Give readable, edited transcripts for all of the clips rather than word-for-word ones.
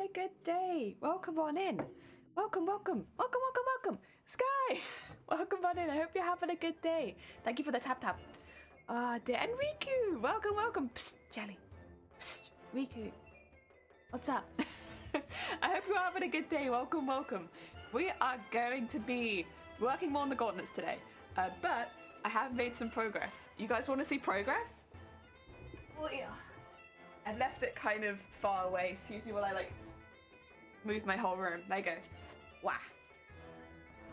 a good day. Welcome on in. Welcome. Sky, welcome on in. I hope you're having a good day. Thank you for the tap. Dear Enriku, welcome. Psst, Jelly. Psst, Riku. What's up? I hope you're having a good day. Welcome. We are going to be working more on the gauntlets today, but I have made some progress. You guys want to see progress? Oh yeah. I left it kind of far away. Excuse me while I move my whole room. There you go. Wow.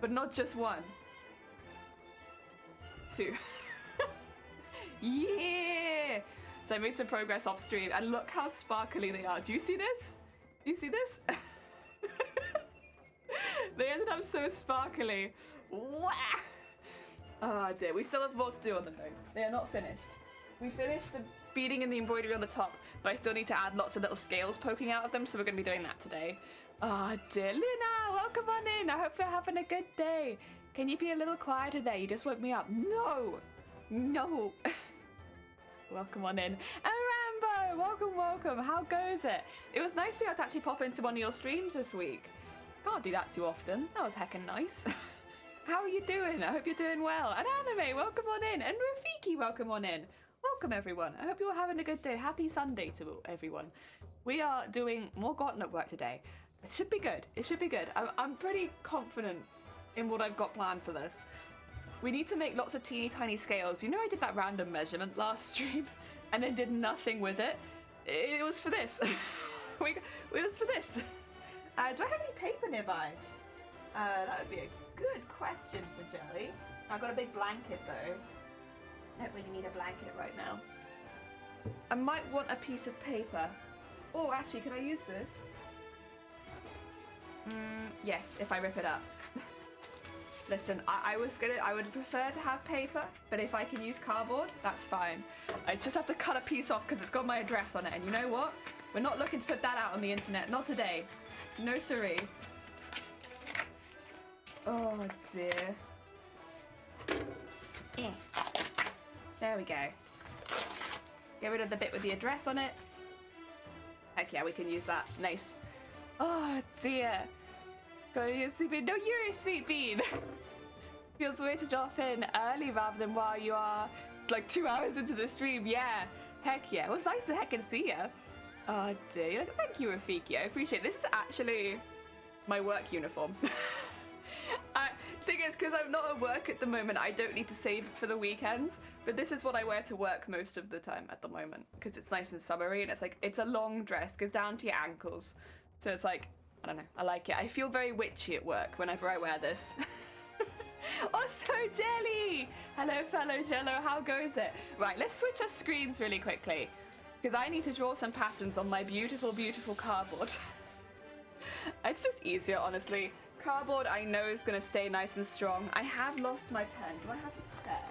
But not just one. Two. Yeah. So I made some progress off stream, and look how sparkly they are. Do you see this? Do you see this? They ended up so sparkly. Wow. Oh dear. We still have more to do on them though. They are not finished. We finished the beading and the embroidery on the top, but I still need to add lots of little scales poking out of them, so we're going to be doing that today. Oh dear. Luna, welcome on in. I hope you're having a good day. Can you be a little quieter there? You just woke me up. No. Welcome on in. And Rambo, welcome. How goes it? It was nice to be able to actually pop into one of your streams this week. Can't do that too often. That was heckin' nice. How are you doing? I hope you're doing well. And Anime, welcome on in. And Rafiki, welcome on in. Welcome everyone. I hope you're having a good day. Happy Sunday to everyone. We are doing more gauntlet work today. It should be good. I'm pretty confident in what I've got planned for this. We need to make lots of teeny tiny scales. You know, I did that random measurement last stream and then did nothing with it. It was for this. It was for this. Do I have any paper nearby? That would be a good question for Jelly. I've got a big blanket though. I don't really need a blanket right now. I might want a piece of paper. Oh, actually, can I use this? Yes, if I rip it up. Listen, I would prefer to have paper, but if I can use cardboard, that's fine. I just have to cut a piece off because it's got my address on it, and you know what? We're not looking to put that out on the internet, not today. No siree. Oh dear. There we go. Get rid of the bit with the address on it. Heck yeah, we can use that. Nice. Oh dear. Go to your sleep bean. No, you're a sweet bean. Feels weird to drop in early rather than while you are like 2 hours into the stream. Yeah. Heck yeah. It was nice to heckin' see ya. Oh dear. Thank you, Rafiki. I appreciate it. This is actually my work uniform. Thing is, because I'm not at work at the moment, I don't need to save it for the weekends, but this is what I wear to work most of the time at the moment, because it's nice and summery, and it's a long dress, goes down to your ankles, so it's like, I don't know, I like it. I feel very witchy at work whenever I wear this. Also, Jelly! Hello, fellow Jello, how goes it? Right, let's switch our screens really quickly, because I need to draw some patterns on my beautiful, beautiful cardboard. It's just easier, honestly. Cardboard I know is going to stay nice and strong. I have lost my pen. Do I have a spare?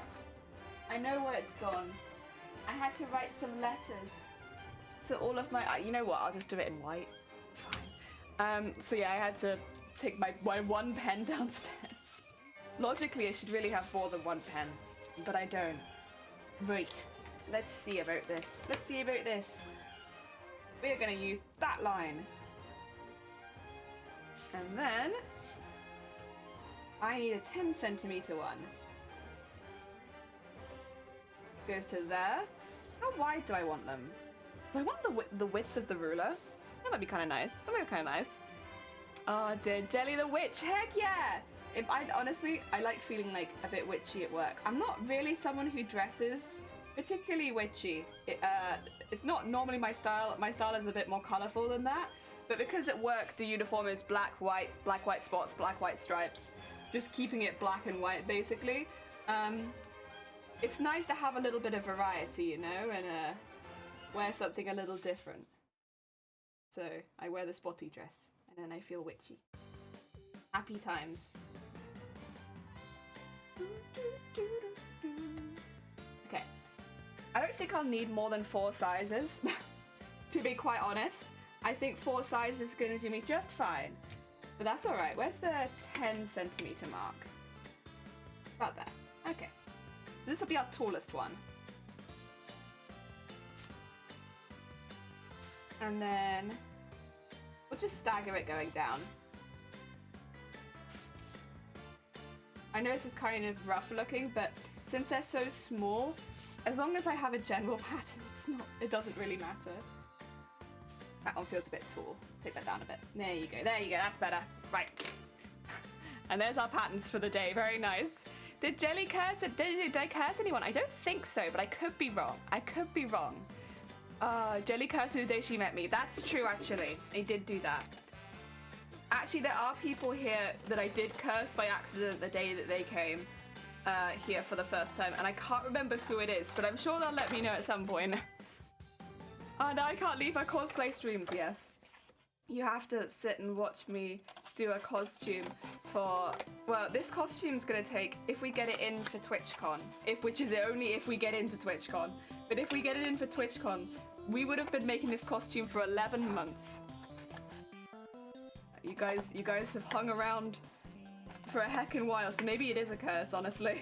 I know where it's gone. I had to write some letters. So all of my... you know what? I'll just do it in white. It's fine. So yeah, I had to take my one pen downstairs. Logically, I should really have more than one pen. But I don't. Right. Let's see about this. We're going to use that line. And then... I need a 10 centimeter one. Goes to there. How wide do I want them? Do I want the width of the ruler? That might be kind of nice. Oh dear, Jelly the Witch, heck yeah! Honestly, I like feeling like a bit witchy at work. I'm not really someone who dresses particularly witchy. It's not normally my style. My style is a bit more colorful than that. But because at work the uniform is black, white spots, black, white stripes, just keeping it black and white basically. It's nice to have a little bit of variety, you know, and wear something a little different. So I wear the spotty dress and then I feel witchy. Happy times. Okay. I don't think I'll need more than 4 sizes, to be quite honest. I think 4 sizes is going to do me just fine. But that's alright. Where's the 10 centimeter mark? About there. Okay. This will be our tallest one. And then We'll just stagger it going down. I know this is kind of rough looking, but since they're so small, as long as I have a general pattern, it doesn't really matter. That one feels a bit tall. Take that down a bit. There you go, that's better. Right. And there's our patterns for the day, very nice. Did Jelly curse? Did I curse anyone? I don't think so, but I could be wrong. Jelly cursed me the day she met me. That's true, actually. I did do that. Actually, there are people here that I did curse by accident the day that they came here for the first time, and I can't remember who it is, but I'm sure they'll let me know at some point. Oh, no, I can't leave our cosplay streams, yes. You have to sit and watch me do a costume for... Well, this costume's gonna take, if we get it in for TwitchCon, which is only if we get into TwitchCon, but if we get it in for TwitchCon, we would have been making this costume for 11 months. You guys have hung around for a heckin' while, so maybe it is a curse, honestly.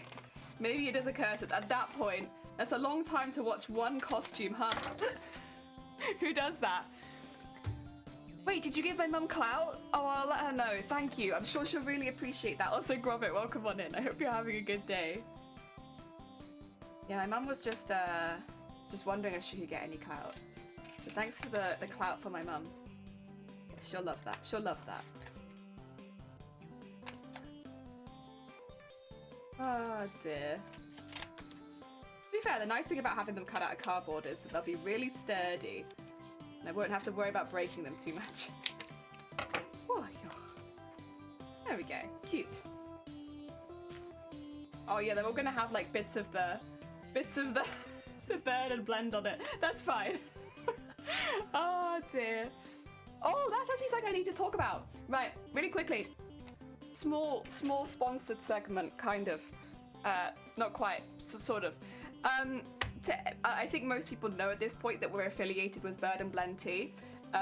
Maybe it is a curse at that point. That's a long time to watch one costume, huh? Who does that? Wait, did you give my mum clout? Oh, I'll let her know. Thank you. I'm sure she'll really appreciate that. Also, Grobit, welcome on in. I hope you're having a good day. Yeah, my mum was just wondering if she could get any clout. So thanks for the clout for my mum. Yeah, she'll love that. She'll love that. Oh dear. To be fair, the nice thing about having them cut out of cardboard is that they'll be really sturdy. And I won't have to worry about breaking them too much. Oh, there we go. Cute. Oh yeah, they're all gonna have like bits of the the bird and blend on it. That's fine. Oh dear. Oh, that's actually something I need to talk about. Right, really quickly. Small sponsored segment, kind of. Not quite, sort of. I think most people know at this point that we're affiliated with Bird and Blend Tea.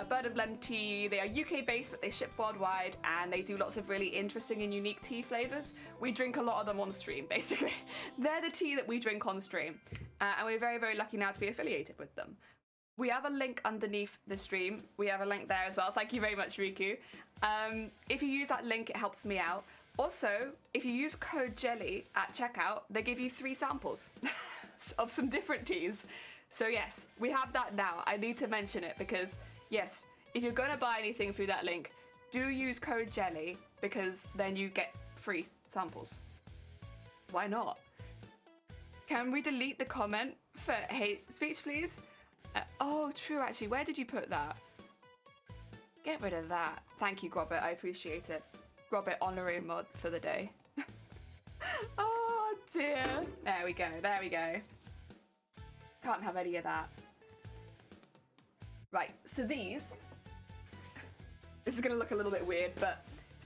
Bird and Blend Tea, they are UK based, but they ship worldwide, and they do lots of really interesting and unique tea flavors. We drink a lot of them on stream, basically. They're the tea that we drink on stream, and we're very, very lucky now to be affiliated with them. We have a link underneath the stream. We have a link there as well. Thank you very much, Riku. If you use that link, it helps me out. Also, if you use code JELLY at checkout, they give you 3 samples of some different teas. So yes, we have that now. I need to mention it because, yes, if you're going to buy anything through that link, do use code JELLY because then you get free samples. Why not? Can we delete the comment for hate speech, please? Oh, true, actually. Where did you put that? Get rid of that. Thank you, Grobit. I appreciate it. Grobit honorary mod for the day. Oh, dear. There we go. There we go. Can't have any of that. Right, so these... This is going to look a little bit weird, but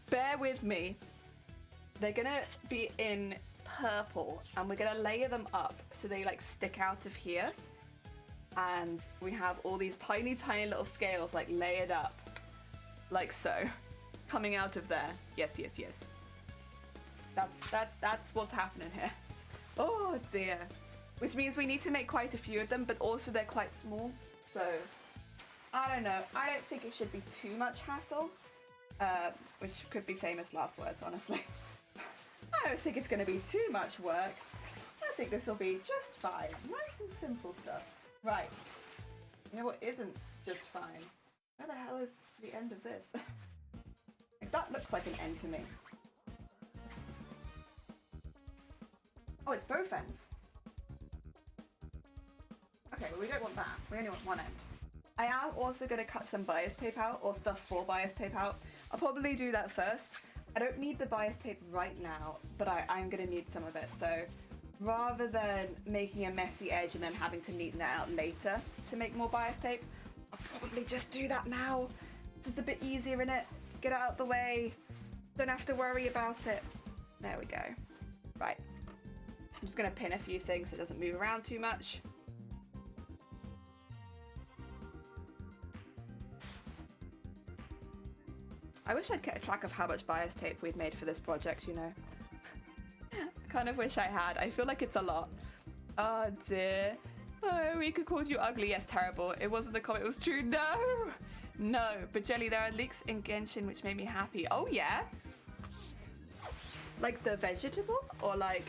bear with me. They're going to be in purple, and we're going to layer them up so they, like, stick out of here. And we have all these tiny, tiny little scales, like, layered up. Like so. Coming out of there. Yes, yes, yes. That's what's happening here. Oh, dear. Which means we need to make quite a few of them, but also they're quite small. So, I don't know. I don't think it should be too much hassle. Which could be famous last words, honestly. I don't think it's going to be too much work. I think this will be just fine. Nice and simple stuff. Right. You know what isn't just fine? Where the hell is the end of this? That looks like an end to me. Oh, it's both ends. Okay, well we don't want that. We only want one end. I am also going to cut some bias tape out, or stuff for bias tape out. I'll probably do that first. I don't need the bias tape right now, but I'm going to need some of it. So rather than making a messy edge and then having to neaten that out later to make more bias tape, I'll probably just do that now. It's just a bit easier, innit? Get it out the way. Don't have to worry about it. There we go. Right. I'm just going to pin a few things so it doesn't move around too much. I wish I'd kept track of how much bias tape we'd made for this project, you know. I kind of wish I had. I feel like it's a lot. Oh dear. Oh, Rika called you ugly. Yes, terrible. It wasn't the comment, it was true. No! No, but Jelly, there are leaks in Genshin which made me happy. Oh yeah? Like the vegetable or like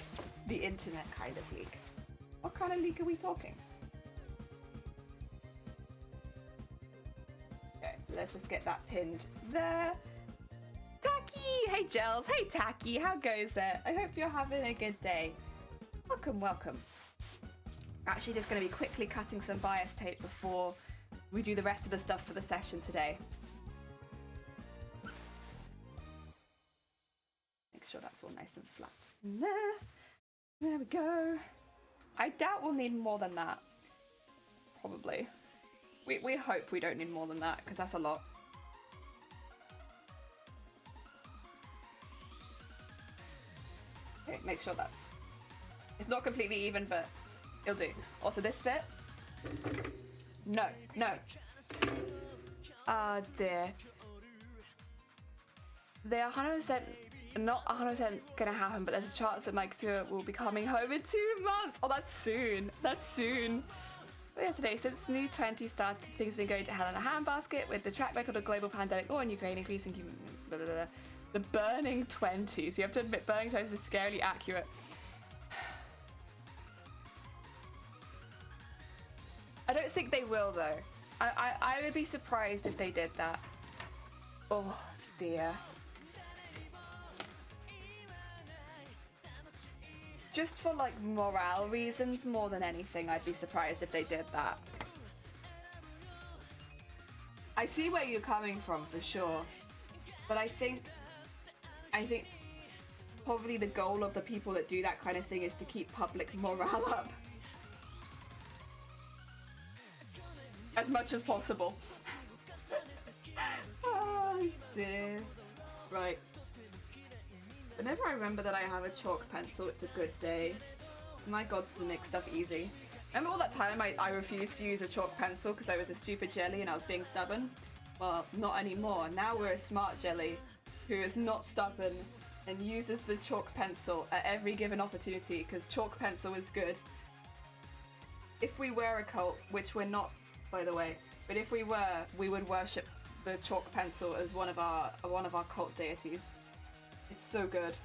the internet kind of leak? What kind of leak are we talking? Okay, let's just get that pinned there. Taki! Hey Gels, hey Taki, how goes it? I hope you're having a good day. Welcome, welcome. Actually just going to be quickly cutting some bias tape before we do the rest of the stuff for the session today. Make sure that's all nice and flat. There we go. I doubt we'll need more than that. Probably. We hope we don't need more than that, because that's a lot. Okay, make sure that's... It's not completely even, but it'll do. Also this bit. No, no. Oh dear. They're 100% not 100% gonna happen, but there's a chance that Mike Stewart will be coming home in 2 months. Oh, that's soon. That's soon. But yeah, today, since the new 20 started, things have been going to hell in a handbasket with the track record of global pandemic war in Ukraine increasing. Blah, blah, blah. The burning 20s. You have to admit, burning 20s is scarily accurate. I don't think they will, though. I would be surprised if they did that. Oh, dear. Just for, like, morale reasons more than anything, I'd be surprised if they did that. I see where you're coming from, for sure. But I think probably the goal of the people that do that kind of thing is to keep public morale up. As much as possible. Oh, dear. Right. Whenever I remember that I have a chalk pencil, it's a good day. My god, does it make stuff easy. Remember all that time I refused to use a chalk pencil because I was a stupid jelly and I was being stubborn? Well, not anymore. Now we're a smart jelly who is not stubborn and uses the chalk pencil at every given opportunity because chalk pencil is good. If we were a cult, which we're not, by the way, but if we were, we would worship the chalk pencil as one of our cult deities. It's so good.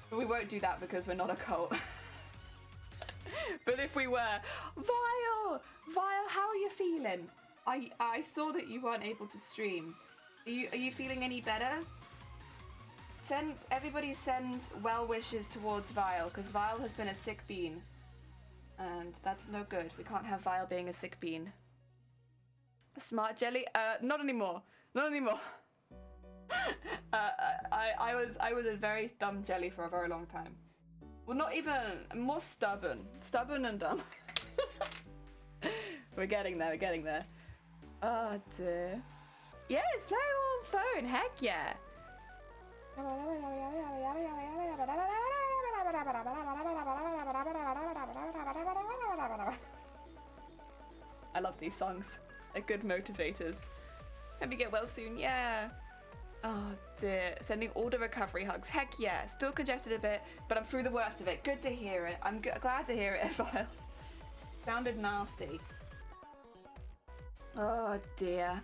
But we won't do that because we're not a cult. But if we were... Vile! Vile, how are you feeling? I saw that you weren't able to stream. Are you feeling any better? Everybody send well wishes towards Vile, because Vile has been a sick bean. And that's no good. We can't have Vile being a sick bean. Smart jelly? Not anymore. Not anymore. I was a very dumb jelly for a very long time. Well, not even, more stubborn. Stubborn and dumb. We're getting there, we're getting there. Oh dear. Yeah, it's playing on phone, heck yeah. I love these songs. They're good motivators. Hope you get well soon, yeah. Oh dear, sending all the recovery hugs. Heck yeah, still congested a bit, but I'm through the worst of it. Good to hear it. I'm glad to hear it, Vile. Sounded nasty. Oh dear.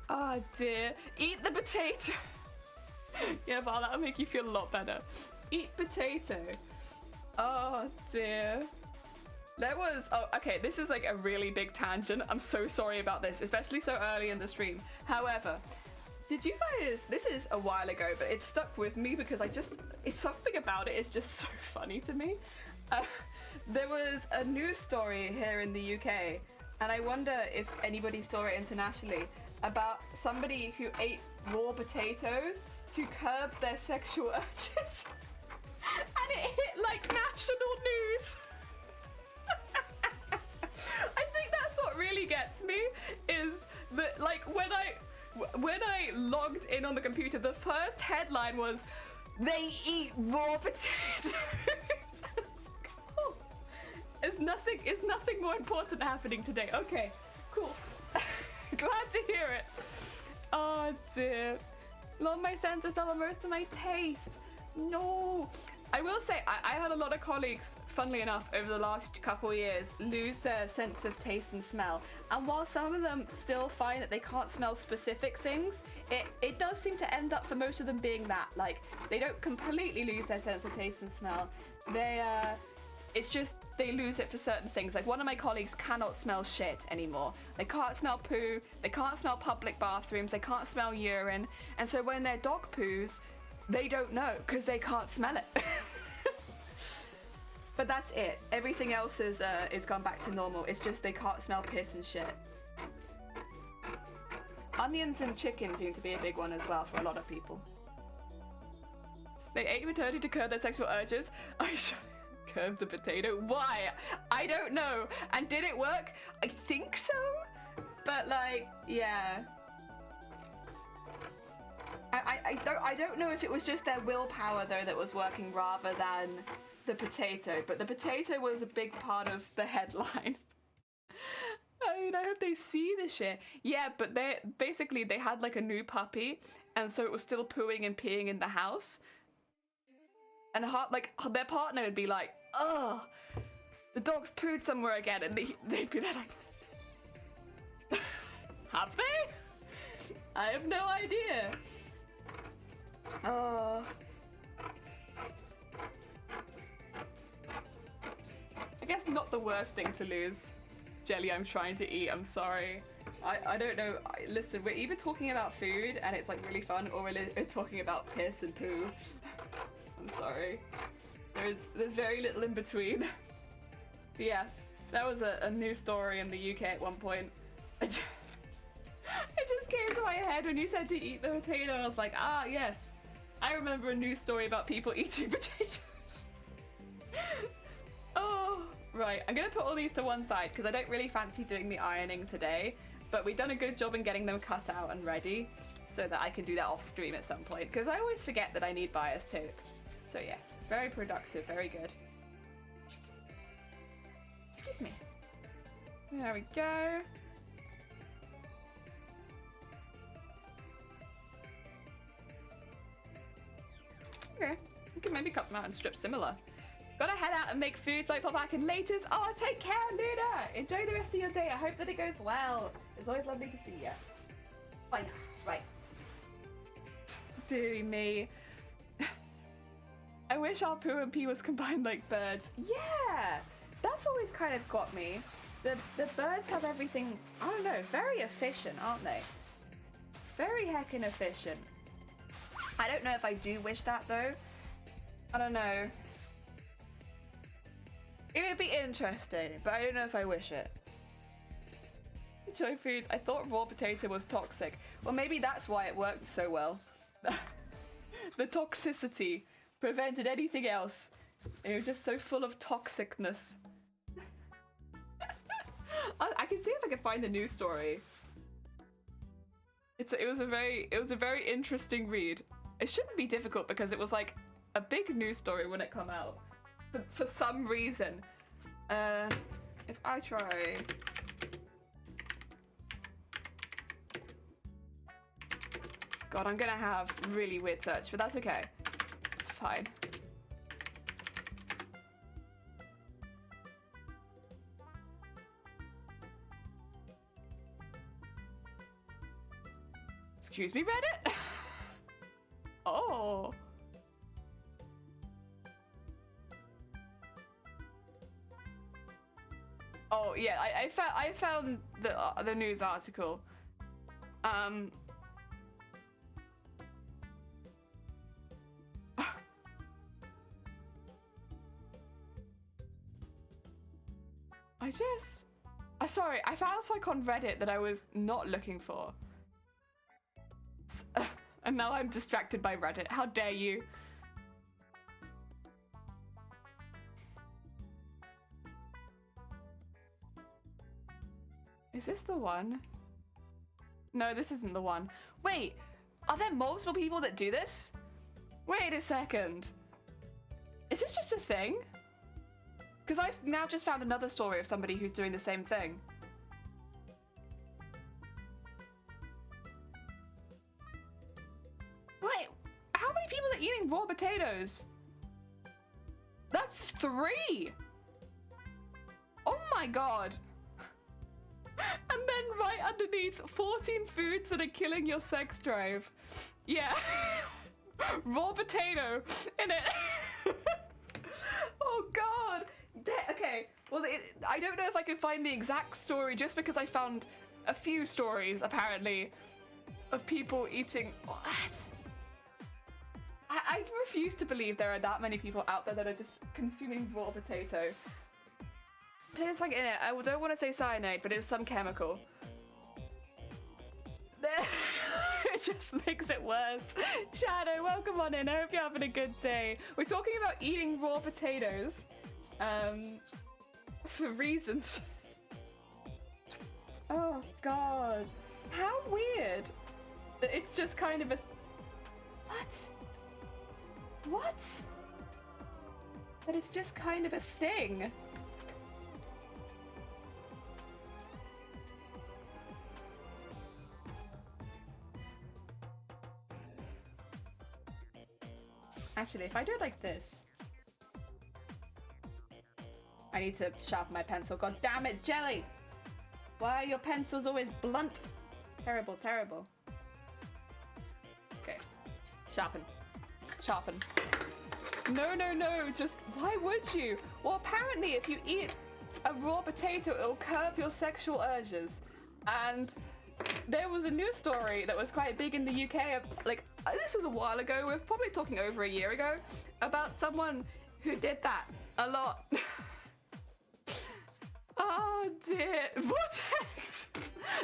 Oh dear. Eat the potato. Yeah, Val, that'll make you feel a lot better. Eat potato. Oh dear. There was, oh, okay, this is like a really big tangent. I'm so sorry about this, especially so early in the stream. However, did you guys, this is a while ago, but it stuck with me because it's something about it is just so funny to me. There was a news story here in the UK, and I wonder if anybody saw it internationally, about somebody who ate raw potatoes to curb their sexual urges. And it hit like national news. I think that's what really gets me, is that like when I logged in on the computer, the first headline was, "They eat raw potatoes." Like, oh, there's nothing more important happening today. Okay, cool. Glad to hear it. Oh dear. Love my scent is all most of my taste. No. I will say, I had a lot of colleagues, funnily enough, over the last couple of years, lose their sense of taste and smell. And while some of them still find that they can't smell specific things, it does seem to end up for most of them being that. Like, they don't completely lose their sense of taste and smell. It's just they lose it for certain things. Like, one of my colleagues cannot smell shit anymore. They can't smell poo, they can't smell public bathrooms, they can't smell urine. And so when their dog poos, they don't know because they can't smell it. But that's it. Everything else is gone back to normal. It's just they can't smell piss and shit. Onions and chicken seem to be a big one as well for a lot of people. They ate maternity to curb their sexual urges. I should curb the potato. Why? I don't know. And did it work? I think so. But like, yeah. I don't know if it was just their willpower though that was working rather than the potato, but the potato was a big part of the headline. I mean, I hope they see this shit. Yeah, but they had like a new puppy, and so it was still pooing and peeing in the house. And like their partner would be like, "Ugh, the dog's pooed somewhere again," and they'd be there like, "Have they? I have no idea." Oh. I guess not the worst thing to lose. Jelly I'm trying to eat, I'm sorry. I don't know. Listen, we're either talking about food and it's like really fun, or we're talking about piss and poo. I'm sorry. There's very little in between. But yeah, that was a news story in the UK at one point. It just came to my head when you said to eat the potato. I was like, ah, yes. I remember a news story about people eating potatoes. Oh, right. I'm going to put all these to one side because I don't really fancy doing the ironing today, but we've done a good job in getting them cut out and ready so that I can do that off stream at some point, because I always forget that I need bias tape. So yes, very productive, very good. Excuse me. There we go. Okay, we can maybe cut them out in strips similar. Gotta head out and make food, so I pop back in later. Oh, take care, Luna! Enjoy the rest of your day. I hope that it goes well. It's always lovely to see you. Bye now. Right. Deary me. I wish our poo and pee was combined like birds. Yeah! That's always kind of got me. The birds have everything, I don't know, very efficient, aren't they? Very heckin' efficient. I don't know if I do wish that though. I don't know. It would be interesting, but I don't know if I wish it. Enjoy foods. I thought raw potato was toxic. Well, maybe that's why it worked so well. The toxicity prevented anything else. They were just so full of toxicness. I can see if I can find the news story. It was a very interesting read. It shouldn't be difficult because it was like a big news story when it came out. For some reason. If I try... God, I'm gonna have really weird search, but that's okay. It's fine. Excuse me, Reddit? Oh. Oh yeah, I found the news article. Sorry, I found something on Reddit that I was not looking for. And now I'm distracted by Reddit. How dare you? Is this the one? No, this isn't the one. Wait, are there multiple people that do this? Wait a second. Is this just a thing? Because I've now just found another story of somebody who's doing the same thing. Wait, how many people are eating raw potatoes? That's 3! Oh my god. And then right underneath, 14 foods that are killing your sex drive. Yeah. Raw potato in it. Oh god. Okay, well, I don't know if I can find the exact story just because I found a few stories, apparently, of people eating... I refuse to believe there are that many people out there that are just consuming raw potato. But it's like in it, I don't want to say cyanide, but it's some chemical. It just makes it worse. Shadow, welcome on in. I hope you're having a good day. We're talking about eating raw potatoes. For reasons. Oh god. How weird. It's just kind of a... What? What? That it's just kind of a thing. Actually, if I do it like this... I need to sharpen my pencil. God damn it, Jelly! Why are your pencils always blunt? Terrible, terrible. Okay. Sharpen. Sharpen. No, no, no, just... Why would you? Well, apparently if you eat a raw potato, it'll curb your sexual urges. And there was a news story that was quite big in the UK, like, this was a while ago, we're probably talking over a year ago, about someone who did that a lot. Oh dear. Vortex!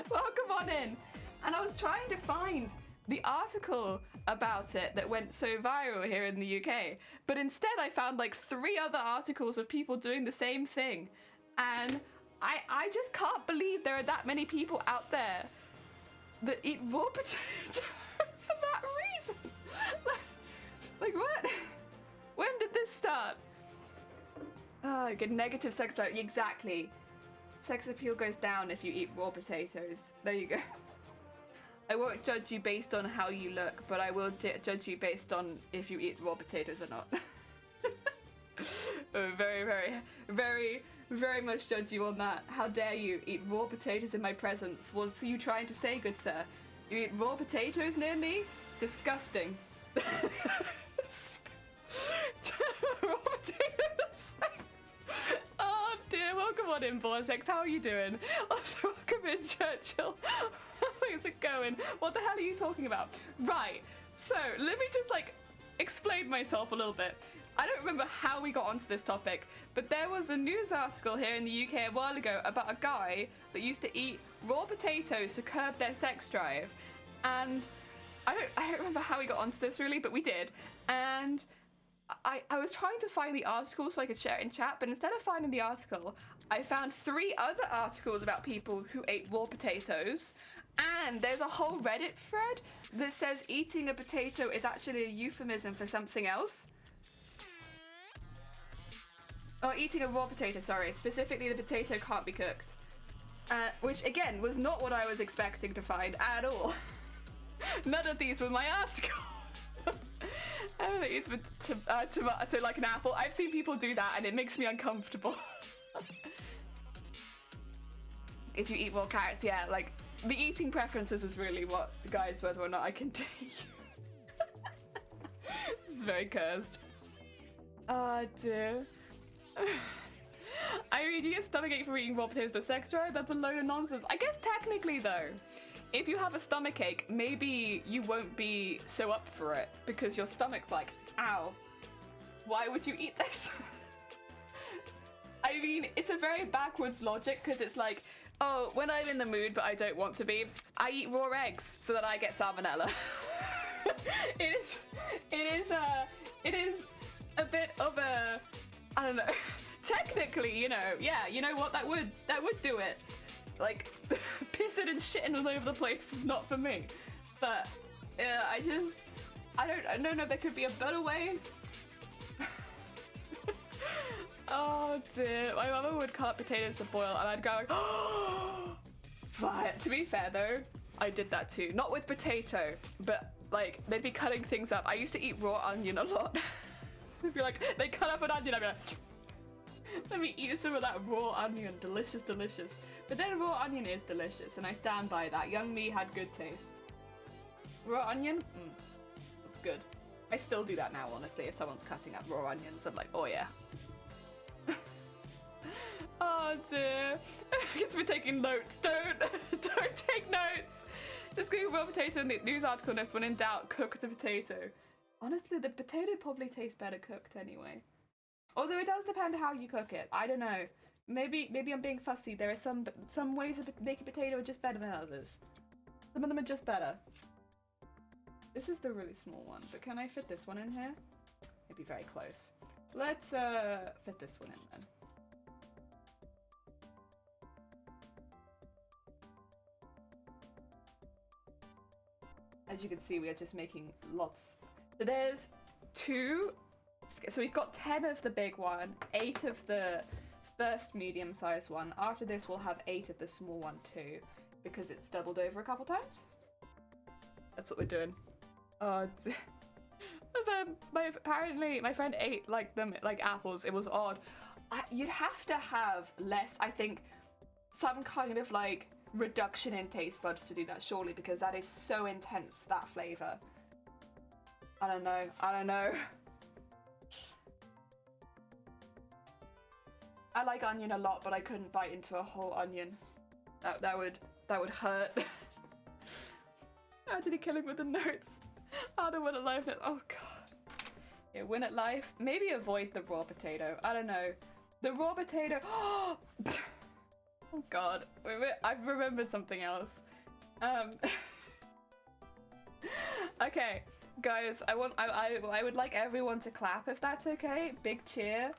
Welcome on in. And I was trying to find the article about it that went so viral here in the UK, but instead I found like 3 other articles of people doing the same thing. And I just can't believe there are that many people out there that eat raw potato for that reason. Like what? When did this start? Oh, good negative sex drive. Exactly. Sex appeal goes down if you eat raw potatoes. There you go. I won't judge you based on how you look, but I will judge you based on if you eat raw potatoes or not. Very, very, very, very much judge you on that. How dare you eat raw potatoes in my presence? What's you trying to say, good sir? You eat raw potatoes near me? Disgusting. Raw potatoes. Oh dear, welcome on in, Vortex. How are you doing? Also, welcome in, Churchill. How's it going? What the hell are you talking about? Right, so let me just like explain myself a little bit. I don't remember how we got onto this topic, but there was a news article here in the UK a while ago about a guy that used to eat raw potatoes to curb their sex drive. And I don't remember how we got onto this really, but we did. And I was trying to find the article so I could share it in chat, but instead of finding the article, I found 3 other articles about people who ate raw potatoes. And there's a whole Reddit thread that says eating a potato is actually a euphemism for something else. Or eating a raw potato, sorry. Specifically, the potato can't be cooked. Which, again, was not what I was expecting to find at all. None of these were my article. I don't think it's tomato like an apple. I've seen people do that, and it makes me uncomfortable. If you eat raw carrots, yeah, like, the eating preferences is really what guides whether or not I can date you. It's very cursed. Oh, dear. I mean, you get stomachache for eating raw potatoes for sex drive? That's a load of nonsense. I guess technically, though, if you have a stomachache, maybe you won't be so up for it because your stomach's like, ow, why would you eat this? I mean, it's a very backwards logic because it's like, oh, when I'm in the mood but I don't want to be, I eat raw eggs so that I get salmonella. It is a bit of a, I don't know. Technically, you know, yeah, you know what, that would do it. Like, pissing and shitting all over the place is not for me. But, yeah, I don't know if there could be a better way. Oh dear, my mama would cut potatoes to boil and I'd go like, oh! But to be fair though, I did that too. Not with potato, but like, they'd be cutting things up. I used to eat raw onion a lot. If you're like, they cut up an onion, I'd be like, let me eat some of that raw onion. Delicious, delicious. But then raw onion is delicious, and I stand by that. Young me had good taste. Raw onion? That's good. I still do that now, honestly. If someone's cutting up raw onions, I'm like, oh yeah. Oh dear. It's been taking notes. Don't take notes. Let's go raw potato in the news article notes. When in doubt, cook the potato. Honestly, the potato probably tastes better cooked anyway. Although it does depend how you cook it. I don't know. Maybe I'm being fussy. There are some ways of making potato are just better than others. Some of them are just better. This is the really small one, but can I fit this one in here? It'd be very close. Let's fit this one in then. As you can see, we are just making lots. So there's 2. So we've got 10 of the big one, 8 of the first medium-sized one. After this, we'll have 8 of the small one too, because it's doubled over a couple times. That's what we're doing. Oh, apparently my friend ate like apples. It was odd. You'd have to have less, I think, some kind of like reduction in taste buds to do that, surely, because that is so intense, that flavor. I don't know. I like onion a lot, but I couldn't bite into a whole onion. That would hurt. How did he kill him with the notes? How to win at life? Oh god. Yeah, win at life. Maybe avoid the raw potato. I don't know. The raw potato. Oh god. Wait, I've remembered something else. Okay, guys. I would like everyone to clap if that's okay. Big cheer.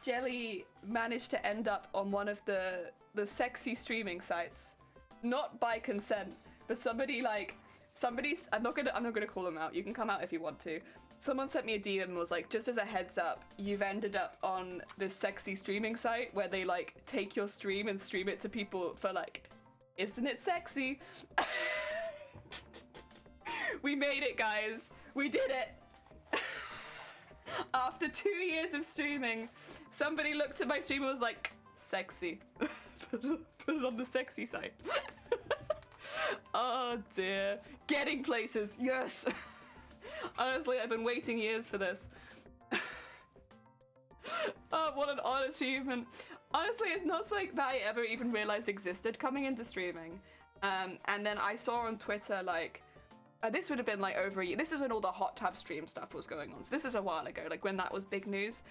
Jelly managed to end up on one of the sexy streaming sites, not by consent, but somebody's. I'm not gonna call them out. You can come out if you want to. Someone sent me a DM and was like, just as a heads up, you've ended up on this sexy streaming site where they like take your stream and stream it to people for like, isn't it sexy? We made it, guys. We did it. After 2 years of streaming, somebody looked at my stream and was like, sexy. Put it on the sexy site. Oh dear. Getting places, yes! Honestly, I've been waiting years for this. Oh, what an odd achievement. Honestly, it's not something that I ever even realized existed coming into streaming. And then I saw on Twitter, like, this would have been like over a year. This is when all the hot tab stream stuff was going on. So this is a while ago, like when that was big news.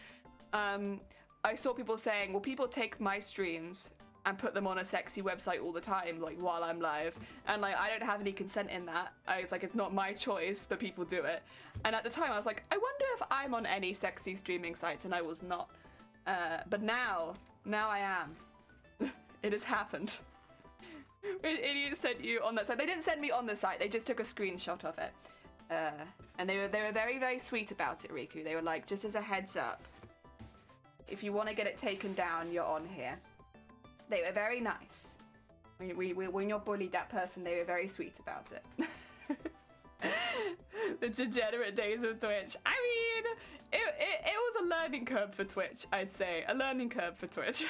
I saw people saying, well, people take my streams and put them on a sexy website all the time, like while I'm live. And like, I don't have any consent in that. It's like, it's not my choice, but people do it. And at the time I was like, I wonder if I'm on any sexy streaming sites, and I was not. But now I am. It has happened. Idiot sent you on that site. They didn't send me on the site, they just took a screenshot of it. And they were very, very sweet about it, Riku. They were like, just as a heads up, if you want to get it taken down, you're on here. They were very nice. When you're bullied that person, they were very sweet about it. The degenerate days of Twitch. I mean, it was a learning curve for Twitch, I'd say. A learning curve for Twitch.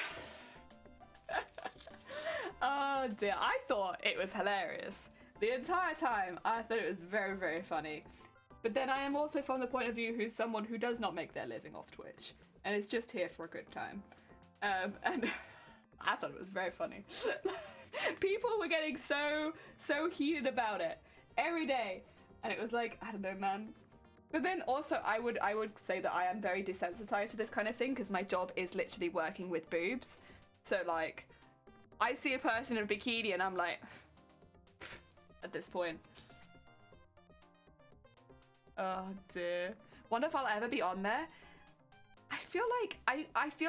Oh dear, I thought it was hilarious. The entire time, I thought it was very, very funny. But then I am also from the point of view who's someone who does not make their living off Twitch, and is just here for a good time. And I thought it was very funny. People were getting so heated about it every day, and it was like, I don't know, man. But then also, I would say that I am very desensitized to this kind of thing, because my job is literally working with boobs. So like, I see a person in a bikini and I'm like, at this point. Oh dear. Wonder if I'll ever be on there. I feel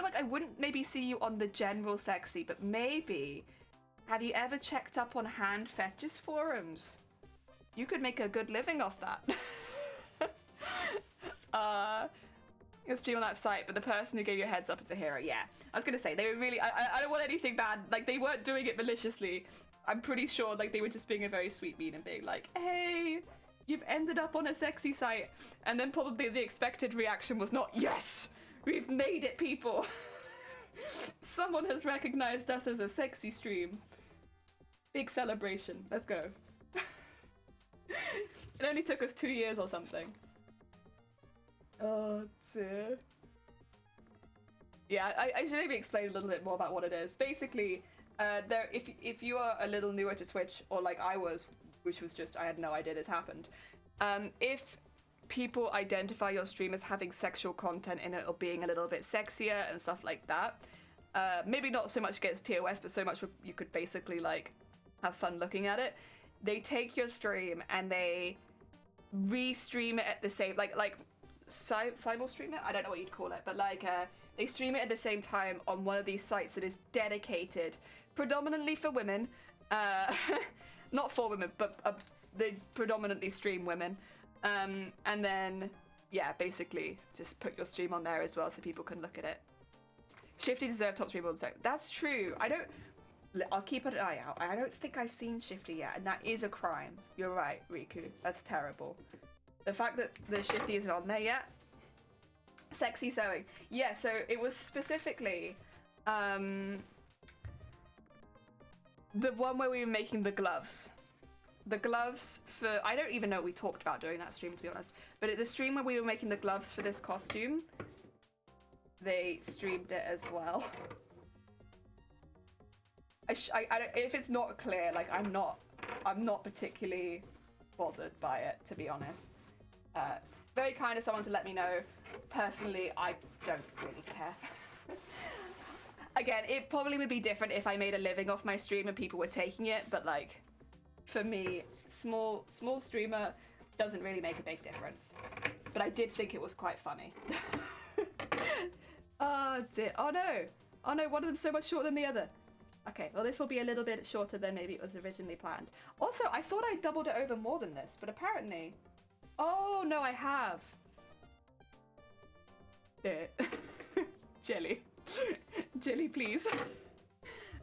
like I wouldn't maybe see you on the general sexy, but maybe, have you ever checked up on hand fetish forums? You could make a good living off that. You'll stream on that site, but the person who gave you a heads up is a hero. Yeah, I was gonna say, they were really, I don't want anything bad. Like, they weren't doing it maliciously. I'm pretty sure like they were just being a very sweet mean and being like, hey, You've ended up on a sexy site, and then probably the expected reaction was not, yes, we've made it, people. Someone has recognized us as a sexy stream. Big celebration. Let's go. It only took us 2 years or something. Oh dear. Yeah, I should maybe explain a little bit more about what it is. Basically, if you are a little newer to Twitch, or like I was, which was just, I had no idea this happened. If people identify your stream as having sexual content in it or being a little bit sexier and stuff like that, maybe not so much against TOS, but so much you could basically like have fun looking at it. They take your stream and they re-stream it at the same, like simul stream it? I don't know what you'd call it, but like they stream it at the same time on one of these sites that is dedicated predominantly for women. Not for women, but they predominantly stream women. And then, yeah, basically just put your stream on there as well so people can look at it. Shifty deserved top stream on the site. That's true. I'll keep an eye out. I don't think I've seen Shifty yet, and that is a crime. You're right, Riku. That's terrible. The fact that the Shifty isn't on there yet. Sexy sewing. Yeah, so it was specifically the one where we were making the gloves. The gloves for... I don't even know what we talked about during that stream, to be honest. But at the stream where we were making the gloves for this costume, they streamed it as well. I don't, if it's not clear, like I'm not particularly bothered by it, to be honest. Very kind of someone to let me know. Personally, I don't really care. Again, it probably would be different if I made a living off my stream and people were taking it, but like, for me, small streamer doesn't really make a big difference. But I did think it was quite funny. Oh dear. Oh no, one of them's so much shorter than the other. Okay, well this will be a little bit shorter than maybe it was originally planned. Also, I thought I doubled it over more than this, but apparently... Oh, no, I have. There. Jelly. Jelly, please.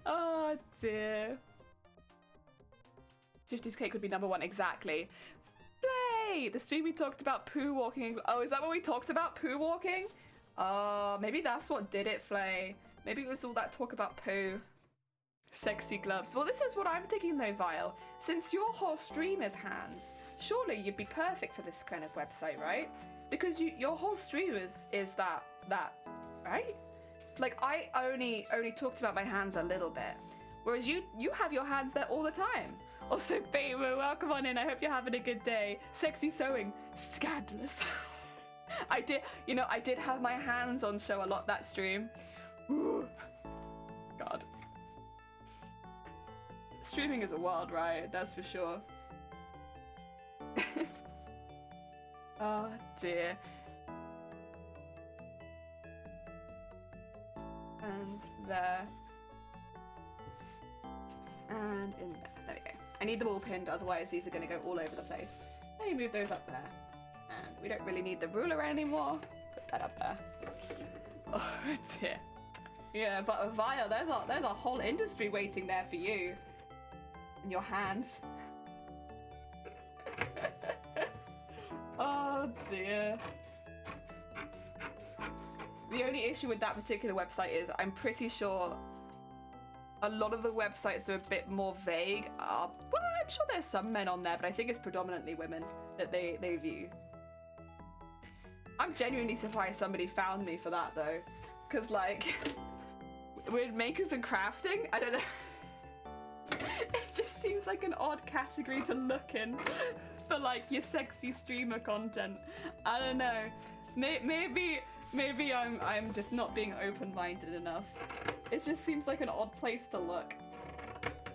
Oh, dear. Shifty's cake would be #1, exactly. Play! The stream we talked about poo walking. Oh, is that what we talked about? Poo walking? Oh, maybe that's what did it, Flay. Maybe it was all that talk about poo. Sexy gloves. Well, this is what I'm thinking though, Vile. Since your whole stream is hands, surely you'd be perfect for this kind of website, right? Because your whole stream is that, right? Like, I only talked about my hands a little bit, whereas you have your hands there all the time. Also, Baymo, welcome on in. I hope you're having a good day. Sexy sewing. Scandalous. I did have my hands on show a lot that stream. Ooh. God. Streaming is a wild ride, that's for sure. Oh dear. And there. And in there. There we go. I need them all pinned, otherwise these are going to go all over the place. Let me move those up there. And we don't really need the ruler anymore. Put that up there. Oh dear. Yeah, but Vile, there's a whole industry waiting there for you. In your hands. Oh dear. The only issue with that particular website is I'm pretty sure a lot of the websites are a bit more vague. Well, I'm sure there's some men on there, but I think it's predominantly women that they view. I'm genuinely surprised somebody found me for that though. Because like, with makers and crafting, I don't know. It just seems like an odd category to look in for like your sexy streamer content. I don't know. Maybe I'm just not being open-minded enough. It just seems like an odd place to look,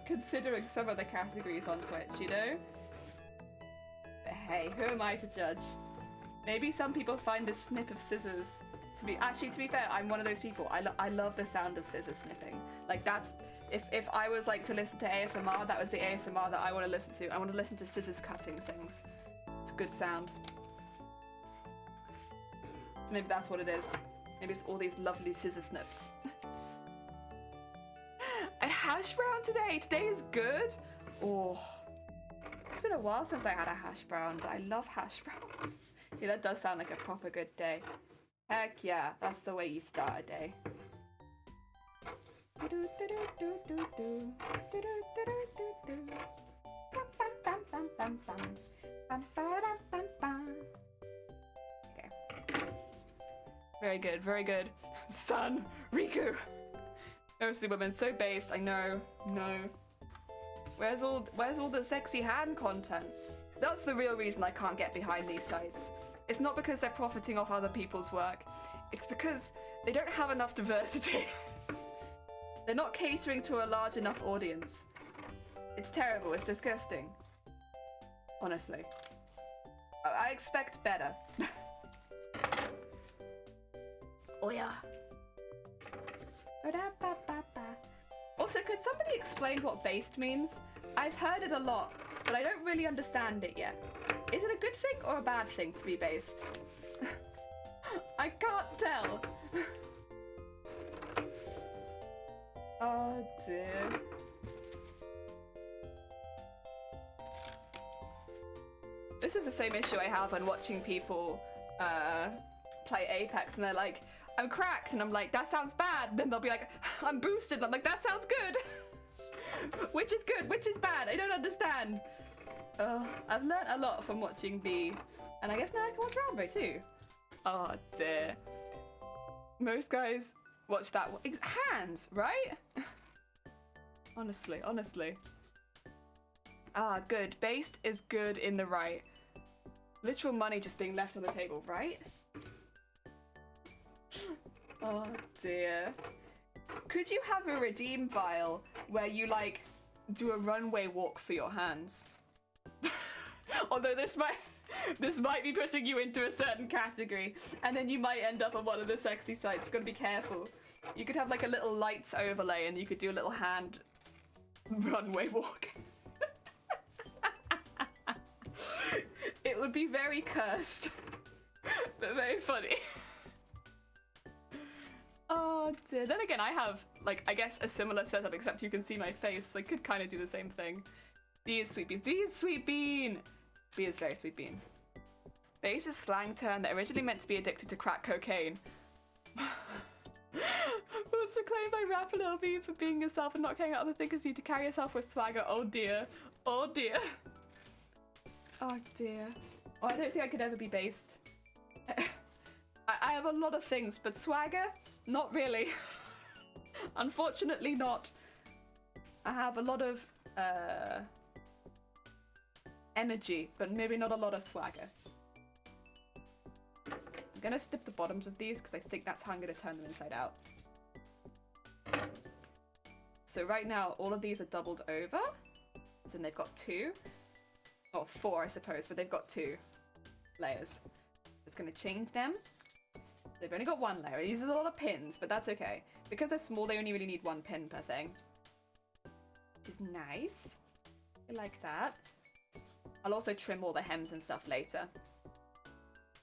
considering some of the categories on Twitch, you know? But hey, who am I to judge? Maybe some people find the snip of scissors to be... Actually, to be fair, I'm one of those people. I love the sound of scissors snipping. Like that's... If I was like to listen to ASMR, that was the ASMR that I want to listen to. I want to listen to scissors cutting things. It's a good sound. So maybe that's what it is. Maybe it's all these lovely scissor snips. A hash brown today. Today is good. Oh, it's been a while since I had a hash brown, but I love hash browns. Yeah, that does sound like a proper good day. Heck yeah, that's the way you start a day. Okay. Very good, very good. Son, Riku! Mostly women, so based, I know, no. Where's all the sexy hand content? That's the real reason I can't get behind these sites. It's not because they're profiting off other people's work. It's because they don't have enough diversity. They're not catering to a large enough audience. It's terrible, it's disgusting. Honestly. I expect better. Oh yeah. Also, could somebody explain what based means? I've heard it a lot, but I don't really understand it yet. Is it a good thing or a bad thing to be based? I can't tell. Oh dear. This is the same issue I have when watching people play Apex and they're like, I'm cracked, and I'm like, that sounds bad. And then they'll be like, I'm boosted, and I'm like, that sounds good. Which is good, which is bad? I don't understand. I've learnt a lot from watching B, and I guess now I can watch Rambo too. Oh dear. Most guys watch that. Hands, right? Honestly, honestly. Ah, good. Based is good in the right. Literal money just being left on the table, right? Oh dear. Could you have a redeem vial where you like do a runway walk for your hands? Although this might be putting you into a certain category, and then you might end up on one of the sexy sites. You've got to be careful. You could have like a little lights overlay and you could do a little hand runway walk. It would be very cursed, but very funny. Oh dear. Then again, I have, like, I guess a similar setup, except you can see my face, so I could kind of do the same thing. B is sweet bean. D is sweet bean. B is very sweet bean. Base is slang term that originally meant to be addicted to crack cocaine. Was proclaimed by rapper LB for being yourself and not caring what other thinkers you to carry yourself with swagger. Oh dear. Oh dear. Oh dear. Oh, I don't think I could ever be based. I have a lot of things, but swagger? Not really. Unfortunately not. I have a lot of energy, but maybe not a lot of swagger. I'm gonna snip the bottoms of these because I think that's how I'm gonna turn them inside out. So right now, all of these are doubled over. So they've got 2. Or 4, I suppose, but they've got 2 layers. It's gonna change them. They've only got 1 layer. It uses a lot of pins, but that's okay. Because they're small, they only really need 1 pin per thing. Which is nice. I like that. I'll also trim all the hems and stuff later.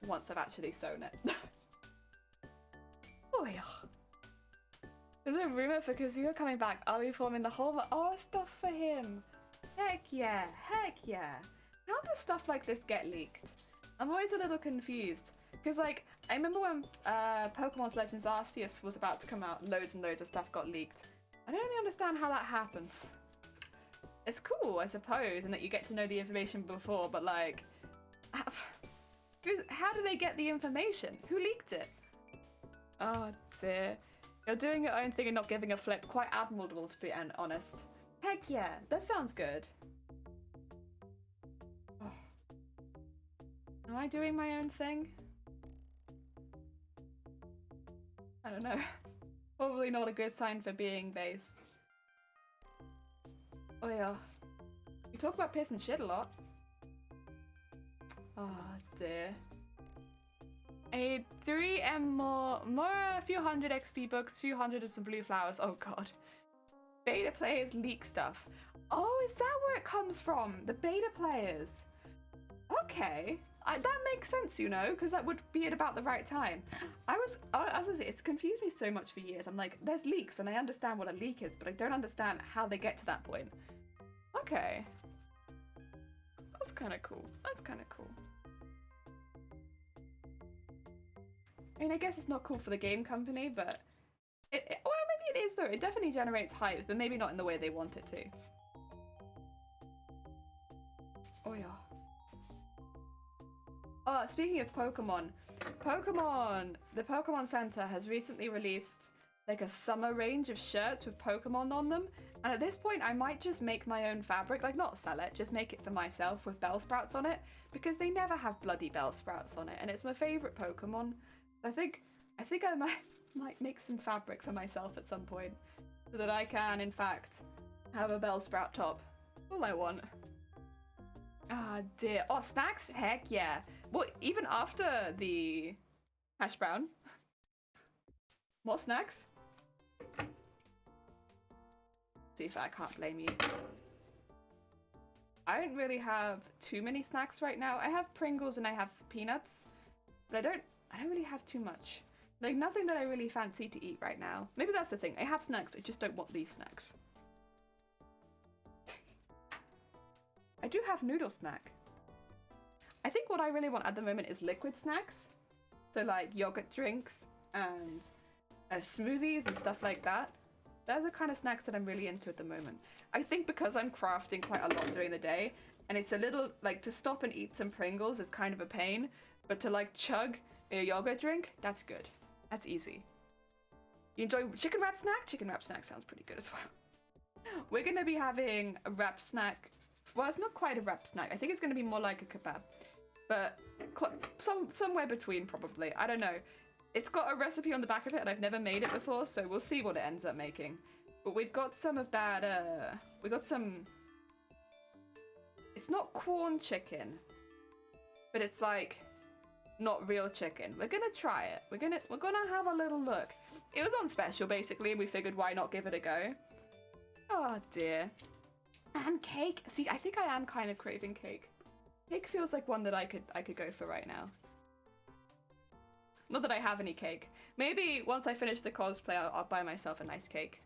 Once I've actually sewn it. Oh yeah. There's a rumor for Kazuya coming back. Are we forming the whole stuff for him? Heck yeah, heck yeah. How does stuff like this get leaked? I'm always a little confused. Because, like, I remember when Pokemon Legends Arceus was about to come out, loads and loads of stuff got leaked. I don't really understand how that happens. It's cool, I suppose, and that you get to know the information before, but, like, how do they get the information? Who leaked it? Oh, dear. You're doing your own thing and not giving a flip. Quite admirable, to be honest. Heck yeah, that sounds good. Oh. Am I doing my own thing? I don't know. Probably not a good sign for being based. Oh yeah. You talk about piss and shit a lot. Oh dear. I need 3 more, a few hundred XP books, few hundred of some blue flowers. Oh god. Beta players leak stuff. Oh, is that where it comes from? The beta players. Okay. That makes sense, you know, because that would be at about the right time. As I say, it's confused me so much for years. I'm like, there's leaks, and I understand what a leak is, but I don't understand how they get to that point. Okay. That's kind of cool. That's kind of cool. I mean, I guess it's not cool for the game company, but well, maybe it is though. It definitely generates hype, but maybe not in the way they want it to. Oh yeah. Oh, speaking of Pokemon, the Pokemon Center has recently released like a summer range of shirts with Pokemon on them. And at this point, I might just make my own fabric, like not sell it, just make it for myself with Bellsprouts on it, because they never have bloody Bellsprouts on it, and it's my favorite Pokemon. I think I might make some fabric for myself at some point, so that I can, in fact, have a Bellsprout top. All I want. Ah, dear. Oh, snacks? Heck yeah. Well, even after the hash brown. More snacks? To be fair, I can't blame you. I don't really have too many snacks right now. I have Pringles and I have peanuts, but I don't really have too much. Like, nothing that I really fancy to eat right now. Maybe that's the thing. I have snacks, I just don't want these snacks. I do have noodle snack. I think what I really want at the moment is liquid snacks. So like yogurt drinks and smoothies and stuff like that. They're the kind of snacks that I'm really into at the moment. I think because I'm crafting quite a lot during the day, and it's a little, like, to stop and eat some Pringles is kind of a pain, but to like chug a yogurt drink, that's good. That's easy. You enjoy chicken wrap snack? Chicken wrap snack sounds pretty good as well. We're gonna be having a wrap snack. Well, it's not quite a wrap snack. I think it's gonna be more like a kebab, but somewhere between probably. I don't know. It's got a recipe on the back of it, and I've never made it before, so we'll see what it ends up making. But we've got some of that. We got some. It's not corn chicken, but it's like not real chicken. We're gonna try it. We're gonna have a little look. It was on special basically, and we figured why not give it a go. Oh dear. And cake. See, I think I am kind of craving cake. Cake feels like one that I could go for right now. Not that I have any cake. Maybe once I finish the cosplay, I'll buy myself a nice cake.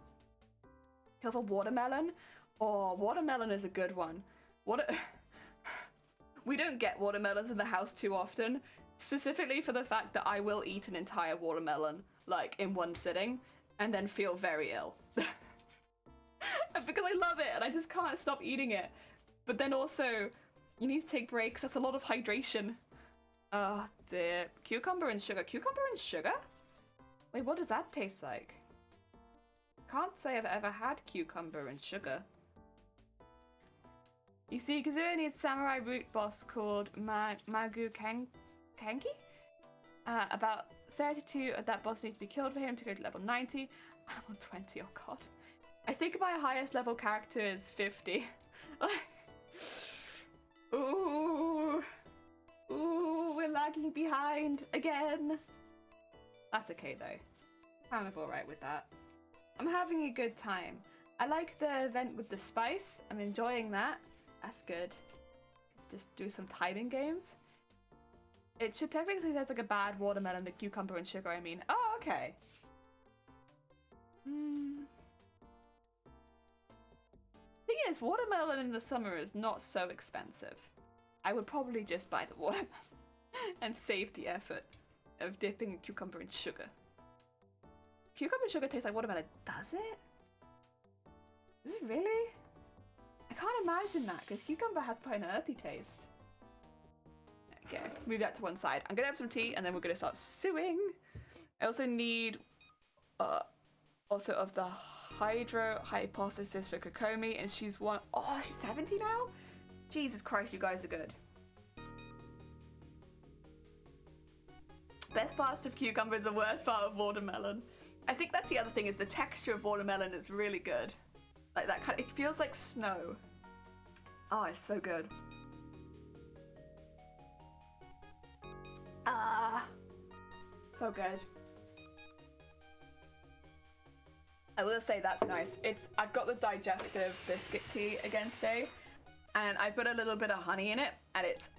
You have a watermelon? Oh, watermelon is a good one. We don't get watermelons in the house too often, specifically for the fact that I will eat an entire watermelon, like, in one sitting, and then feel very ill. Because I love it, and I just can't stop eating it. But then also, you need to take breaks. That's a lot of hydration. Oh dear. Cucumber and sugar. Cucumber and sugar? Wait, what does that taste like? Can't say I've ever had cucumber and sugar. You see, Kazooie needs samurai root boss called Magu Kenki? About 32 of that boss needs to be killed for him to go to level 90. I'm on 20, oh god. I think my highest level character is 50. Ooh. Ooh, we're lagging behind again. That's okay though. Kind of alright with that. I'm having a good time. I like the event with the spice. I'm enjoying that. That's good. Let's just do some timing games. It should technically there's like a bad watermelon, the cucumber and sugar, I mean. Oh, okay. Thing is, watermelon in the summer is not so expensive. I would probably just buy the watermelon and save the effort of dipping a cucumber in sugar. Cucumber and sugar tastes like watermelon, does it? Does it really? I can't imagine that, because cucumber has quite an earthy taste. Okay, move that to one side. I'm gonna have some tea, and then we're gonna start sewing. I also need, also of the Hydro hypothesis for Kokomi, and she's 70 now? Jesus Christ, you guys are good. Best parts of cucumber is the worst part of watermelon. I think that's the other thing, is the texture of watermelon is really good. Like that kind of, it feels like snow. Oh, it's so good. So good. I will say that's nice. I've got the digestive biscuit tea again today, and I put a little bit of honey in it, and it's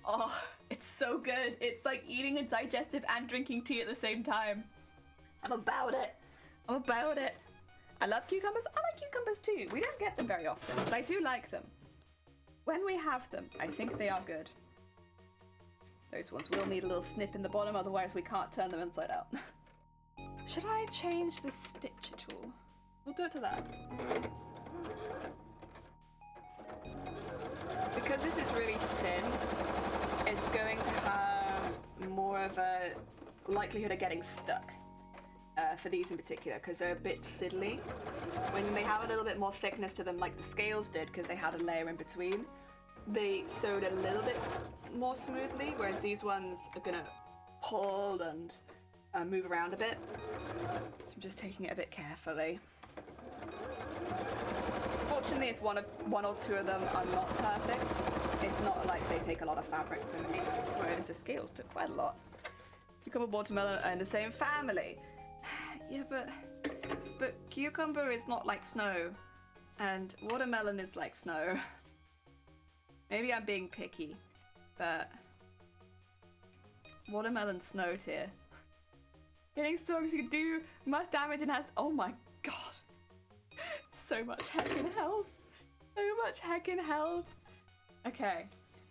so good. It's like eating a digestive and drinking tea at the same time. I'm about it. I'm about it. I love cucumbers. I like cucumbers too. We don't get them very often, but I do like them. when we have them, I think they are good. Those ones will need a little snip in the bottom, otherwise we can't turn them inside out. Should I change the stitch tool? We'll do it to that. Because this is really thin, it's going to have more of a likelihood of getting stuck. For these in particular, because they're a bit fiddly. When they have a little bit more thickness to them, like the scales did, because they had a layer in between, they sewed a little bit more smoothly, whereas these ones are gonna pull and move around a bit. So I'm just taking it a bit carefully. Fortunately, if one or two of them are not perfect, it's not like they take a lot of fabric to make, whereas the scales took quite a lot. Cucumber, watermelon are in the same family. Yeah, but cucumber is not like snow, and watermelon is like snow. Maybe I'm being picky, but watermelon snow tier. Hitting storms you can do much damage and has, oh my god, so much heckin' health, so much heckin' health. Okay,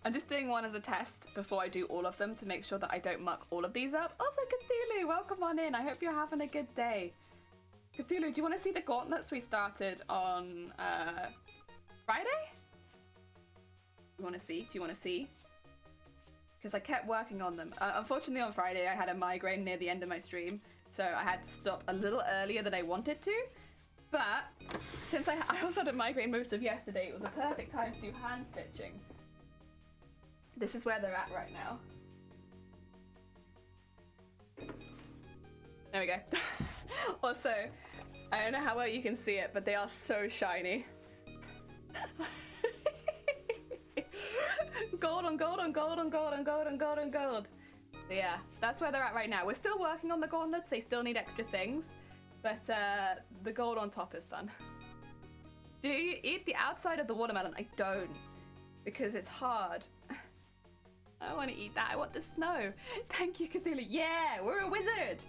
I'm just doing one as a test before I do all of them to make sure that I don't muck all of these up. Also, Cthulhu, welcome on in. I hope you're having a good day. Cthulhu, do you want to see the gauntlets we started on Friday? You want to see? Do you want to see? Because I kept working on them. Unfortunately, on Friday, I had a migraine near the end of my stream, so I had to stop a little earlier than I wanted to. But since I also had a migraine most of yesterday, it was a perfect time to do hand stitching. This is where they're at right now. There we go. Also, I don't know how well you can see it, but they are so shiny. Gold on gold on gold on gold on gold on gold on gold. Yeah, that's where they're at right now. We're still working on the gauntlets. They still need extra things, but the gold on top is done. Do you eat the outside of the watermelon? I don't, because it's hard. I don't want to eat that. I want the snow. Thank you, Cthulhu. Yeah, we're a wizard.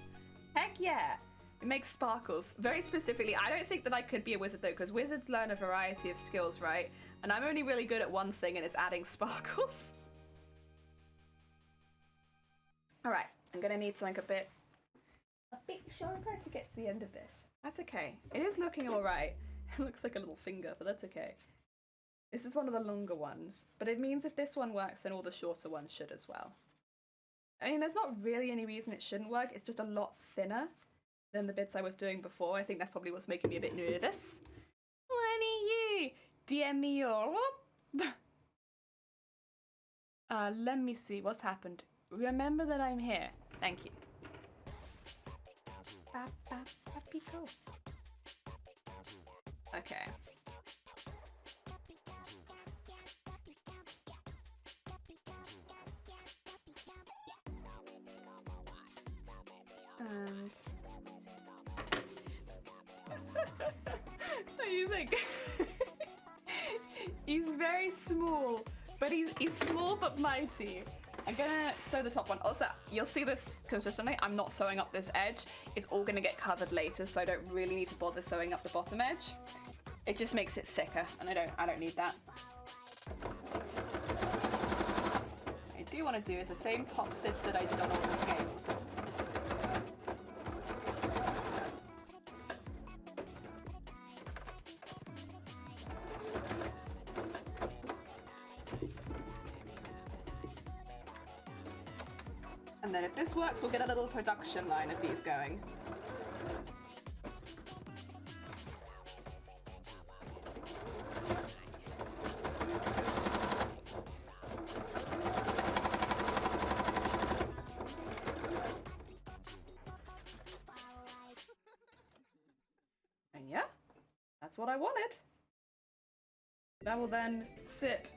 Heck yeah. It makes sparkles. Very specifically, I don't think that I could be a wizard though, because wizards learn a variety of skills, right? And I'm only really good at one thing, and it's adding sparkles. All right, I'm gonna need something a bit sharper to get to the end of this. That's okay. It is looking all right. It looks like a little finger, but that's okay. This is one of the longer ones, but it means if this one works, then all the shorter ones should as well. I mean, there's not really any reason it shouldn't work. It's just a lot thinner than the bits I was doing before. I think that's probably what's making me a bit nervous. What are you? DM me your... let me see what's happened. Remember that I'm here. Thank you. Okay. And what do you think? He's very small, but he's small but mighty. I'm gonna sew the top one. Also, you'll see this consistently. I'm not sewing up this edge. It's all gonna get covered later, so I don't really need to bother sewing up the bottom edge. It just makes it thicker, and I don't need that. What I do want to do is the same top stitch that I did on all the scales. And then if this works, we'll get a little production line of these going. And yeah, that's what I wanted. That will then sit.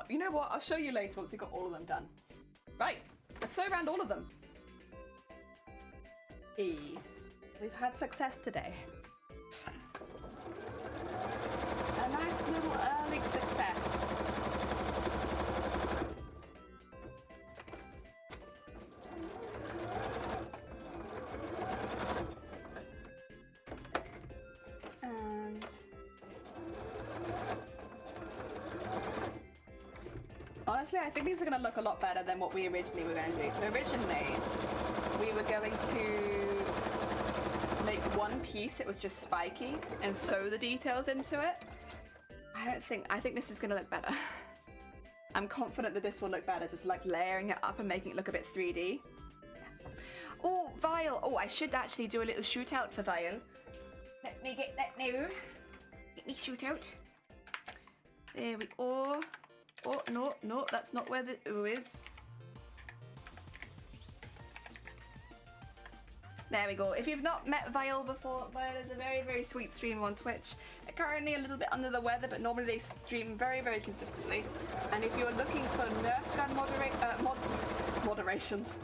You know what? I'll show you later once we've got all of them done. Right. Let's sew around all of them. We've had success today. A nice little early success. And Honestly, I think these are going to look a lot better than what we originally were going to do. So originally, we were going to make one piece that was just spiky and sew the details into it. I think this is going to look better. I'm confident that this will look better, just like layering it up and making it look a bit 3D. Oh, Vile. Oh, I should actually do a little shootout for Vile. Let me get that now. Let me shoot out. There we go. Oh, no, that's not where the O is. There we go. If you've not met Vile before, Vile is a very, very sweet streamer on Twitch. Currently a little bit under the weather, but normally they stream very, very consistently. And if you're looking for Nerf gun moderations,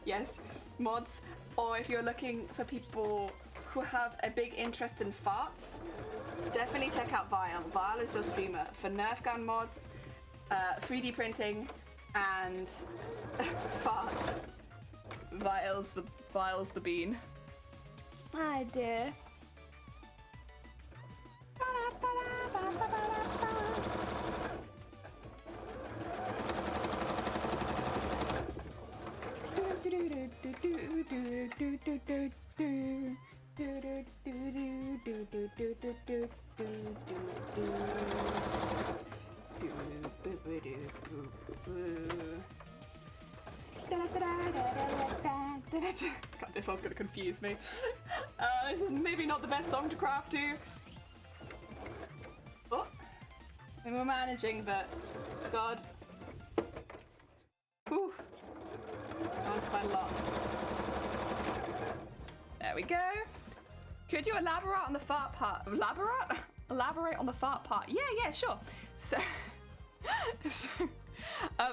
yes, mods, or if you're looking for people who have a big interest in farts, definitely check out Vile. Vile is your streamer for Nerf gun mods, 3D printing, and farts. Vile's the bean. Hi dear. God, this one's gonna confuse me. This is maybe not the best song to craft to. Oh, and we're managing, but God. Whew. That was quite a lot. There we go. Could you elaborate on the fart part? Elaborate on the fart part. Yeah, sure. So,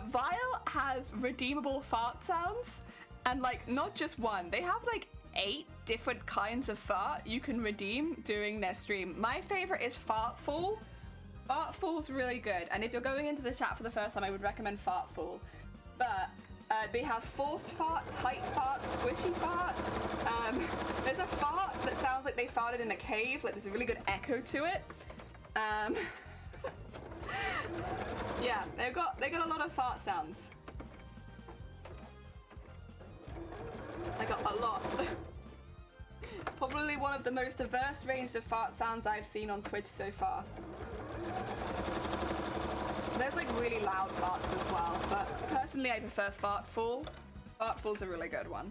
Vile has redeemable fart sounds, and like not just one. They have like 8 different kinds of fart you can redeem during their stream. My favorite is Fartful. Fartful's really good, and if you're going into the chat for the first time, I would recommend Fartful. But they have forced fart, tight fart, squishy fart. There's a fart that sounds like they farted in a cave, like there's a really good echo to it. Yeah, they got a lot of fart sounds. I got a lot. Probably one of the most diverse range of fart sounds I've seen on Twitch so far. There's like really loud farts as well, but personally I prefer Fartful. Fartful's a really good one.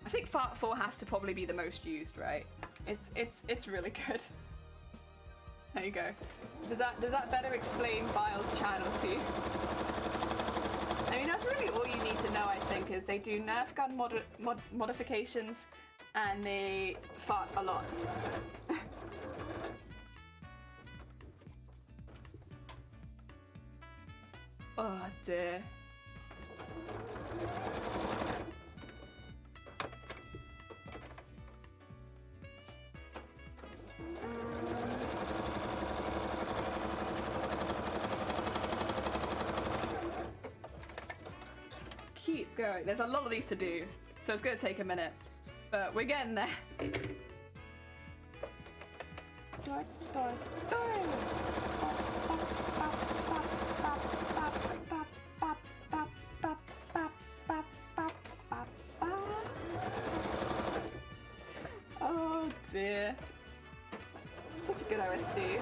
I think Fartful has to probably be the most used, right? It's really good. There you go. Does that better explain Vile's channel to you? I mean, that's really all you need to know, I think, is they do Nerf gun modifications and they fart a lot. Oh dear. Keep going. There's a lot of these to do, so it's gonna take a minute, but we're getting there. Oh dear. Such a good OSD.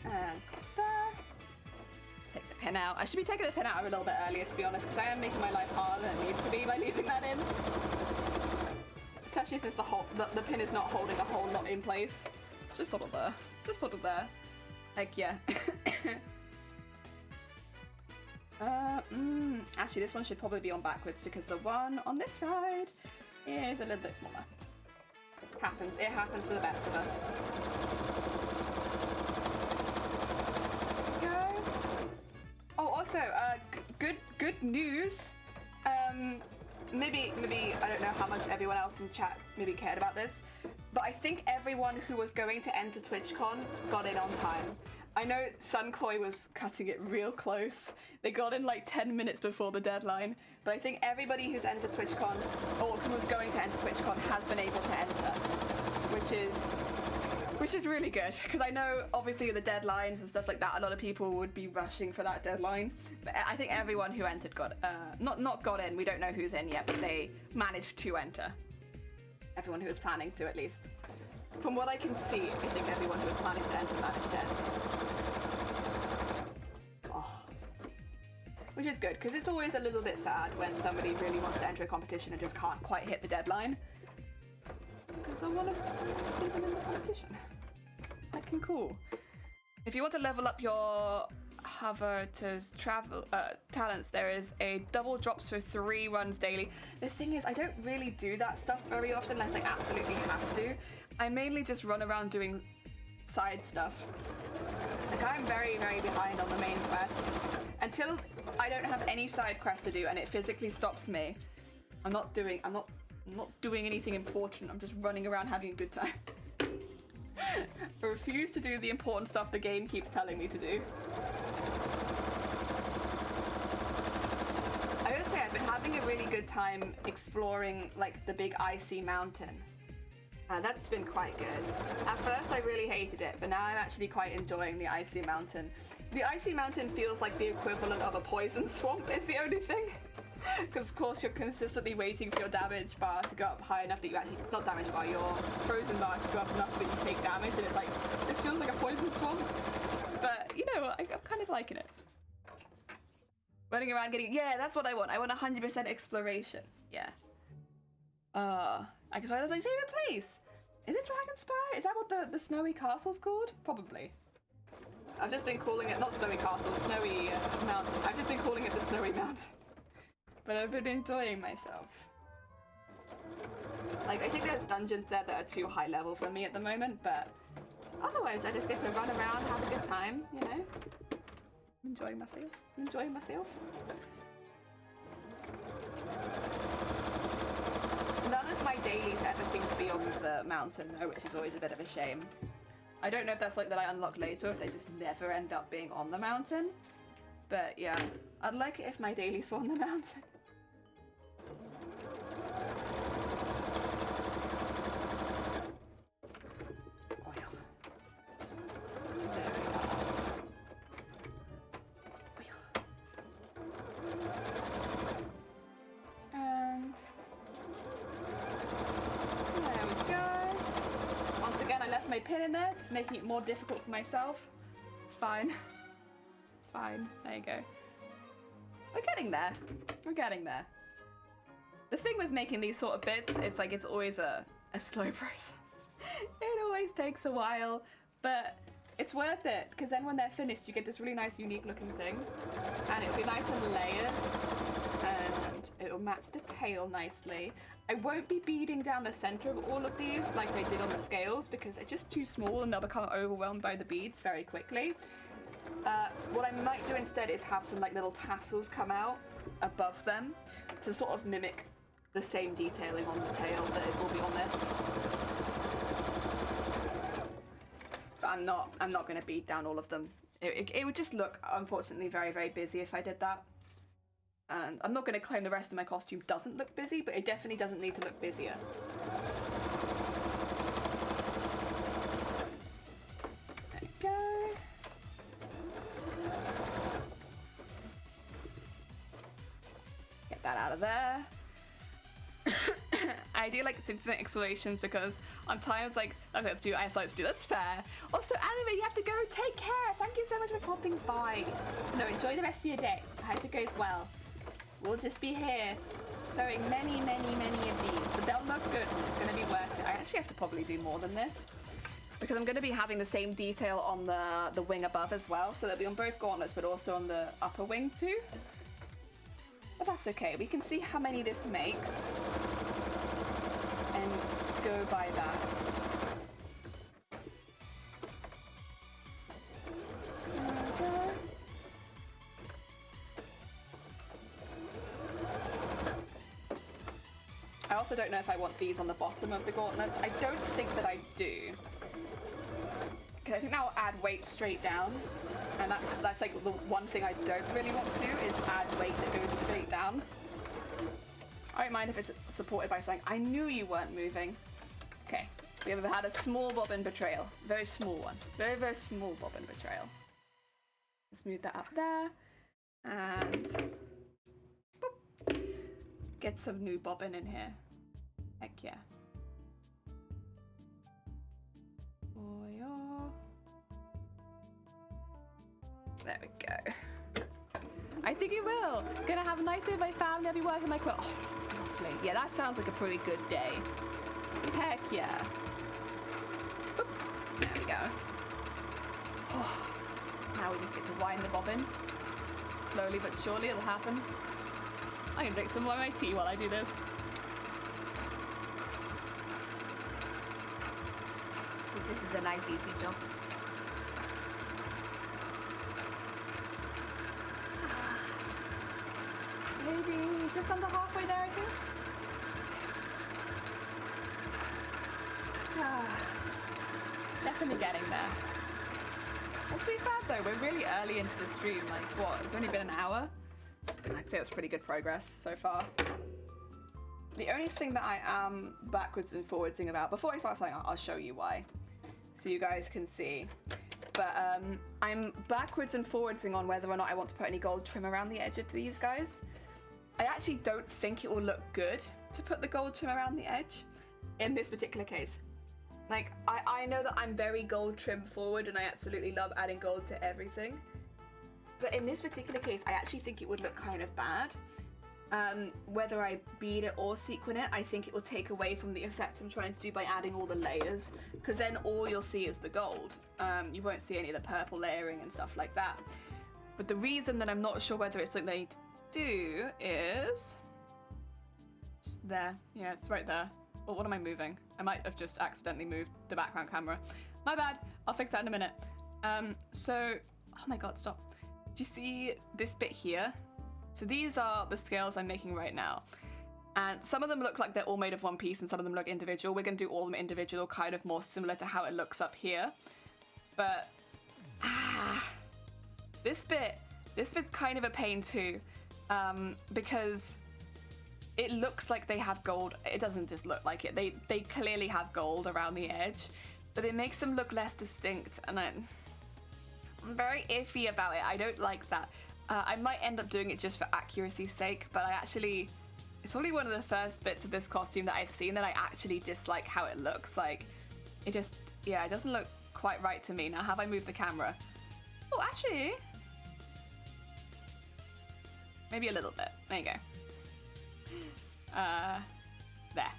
And take the pin out. I should be taking the pin out a little bit earlier, to be honest, because I am making my life harder than it needs to be by leaving that in. Especially since the pin is not holding a whole lot in place. It's just sort of there. Just sort of there. Like, yeah. Actually, this one should probably be on backwards because the one on this side is a little bit smaller. It happens to the best of us. There we go. Oh, also, good news. Maybe I don't know how much everyone else in chat maybe cared about this, but I think everyone who was going to enter TwitchCon got in on time. I know Sunkoi was cutting it real close. They got in like 10 minutes before the deadline, but I think everybody who's entered TwitchCon or who was going to enter TwitchCon has been able to enter, which is which is really good, because I know obviously the deadlines and stuff like that, a lot of people would be rushing for that deadline. But I think everyone who entered got, not got in, we don't know who's in yet, but they managed to enter. Everyone who was planning to, at least. From what I can see, I think everyone who was planning to enter managed to enter. Oh. Which is good, because it's always a little bit sad when somebody really wants to enter a competition and just can't quite hit the deadline. Because I want to see them in the competition. Fucking cool. If you want to level up your Havert's travel talents, there is a double drops for 3 runs daily. The thing is, I don't really do that stuff very often unless I absolutely have to. I mainly just run around doing side stuff. Like, I'm very, very behind on the main quest. Until I don't have any side quest to do and it physically stops me, I'm not doing anything important. I'm just running around having a good time. I refuse to do the important stuff the game keeps telling me to do. I would say I've been having a really good time exploring like the big icy mountain. That's been quite good. At first I really hated it, but now I'm actually quite enjoying the icy mountain. The icy mountain feels like the equivalent of a poison swamp, is the only thing. Because of course you're consistently waiting for your damage bar to go up high enough that you actually, not damage bar, your frozen bar to go up enough that you take damage, and it's like, this feels like a poison swamp. But, you know, I'm kind of liking it. Running around getting, yeah, that's what I want. I want 100% exploration. Yeah. I guess that's my favorite place. Is it Dragonspire? Is that what the snowy castle's called? Probably. I've just been calling it, not snowy castle, snowy mountain. I've just been calling it the snowy mountain. But I've been enjoying myself. Like, I think there's dungeons there that are too high level for me at the moment, but otherwise I just get to run around, have a good time, you know? Enjoying myself. None of my dailies ever seem to be on the mountain though, which is always a bit of a shame. I don't know if that's like that I unlock later, or if they just never end up being on the mountain. But yeah, I'd like it if my dailies were on the mountain. Pin in there, just making it more difficult for myself. It's fine. It's fine. There you go. We're getting there. We're getting there. The thing with making these sort of bits, it's like it's always a slow process. It always takes a while, but it's worth it, because then when they're finished you get this really nice unique looking thing, and it'll be nice and layered, and it'll match the tail nicely. I won't be beading down the center of all of these like I did on the scales, because they're just too small and they'll become overwhelmed by the beads very quickly. What I might do instead is have some like little tassels come out above them to sort of mimic the same detailing on the tail that it will be on this. But I'm not going to bead down all of them. It would just look, unfortunately, very, very busy if I did that. And I'm not going to claim the rest of my costume doesn't look busy, but it definitely doesn't need to look busier. There we go. Get that out of there. I do like significant explorations because on times like, okay, let's do ice, let's do that's fair. Also, Anime, you have to go. Take care. Thank you so much for popping by. No, enjoy the rest of your day. I hope it goes well. We'll just be here sewing many, many, many of these, but they'll look good and it's going to be worth it. I actually have to probably do more than this because I'm going to be having the same detail on the wing above as well, so they'll be on both gauntlets but also on the upper wing too. But that's okay, we can see how many this makes and go by that. I also don't know if I want these on the bottom of the gauntlets. I don't think that I do. Because I think that will add weight straight down. And that's like the one thing I don't really want to do is add weight that goes straight down. I don't mind if it's supported by something. I knew you weren't moving. Okay. we ever had a small bobbin betrayal. Very small one. Very, very small bobbin betrayal. Let's move that up there. And boop. Get some new bobbin in here. Heck yeah. Oh yeah. There we go. I think it will. Gonna have a nice day with my family. I'll be working my quilt. Oh, lovely. Yeah, that sounds like a pretty good day. Heck yeah. Oop. There we go. Oh. Now we just get to wind the bobbin. Slowly but surely it'll happen. I can drink some more of my tea while I do this. So this is a nice easy job. Maybe just under halfway there, I think. Definitely getting there. Not too bad though, we're really early into the stream, like what, it's only been an hour? I'd say that's pretty good progress so far. The only thing that I am backwards and forwardsing about, before I start saying I'll show you why, so you guys can see. But I'm backwards and forwardsing on whether or not I want to put any gold trim around the edge of these guys. I actually don't think it will look good to put the gold trim around the edge in this particular case. Like, I know that I'm very gold trim forward and I absolutely love adding gold to everything. But in this particular case, I actually think it would look kind of bad. Whether I bead it or sequin it, I think it will take away from the effect I'm trying to do by adding all the layers. Because then all you'll see is the gold. You won't see any of the purple layering and stuff like that. But the reason that I'm not sure whether it's something I need to do is... It's there. Yeah, it's right there. Well, what am I moving? I might have just accidentally moved the background camera. My bad. I'll fix that in a minute. So, oh my god, stop. Do you see this bit here? So these are the scales I'm making right now. And some of them look like they're all made of one piece and some of them look individual. We're going to do all of them individual, kind of more similar to how it looks up here. But, this bit's kind of a pain too. Because it looks like they have gold. It doesn't just look like it. They clearly have gold around the edge, but it makes them look less distinct, and I'm very iffy about it. I don't like that. I might end up doing it just for accuracy's sake, but it's probably one of the first bits of this costume that I've seen that I actually dislike how it looks. Like, it just, yeah, it doesn't look quite right to me. Now, have I moved the camera? Oh, actually, maybe a little bit. There you go. There.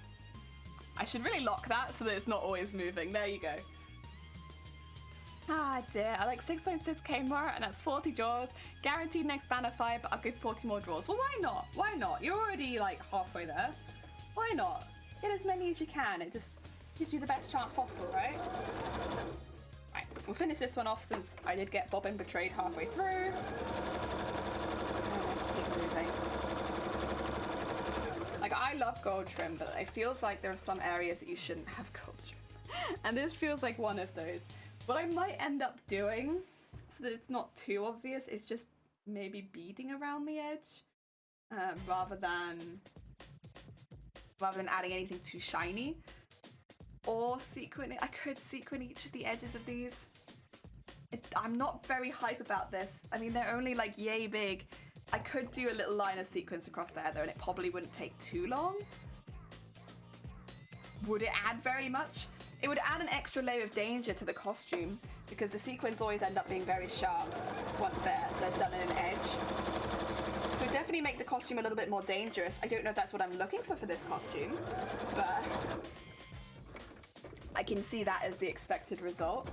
I should really lock that so that it's not always moving. There you go. Ah dear, I like 6.6k more and that's 40 draws. Guaranteed next banner 5, but I'll give 40 more draws. Well, why not? Why not? You're already like halfway there. Why not? Get as many as you can. It just gives you the best chance possible, right? Right, we'll finish this one off since I did get bobbin betrayed halfway through. Keep moving. Like, I love gold trim, but it feels like there are some areas that you shouldn't have gold trim. And this feels like one of those. What I might end up doing, so that it's not too obvious, is just maybe beading around the edge, rather than adding anything too shiny. Or sequin it. I could sequin each of the edges of these. I'm not very hype about this. I mean, they're only like yay big. I could do a little line of sequins across there though, and it probably wouldn't take too long. Would it add very much? It would add an extra layer of danger to the costume, because the sequins always end up being very sharp once they're done in an edge. So it definitely make the costume a little bit more dangerous. I don't know if that's what I'm looking for this costume, but I can see that as the expected result.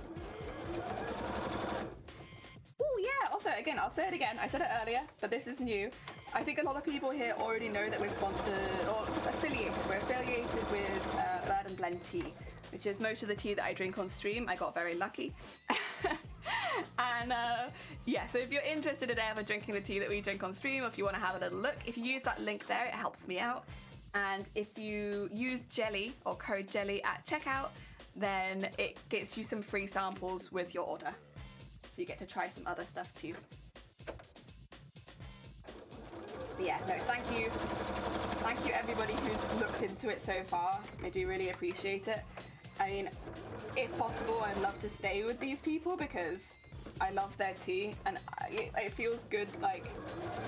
Oh yeah, also again, I'll say it again, I said it earlier, but this is new. I think a lot of people here already know that we're sponsored, or affiliated. We're affiliated with Bird and Blend Tea, which is most of the tea that I drink on stream. I got very lucky. And yeah, so if you're interested in ever drinking the tea that we drink on stream, or if you want to have a little look, if you use that link there, it helps me out. And if you use Jelly or code Jelly at checkout, then it gets you some free samples with your order. So you get to try some other stuff too. But yeah, no, thank you. Thank you everybody who's looked into it so far. I do really appreciate it. I mean, if possible, I'd love to stay with these people because I love their tea, and it feels good, like,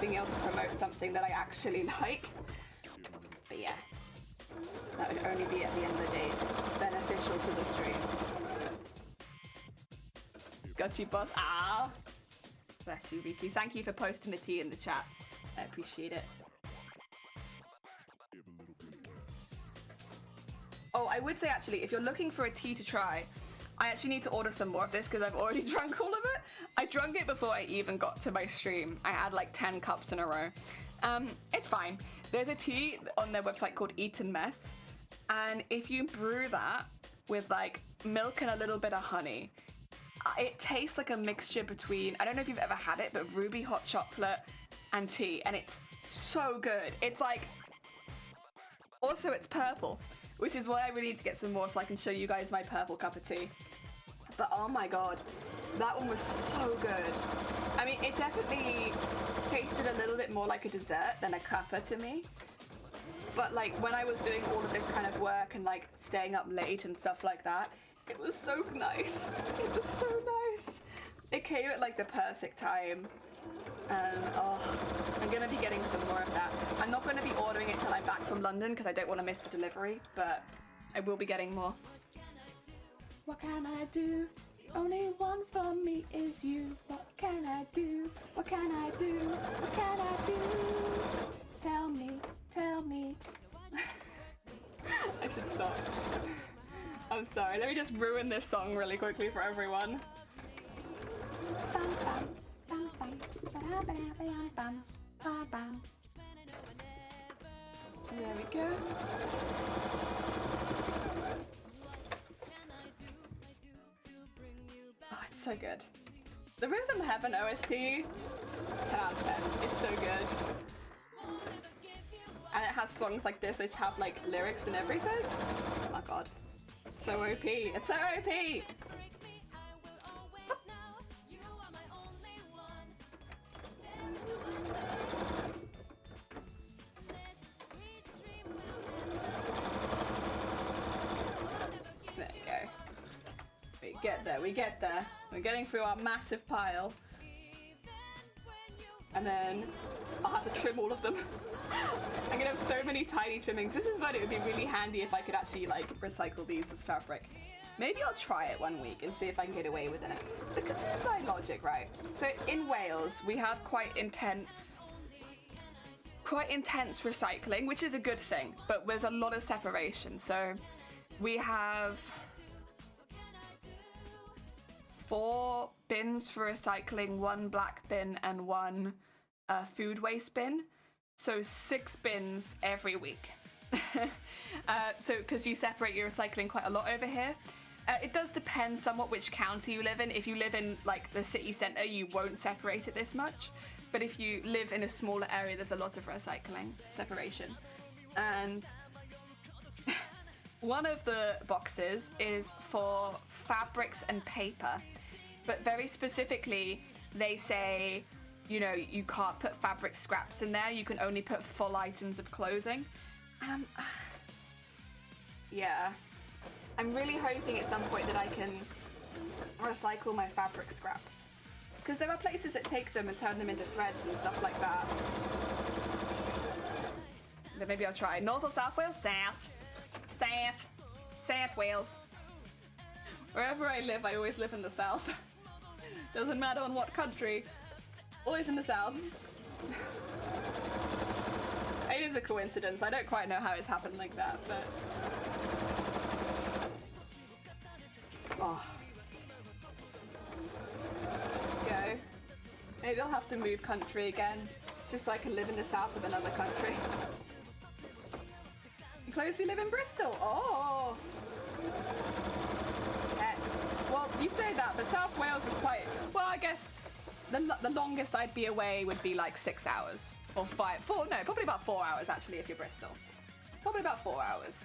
being able to promote something that I actually like. But yeah, that would only be at the end of the day if it's beneficial to the stream. Got you, boss. Ah! Bless you, Riku. Thank you for posting the tea in the chat. I appreciate it. Oh, I would say actually, if you're looking for a tea to try, I actually need to order some more of this because I've already drunk all of it. I drank it before I even got to my stream. I had like 10 cups in a row. It's fine. There's a tea on their website called Eat and Mess. And if you brew that with like milk and a little bit of honey, it tastes like a mixture between, I don't know if you've ever had it, but ruby hot chocolate and tea. And it's so good. It's like, also it's purple, which is why I really need to get some more so I can show you guys my purple cup of tea. But oh my god, that one was so good. I mean, it definitely tasted a little bit more like a dessert than a cuppa to me. But like when I was doing all of this kind of work and like staying up late and stuff like that, it was so nice. It was so nice. It came at like the perfect time. And oh, I'm gonna be getting some more of that. I'm not gonna be ordering it till I'm back from London because I don't want to miss the delivery, but I will be getting more. What can I do? Only one for me is you. What can I do? What can I do? What can I do? Tell me, tell me. I should stop. I'm sorry, let me just ruin this song really quickly for everyone. There we go. Oh, it's so good. The Rhythm Heaven OST, 10 out of 10. It's so good. And it has songs like this which have like lyrics and everything. Oh my god. It's so OP. It's so OP! We get there. We're getting through our massive pile. And then I'll have to trim all of them. I'm gonna have so many tiny trimmings. This is when it would be really handy if I could actually like recycle these as fabric. Maybe I'll try it one week and see if I can get away with it. Because here's my logic, right? So in Wales, we have quite intense recycling, which is a good thing, but there's a lot of separation. So we have 4 bins for recycling, 1 black bin and 1 food waste bin. So 6 bins every week. So because you separate your recycling quite a lot over here. It does depend somewhat which county you live in. If you live in like the city centre, you won't separate it this much. But if you live in a smaller area, there's a lot of recycling separation. And one of the boxes is for fabrics and paper. But very specifically, they say, you know, you can't put fabric scraps in there. You can only put full items of clothing. Yeah. I'm really hoping at some point that I can recycle my fabric scraps. Because there are places that take them and turn them into threads and stuff like that. But maybe I'll try. North or South Wales? South. South Wales. Wherever I live, I always live in the South. Doesn't matter on what country. Always in the South. It is a coincidence. I don't quite know how it's happened like that, but... Oh. Go. Maybe I'll have to move country again, just so I can live in the south of another country. You closely live in Bristol? Oh! Well, you say that, but South Wales is quite... Well, I guess the longest I'd be away would be like 6 hours. Or 4, no, probably about 4 hours actually if you're Bristol. Probably about 4 hours.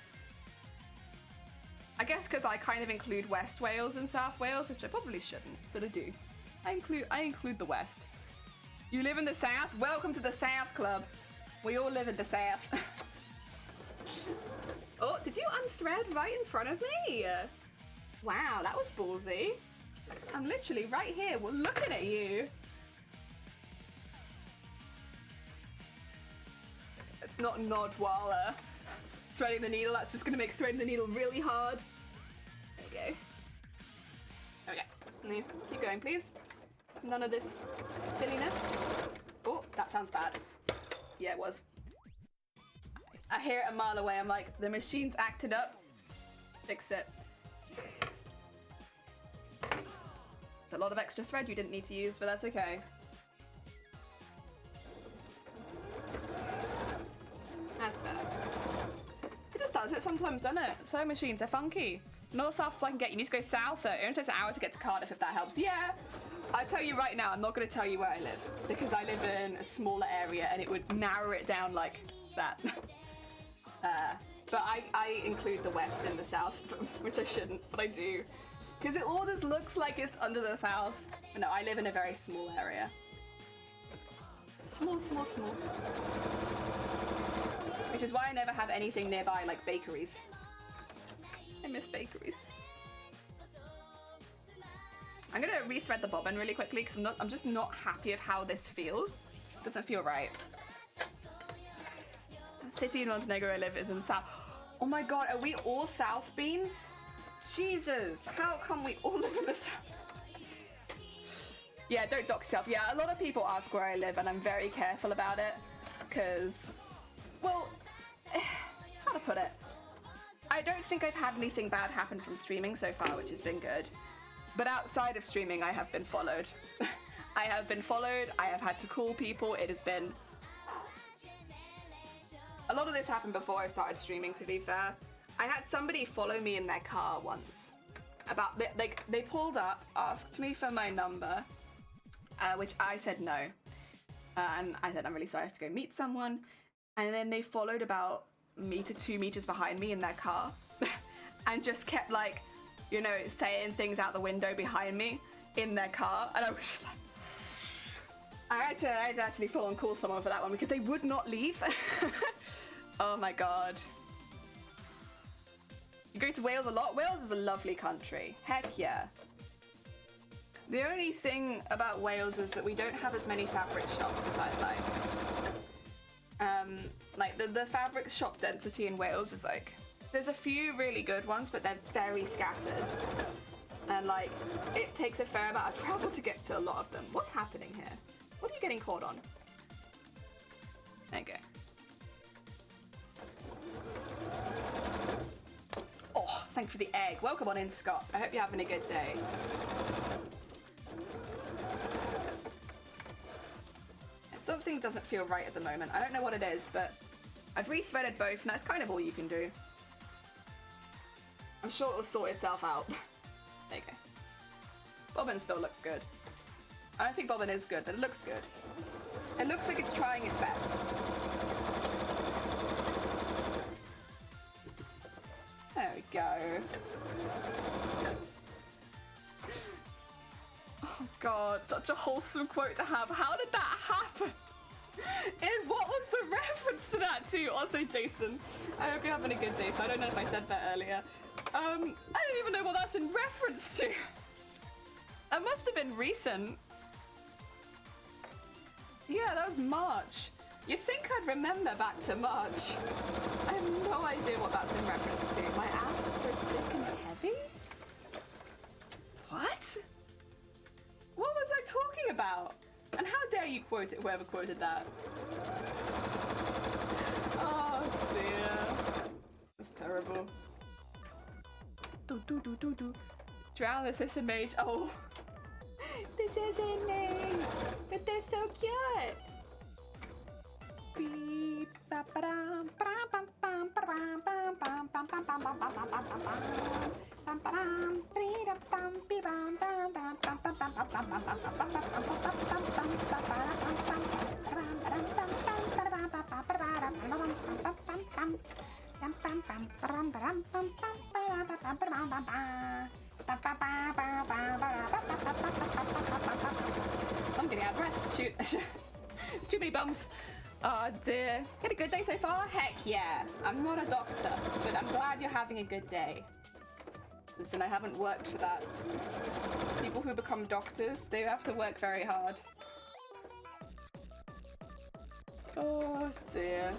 I guess because I kind of include West Wales and South Wales, which I probably shouldn't, but I do. I include the West. You live in the South? Welcome to the South Club. We all live in the South. Oh, did you unthread right in front of me? Wow, that was ballsy. I'm literally right here looking at you. Let's not nod while threading the needle. That's just going to make threading the needle really hard. There we go. Okay, please keep going, please. None of this silliness. Oh, that sounds bad. Yeah, it was. I hear it a mile away. I'm like, the machine's acted up. Fix it. It's a lot of extra thread you didn't need to use, but that's okay. That's better. It just does it sometimes, doesn't it? Sewing machines are funky. North south I can get. You need to go south. It only takes an hour to get to Cardiff if that helps. Yeah, I tell you right now, I'm not going to tell you where I live because I live in a smaller area and it would narrow it down like that. But I include the west and the south, which I shouldn't, but I do. Because it all just looks like it's under the south. But no, I live in a very small area. Small, small, small. Which is why I never have anything nearby like bakeries. I miss bakeries. I'm gonna rethread the bobbin really quickly because I'm just not happy of how this feels. It doesn't feel right. The city in Montenegro I live is in the south. Oh my god, are we all South beans? Jesus, how come we all live in the south? Yeah, don't dox yourself. Yeah, a lot of people ask where I live and I'm very careful about it because, well, how to put it? I don't think I've had anything bad happen from streaming so far, which has been good. But outside of streaming, I have been followed. I have been followed, I have had to call people, it has been... A lot of this happened before I started streaming, to be fair. I had somebody follow me in their car once. They pulled up, asked me for my number, which I said no. And I said, I'm really sorry, I have to go meet someone. And then they followed about 2 meters behind me in their car and just kept like, you know, saying things out the window behind me in their car. And I was just like, I had to actually full on call someone for that one because they would not leave. Oh my god. You go to Wales a lot? Wales is a lovely country. Heck yeah. The only thing about Wales is that we don't have as many fabric shops as I'd like. Like the fabric shop density in Wales is like, there's a few really good ones, but they're very scattered. And like, it takes a fair amount of travel to get to a lot of them. What's happening here? What are you getting caught on? There you go. Oh, thank you for the egg. Welcome on in, Scott. I hope you're having a good day. Something doesn't feel right at the moment. I don't know what it is, but I've rethreaded both, and that's kind of all you can do. I'm sure it'll sort itself out. There you go. Bobbin still looks good. I don't think bobbin is good, but it looks good. It looks like it's trying its best. There we go. Oh god, such a wholesome quote to have. How did that happen? And what was the reference to that too? Also, Jason, I hope you're having a good day. So I don't know if I said that earlier. I don't even know what that's in reference to. That must have been recent. Yeah, that was March. You'd think I'd remember back to March. I have no idea what that's in reference to. My ass is so thick and heavy? What? What was I talking about? And how dare you quote it, whoever quoted that? Oh dear. That's terrible. Drown the assistant mage. Oh. This isn't mage. But they're so cute. Beep, ba, ba, dum, ba, bum, bum, ba, bum, bum, bum, bum, bum, bum, bum, bum, bum, bum, bum, bum, ba, dum, bee, da, bum, bee, bum, bum, bum, bum, bum, bum, bum, bum, bum, bum, bum, I'm getting out of breath. Shoot. It's too many bums. Oh dear. Had a good day so far? Heck yeah. I'm not a doctor, but I'm glad you're having a good day. Listen, I haven't worked for that. People who become doctors, they have to work very hard. Oh dear.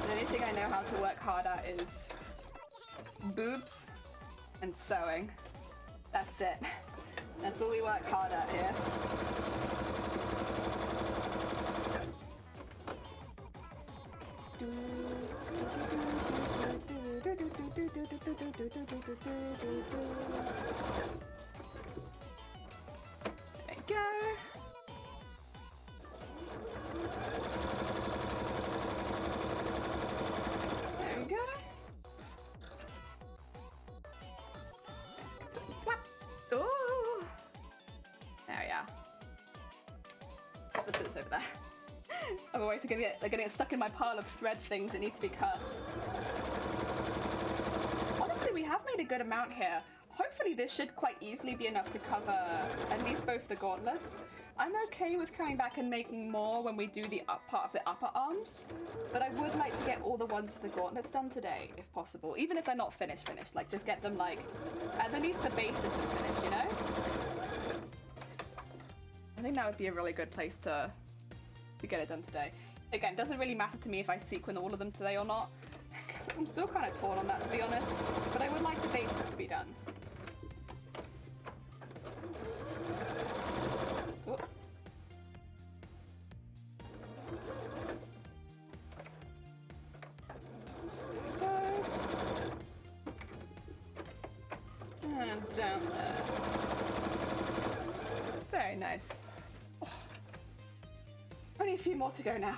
The only thing I know how to work hard at is boobs and sewing. That's it. That's all we work hard at here. There we go. There we go. Ooh. There we are. Pop the scissors over there. Otherwise they're gonna get stuck in my pile of thread things that need to be cut. Honestly, we have made a good amount here. Hopefully this should quite easily be enough to cover at least both the gauntlets. I'm okay with coming back and making more when we do the part of the upper arms, but I would like to get all the ones for the gauntlets done today, if possible. Even if they're not finished, like just get them like, at least the base of them finished, you know? I think that would be a really good place to get it done today. Again, it doesn't really matter to me if I sequin all of them today or not. I'm still kind of torn on that, to be honest, but I would like the bases to be done. Oh. And down there. Very nice. Oh. Only a few more to go now.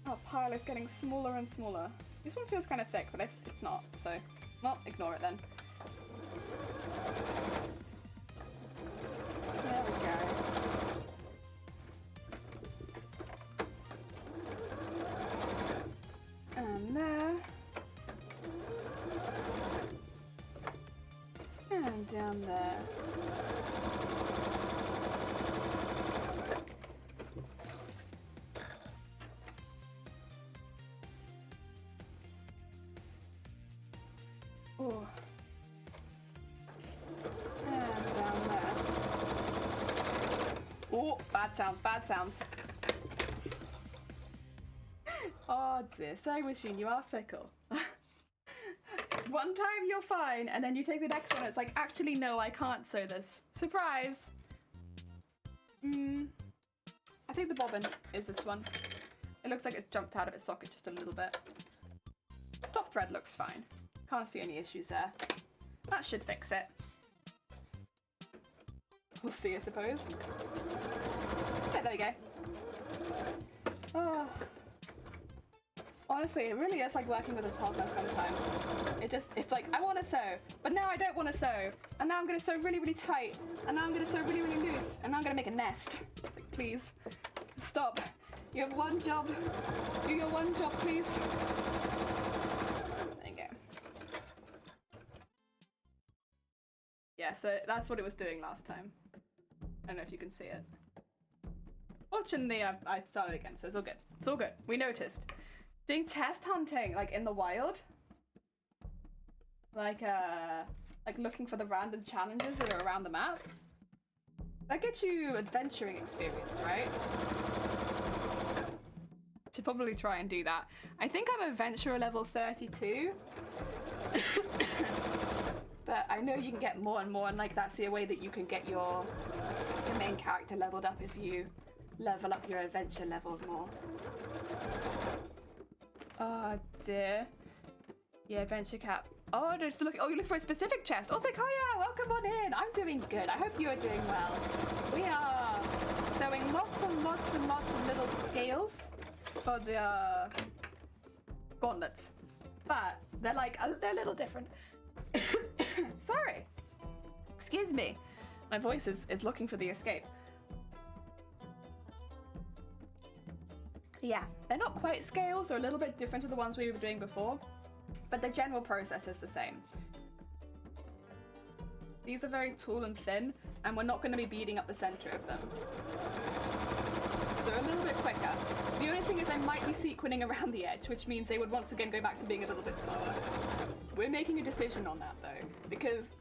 Our pile is getting smaller and smaller. This one feels kind of thick, but it's not, so well, ignore it then. There we go. And there. And down there. Oh. And down there. Oh, bad sounds, bad sounds. Oh dear, sewing machine, you are fickle. One time you're fine, and then you take the next one and it's like, actually no, I can't sew this. Surprise! I think the bobbin is this one. It looks like it's jumped out of its socket just a little bit. Top thread looks fine. Can't see any issues there. That should fix it. We'll see, I suppose. Yeah, there we go. Oh. Honestly, it really is like working with a toddler sometimes. It's like, I want to sew, but now I don't want to sew. And now I'm going to sew really, really tight. And now I'm going to sew really, really loose. And now I'm going to make a nest. It's like, please, stop. You have one job. Do your one job, please. There you go. Yeah, so that's what it was doing last time. I don't know if you can see it. Fortunately, I started again, so it's all good. It's all good. We noticed. Doing chest hunting, like in the wild, like looking for the random challenges that are around the map. That gets you adventuring experience, right? Should probably try and do that. I think I'm adventurer level 32, but I know you can get more and more, and like that's the way that you can get your main character leveled up if you level up your adventure level more. Oh dear. Yeah, adventure cap. Oh, no, so you're looking for a specific chest. I was like, oh yeah, welcome on in. I'm doing good. I hope you are doing well. We are sewing lots and lots and lots of little scales for the gauntlets, but they're like they're a little different. Sorry. Excuse me. My voice is looking for the escape. Yeah, they're not quite scales, or a little bit different to the ones we were doing before, but the general process is the same. These are very tall and thin, and we're not going to be beating up the center of them. so a little bit quicker. The only thing is I might be sequencing around the edge, which means they would once again go back to being a little bit slower. We're making a decision on that though, because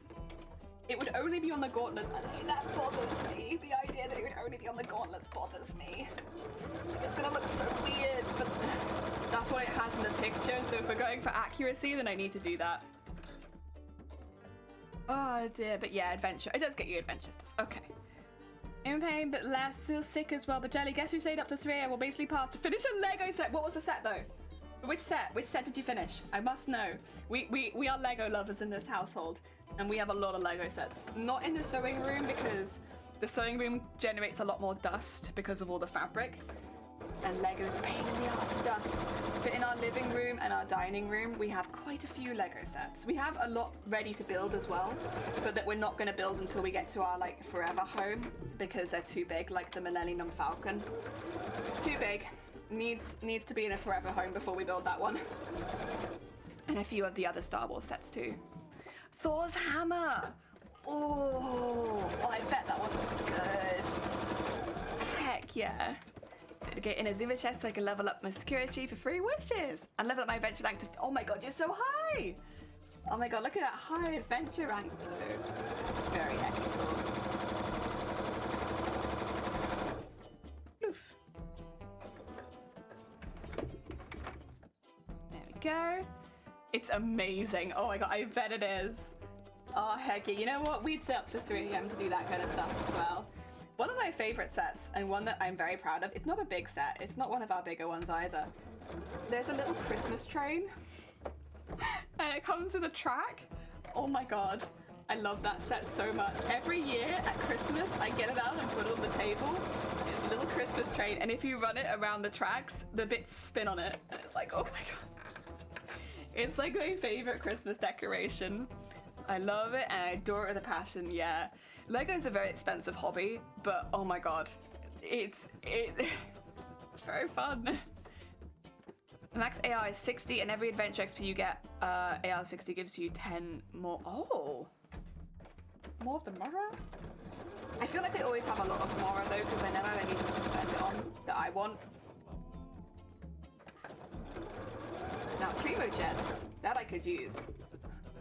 it would only be on the gauntlets, and that bothers me. The idea that it would only be on the gauntlets bothers me. It's gonna look so weird, but that's what it has in the picture, so if we're going for accuracy, then I need to do that. Oh dear, but yeah, adventure. It does get you adventure stuff. Okay. In pain, but less, still sick as well. But Jelly, guess who stayed up to 3 and will basically pass to finish a Lego set. What was the set though? Which set? Which set did you finish? I must know. We are Lego lovers in this household, and we have a lot of Lego sets. Not in the sewing room because the sewing room generates a lot more dust because of all the fabric, and Lego's a pain in the ass to dust. But in our living room and our dining room, we have quite a few Lego sets. We have a lot ready to build as well, but that we're not going to build until we get to our like forever home because they're too big, like the Millennium Falcon. Too big. Needs to be in a forever home before we build that one. And a few of the other Star Wars sets too. Thor's hammer! Oh, I bet that one looks good. Heck yeah. Get in a Ziva chest so I can level up my security for 3 wishes. And level up my adventure rank to... Oh my god, you're so high! Oh my god, look at that high adventure rank though. Very heckin' cool. Oof. There we go. It's amazing. Oh my god, I bet it is. Oh heck yeah, you know what? We'd set up for 3 AM to do that kind of stuff as well. One of my favorite sets, and one that I'm very proud of, it's not a big set, it's not one of our bigger ones either. There's a little Christmas train, and it comes with a track. Oh my god, I love that set so much. Every year at Christmas, I get it out and put it on the table. It's a little Christmas train, and if you run it around the tracks, the bits spin on it, and it's like, oh my god. It's like my favorite Christmas decoration. I love it, and I adore it with a passion, yeah. Lego's a very expensive hobby, but oh my god, it's very fun. Max AR is 60, and every adventure XP you get, AR 60 gives you 10 more. Oh, more of the Mora? I feel like they always have a lot of Mora though, because I never have anything to spend it on that I want. Now, Primogens, that I could use.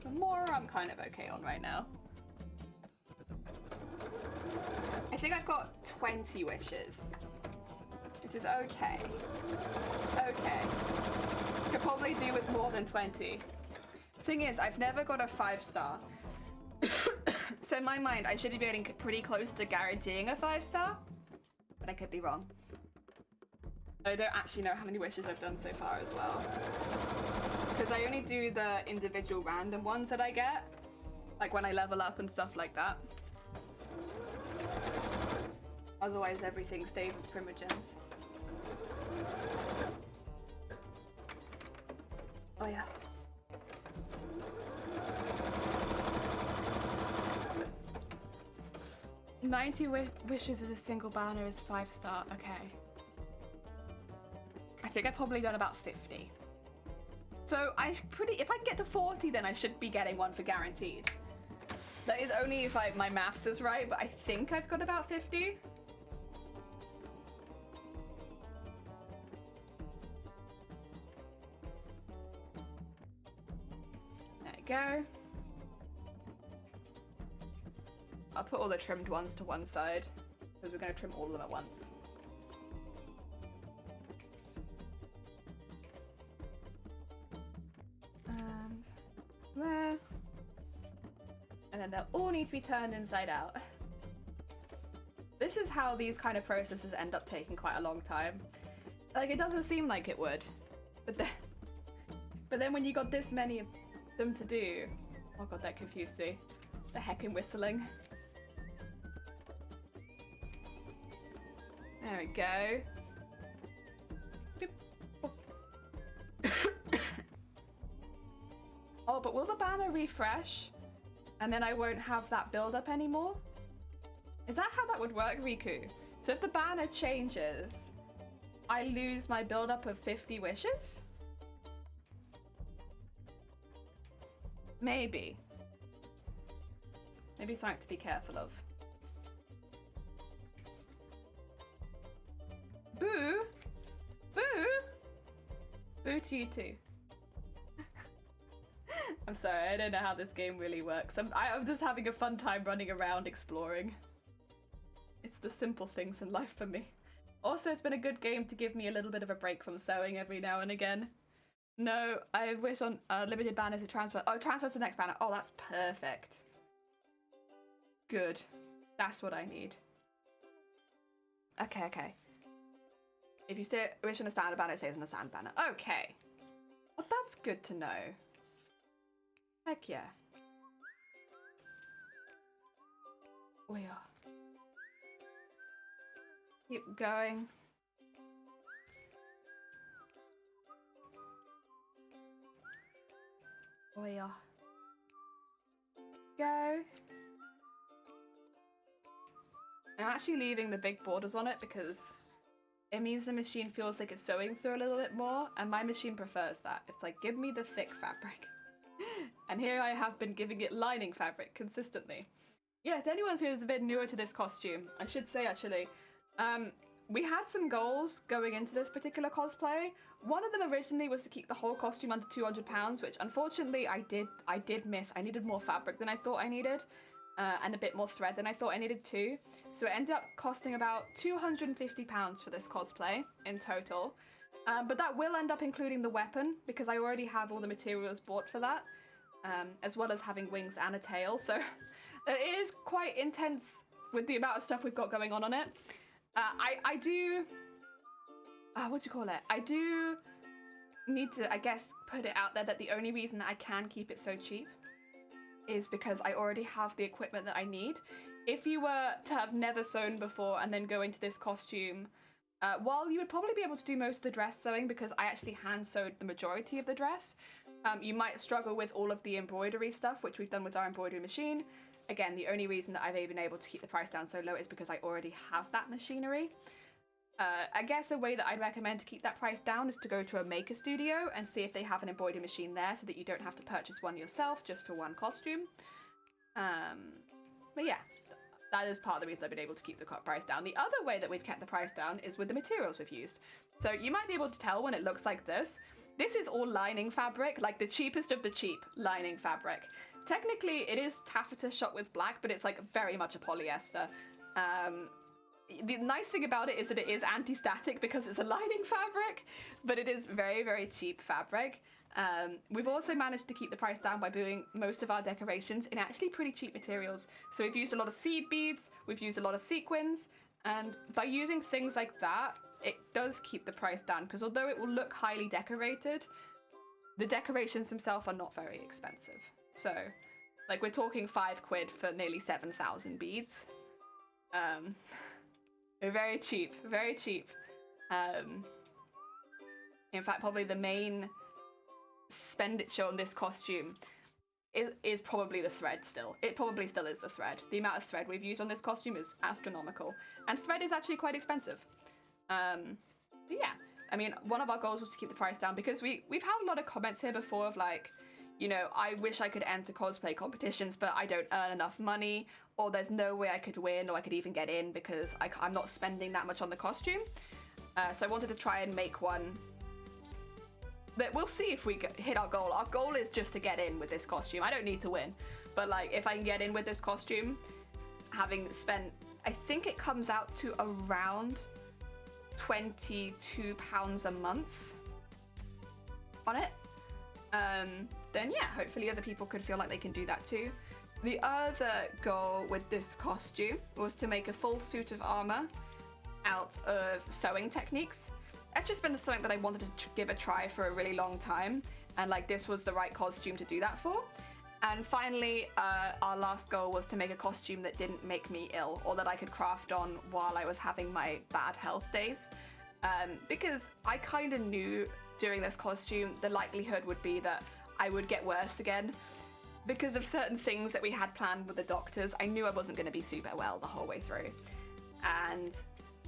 The Mora I'm kind of okay on right now. I think I've got 20 wishes, which is okay. It's okay. Could probably do with more than 20. Thing is, I've never got a 5-star. So in my mind, I should be getting pretty close to guaranteeing a 5-star, but I could be wrong. I don't actually know how many wishes I've done so far as well, because I only do the individual random ones that I get, like when I level up and stuff like that. Otherwise, everything stays as Primogens. Oh yeah. "90 wishes as a single banner is 5-star. Okay. I think I've probably done about 50. So if I can get to 40, then I should be getting one for guaranteed. That is only if my maths is right, but I think I've got about 50. There we go. I'll put all the trimmed ones to one side, because we're going to trim all of them at once. And there. And then they'll all need to be turned inside out. This is how these kind of processes end up taking quite a long time. Like, it doesn't seem like it would, but then when you got this many of them to do, oh god, that confused me. The heckin' whistling. There we go. Oh, but will the banner refresh? And then I won't have that build up anymore? Is that how that would work, Riku? So if the banner changes, I lose my build up of 50 wishes? Maybe. Maybe something to be careful of. Boo! Boo! Boo to you too. I'm sorry, I don't know how this game really works. I'm just having a fun time running around exploring. It's the simple things in life for me. Also, it's been a good game to give me a little bit of a break from sewing every now and again. No, I wish on limited banners to transfer. Oh, transfer to the next banner. Oh, that's perfect. Good. That's what I need. Okay, okay. If you wish on a standard banner, it stays on a standard banner. Okay. Well, that's good to know. Heck yeah. We are. Keep going. We are. Go. I'm actually leaving the big borders on it because it means the machine feels like it's sewing through a little bit more, and my machine prefers that. It's like, give me the thick fabric. And here I have been giving it lining fabric consistently. Yeah, if anyone who is a bit newer to this costume, I should say actually, we had some goals going into this particular cosplay. One of them originally was to keep the whole costume under £200, which unfortunately I did miss. I needed more fabric than I thought I needed, and a bit more thread than I thought I needed too. So it ended up costing about £250 for this cosplay in total. But that will end up including the weapon because I already have all the materials bought for that, as well as having wings and a tail. So it is quite intense with the amount of stuff we've got going on it. I do, what do you call it? I do need to, I guess, put it out there that the only reason that I can keep it so cheap is because I already have the equipment that I need. If you were to have never sewn before and then go into this costume, while you would probably be able to do most of the dress sewing because I actually hand sewed the majority of the dress, you might struggle with all of the embroidery stuff, which we've done with our embroidery machine. Again, the only reason that I've been able to keep the price down so low is because I already have that machinery. I guess a way that I'd recommend to keep that price down is to go to a maker studio and see if they have an embroidery machine there so that you don't have to purchase one yourself just for one costume. But yeah, that is part of the reason I've been able to keep the price down. The other way that we've kept the price down is with the materials we've used. So you might be able to tell when it looks like this. This is all lining fabric, like the cheapest of the cheap lining fabric. Technically, it is taffeta shot with black, but it's like very much a polyester. The nice thing about it is that it is anti-static because it's a lining fabric, but it is very, very cheap fabric. We've also managed to keep the price down by doing most of our decorations in actually pretty cheap materials. So we've used a lot of seed beads, we've used a lot of sequins, and by using things like that, it does keep the price down because although it will look highly decorated, the decorations themselves are not very expensive. So, like, we're talking £5 for nearly 7,000 beads. They're very cheap, very cheap. In fact, probably the main expenditure on this costume is probably the thread still. It probably still is the thread. The amount of thread we've used on this costume is astronomical. And thread is actually quite expensive. But yeah, I mean, one of our goals was to keep the price down because we've had a lot of comments here before of like, you know, I wish I could enter cosplay competitions, but I don't earn enough money, or there's no way I could win or I could even get in because I'm not spending that much on the costume. So I wanted to try and make one that we'll see if we hit our goal. Our goal is just to get in with this costume. I don't need to win, but like if I can get in with this costume, having spent, I think it comes out to around £22 a month on it. Then yeah, hopefully other people could feel like they can do that too. The other goal with this costume was to make a full suit of armor out of sewing techniques. That's just been something that I wanted to give a try for a really long time, and like this was the right costume to do that for. And finally, our last goal was to make a costume that didn't make me ill or that I could craft on while I was having my bad health days. Because I kind of knew during this costume the likelihood would be that I would get worse again because of certain things that we had planned with the doctors. I knew I wasn't going to be super well the whole way through, and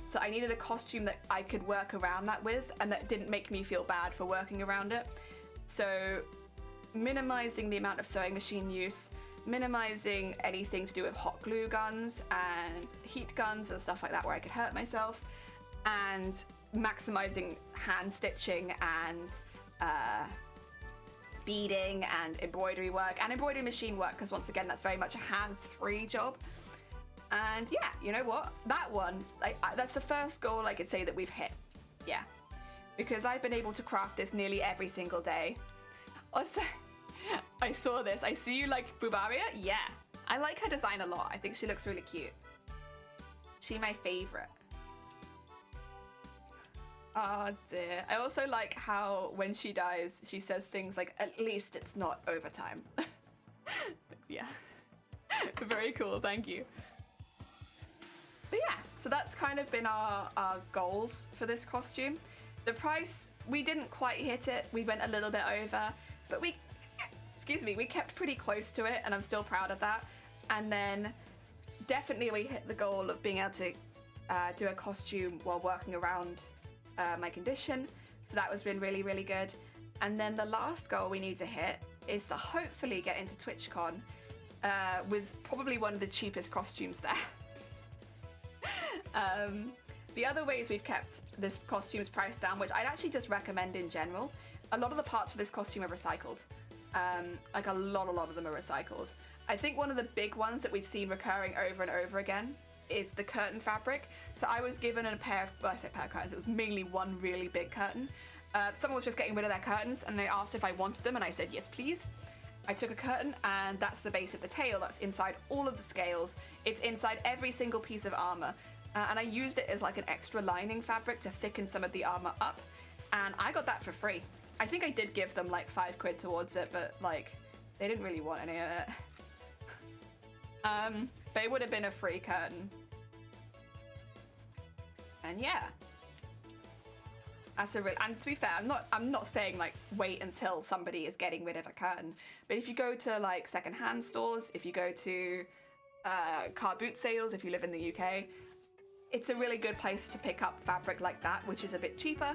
so I needed a costume that I could work around that with and that didn't make me feel bad for working around it. So minimizing the amount of sewing machine use, minimizing anything to do with hot glue guns and heat guns and stuff like that where I could hurt myself, and maximizing hand stitching and beading and embroidery work and embroidery machine work, because once again, that's very much a hands-free job. And yeah, you know what? That one, that's the first goal I could say that we've hit. Yeah. Because I've been able to craft this nearly every single day. Also, I saw this. I see you like Bubaria? Yeah. I like her design a lot. I think she looks really cute. She my favorite. Oh dear. I also like how when she dies, she says things like, at least it's not overtime. Yeah. Very cool, thank you. But yeah, so that's kind of been our goals for this costume. The price, we didn't quite hit it. We went a little bit over, but we kept pretty close to it, and I'm still proud of that. And then definitely we hit the goal of being able to do a costume while working around my condition. So that was been really, really good. And then the last goal we need to hit is to hopefully get into TwitchCon with probably one of the cheapest costumes there. The other ways we've kept this costume's price down, which I'd actually just recommend in general, a lot of the parts for this costume are recycled. Like a lot of them are recycled. I think one of the big ones that we've seen recurring over and over again is the curtain fabric. So I was given a pair of, well, I say pair of curtains, it was mainly one really big curtain. Someone was just getting rid of their curtains and they asked if I wanted them and I said, yes, please. I took a curtain and that's the base of the tail. That's inside all of the scales. It's inside every single piece of armor. And I used it as like an extra lining fabric to thicken some of the armor up. And I got that for free. I think I did give them like £5 towards it, but like they didn't really want any of it. But it would have been a free curtain. And yeah. That's a real, and to be fair, I'm not saying like wait until somebody is getting rid of a curtain. But if you go to like secondhand stores, if you go to car boot sales, if you live in the UK, it's a really good place to pick up fabric like that, which is a bit cheaper,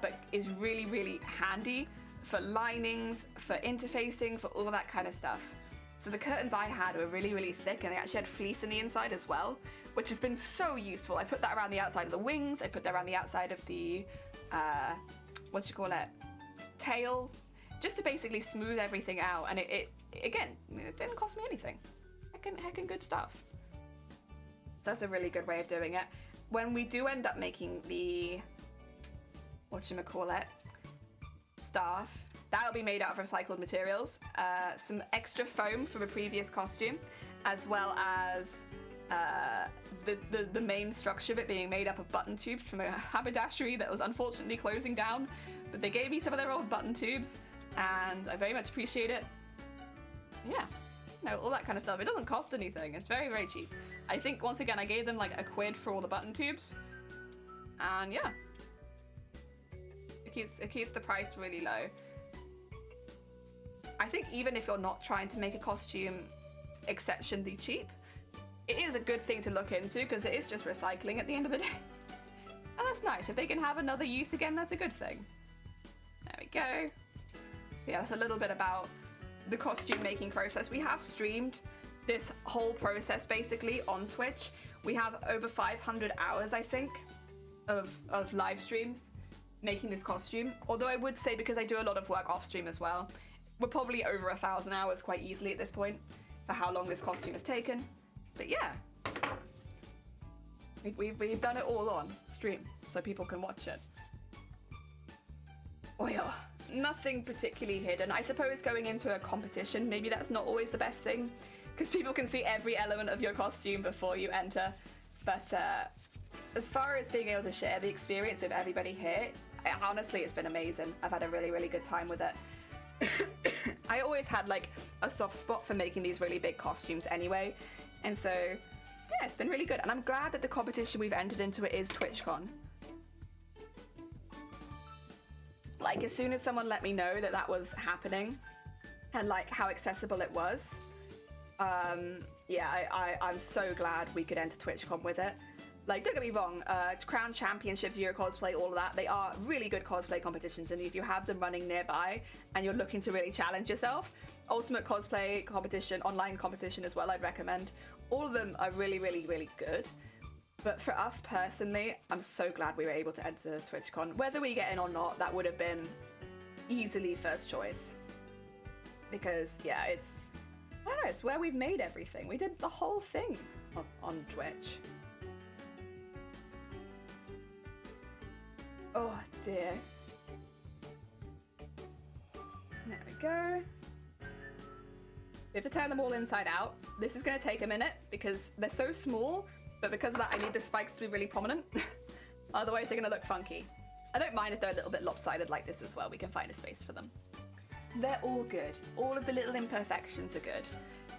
but is really, really handy for linings, for interfacing, for all of that kind of stuff. So the curtains I had were really, really thick, and they actually had fleece in the inside as well, which has been so useful. I put that around the outside of the wings, I put that around the outside of the, tail, just to basically smooth everything out. And it didn't cost me anything. Heckin' good stuff. So that's a really good way of doing it. When we do end up making the, staff, that'll be made out of recycled materials, some extra foam from a previous costume, as well as the main structure of it being made up of button tubes from a haberdashery that was unfortunately closing down. But they gave me some of their old button tubes, and I very much appreciate it. Yeah. No, all that kind of stuff. It doesn't cost anything. It's very, very cheap. I think, once again, I gave them like £1 for all the button tubes. And yeah. It keeps the price really low. I think even if you're not trying to make a costume exceptionally cheap, it is a good thing to look into, because it is just recycling at the end of the day. And that's nice. If they can have another use again, that's a good thing. There we go. So yeah, that's a little bit about the costume making process. We have streamed this whole process basically on Twitch. We have over 500 hours, I think, of live streams making this costume. Although I would say, because I do a lot of work off stream as well, we're probably over 1,000 hours quite easily at this point for how long this costume has taken. But yeah, we've done it all on stream so people can watch it. Oh yeah. Nothing particularly hidden. I suppose going into a competition, maybe that's not always the best thing, because people can see every element of your costume before you enter. But as far as being able to share the experience with everybody here, honestly, it's been amazing. I've had a really, really good time with it. I always had like a soft spot for making these really big costumes anyway, and so yeah, it's been really good. And I'm glad that the competition we've entered into is TwitchCon. Like, as soon as someone let me know that that was happening and like how accessible it was, yeah, I'm so glad we could enter TwitchCon with it. Like, don't get me wrong, Crown Championships, Euro Cosplay, all of that, they are really good cosplay competitions, and if you have them running nearby and you're looking to really challenge yourself, Ultimate Cosplay Competition, online competition as well, I'd recommend. All of them are really, really, really good. But for us personally, I'm so glad we were able to enter TwitchCon. Whether we get in or not, that would have been easily first choice. Because, yeah, I don't know, it's where we've made everything. We did the whole thing on Twitch. Oh, dear. There we go. We have to turn them all inside out. This is going to take a minute because they're so small, but because of that I need the spikes to be really prominent. Otherwise they're going to look funky. I don't mind if they're a little bit lopsided like this as well. We can find a space for them. They're all good. All of the little imperfections are good.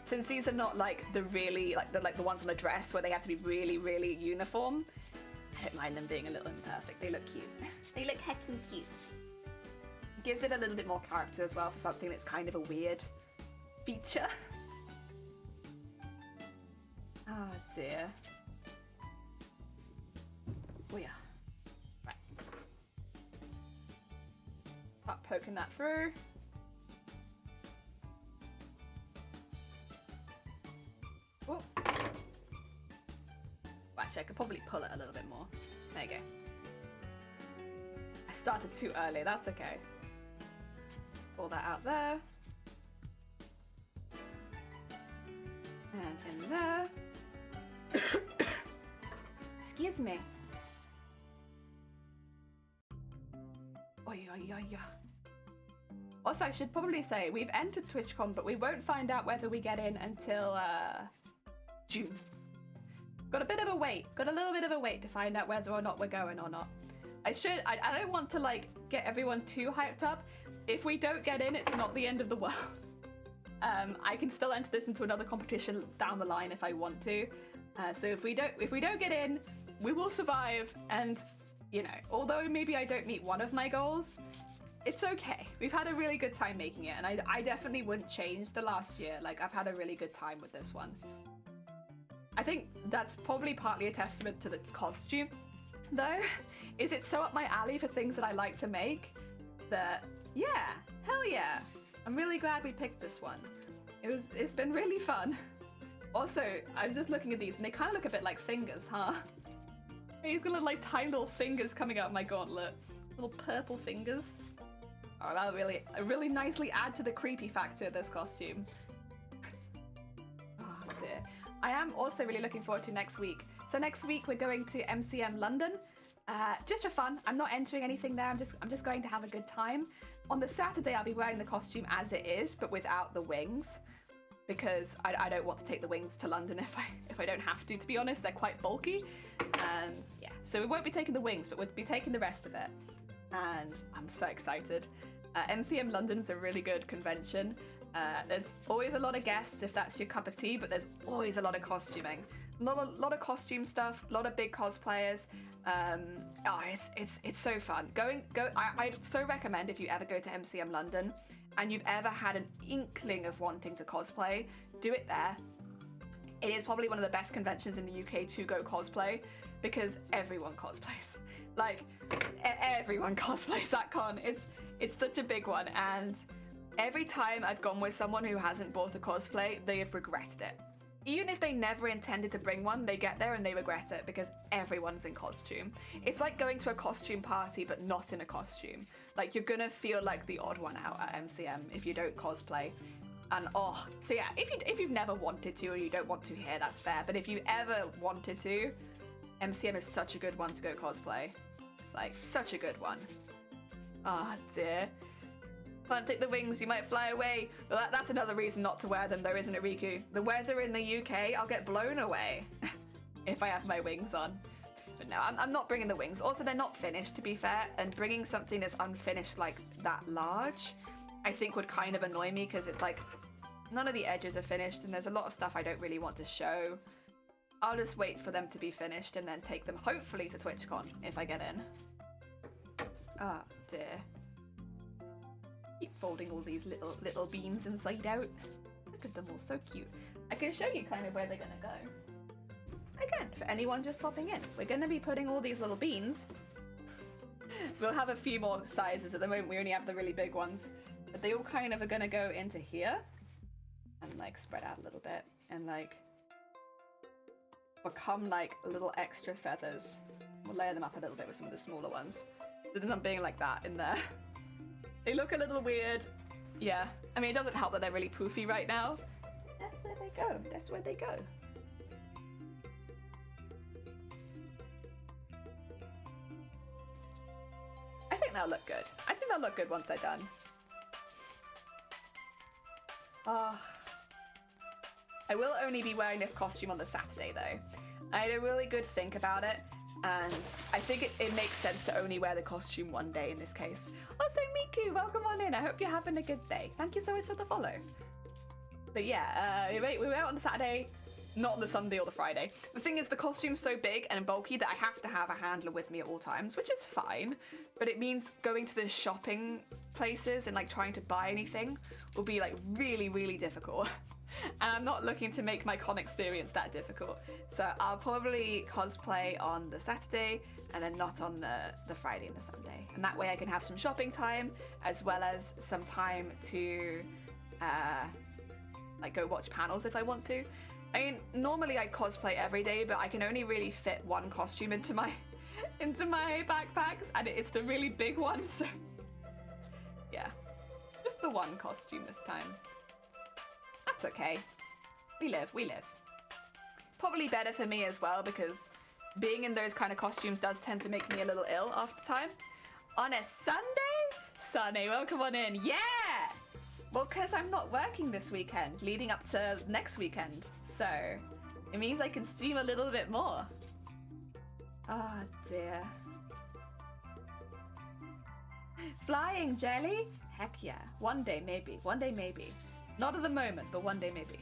Since these are not like the really, like the ones on the dress where they have to be really, really uniform, I don't mind them being a little imperfect. They look cute. They look heckin' cute. Gives it a little bit more character as well for something that's kind of a weird feature. Oh dear. Oh yeah. Right. Start poking that through. Oh. Actually, I could probably pull it a little bit more. There you go. I started too early, that's okay. Pull that out there. And in there. Excuse me. Oy, oy, oy, oy. Also, I should probably say, we've entered TwitchCon, but we won't find out whether we get in until June. Got a bit of a wait. Got a little bit of a wait to find out whether or not we're going or not. I don't want to like get everyone too hyped up. If we don't get in, it's not the end of the world. I can still enter this into another competition down the line if I want to. So if we don't get in, we will survive. And you know, although maybe I don't meet one of my goals, it's okay. We've had a really good time making it, and I definitely wouldn't change the last year. Like, I've had a really good time with this one. I think that's probably partly a testament to the costume, though. Is it so up my alley for things that I like to make that, yeah, hell yeah. I'm really glad we picked this one. It's been really fun. Also, I'm just looking at these and they kind of look a bit like fingers, huh? He's got like tiny little fingers coming out of my gauntlet. Little purple fingers. Oh, that'll really nicely add to the creepy factor of this costume. Oh dear. I am also really looking forward to next week. So next week we're going to MCM London. Just for fun. I'm not entering anything there. I'm just going to have a good time. On the Saturday, I'll be wearing the costume as it is, but without the wings, because I don't want to take the wings to London if I don't have to be honest. They're quite bulky, and yeah. So we won't be taking the wings, but we'll be taking the rest of it, and I'm so excited. MCM London's a really good convention. There's always a lot of guests if that's your cup of tea, but there's always a lot of costuming. A lot of costume stuff, a lot of big cosplayers. It's so fun. I so recommend if you ever go to MCM London and you've ever had an inkling of wanting to cosplay, do it there. It is probably one of the best conventions in the UK to go cosplay because everyone cosplays. Like, everyone cosplays that con. It's such a big one, and every time I've gone with someone who hasn't bought a cosplay, they have regretted it. Even if they never intended to bring one, they get there and they regret it because everyone's in costume. It's like going to a costume party but not in a costume. Like, you're gonna feel like the odd one out at MCM if you don't cosplay. And so yeah, if you've never wanted to or you don't want to here, that's fair. But if you ever wanted to, MCM is such a good one to go cosplay. Like, such a good one. Oh dear. Can't take the wings, you might fly away. Well, that's another reason not to wear them though, isn't it, Riku? The weather in the UK, I'll get blown away if I have my wings on. But no, I'm not bringing the wings. Also, they're not finished, to be fair, and bringing something that's unfinished like that large, I think would kind of annoy me because it's like, none of the edges are finished and there's a lot of stuff I don't really want to show. I'll just wait for them to be finished and then take them, hopefully, to TwitchCon if I get in. Oh, dear. Keep folding all these little beans inside out. Look at them all, so cute. I can show you kind of where they're gonna go. Again, for anyone just popping in, we're gonna be putting all these little beans. We'll have a few more sizes. At the moment we only have the really big ones, but they all kind of are gonna go into here and like spread out a little bit and like become like little extra feathers. We'll layer them up a little bit with some of the smaller ones. They end up being like that in there. They look a little weird. Yeah, I mean, it doesn't help that they're really poofy right now. That's where they go. That's where they go. I think they'll look good. I think they'll look good once they're done. Oh. I will only be wearing this costume on the Saturday though. I had a really good think about it, and I think it makes sense to only wear the costume one day in this case. Also, Miku, welcome on in. I hope you're having a good day. Thank you so much for the follow. But yeah, we went out on the Saturday, not on the Sunday or the Friday. The thing is, the costume's so big and bulky that I have to have a handler with me at all times, which is fine, but it means going to the shopping places and like trying to buy anything will be like really, really difficult. And I'm not looking to make my con experience that difficult. So I'll probably cosplay on the Saturday and then not on the Friday and the Sunday. And that way I can have some shopping time as well as some time to like go watch panels if I want to. I mean, normally I cosplay every day, but I can only really fit one costume into my backpacks, and it's the really big one, so yeah. Just the one costume this time. That's okay. We live. Probably better for me as well, because being in those kind of costumes does tend to make me a little ill after time. On a Sunday? Sunny, welcome on in. Yeah! Well, because I'm not working this weekend, leading up to next weekend. So, it means I can stream a little bit more. Ah, dear. Flying jelly? Heck yeah. One day, maybe. One day, maybe. Not at the moment, but one day maybe.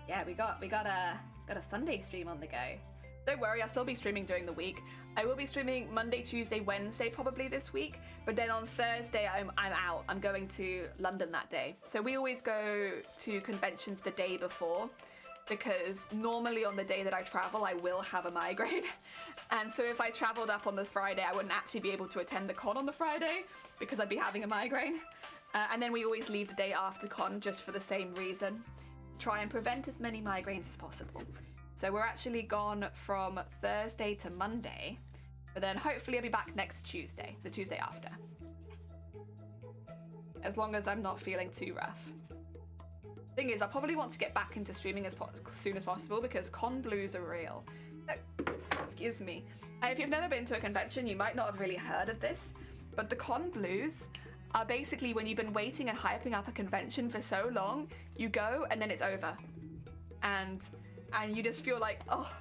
Yeah, we got a Sunday stream on the go. Don't worry, I'll still be streaming during the week. I will be streaming Monday, Tuesday, Wednesday probably this week, but then on Thursday I'm out. I'm going to London that day. So we always go to conventions the day before, because normally on the day that I travel I will have a migraine. And so if I traveled up on the Friday, I wouldn't actually be able to attend the con on the Friday because I'd be having a migraine. And then we always leave the day after con just for the same reason. Try and prevent as many migraines as possible. So we're actually gone from Thursday to Monday, but then hopefully I'll be back next Tuesday, the Tuesday after. As long as I'm not feeling too rough. Thing is, I probably want to get back into streaming as soon as possible because con blues are real. Excuse me. If you've never been to a convention, you might not have really heard of this, but the con blues are basically when you've been waiting and hyping up a convention for so long, you go and then it's over. And you just feel like, oh,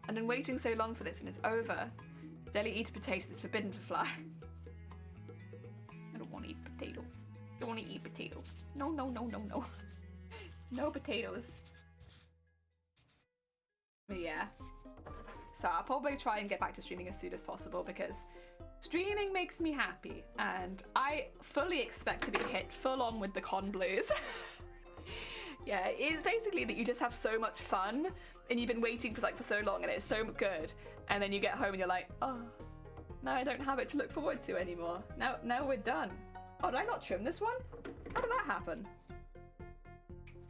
I've been waiting so long for this and it's over. Jelly eat potato, it's forbidden to fly. I don't want to eat potato. I don't want to eat potato. No, no, no, no, no. No potatoes. But yeah. So I'll probably try and get back to streaming as soon as possible because streaming makes me happy and I fully expect to be hit full on with the con blues. Yeah, it's basically that you just have so much fun and you've been waiting for so long and it's so good, and then you get home and you're like, oh, now I don't have it to look forward to anymore. Now we're done. Oh, did I not trim this one? How did that happen?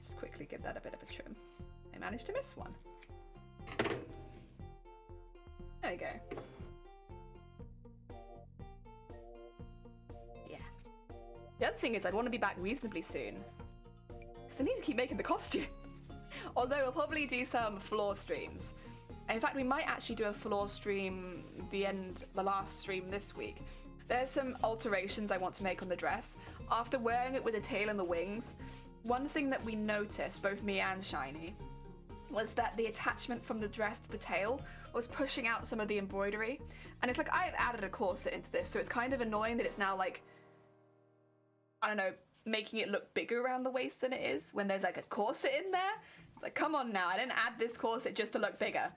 Just quickly give that a bit of a trim. I managed to miss one. There you go. Yeah. The other thing is I'd want to be back reasonably soon, because I need to keep making the costume. Although we'll probably do some floor streams. In fact, we might actually do a floor stream the last stream this week. There's some alterations I want to make on the dress. After wearing it with the tail and the wings, one thing that we noticed, both me and Shiny, was that the attachment from the dress to the tail was pushing out some of the embroidery. And it's like, I've added a corset into this, so it's kind of annoying that it's now like, I don't know, making it look bigger around the waist than it is when there's like a corset in there. It's like, come on now, I didn't add this corset just to look bigger.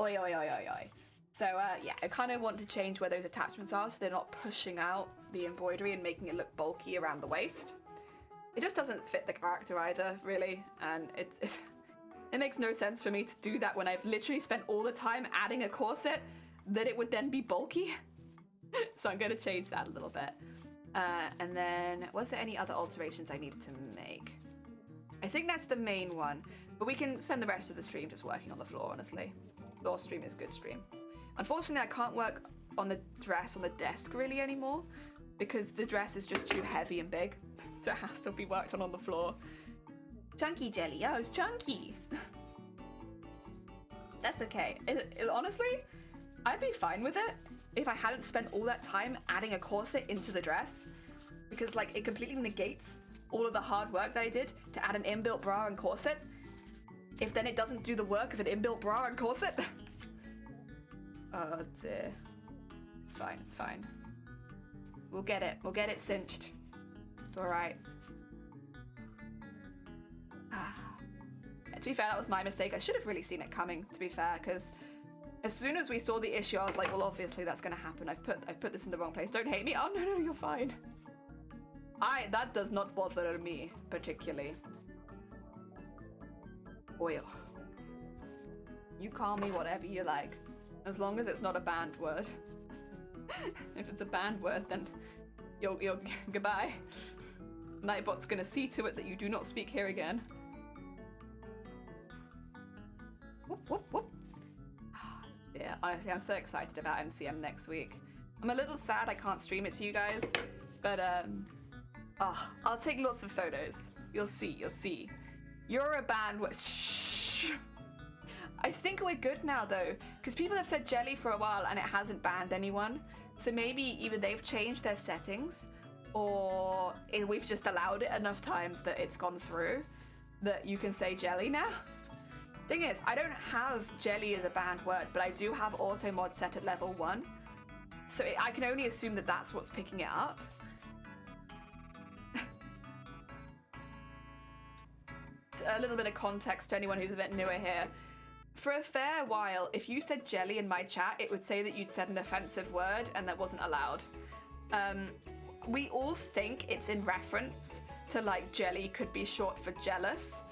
Oi, oi, oi, oi, oi. So yeah, I kind of want to change where those attachments are so they're not pushing out the embroidery and making it look bulky around the waist. It just doesn't fit the character either, really, and it makes no sense for me to do that when I've literally spent all the time adding a corset that it would then be bulky. So I'm going to change that a little bit. And then, was there any other alterations I needed to make? I think that's the main one, but we can spend the rest of the stream just working on the floor, honestly. Floor stream is good stream. Unfortunately, I can't work on the dress on the desk really anymore because the dress is just too heavy and big, so it has to be worked on the floor. Chunky jelly, oh, it's chunky. That's okay. Honestly, I'd be fine with it if I hadn't spent all that time adding a corset into the dress, because like it completely negates all of the hard work that I did to add an inbuilt bra and corset, if then it doesn't do the work of an inbuilt bra and corset. Oh dear. It's fine, it's fine. We'll get it cinched. It's alright. To be fair, that was my mistake. I should have really seen it coming, to be fair, because as soon as we saw the issue, I was like, well, obviously that's gonna happen. I've put this in the wrong place. Don't hate me. Oh no, you're fine. That does not bother me particularly. Oil. You call me whatever you like, as long as it's not a banned word. If it's a banned word, then you'll goodbye. Nightbot's gonna see to it that you do not speak here again. Whoop, whoop, whoop. Yeah, honestly, I'm so excited about MCM next week. I'm a little sad I can't stream it to you guys, but I'll take lots of photos. You'll see. You're a band with shh. I think we're good now though, because people have said jelly for a while and it hasn't banned anyone. So maybe either they've changed their settings or we've just allowed it enough times that it's gone through that you can say jelly now. Thing is, I don't have jelly as a banned word, but I do have auto mod set at level 1. So I can only assume that that's what's picking it up. A little bit of context to anyone who's a bit newer here. For a fair while, if you said jelly in my chat, it would say that you'd said an offensive word and that wasn't allowed. We all think it's in reference to like jelly could be short for jealous,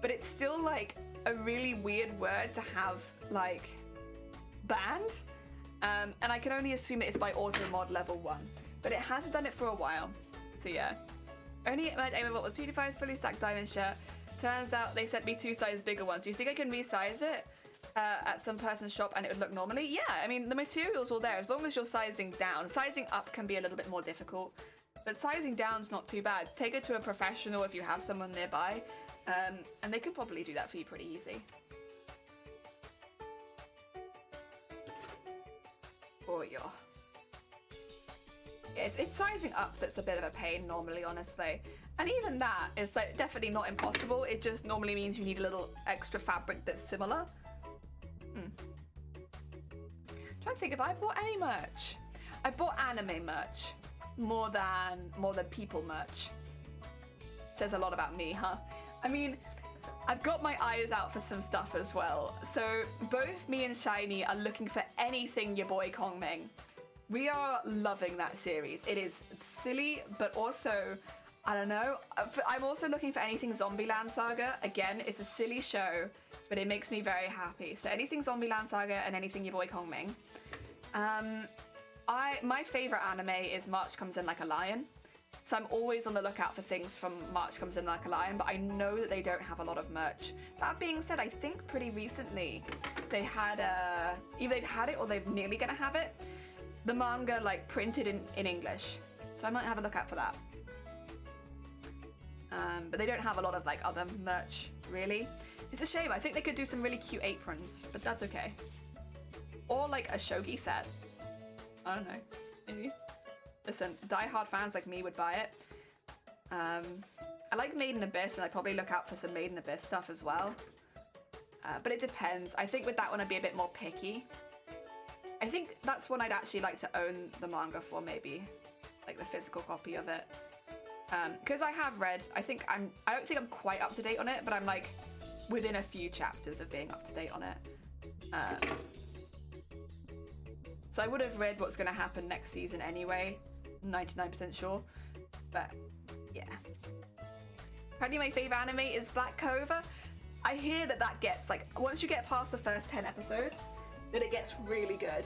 but it's still like a really weird word to have like banned. And I can only assume it is by auto mod level 1, but it hasn't done it for a while. So yeah. Only my Aimable with PewDiePie's fully stacked diamond shirt. Turns out they sent me 2 size bigger ones. Do you think I can resize it at some person's shop and it would look normally? Yeah, I mean, the material's all there as long as you're sizing down. Sizing up can be a little bit more difficult, but sizing down's not too bad. Take it to a professional if you have someone nearby, and they can probably do that for you pretty easy. Oh, yeah. It's sizing up that's a bit of a pain normally, honestly. And even that is like definitely not impossible. It just normally means you need a little extra fabric that's similar. Trying to think if I bought any merch. I bought anime merch more than people merch. Says a lot about me, huh? I mean, I've got my eyes out for some stuff as well. So both me and Shiny are looking for anything your boy Kongming. We are loving that series. It is silly, but also, I don't know. I'm also looking for anything Zombieland Saga. Again, it's a silly show, but it makes me very happy. So anything Zombieland Saga and anything your boy Kongming. My favorite anime is March Comes In Like a Lion. So I'm always on the lookout for things from March Comes In Like a Lion, but I know that they don't have a lot of merch. That being said, I think pretty recently they had either they've had it or they're nearly gonna have it. The manga like printed in English, so I might have a look out for that. But they don't have a lot of like other merch really. It's a shame. I think they could do some really cute aprons, but that's okay. Or like a shogi set. I don't know, maybe. Listen, die-hard fans like me would buy it. I like Made in Abyss, and I'd probably look out for some Made in Abyss stuff as well. But it depends. I think with that one I'd be a bit more picky. I think that's one I'd actually like to own the manga for, maybe, like the physical copy of it. Because I have read, I don't think I'm quite up to date on it, but I'm like within a few chapters of being up to date on it. So I would have read what's going to happen next season anyway, 99% sure. But yeah. Apparently my favourite anime is Black Clover. I hear that gets like, once you get past the first 10 episodes, that it gets really good.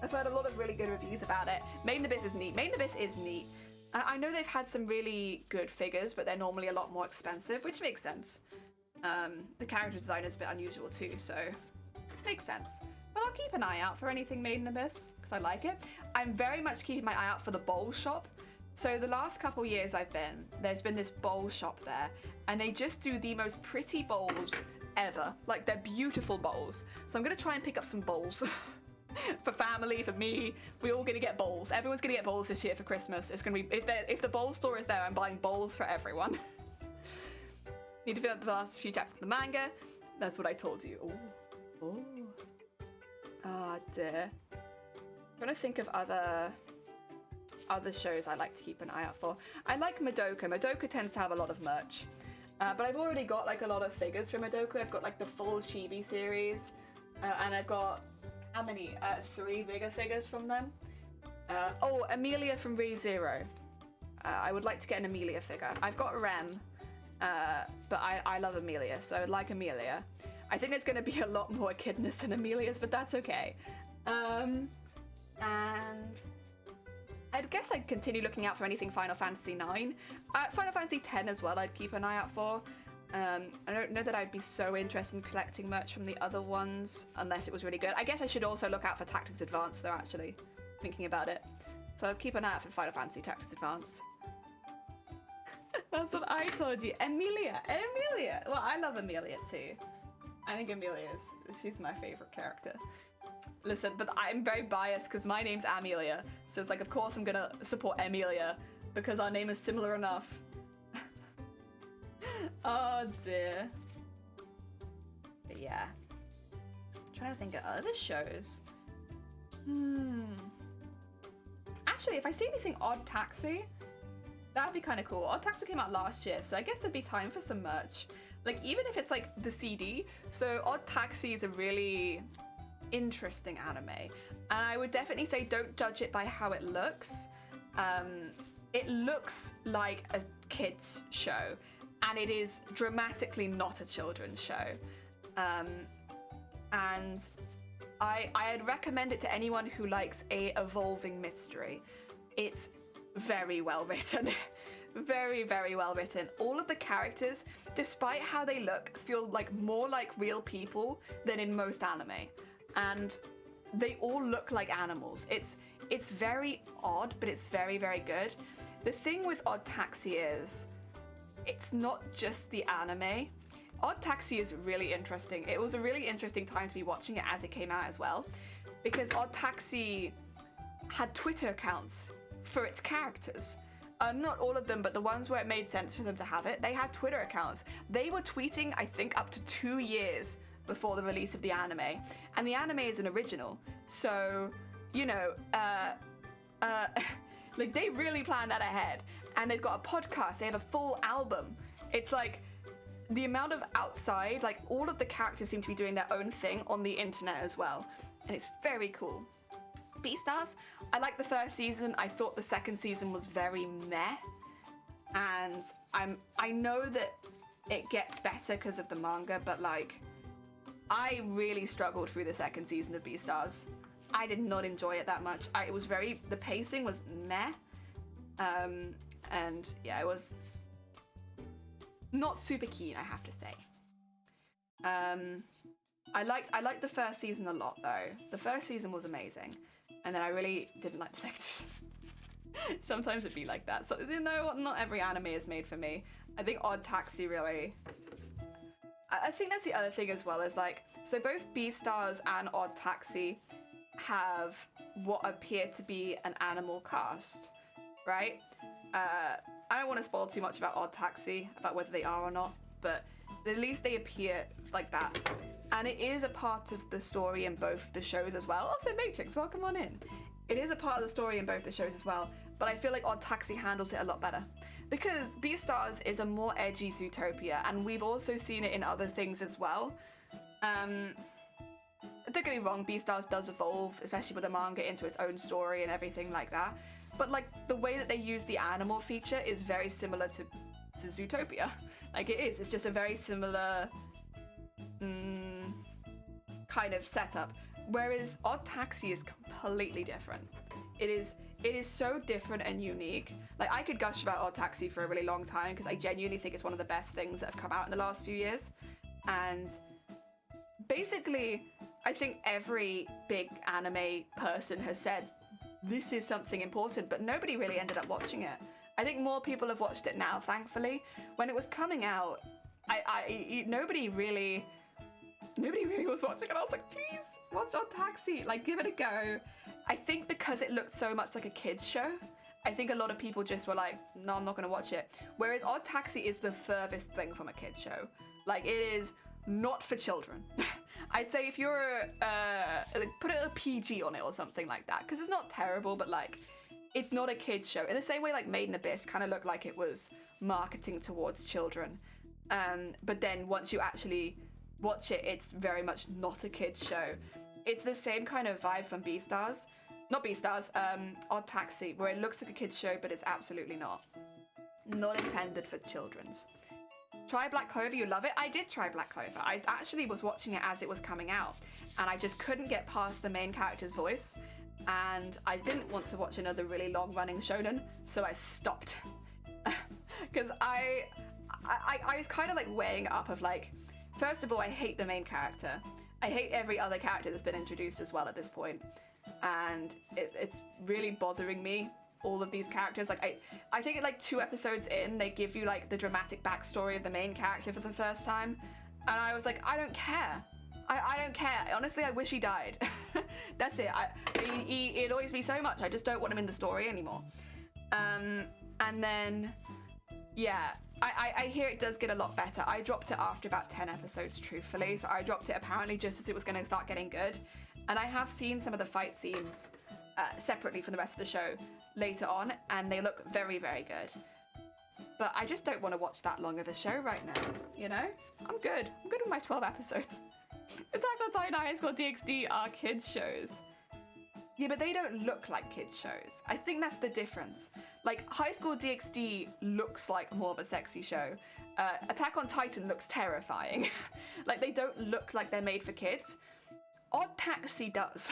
I've heard a lot of really good reviews about it. Made in Abyss is neat. Made in Abyss is neat. I know they've had some really good figures, but they're normally a lot more expensive, which makes sense. The character design is a bit unusual too, so makes sense. But I'll keep an eye out for anything made in Abyss, because I like it. I'm very much keeping my eye out for the bowl shop. So the last couple years there's been this bowl shop there, and they just do the most pretty bowls ever. Like, they're beautiful bowls. So I'm gonna try and pick up some bowls. For family, for me, we're all gonna get bowls. Everyone's gonna get bowls this year for Christmas. It's gonna be, if the bowl store is there, I'm buying bowls for everyone. Need to fill out the last few chapters of the manga. That's what I told you. Oh, oh. Ah, dear. I'm trying to think of other shows I like to keep an eye out for. I like Madoka. Madoka tends to have a lot of merch. But I've already got like a lot of figures from Madoka. I've got like the full Chibi series. And I've got, how many? 3 bigger figures from them. Oh, Amelia from Re:Zero. I would like to get an Amelia figure. I've got Rem, but I love Amelia, so I would like Amelia. I think there's going to be a lot more echidnas than Amelia's, but that's okay. And I guess I'd continue looking out for anything Final Fantasy IX. Final Fantasy X as well I'd keep an eye out for. I don't know that I'd be so interested in collecting merch from the other ones, unless it was really good. I guess I should also look out for Tactics Advance, though, actually, thinking about it. So I'll keep an eye out for Final Fantasy Tactics Advance. That's what I told you. Amelia! Amelia! Well, I love Amelia, too. I think she's my favorite character. Listen, but I'm very biased because my name's Amelia. So it's like, of course I'm gonna support Amelia because our name is similar enough. Oh dear. But yeah. I'm trying to think of other shows. Actually, if I see anything Odd Taxi, that'd be kind of cool. Odd Taxi came out last year, so I guess it'd be time for some merch. Like, even if it's like the CD. So Odd Taxi is a really interesting anime, and I would definitely say don't judge it by how it looks. It looks like a kids show, and it is dramatically not a children's show. And I'd recommend it to anyone who likes a evolving mystery. It's very well written. Very, very well written. All of the characters, despite how they look, feel like more like real people than in most anime. And they all look like animals. It's very odd, but it's very, very good. The thing with Odd Taxi is, it's not just the anime. Odd Taxi is really interesting. It was a really interesting time to be watching it as it came out as well, because Odd Taxi had Twitter accounts for its characters. Not all of them, but the ones where it made sense for them to have it, they had Twitter accounts. They were tweeting, I think, up to 2 years before the release of the anime. And the anime is an original. So, you know, like, they really planned that ahead. And they've got a podcast, they have a full album. It's like, the amount of outside, like, all of the characters seem to be doing their own thing on the internet as well. And it's very cool. Beastars, I liked the first season. I thought the second season was very meh. And I know that it gets better because of the manga, but like, I really struggled through the second season of Beastars. I did not enjoy it that much. The pacing was meh. And yeah, I was not super keen, I have to say. I liked the first season a lot though. The first season was amazing. And then I really didn't like the second season. Sometimes it'd be like that. So, you know what, not every anime is made for me. I think Odd Taxi really... I think that's the other thing as well, is like, so both Beastars and Odd Taxi have what appear to be an animal cast, right? I don't want to spoil too much about Odd Taxi, about whether they are or not, but at least they appear like that. And it is a part of the story in both the shows as well. Also, Matrix, welcome on in. It is a part of the story in both the shows as well, but I feel like Odd Taxi handles it a lot better. Because Beastars is a more edgy Zootopia, and we've also seen it in other things as well. Don't get me wrong, Beastars does evolve, especially with the manga, into its own story and everything like that. But like, the way that they use the animal feature is very similar to Zootopia. Like, it is. It's just a very similar kind of setup. Whereas Odd Taxi is completely different. It is so different and unique. Like, I could gush about Odd Taxi for a really long time because I genuinely think it's one of the best things that have come out in the last few years. And basically, I think every big anime person has said this is something important, but nobody really ended up watching it. I think more people have watched it now, thankfully. When it was coming out, nobody really was watching it. I was like, please watch Odd Taxi, like give it a go. I think because it looked so much like a kids show, I think a lot of people just were like, no, I'm not gonna watch it. Whereas Odd Taxi is the furthest thing from a kids show. Like, it is not for children. I'd say if you're put a PG on it or something like that, because it's not terrible, but like, it's not a kids show. In the same way like Made in Abyss kind of looked like it was marketing towards children. But then once you actually watch it, it's very much not a kids show. It's the same kind of vibe from Beastars. Not Beastars, Odd Taxi, where it looks like a kids show, but it's absolutely not. Not intended for children's. Try Black Clover, you love it? I did try Black Clover. I actually was watching it as it was coming out, and I just couldn't get past the main character's voice, and I didn't want to watch another really long-running shonen, so I stopped. Because I was kind of like weighing it up of like, first of all, I hate the main character. I hate every other character that's been introduced as well at this point. And it's really bothering me, all of these characters. Like, I think like 2 episodes in, they give you like the dramatic backstory of the main character for the first time. And I was like, I don't care. I don't care. Honestly, I wish he died. That's it. He annoys me so much. I just don't want him in the story anymore. And then, yeah, I hear it does get a lot better. I dropped it after about 10 episodes, truthfully. So I dropped it apparently just as it was going to start getting good. And I have seen some of the fight scenes separately from the rest of the show later on, and they look very, very good. But I just don't want to watch that long of a show right now, you know? I'm good. I'm good with my 12 episodes. Attack on Titan, High School DxD are kids shows. Yeah, but they don't look like kids shows. I think that's the difference. Like, High School DxD looks like more of a sexy show. Attack on Titan looks terrifying. Like, they don't look like they're made for kids. Odd Taxi does.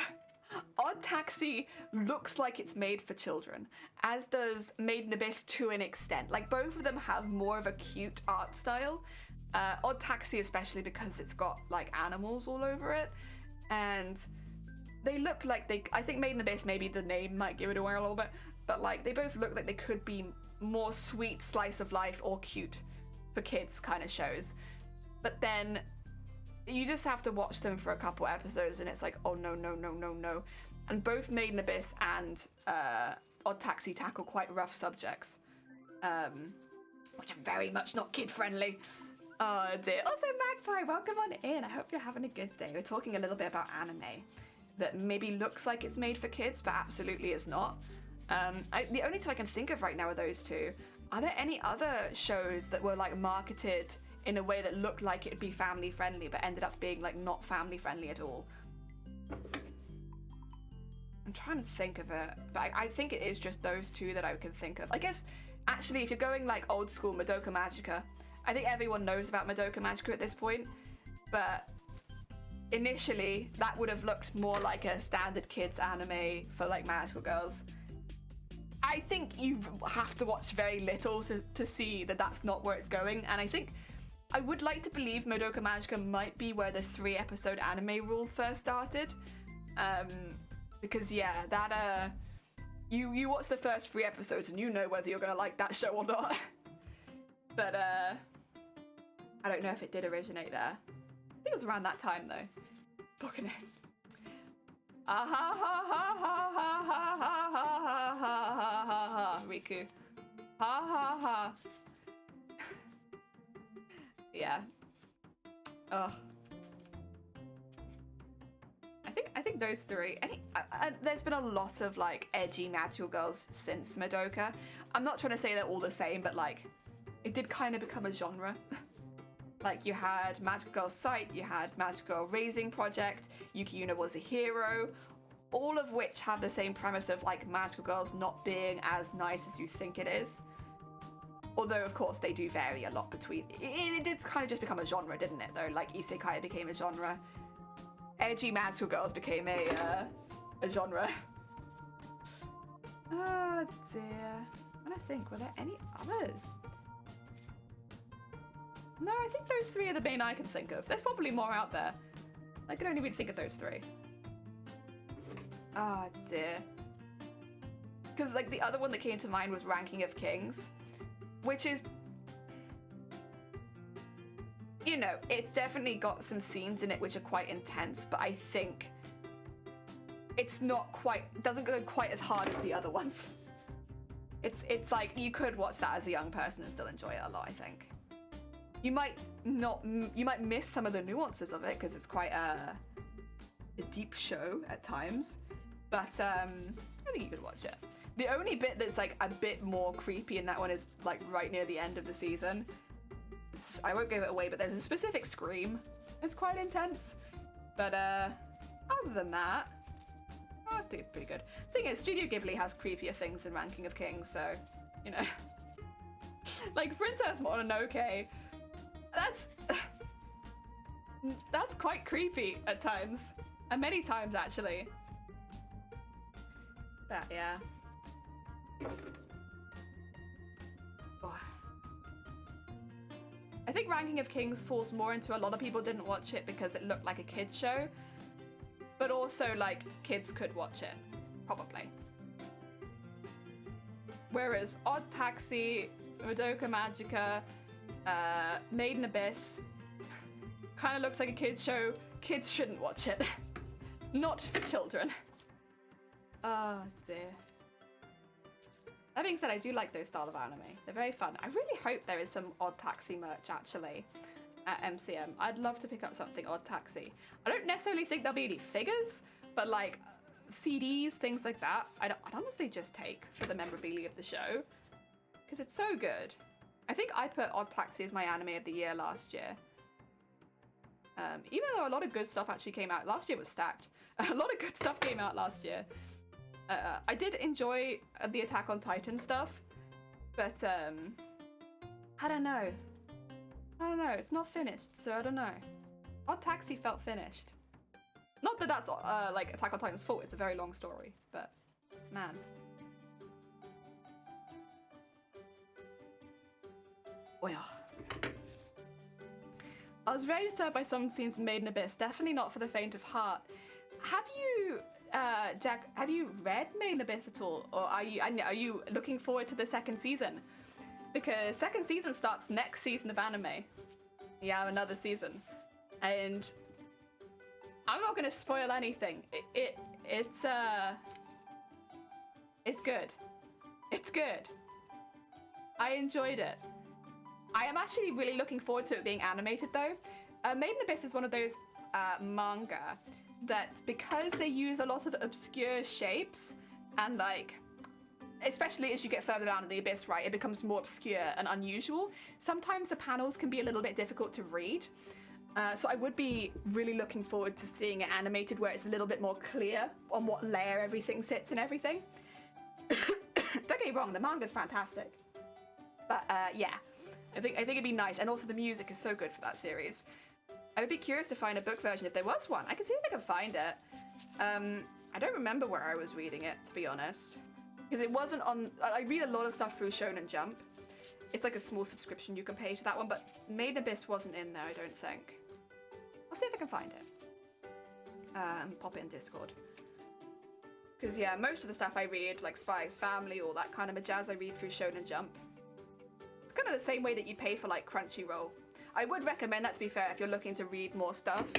Odd Taxi looks like it's made for children, as does Made in Abyss to an extent. Like, both of them have more of a cute art style. Odd Taxi especially because it's got like animals all over it, and they look like I think Made in Abyss, maybe the name might give it away a little bit, but like they both look like they could be more sweet slice of life or cute for kids kind of shows. But then you just have to watch them for a couple episodes and it's like, oh no, no, no, no, no. And both Made in Abyss and Odd Taxi tackle quite rough subjects, which are very much not kid friendly. Oh dear. Also, Magpie, welcome on in. I hope you're having a good day. We're talking a little bit about anime that maybe looks like it's made for kids, but absolutely is not. The only two I can think of right now are those two. Are there any other shows that were like marketed in a way that looked like it'd be family friendly, but ended up being like not family friendly at all? I'm trying to think of it, but I think it is just those two that I can think of. I guess, actually, if you're going like old school, Madoka Magica, I think everyone knows about Madoka Magica at this point, but initially that would have looked more like a standard kids anime for like magical girls. I think you have to watch very little to see that that's not where it's going, and I think I would like to believe Madoka Magica might be where the 3-episode anime rule first started, because yeah, that you watch the first 3 episodes and you know whether you're gonna like that show or not. But I don't know if it did originate there. I think it was around that time though. Fucking it. Ah ha ha ha ha ha ha ha ha ha ha ha ha, Riku. Ha ha ha. Yeah. Ugh. I think those 3. There's been a lot of like edgy magical girls since Madoka. I'm not trying to say they're all the same, but like it did kind of become a genre. Like you had Magical Girl Sight, you had Magical Girl Raising Project, Yuki Yuna Was a Hero, all of which have the same premise of like magical girls not being as nice as you think it is. Although of course they do vary a lot between. It did kind of just become a genre, didn't it though? Like Isekai became a genre. Edgy magical girls became a genre. Oh dear. I don't think, were there any others? No, I think those three are the main I can think of. There's probably more out there. I can only really think of those three. Oh dear. Because like the other one that came to mind was Ranking of Kings, which is, you know, it's definitely got some scenes in it which are quite intense, but I think it's not quite, doesn't go quite as hard as the other ones. It's like you could watch that as a young person and still enjoy it a lot, I think. You might miss some of the nuances of it because it's quite a deep show at times, but I think you could watch it. The only bit that's like a bit more creepy in that one is like right near the end of the season. I won't give it away, but there's a specific scream. It's quite intense. But other than that, I think it's pretty good. Thing is, Studio Ghibli has creepier things than Ranking of Kings, so, you know. Like Princess Mononoke, that's quite creepy at times. And many times, actually. But, yeah. Oh. I think Ranking of Kings falls more into a lot of people didn't watch it because it looked like a kid's show. But also, like, kids could watch it. Probably. Whereas Odd Taxi, Madoka Magica, Made in Abyss kind of looks like a kid's show. Kids shouldn't watch it. Not for children. Oh dear. That being said, I do like those style of anime. They're very fun. I really hope there is some Odd Taxi merch actually at MCM. I'd love to pick up something Odd Taxi. I don't necessarily think there'll be any figures, but like CDs, things like that, I'd honestly just take for the memorabilia of the show because it's so good. I think I put Odd Taxi as my anime of the year last year. Even though a lot of good stuff actually came out. Last year was stacked. A lot of good stuff came out last year. I did enjoy the Attack on Titan stuff, but I don't know. It's not finished, so I don't know. Odd Taxi felt finished. Not that that's like Attack on Titan's fault. It's a very long story, but man. Well, I was very disturbed by some scenes in Made in Abyss. Definitely not for the faint of heart. Have you, Jack? Have you read Made in Abyss at all, or are you looking forward to the second season? Because second season starts next season of anime. Yeah, another season, and I'm not gonna spoil anything. It's good. It's good. I enjoyed it. I am actually really looking forward to it being animated though. Made in Abyss is one of those manga that, because they use a lot of obscure shapes and like, especially as you get further down in the abyss, right, it becomes more obscure and unusual. Sometimes the panels can be a little bit difficult to read. So I would be really looking forward to seeing it animated where it's a little bit more clear on what layer everything sits and everything. Don't get me wrong, the manga's fantastic. But yeah, I think it'd be nice. And also the music is so good for that series. I would be curious to find a book version if there was one. I can see if I can find it. I don't remember where I was reading it, to be honest. Because it wasn't on... I read a lot of stuff through Shonen Jump. It's like a small subscription you can pay to that one, but Made in Abyss wasn't in there, I don't think. I'll see if I can find it. Let me pop it in Discord. Because yeah, most of the stuff I read, like Spy's Family, all that kind of jazz, I read through Shonen Jump. It's kind of the same way that you pay for like Crunchyroll. I would recommend that, to be fair, if you're looking to read more stuff,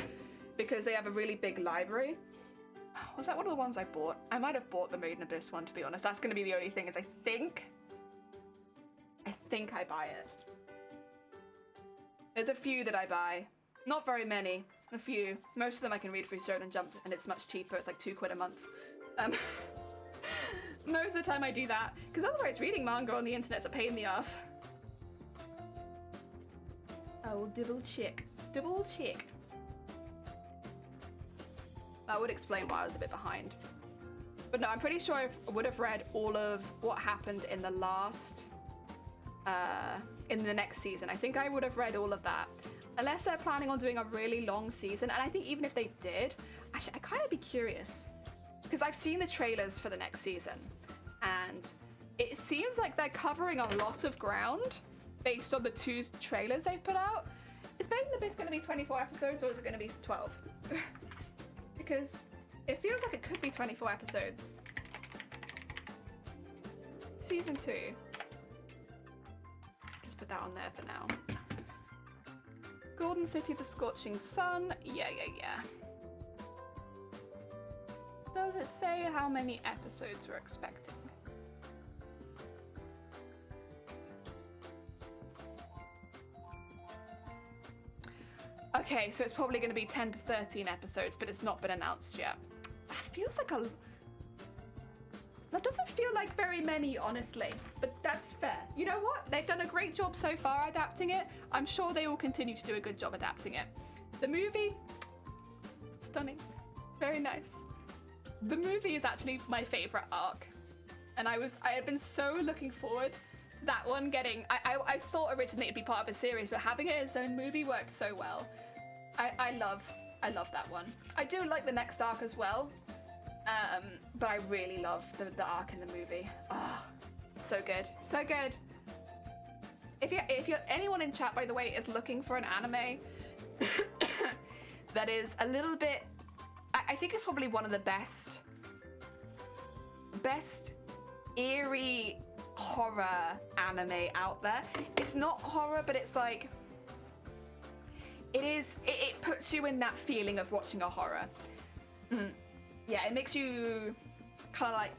because they have a really big library. Was that one of the ones I bought? I might have bought the Made in Abyss one, to be honest. That's going to be the only thing, is I think I buy it. There's a few that I buy. Not very many. A few. Most of them I can read through Shonen Jump, and it's much cheaper. It's like £2 a month. Most of the time I do that, because otherwise reading manga on the internet's a pain in the ass. Oh, double check. Double check. That would explain why I was a bit behind. But no, I'm pretty sure I would have read all of what happened in the last... in the next season. I think I would have read all of that. Unless they're planning on doing a really long season. And I think even if they did, actually, I kind of be curious. Because I've seen the trailers for the next season. and it seems like they're covering a lot of ground based on the 2 trailers they've put out. Is Made in Abyss going to be 24 episodes, or is it going to be 12? Because it feels like it could be 24 episodes. Season 2. Just put that on there for now. Golden City, The Scorching Sun. Yeah. Does it say how many episodes we're expecting? Okay, so it's probably going to be 10 to 13 episodes, but it's not been announced yet. That feels like a... That doesn't feel like very many, honestly, but that's fair. You know what? They've done a great job so far adapting it. I'm sure they will continue to do a good job adapting it. The movie, stunning, very nice. The movie is actually my favorite arc, and I had been so looking forward to that one getting. I thought originally it'd be part of a series, but having it as its own movie worked so well. I love that one. I do like the next arc as well, but I really love the arc in the movie. Oh, so good, so good. If you're anyone in chat, by the way, is looking for an anime that is a little bit, I think it's probably one of the best eerie horror anime out there. It's not horror, but it's like, it puts you in that feeling of watching a horror. Yeah, it makes you kind of like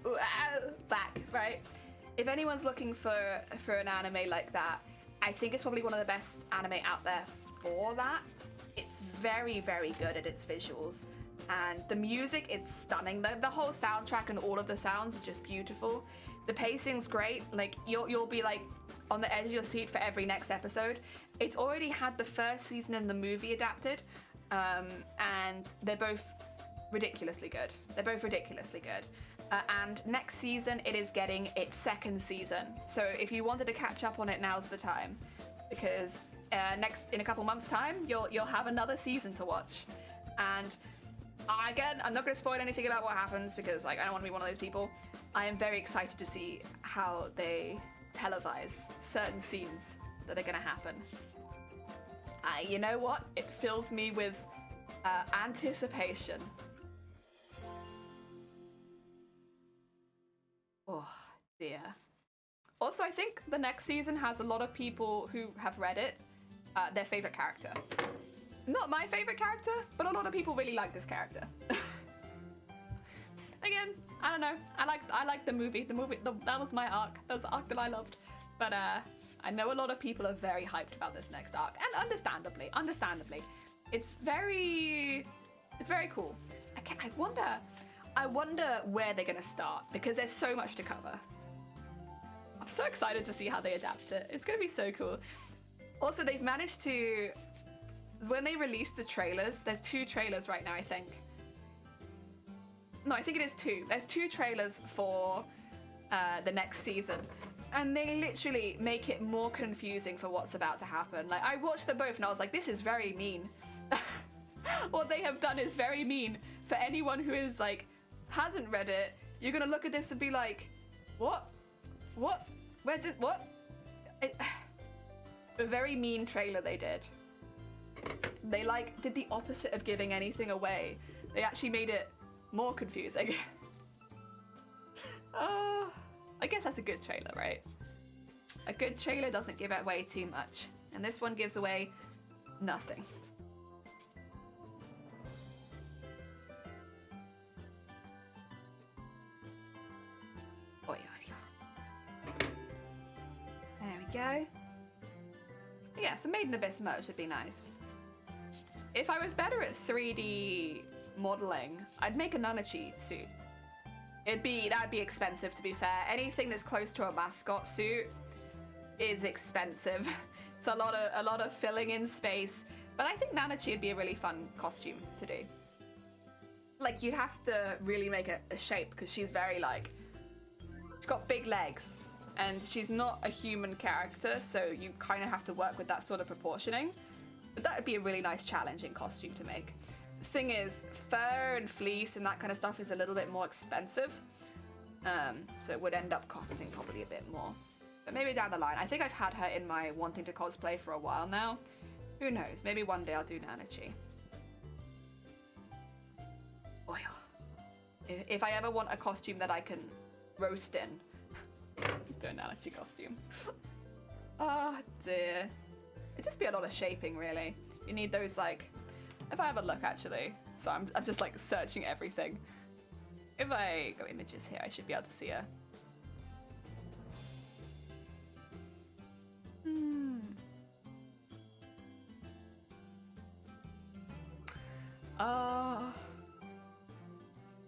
back, right? If anyone's looking for an anime like that, I think it's probably one of the best anime out there for that. It's very, very good at its visuals, and the music is stunning. The whole soundtrack and all of the sounds are just beautiful. The pacing's great. Like you'll be like on the edge of your seat for every next episode. It's already had the first season and the movie adapted, and they're both ridiculously good. And next season it is getting its 2nd season. So if you wanted to catch up on it, now's the time, because in a couple months' time you'll have another season to watch. And again, I'm not going to spoil anything about what happens, because like I don't want to be one of those people. I am very excited to see how they televise certain scenes that are going to happen. You know what? It fills me with anticipation. Oh dear. Also, I think the next season has a lot of people who have read it, their favorite character. Not my favorite character, but a lot of people really like this character. Again, I don't know. I like the movie. That was my arc. That was the arc that I loved. But I know a lot of people are very hyped about this next arc, and understandably. It's very cool. I wonder where they're gonna start, because there's so much to cover. I'm so excited to see how they adapt it. It's gonna be so cool. Also, they've managed to, when they released the trailers, there's 2 trailers right now, I think. No, I think it is 2. There's 2 trailers for the next season, and they literally make it more confusing for what's about to happen. Like, I watched them both and I was like, this is very mean. What they have done is very mean. For anyone who is like, hasn't read it, you're gonna look at this and be like, what? Where's it? What? A very mean trailer they did. They like did the opposite of giving anything away. They actually made it more confusing. I guess that's a good trailer, right? A good trailer doesn't give away too much, and this one gives away nothing. There we go. Yeah, so Made in Abyss merch would be nice. If I was better at 3D modeling, I'd make a Nanachi suit. That'd be expensive, to be fair. Anything that's close to a mascot suit is expensive. It's a lot of filling in space. But I think Nanachi would be a really fun costume to do. Like, you'd have to really make a shape, because she's very like, she's got big legs, and she's not a human character, so you kind of have to work with that sort of proportioning. But that would be a really nice challenging costume to make. The thing is, fur and fleece and that kind of stuff is a little bit more expensive. So it would end up costing probably a bit more. But maybe down the line. I think I've had her in my wanting to cosplay for a while now. Who knows? Maybe one day I'll do Nanachi. Oil. If I ever want a costume that I can roast in, do a Nanachi costume. Oh dear. It'd just be a lot of shaping, really. You need those, like... If I have a look, actually. So I'm just, like, searching everything. If I go images here, I should be able to see her.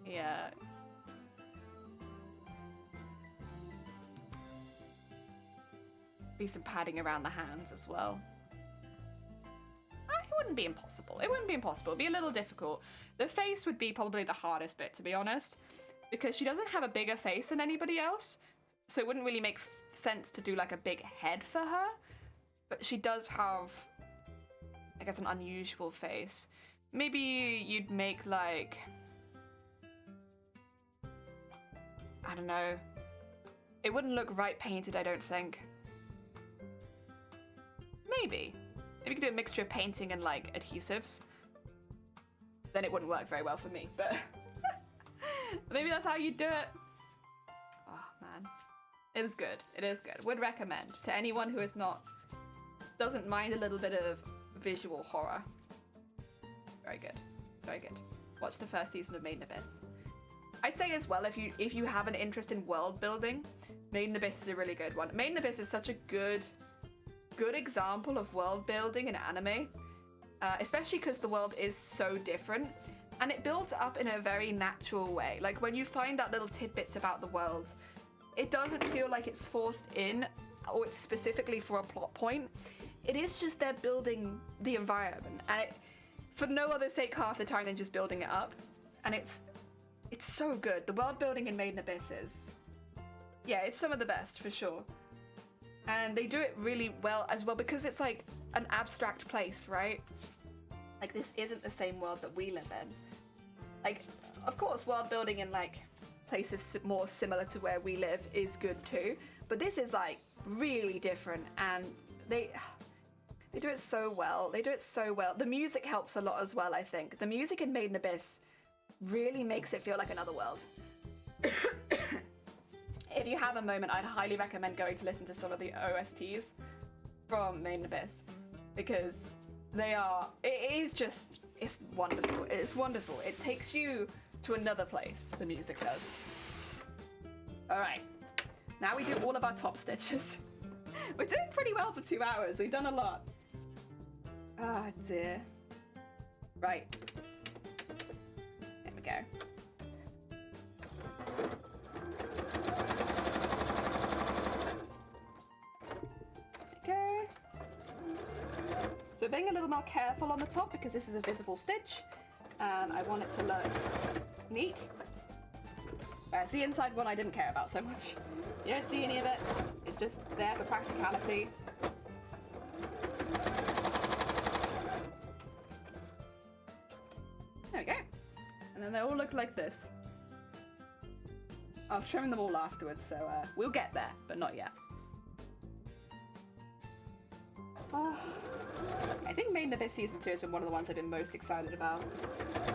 Yeah. Be some padding around the hands as well. It wouldn't be impossible. It wouldn't be impossible. It'd be a little difficult. The face would be probably the hardest bit, to be honest, because she doesn't have a bigger face than anybody else, so it wouldn't really make sense to do like a big head for her. But she does have, I guess, an unusual face. Maybe you'd make like, I don't know. It wouldn't look right painted, I don't think. Maybe. Maybe you could do a mixture of painting and like adhesives. Then it wouldn't work very well for me, but maybe that's how you do it. Oh man, it is good. It is good. Would recommend to anyone who is not, doesn't mind a little bit of visual horror. Very good. Very good. Watch the first season of Made in Abyss. I'd say as well, if you have an interest in world building, Made in Abyss is a really good one. Made in Abyss is such a good example of world building in anime, especially because the world is so different and it builds up in a very natural way. Like when you find out little tidbits about the world, it doesn't feel like it's forced in or it's specifically for a plot point. It is just they're building the environment, and for no other sake half the time than just building it up, and it's so good. The world building in Made in Abyss is, yeah, it's some of the best for sure. And they do it really well as well because it's like an abstract place, right? Like this isn't the same world that we live in. Like, of course, world building in like places more similar to where we live is good too, but this is like really different, and they do it so well. They do it so well. The music helps a lot as well, I think. The music in Made in Abyss really makes it feel like another world. If you have a moment, I'd highly recommend going to listen to some of the OSTs from Made in Abyss, because it's wonderful. It's wonderful. It takes you to another place, the music does. All right, now we do all of our top stitches. We're doing pretty well for 2 hours. We've done a lot. Ah, dear. Right. There we go. Okay. So being a little more careful on the top because this is a visible stitch and I want it to look neat. Whereas the inside one I didn't care about so much. You don't see any of it. It's just there for practicality. There we go. And then they all look like this. I'll trim them all afterwards, so we'll get there, but not yet. I think Made in Abyss Season 2 has been one of the ones I've been most excited about.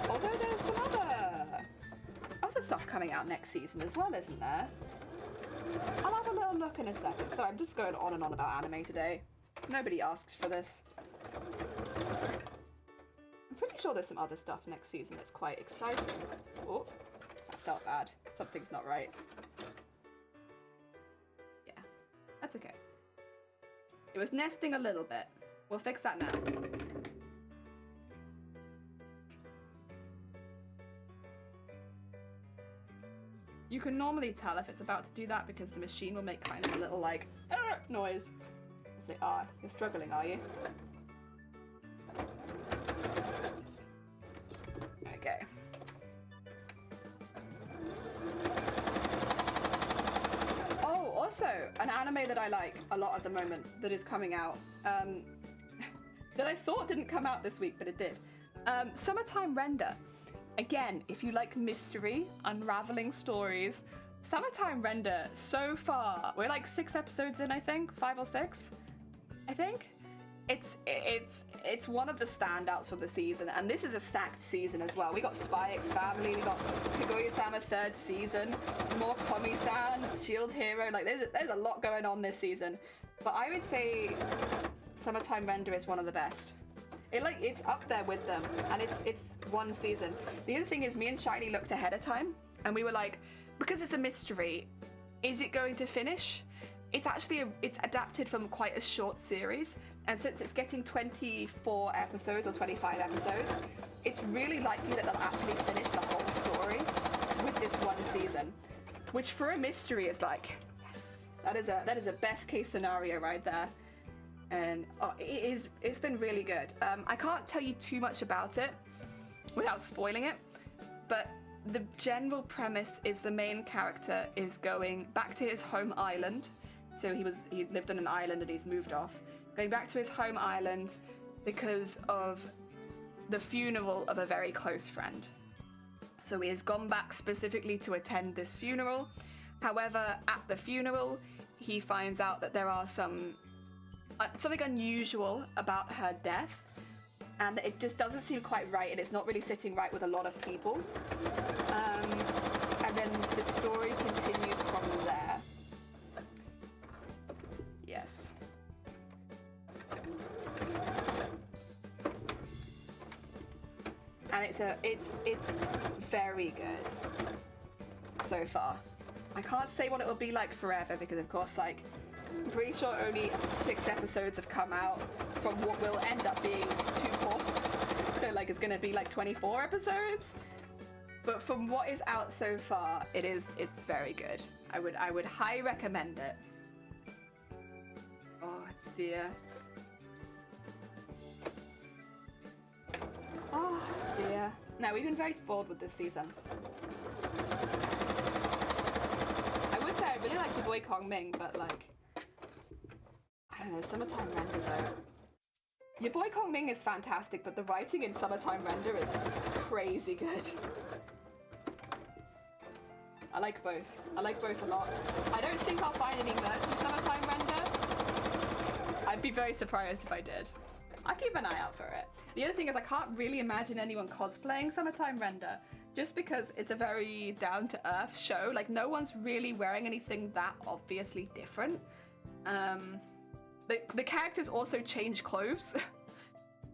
Although there's some other stuff coming out next season as well, isn't there? I'll have a little look in a second. So I'm just going on and on about anime today. Nobody asks for this. I'm pretty sure there's some other stuff next season that's quite exciting. Oh, that felt bad. Something's not right. Yeah, that's okay. It was nesting a little bit. We'll fix that now. You can normally tell if it's about to do that because the machine will make kind of a little like noise. I'll say, you're struggling, are you? Okay. Oh, also, an anime that I like a lot at the moment that is coming out, that I thought didn't come out this week, but it did. Summertime Render. Again, if you like mystery, unraveling stories, Summertime Render, so far, we're like 6 episodes in, I think, 5 or 6, I think. It's one of the standouts from the season, and this is a stacked season as well. We got Spy X Family, we got Kaguya-sama 3rd season, more Komi-san, Shield Hero. Like there's a lot going on this season, but I would say Summertime Render is one of the best. It's up there with them, and it's one season. The other thing is, me and Shiny looked ahead of time, and we were like, because it's a mystery, is it going to finish? It's adapted from quite a short series, and since it's getting 24 episodes or 25 episodes, it's really likely that they'll actually finish the whole story with this one season, which for a mystery is like, yes, that is a best case scenario right there. And it's been really good. I can't tell you too much about it without spoiling it, but the general premise is the main character is going back to his home island. So he lived on an island and he's moved off. Going back to his home island because of the funeral of a very close friend. So he has gone back specifically to attend this funeral. However, at the funeral, he finds out that there are something unusual about her death, and it just doesn't seem quite right, and it's not really sitting right with a lot of people. And then the story continues from there. Yes. And it's very good so far. I can't say what it will be like forever because, of course, like, I'm pretty sure only 6 episodes have come out from what will end up being 2 more. So, like, it's gonna be like 24 episodes. But from what is out so far, it's very good. I would highly recommend it. Oh dear. Oh dear. No, we've been very spoiled with this season. I would say I really like the boy Kong Ming, but like, I don't know, Summertime Render though. Your boy Kong Ming is fantastic, but the writing in Summertime Render is crazy good. I like both. I like both a lot. I don't think I'll find any merch of Summertime Render. I'd be very surprised if I did. I'll keep an eye out for it. The other thing is I can't really imagine anyone cosplaying Summertime Render, just because it's a very down-to-earth show. Like, no one's really wearing anything that obviously different. The characters also change clothes.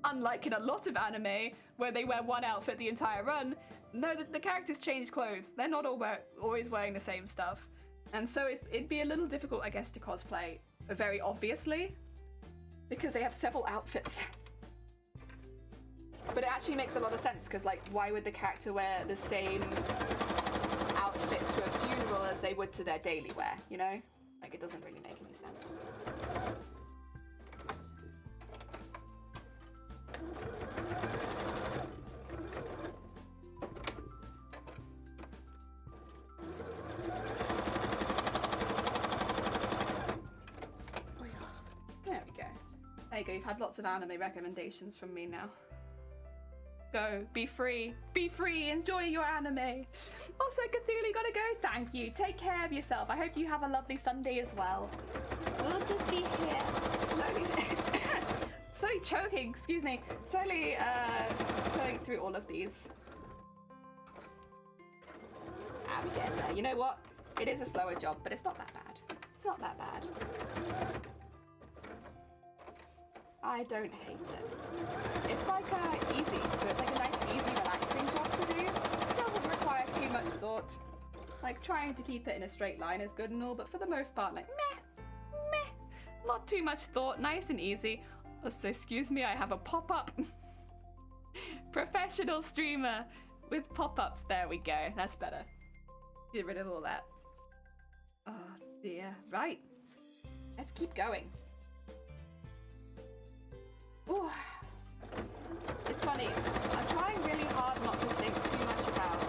Unlike in a lot of anime, where they wear one outfit the entire run, no, the characters change clothes. They're not always wearing the same stuff. And so it'd be a little difficult, I guess, to cosplay very obviously, because they have several outfits. But it actually makes a lot of sense, because, like, why would the character wear the same outfit to a funeral as they would to their daily wear, you know? Like, it doesn't really make any sense. There we go. There you go, you've had lots of anime recommendations from me now. Go, be free, enjoy your anime. Also, Cthulhu, gotta go, thank you. Take care of yourself. I hope you have a lovely Sunday as well. We'll just be here, slowly choking, excuse me. Slowly through all of these. We get there. You know what? It is a slower job, but it's not that bad. It's not that bad. I don't hate it. It's like easy, so it's like a nice, easy, relaxing job to do. It doesn't require too much thought. Like, trying to keep it in a straight line is good and all, but for the most part, like, meh. Not too much thought, nice and easy. Also, excuse me, I have a pop-up. Professional streamer with pop-ups. There we go, that's better. Get rid of all that. Oh dear. Right, let's keep going. Ooh. It's funny, I'm trying really hard not to think too much about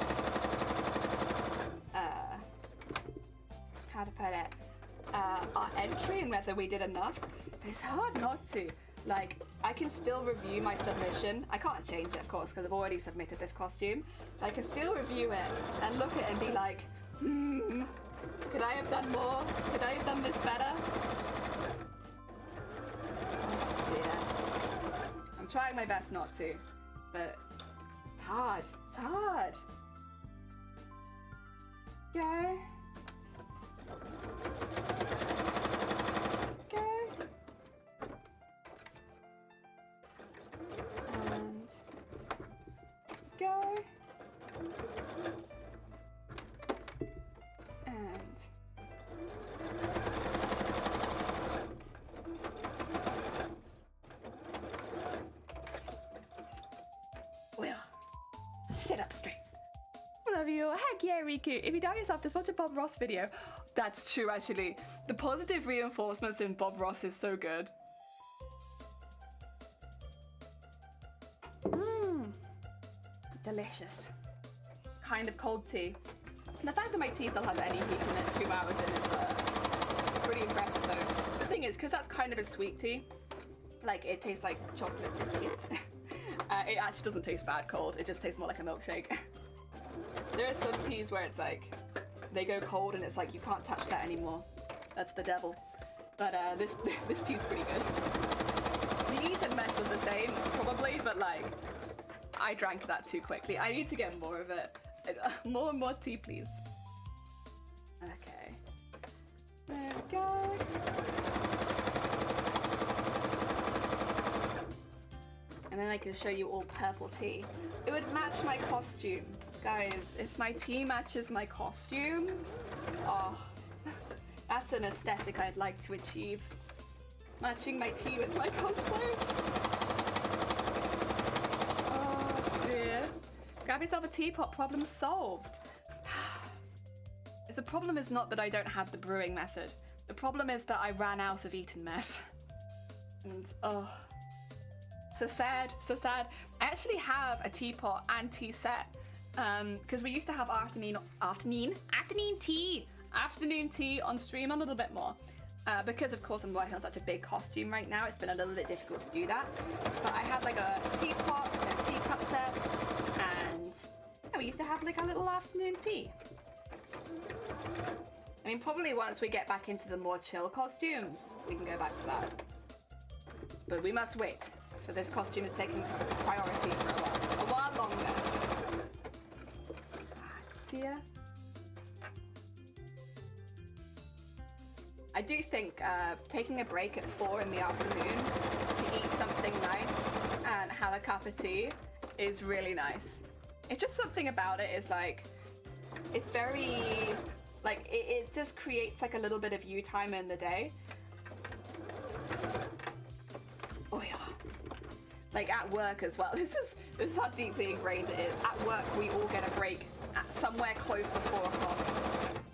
how to put it, our entry and whether we did enough, but it's hard not to. Like, I can still review my submission. I can't change it, of course, because I've already submitted this costume. I can still review it and look at it and be like, Could I have done more? Could I have done this better? Yeah. I'm trying my best not to, but it's hard. It's hard. Okay. Okay. And go. And well, sit up straight. Love you. Heck yeah, Riku. If you doubt yourself, just watch a Bob Ross video. That's true, actually. The positive reinforcements in Bob Ross is so good. Mmm. Delicious. Kind of cold tea. The fact that my tea still has any heat in it 2 hours in is pretty impressive, though. The thing is, because that's kind of a sweet tea, like, it tastes like chocolate biscuits. It actually doesn't taste bad cold. It just tastes more like a milkshake. There are some teas where it's like, they go cold and it's like, you can't touch that anymore. That's the devil. But this tea's pretty good. The Eton mess was the same, probably, but like, I drank that too quickly. I need to get more of it. More and more tea, please. Okay. There we go. And then I can show you all purple tea. It would match my costume. Guys, if my tea matches my costume, oh, that's an aesthetic I'd like to achieve. Matching my tea with my cosplays. Oh dear. Grab yourself a teapot, problem solved. The problem is not that I don't have the brewing method. The problem is that I ran out of Eton mess. And oh, so sad, so sad. I actually have a teapot and tea set. Because we used to have afternoon tea on stream a little bit more. Because of course I'm working on such a big costume right now, it's been a little bit difficult to do that. But I had like a teapot and a teacup set, and yeah, we used to have like a little afternoon tea. I mean, probably once we get back into the more chill costumes, we can go back to that. But we must wait, for this costume is taking priority for a while longer. Dear. I do think taking a break at 4 in the afternoon to eat something nice and have a cup of tea is really nice. It's just something about it is like, it's very, like, it just creates like a little bit of you time in the day. Oh yeah. Like at work as well. This is how deeply ingrained it is. At work, we all get a break at somewhere close to 4 o'clock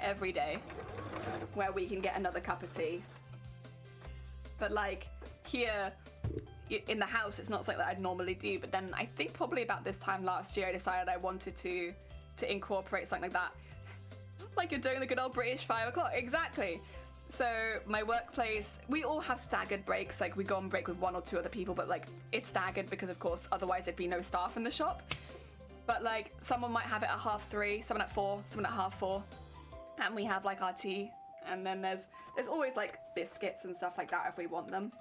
every day, where we can get another cup of tea. But like here in the house, it's not something that I'd normally do. But then I think probably about this time last year, I decided I wanted to incorporate something like that. Like you're doing the good old British 5 o'clock, exactly. So my workplace, we all have staggered breaks. Like we go on break with 1 or 2 other people, but like it's staggered because of course otherwise there'd be no staff in the shop. But like someone might have it at 3:30, someone at 4, someone at 4:30, and we have like our tea. And then there's always like biscuits and stuff like that if we want them.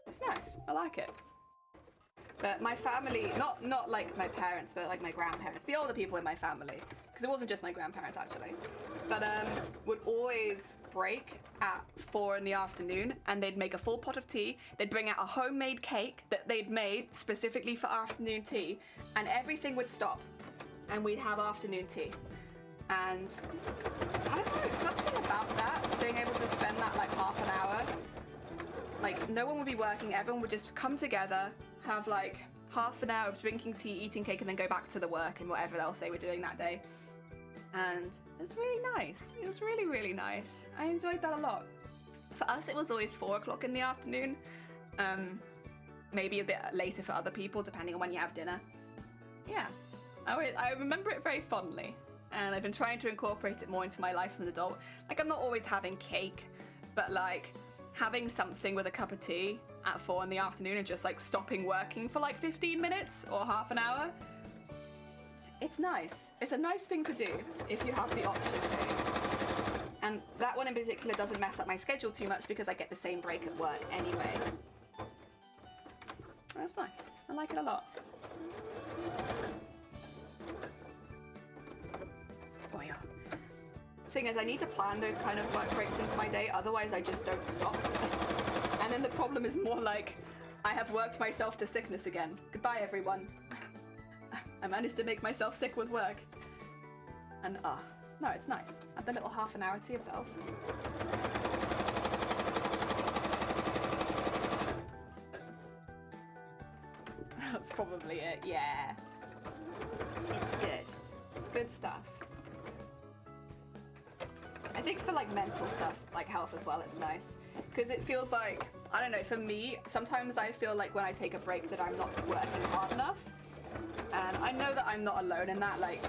It's nice. I like it. But my family, not like my parents, but like my grandparents, the older people in my family, because it wasn't just my grandparents actually, but would always break at 4 in the afternoon, and they'd make a full pot of tea. They'd bring out a homemade cake that they'd made specifically for afternoon tea, and everything would stop, and we'd have afternoon tea. And I don't know, something about that, being able to spend that like half an hour, like no one would be working, everyone would just come together, have like half an hour of drinking tea, eating cake, and then go back to the work and whatever else they were doing that day. And it's really nice. It was really, really nice. I enjoyed that a lot. For us, it was always 4 o'clock in the afternoon. Maybe a bit later for other people, depending on when you have dinner. Yeah, I remember it very fondly. And I've been trying to incorporate it more into my life as an adult. Like, I'm not always having cake, but like having something with a cup of tea at 4 in the afternoon and just like stopping working for like 15 minutes or half an hour. It's nice. It's a nice thing to do if you have the option to. And that one in particular doesn't mess up my schedule too much because I get the same break at work anyway. That's nice. I like it a lot. Oh yeah. Thing is, I need to plan those kind of work breaks into my day, otherwise I just don't stop. And then the problem is more like, I have worked myself to sickness again. Goodbye, everyone. I managed to make myself sick with work. And no, it's nice. Have the little half an hour to yourself. That's probably it, yeah. It's good. It's good stuff. I think for like mental stuff, like health as well, it's nice. Because it feels like, I don't know, for me, sometimes I feel like when I take a break that I'm not working hard enough. And I know that I'm not alone in that. Like,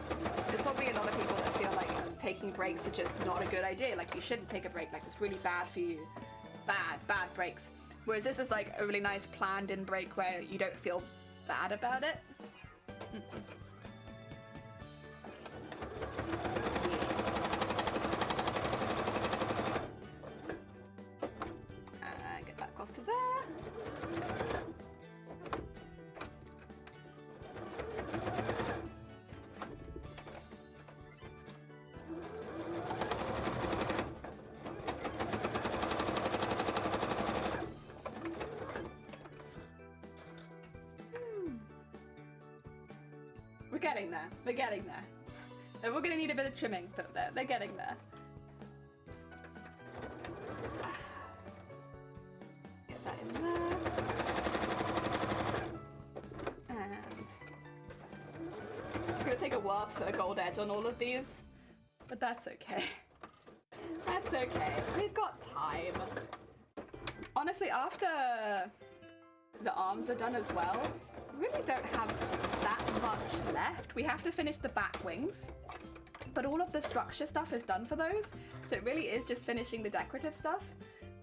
there's probably a lot of people that feel like taking breaks are just not a good idea. Like, you shouldn't take a break. Like, it's really bad for you. Bad breaks. Whereas this is like a really nice planned in break where you don't feel bad about it. Get that across to there. We're getting there. And we're gonna need a bit of trimming, but they're getting there. Get that in there. And it's gonna take a while to put a gold edge on all of these, but that's okay. That's okay. We've got time. Honestly, after the arms are done as well, we really don't have that much left. We have to finish the back wings, but all of the structure stuff is done for those, so it really is just finishing the decorative stuff,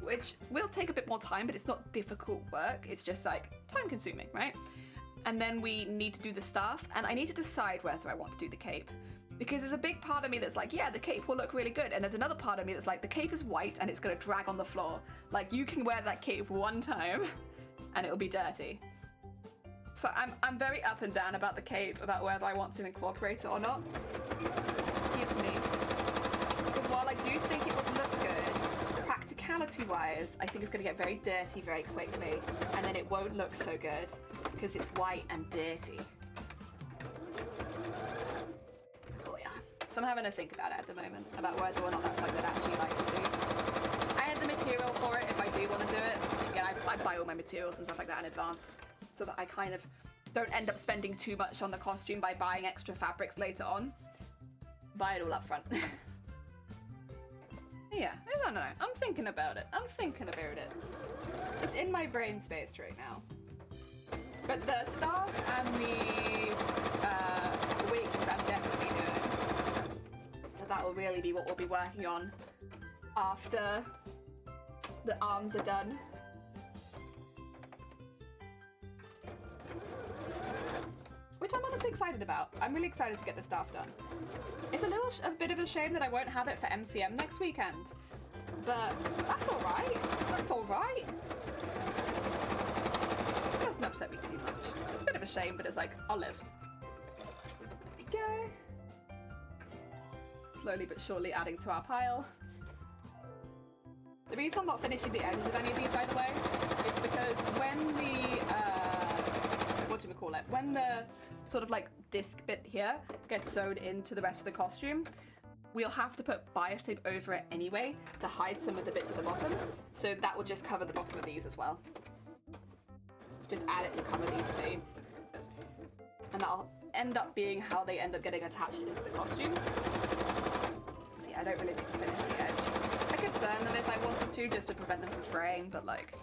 which will take a bit more time, but it's not difficult work. It's just like time consuming, right? And then we need to do the staff, and I need to decide whether I want to do the cape, because there's a big part of me that's like, yeah, the cape will look really good, and there's another part of me that's like, the cape is white and it's gonna drag on the floor. Like, you can wear that cape one time and it'll be dirty. So I'm very up and down about the cape, about whether I want to incorporate it or not. Excuse me. Because while I do think it would look good, practicality-wise, I think it's going to get very dirty very quickly, and then it won't look so good, because it's white and dirty. Oh yeah. So I'm having to think about it at the moment, about whether or not that's something I'd actually like to do. I had the material for it if I do want to do it. Again, I buy all my materials and stuff like that in advance, so that I kind of don't end up spending too much on the costume by buying extra fabrics later on. Buy it all up front. Yeah, I don't know. I'm thinking about it. It's in my brain space right now. But the staff and the wigs I'm definitely doing. So that will really be what we'll be working on after the arms are done. Which I'm honestly excited about. I'm really excited to get the staff done. It's a bit of a shame that I won't have it for MCM next weekend, but that's alright. That's alright. It doesn't upset me too much. It's a bit of a shame, but it's like, I'll live. There we go. Slowly but surely adding to our pile. The reason I'm not finishing the edges of any of these, by the way, is because when when the sort of like disc bit here gets sewed into the rest of the costume, we'll have to put bias tape over it anyway to hide some of the bits at the bottom. So that will just cover the bottom of these as well. Just add it to cover these two. And that'll end up being how they end up getting attached into the costume. See, I don't really need to finish the edge. I could burn them if I wanted to, just to prevent them from fraying, but like,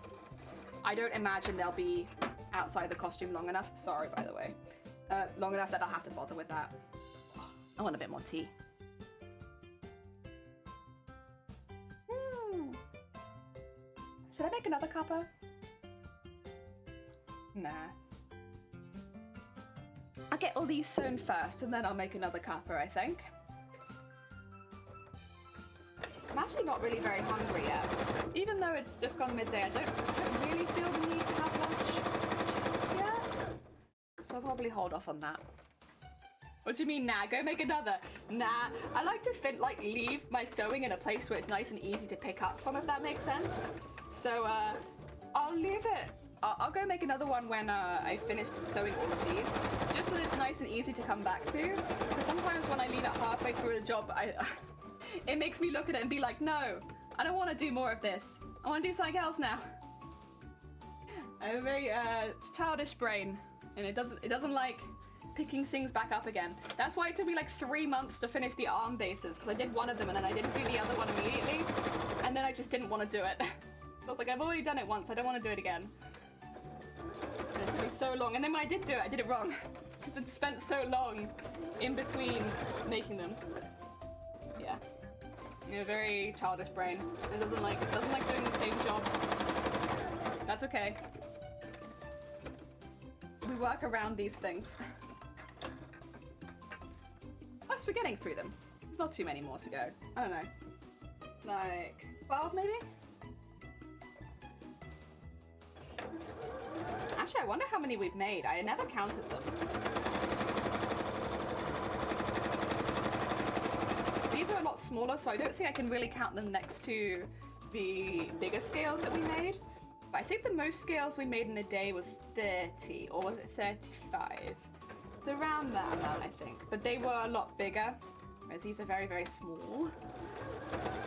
I don't imagine they'll be outside the costume long enough. Sorry, by the way. Long enough that I'll have to bother with that. Oh, I want a bit more tea. Should I make another cuppa? Nah. I'll get all these sewn first and then I'll make another kappa, I think. I'm actually not really very hungry yet. Even though it's just gone midday, I don't really feel the need to have lunch just yet. So I'll probably hold off on that. What do you mean, nah? Go make another. Nah, I like to leave my sewing in a place where it's nice and easy to pick up from, if that makes sense. So I'll leave it. I'll go make another one when I finished sewing all of these, just so it's nice and easy to come back to. Because sometimes when I leave it halfway through a job, it makes me look at it and be like, no, I don't want to do more of this. I want to do something else now. I have a very childish brain, and it doesn't like picking things back up again. That's why it took me like 3 months to finish the arm bases, because I did one of them and then I didn't do the other one immediately, and then I just didn't want to do it. I was like, I've already done it once, I don't want to do it again. And it took me so long, and then when I did do it, I did it wrong, because I'd spent so long in between making them. Yeah. You know, very childish brain. It doesn't like doing the same job. That's okay. We work around these things. Plus, we're getting through them. There's not too many more to go. I don't know. Like 12 maybe? Actually, I wonder how many we've made. I never counted them. These are a lot smaller, so I don't think I can really count them next to the bigger scales that we made. But I think the most scales we made in a day was 30, or was it 35? It's around that amount, I think. But they were a lot bigger, whereas these are very, very small.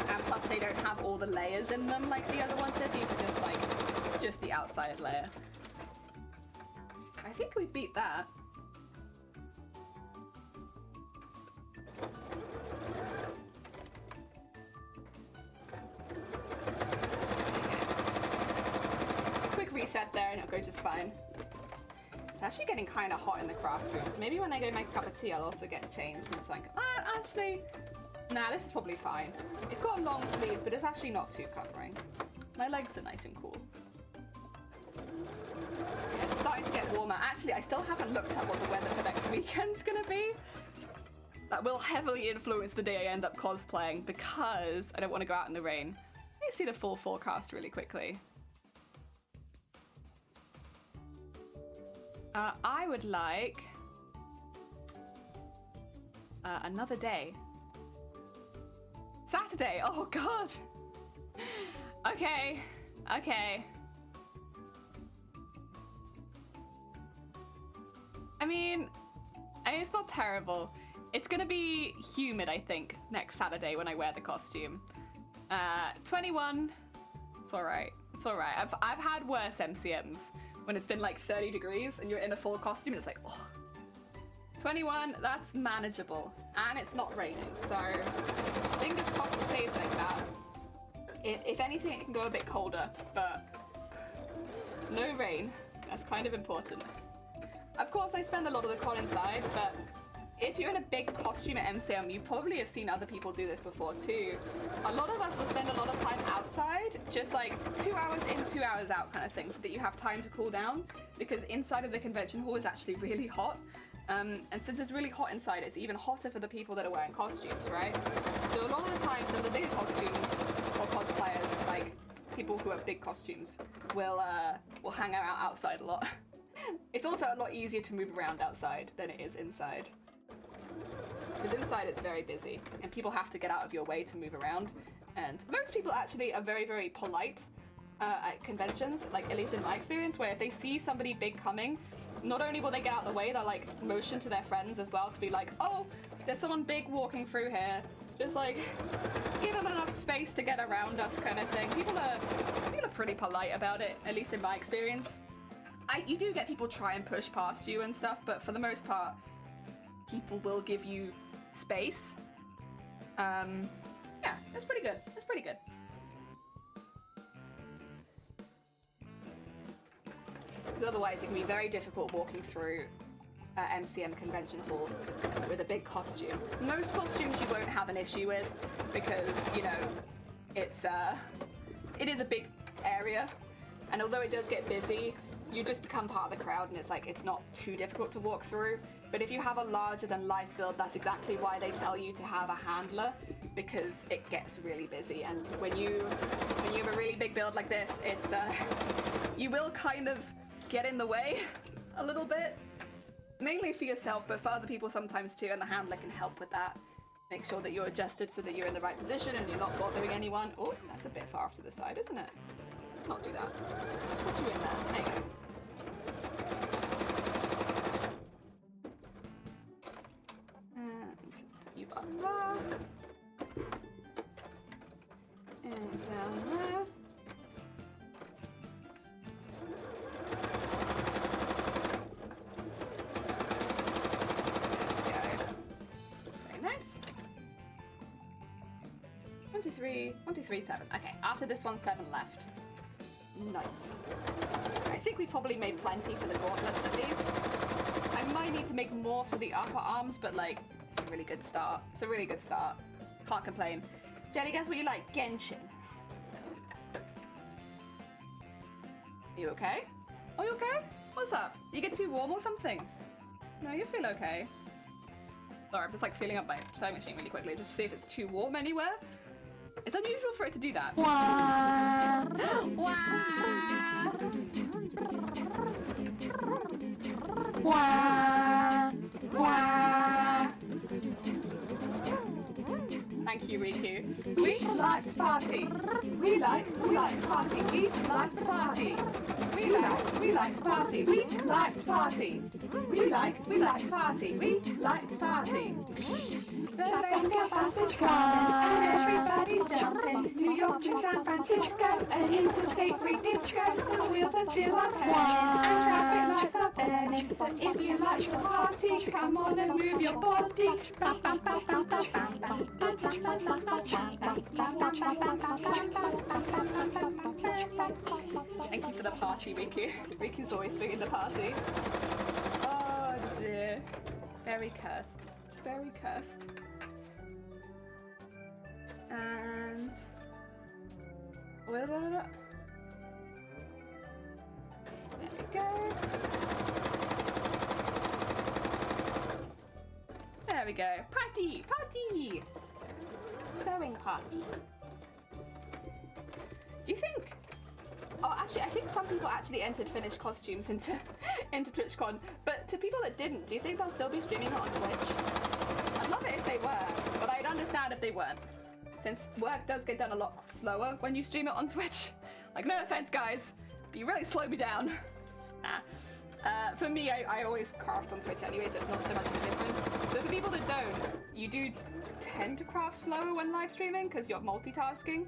And plus they don't have all the layers in them like the other ones did. These are just like, just the outside layer. I think we beat that. Quick reset there and it'll go just fine. It's actually getting kind of hot in the craft room, so maybe when I go make a cup of tea I'll also get changed. It's like, actually, nah, this is probably fine. It's got long sleeves, but it's actually not too covering. My legs are nice and cool. It's starting to get warmer. Actually, I still haven't looked at what the weather for next weekend's gonna be. That will heavily influence the day I end up cosplaying, because I don't want to go out in the rain. Let me see the full forecast really quickly. I would like another day. Saturday, oh god. Okay, okay. I mean, it's not terrible. It's gonna be humid, I think, next Saturday when I wear the costume. 21, it's alright, it's alright. I've had worse MCMs when it's been like 30 degrees and you're in a full costume and it's like, oh. 21, that's manageable. And it's not raining, so fingers crossed it stays like that. If anything, it can go a bit colder, but no rain. That's kind of important. Of course, I spend a lot of the con inside, but if you're in a big costume at MCM, you probably have seen other people do this before too. A lot of us will spend a lot of time outside, just like 2 hours in, 2 hours out kind of thing, so that you have time to cool down, because inside of the convention hall is actually really hot. And since it's really hot inside, it's even hotter for the people that are wearing costumes, right? So a lot of the time, some of the bigger costumes, or cosplayers, like people who have big costumes, will hang out outside a lot. It's also a lot easier to move around outside than it is inside. Because inside it's very busy, and people have to get out of your way to move around. And most people actually are very, very polite at conventions, like at least in my experience, where if they see somebody big coming, not only will they get out of the way, they'll like motion to their friends as well to be like, oh, there's someone big walking through here. Just like, give them enough space to get around us kind of thing. People are pretty polite about it, at least in my experience. You do get people try and push past you and stuff, but for the most part, people will give you space. Yeah, that's pretty good. That's pretty good. Because otherwise, it can be very difficult walking through MCM convention hall with a big costume. Most costumes you won't have an issue with because, you know, it is a big area, and although it does get busy, you just become part of the crowd and it's like, it's not too difficult to walk through. But if you have a larger than life build, that's exactly why they tell you to have a handler, because it gets really busy. And when you have a really big build like this, it's you will kind of get in the way a little bit, mainly for yourself, but for other people sometimes too, and the handler can help with that. Make sure that you're adjusted so that you're in the right position and you're not bothering anyone. Oh, that's a bit far off to the side, isn't it? Let's not do that. Put you in there. There you go. And you've unlocked. And down there. Very nice. 1, 2, 3, 1, 2, 3, 7. Okay, after this one, 7 left. Nice. I think we probably made plenty for the gauntlets at least. I might need to make more for the upper arms, but like, it's a really good start. It's a really good start. Can't complain. Jelly, guess what you like? Genshin. Are you okay? Are you okay? What's up? You get too warm or something? No, you feel okay. Sorry, I'm just like feeling up my sewing machine really quickly just to see if it's too warm anywhere. It's unusual for it to do that. Wah! Wah! Wah! Wah! Thank you, Riku. We like to party. We like to party. We like to party. We like to party. We like to party. We like to party. We like to party. The Venga bus is coming and everybody's jumping. New York to San Francisco, an interstate free disco. The wheels are still on turning and traffic lights are burning. So if you like to party, come on and move your body. Thank you for the party, Riku. Riku's always bringing the party. Oh dear. Very cursed. Very cursed. And there we go. There we go. Party! Party! Sewing party. Do you think... Oh, actually, I think some people actually entered finished costumes into TwitchCon, but to people that didn't, do you think they'll still be streaming it on Twitch? I'd love it if they were, but I'd understand if they weren't, since work does get done a lot slower when you stream it on Twitch. Like, no offense, guys, but you really slow me down. Nah. For me, I always craft on Twitch anyway, so it's not so much of a difference. But for people that don't, you do tend to craft slower when live streaming because you're multitasking.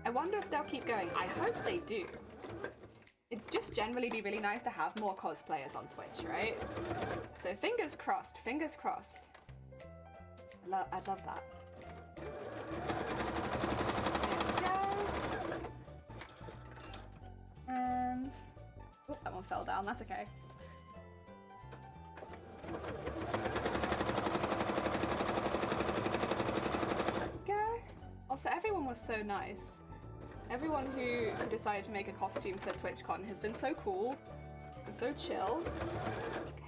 I wonder if they'll keep going. I hope they do. It'd just generally be really nice to have more cosplayers on Twitch, right? So fingers crossed, fingers crossed. I'd love that. There we go. And... oh, that one fell down, that's okay. Go. Also, everyone was so nice. Everyone who decided to make a costume for TwitchCon has been so cool and so chill.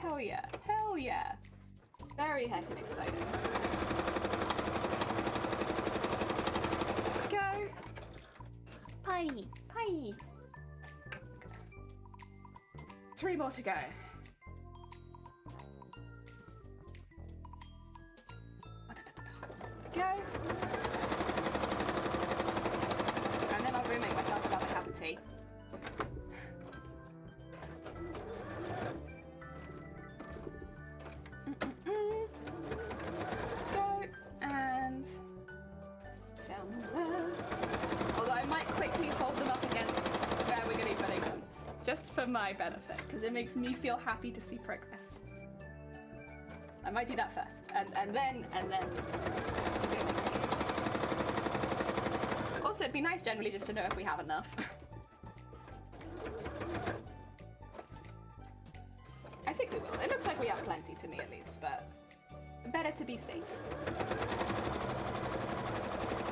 Hell yeah. Hell yeah. Very heckin' exciting. Go. Pie. Pie. 3 more to go. Go. And then I'll go make myself another cup of tea. Go. And down there. Although I might quickly hold them up against where we're going to be putting them. Just for my benefit, because it makes me feel happy to see progress. I might do that first, and then also, it'd be nice generally just to know if we have enough. I think we will. It looks like we have plenty to me at least, but better to be safe.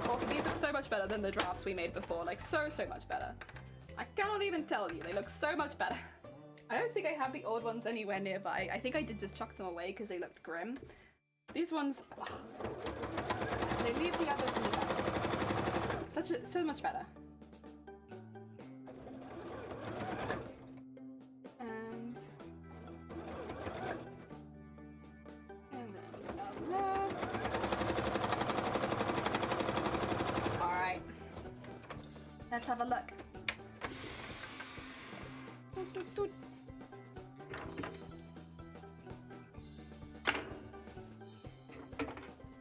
Also, these look so much better than the drafts we made before, like so much better. I cannot even tell you, they look so much better. I don't think I have the old ones anywhere nearby. I think I did just chuck them away because they looked grim. These ones, they leave the others in the dust. So much better. And then down there. All right. Let's have a look. Doot, doot, doot.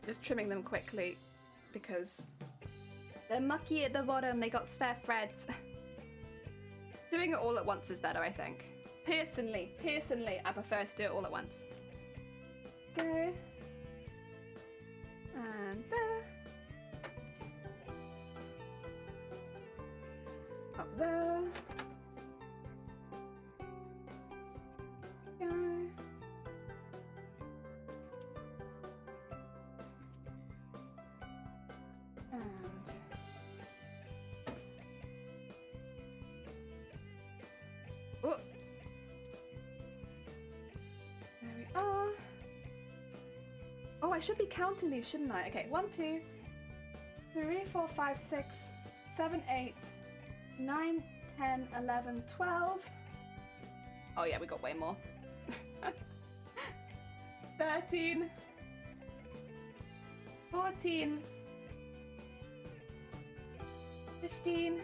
Just trimming them quickly because they're mucky at the bottom. They got spare threads. Doing it all at once is better, I think. Personally, I prefer to do it all at once. Go. And there. Up there. Go. And oh, there we are. Oh, I should be counting these, shouldn't I? Okay, 1, 2, 3, 4, 5, 6, 7, 8, 9, 10, 11, 12. Oh yeah, we got way more. 13, 14, 15,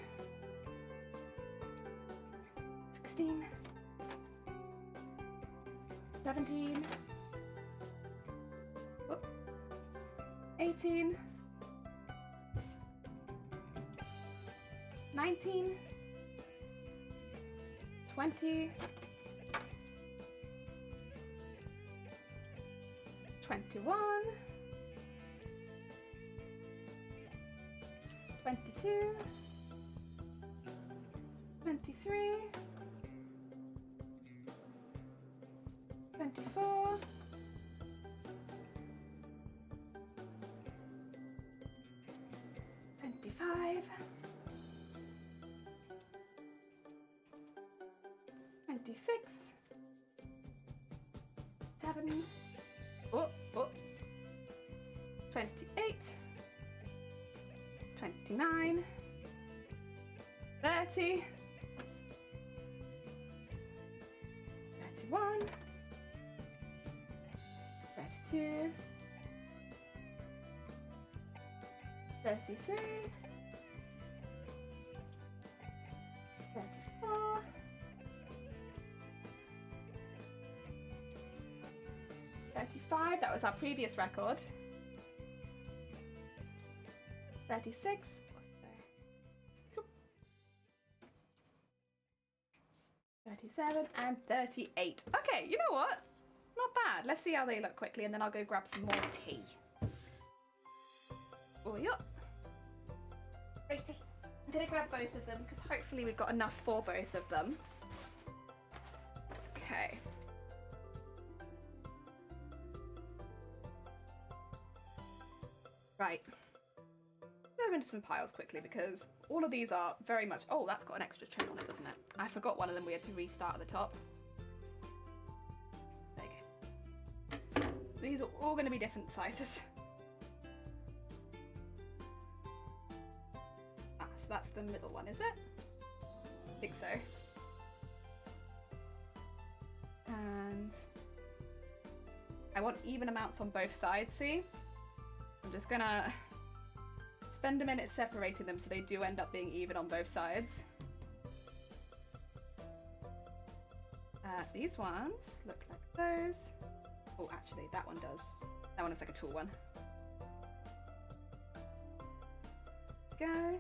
16, 17, 18, 19, 20, 21, 22, 23, 24, 25, 26, 7, 28, 29, 30, 31, 32, 33, 34, 35, that was our previous record. 36, 37, and 38. Okay, you know what? Not bad. Let's see how they look quickly, and then I'll go grab some more tea. Oh, yeah. Righty. I'm gonna grab both of them because hopefully we've got enough for both of them. Okay. Right. Put them into some piles quickly because all of these are very much... Oh, that's got an extra trim on it, doesn't it? I forgot one of them we had to restart at the top. There you go. These are all going to be different sizes. Ah, so that's the middle one, is it? I think so. And I want even amounts on both sides, see? I'm just gonna spend a minute separating them so they do end up being even on both sides. These ones look like those. Oh, actually, that one does. That one looks like a tool one. Go.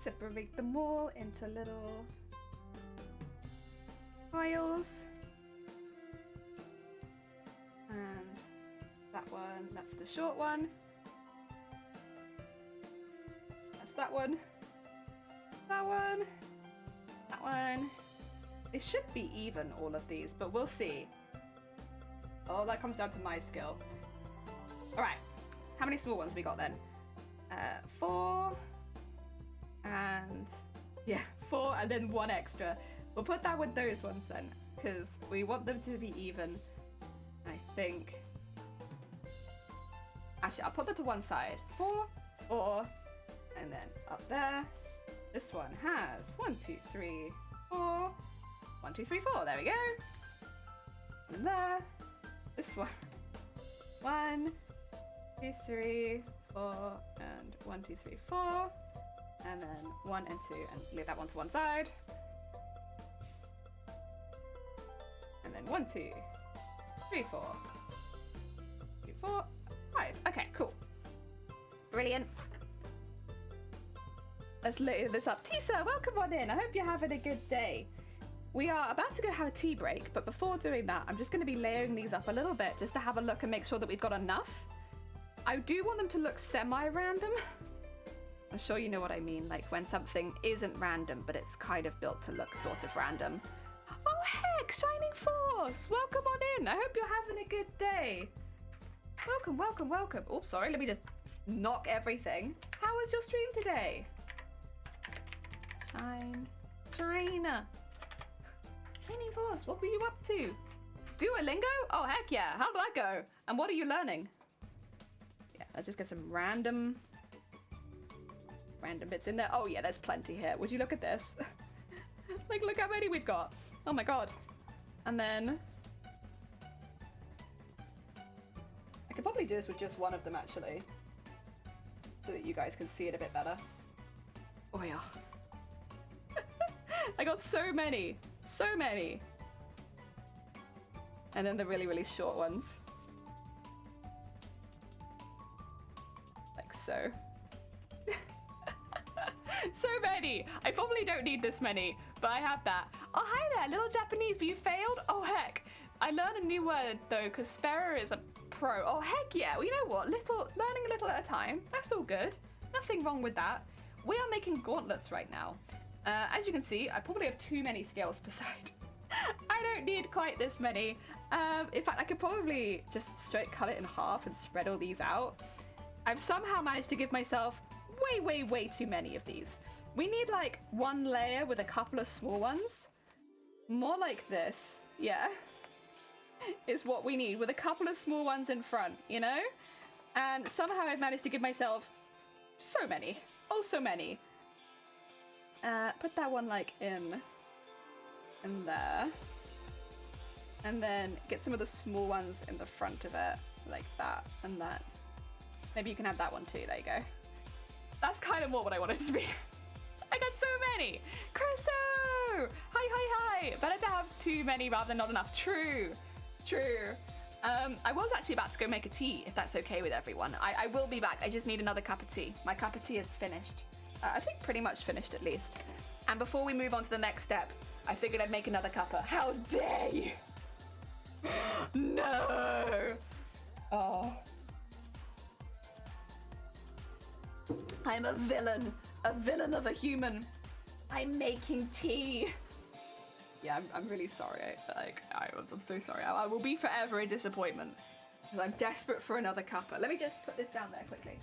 Separate them all into little piles. And that one, that's the short one. That's that one. That one. That one. They should be even, all of these, but we'll see. Oh, that comes down to my skill. All right. How many small ones we got then? 4. and yeah, 4 and then 1 extra. We'll put that with those ones then, because we want them to be even. I think. Actually, I'll put that to one side. 4, 4, and then up there. This one has 1, 2, 3, 4. 1, 2, 3, 4. There we go. And there. This one. 1, 2, 3, 4, and 1, 2, 3, 4. And then 1 and 2, and leave that one to one side. And then 1, 2, 3, 4. 2, 4, 5. Okay, cool. Brilliant. Let's load this up. Tisa, welcome on in. I hope you're having a good day. We are about to go have a tea break, but before doing that, I'm just going to be layering these up a little bit just to have a look and make sure that we've got enough. I do want them to look semi-random. I'm sure you know what I mean, like when something isn't random, but it's kind of built to look sort of random. Oh heck, Shining Force! Welcome on in. I hope you're having a good day. Welcome, welcome, welcome. Oops, sorry, let me just knock everything. How was your stream today? Shine. Shining Force, what were you up to? Duolingo? Oh heck yeah, how did that go? And what are you learning? Yeah, let's just get some random bits in there. Oh yeah, there's plenty here. Would you look at this? Like, look how many we've got. Oh my god. And then I could probably do this with just one of them actually, so that you guys can see it a bit better. Oh yeah. I got so many. So many. And then the really, really short ones. Like so. So many! I probably don't need this many, but I have that. Oh, hi there, little Japanese, but you failed? Oh, heck. I learned a new word, though, because Sparrow is a pro. Oh, heck yeah. Well, you know what? Learning a little at a time. That's all good. Nothing wrong with that. We are making gauntlets right now. As you can see, I probably have too many scales per side. I don't need quite this many. In fact, I could probably just straight cut it in half and spread all these out. I've somehow managed to give myself way too many of these. We need like one layer with a couple of small ones. More like this, yeah, is what we need, with a couple of small ones in front, you know? And somehow I've managed to give myself so many. Oh, so many. Put that one like in there. And then get some of the small ones in the front of it, like that and that. Maybe you can have that one too, there you go. That's kind of more what I wanted it to be. I got so many! Chriso! Hi! Better to have too many rather than not enough. True. I was actually about to go make a tea, if that's okay with everyone. I will be back. I just need another cup of tea. My cup of tea is finished. I think pretty much finished at least. And before we move on to the next step, I figured I'd make another cuppa. How dare you! No! Oh. I'm a villain of a human. I'm making tea. Yeah, I'm really sorry. I'm so sorry. I will be forever a disappointment, because I'm desperate for another cuppa. Let me just put this down there quickly,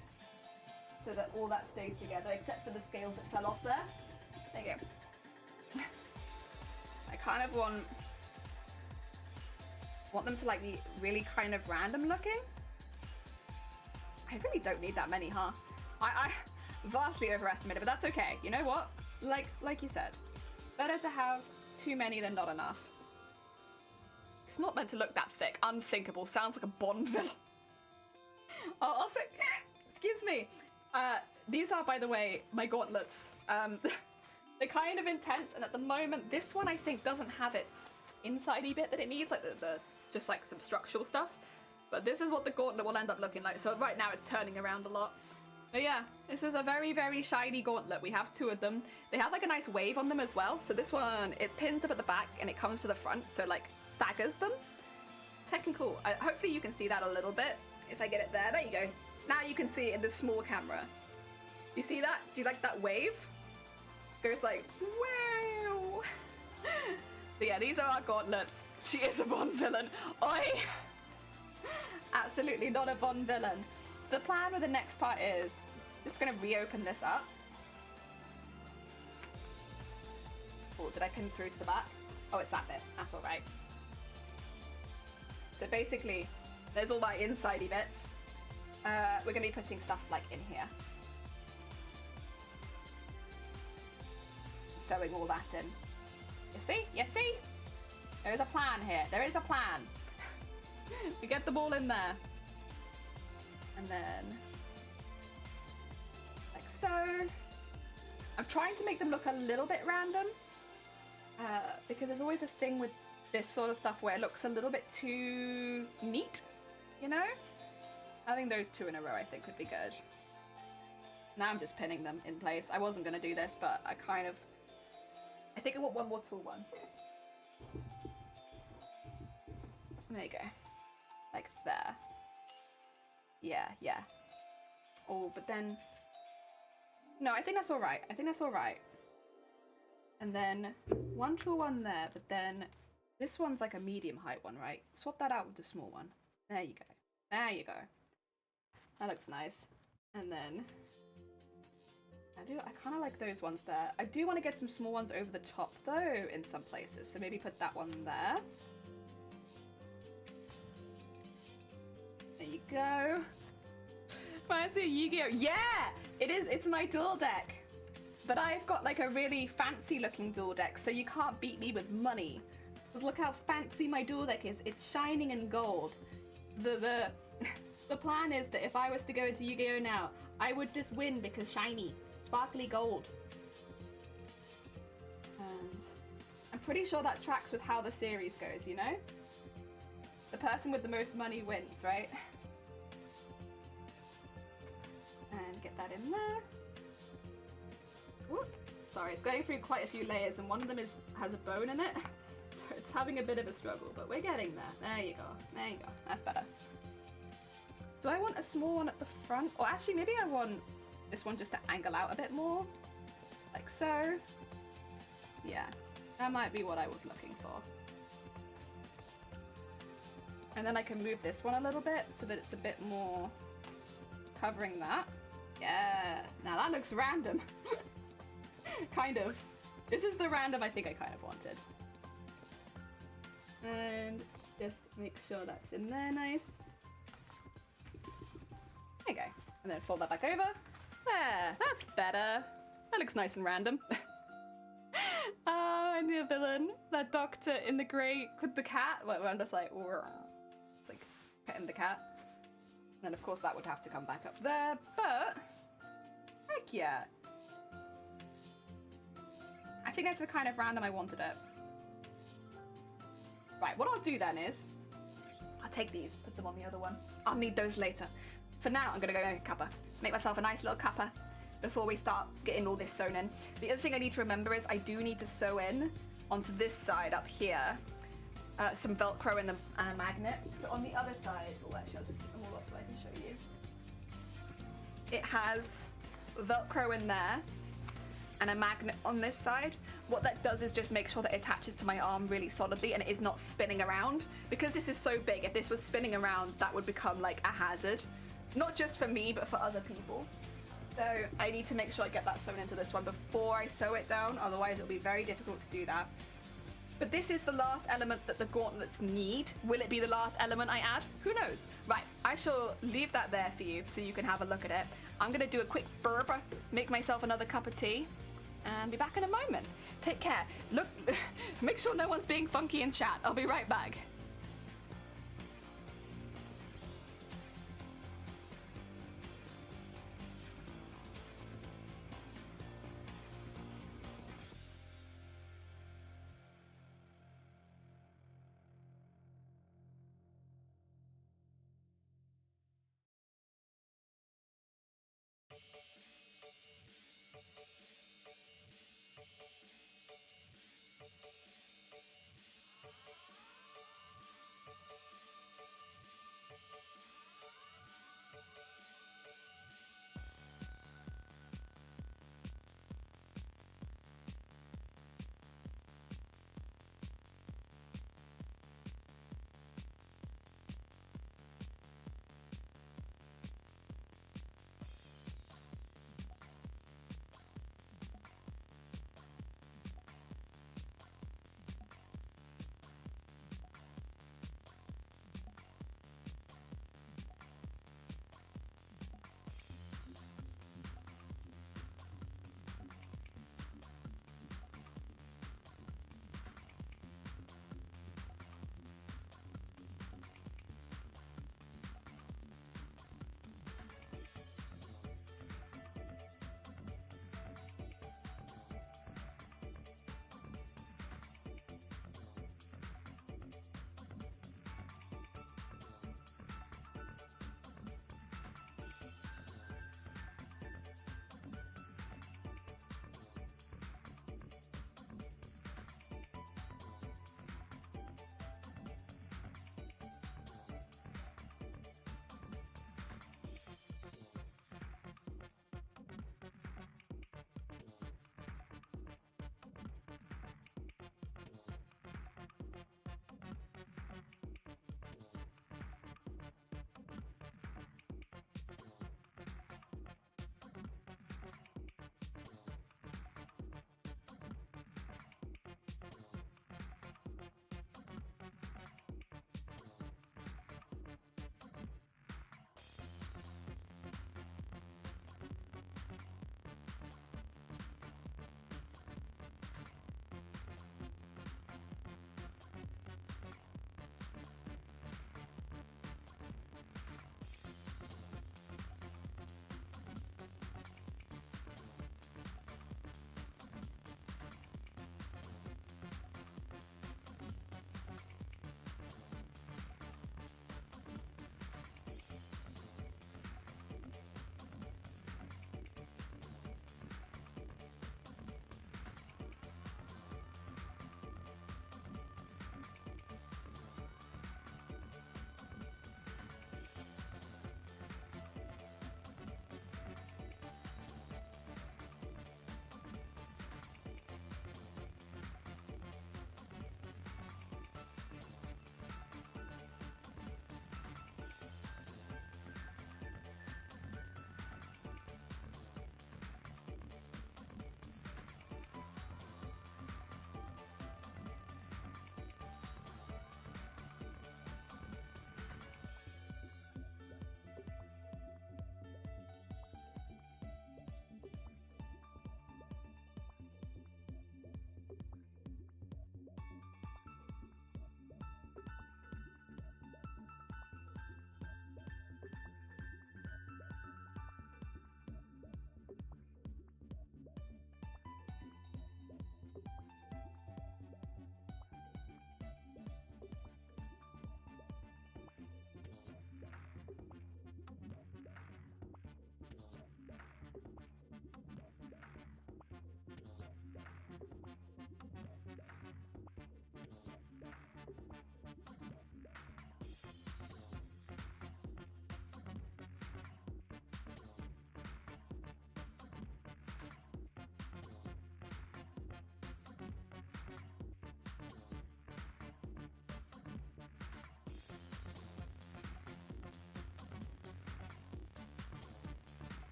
so that all that stays together, except for the scales that fell off there. There you go. I kind of want them to like be really kind of random looking. I really don't need that many, huh? I vastly overestimated, but that's okay. You know what? Like you said, better to have too many than not enough. It's not meant to look that thick. Unthinkable. Sounds like a Bond villain. Oh, also, excuse me. These are, by the way, my gauntlets. They're kind of intense, and at the moment, this one I think doesn't have its inside-y bit that it needs, like the just like some structural stuff. But this is what the gauntlet will end up looking like. So right now it's turning around a lot. But yeah, this is a very shiny gauntlet. We have 2 of them. They have like a nice wave on them as well. So this one, it pins up at the back and it comes to the front, so like staggers them. It's heckin' cool. Hopefully you can see that a little bit. If I get it there, there you go. Now you can see it in the small camera. You see that? Do you like that wave? Goes like, wow. So yeah, these are our gauntlets. She is a Bond villain. Oi! Absolutely not a Bond villain. So the plan with the next part is just gonna reopen this up. Oh, did I pin through to the back? Oh, it's that bit. That's all right. So basically, there's all my insidey bits. We're going to be putting stuff like in here. Sewing all that in. You see? You see? There is a plan here. There is a plan. We get the ball in there. And then, like so. I'm trying to make them look a little bit random. Because there's always a thing with this sort of stuff where it looks a little bit too neat, you know? Having those two in a row I think would be good. Now I'm just pinning them in place. I wasn't going to do this, but I think I want one more tall one. There you go. Like there. Yeah, yeah. Oh, but then... No, I think that's alright. I think that's alright. And then one tall one there, but then this one's like a medium height one, right? Swap that out with the small one. There you go. There you go. That looks nice. And then I kind of like those ones there. I do want to get some small ones over the top though in some places. So maybe put that one there. There you go. Fancy Yu-Gi-Oh! Yeah! It is, it's my duel deck. But I've got like a really fancy looking duel deck, so you can't beat me with money. Because look how fancy my duel deck is. It's shining in gold. The plan is that if I was to go into Yu-Gi-Oh! Now, I would just win because shiny. Sparkly gold. And I'm pretty sure that tracks with how the series goes, you know? The person with the most money wins, right? And get that in there. Whoop. Sorry, it's going through quite a few layers and one of them has a bone in it. So it's having a bit of a struggle, but we're getting there. There you go. There you go. That's better. Do I want a small one at the front? Or actually, maybe I want this one just to angle out a bit more. Like so. Yeah, that might be what I was looking for. And then I can move this one a little bit so that it's a bit more covering that. Yeah, now that looks random. Kind of. This is the random I think I kind of wanted. And just make sure that's in there nice. There you go. And then fold that back over. There, that's better. That looks nice and random. Oh, and the villain, that doctor in the grey with the cat. Where I'm just like, it's like petting the cat. And then of course that would have to come back up there, but heck yeah. I think that's the kind of random I wanted it. Right, what I'll do then is, I'll take these, put them on the other one. I'll need those later. For now, I'm gonna go make a cuppa. Make myself a nice little cuppa before we start getting all this sewn in. The other thing I need to remember is I do need to sew in onto this side up here some Velcro and a magnet. So on the other side, oh actually I'll just get them all off so I can show you. It has Velcro in there and a magnet on this side. What that does is just make sure that it attaches to my arm really solidly and it is not spinning around. Because this is so big, if this was spinning around, that would become like a hazard. Not just for me, but for other people. So I need to make sure I get that sewn into this one before I sew it down, otherwise it'll be very difficult to do that. But this is the last element that the gauntlets need. Will it be the last element I add? Who knows? Right, I shall leave that there for you so you can have a look at it. I'm gonna do a quick burp, make myself another cup of tea, and be back in a moment. Take care. Look, make sure no one's being funky in chat. I'll be right back.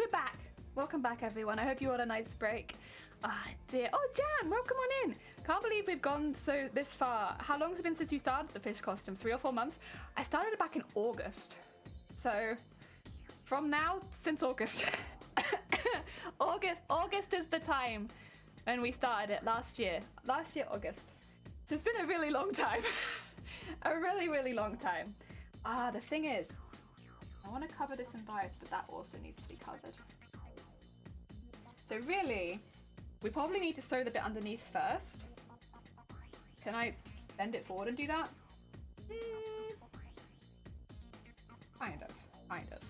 we're back. Welcome back, everyone. I hope you had a nice break. Ah, dear. Oh, Jan, welcome on in. Can't believe we've gone this far. How long has it been since you started the fish costume? 3 or 4 months? I started it back in August. So, from now, since August. August is the time when we started it last year. Last year, August. So it's been a really long time. A really, really long time. Ah, the thing is, I want to cover this in bias, but that also needs to be covered. So really, we probably need to sew the bit underneath first. Can I bend it forward and do that? Kind of.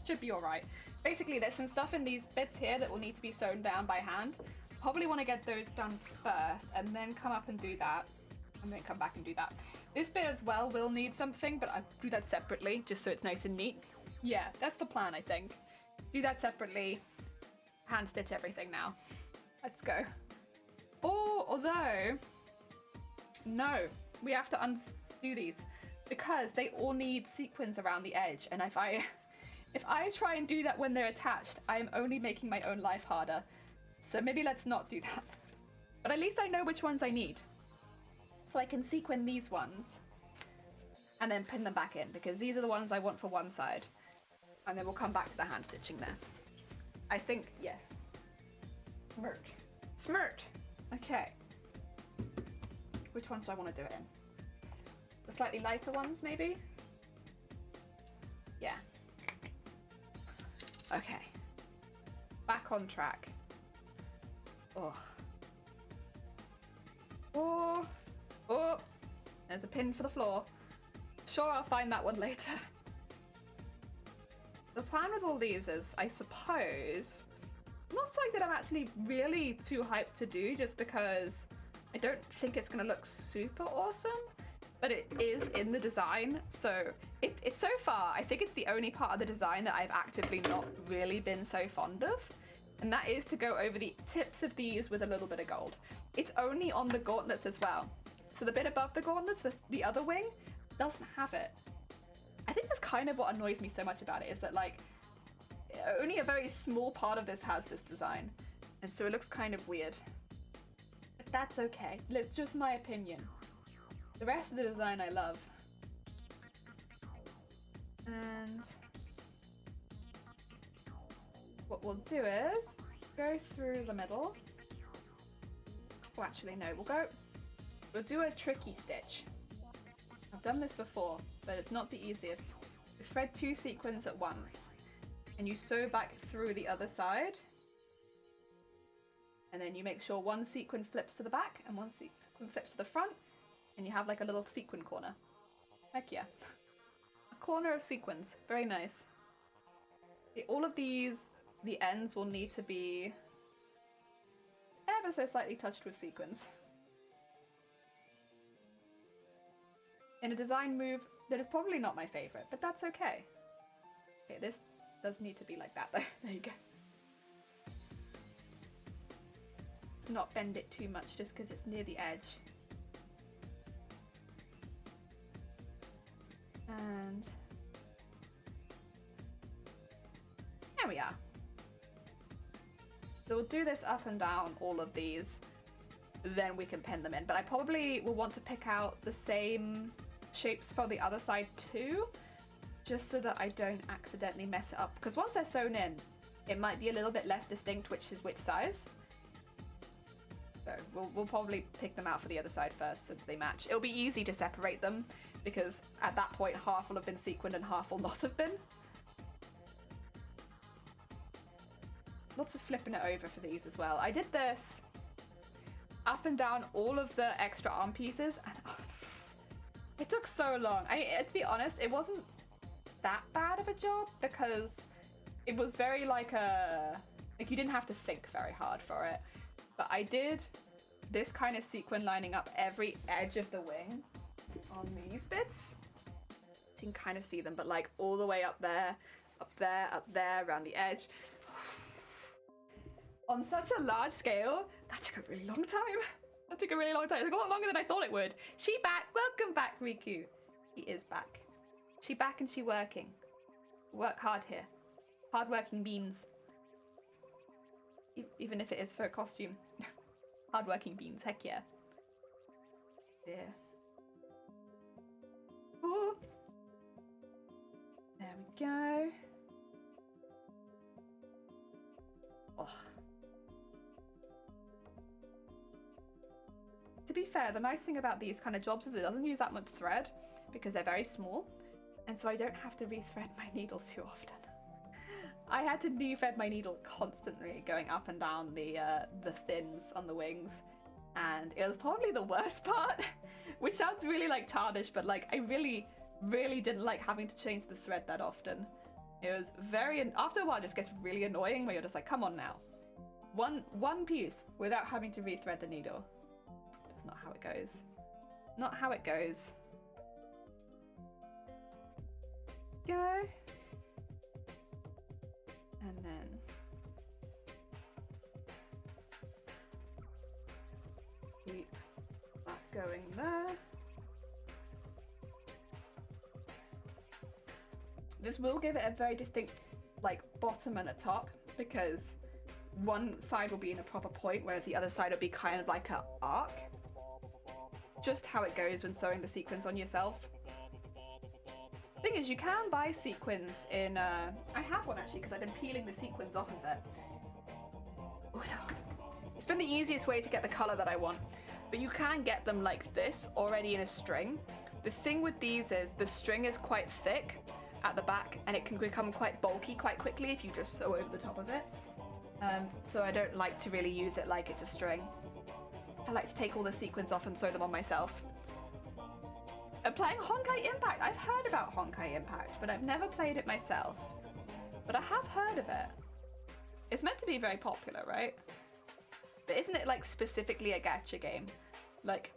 Should be alright. Basically, there's some stuff in these bits here that will need to be sewn down by hand. Probably want to get those done first and then come up and do that. And then come back and do that. This bit as well will need something, but I'll do that separately, just so it's nice and neat. Yeah, that's the plan, I think. Do that separately. Hand stitch everything now. Let's go. Oh, although... No, we have to undo these. Because they all need sequins around the edge. And if I try and do that when they're attached, I am only making my own life harder. So maybe let's not do that. But at least I know which ones I need. So I can sequin these ones and then pin them back in, because these are the ones I want for one side. And then we'll come back to the hand stitching there. I think, yes. Smirt. Okay. Which ones do I want to do it in? The slightly lighter ones, maybe? Yeah. Okay. Back on track. Oh. There's a pin for the floor. Sure, I'll find that one later. The plan with all these is, I suppose, not something that I'm actually really too hyped to do, just because I don't think it's going to look super awesome, but it is in the design. So it's so far, I think it's the only part of the design that I've actively not really been so fond of. And that is to go over the tips of these with a little bit of gold. It's only on the gauntlets as well. So the bit above the gauntlets, the other wing, doesn't have it. I think that's kind of what annoys me so much about it, is that like, only a very small part of this has this design. And so it looks kind of weird. But that's okay. It's just my opinion. The rest of the design I love. And what we'll do is go through the middle. Oh, actually, no, we'll do a tricky stitch. I've done this before, but it's not the easiest. You thread 2 sequins at once, and you sew back through the other side. And then you make sure one sequin flips to the back and one sequin flips to the front, and you have like a little sequin corner. Heck yeah. A corner of sequins. Very nice. All of these, the ends will need to be ever so slightly touched with sequins. In a design move that is probably not my favorite, but that's okay. Okay, this does need to be like that though. There you go. Let's not bend it too much just because it's near the edge. And there we are. So we'll do this up and down all of these, then we can pin them in. But I probably will want to pick out the same shapes for the other side too, just so that I don't accidentally mess it up. Because once they're sewn in, it might be a little bit less distinct which is which size. So we'll probably pick them out for the other side first so that they match. It'll be easy to separate them, because at that point half will have been sequined and half will not have been. Lots of flipping it over for these as well. I did this up and down all of the extra arm pieces, and it took so long. To be honest, it wasn't that bad of a job, because it was very like you didn't have to think very hard for it. But I did this kind of sequin lining up every edge of the wing on these bits. So you can kind of see them, but like all the way up there, around the edge. On such a large scale, that took a really long time. It took a lot longer than I thought it would. She back. Welcome back, Riku. She is back. She back and she working. Work hard here. Hardworking beans. Even if it is for a costume. Hardworking beans, heck yeah. Yeah. Ooh. There we go. Oh. To be fair, the nice thing about these kind of jobs is it doesn't use that much thread because they're very small, and so I don't have to rethread my needles too often. I had to de-thread my needle constantly going up and down the thins on the wings, and it was probably the worst part, which sounds really like childish, but like I really didn't like having to change the thread that often. It was after a while it just gets really annoying where you're just like, come on now. One piece without having to rethread the needle. That's not how it goes. Not how it goes. Go. And then keep that going there. This will give it a very distinct like bottom and a top, because one side will be in a proper point where the other side will be kind of like an arc. Just how it goes when sewing the sequins on yourself. Thing is, you can buy sequins in, I have one actually because I've been peeling the sequins off of it. It's been the easiest way to get the colour that I want, but you can get them like this already in a string. The thing with these is the string is quite thick at the back and it can become quite bulky quite quickly if you just sew over the top of it. So I don't like to really use it like it's a string. I like to take all the sequins off and sew them on myself. Playing Honkai Impact. I've heard about Honkai Impact, but I've never played it myself. But I have heard of it. It's meant to be very popular, right? But isn't it like specifically a gacha game? Like,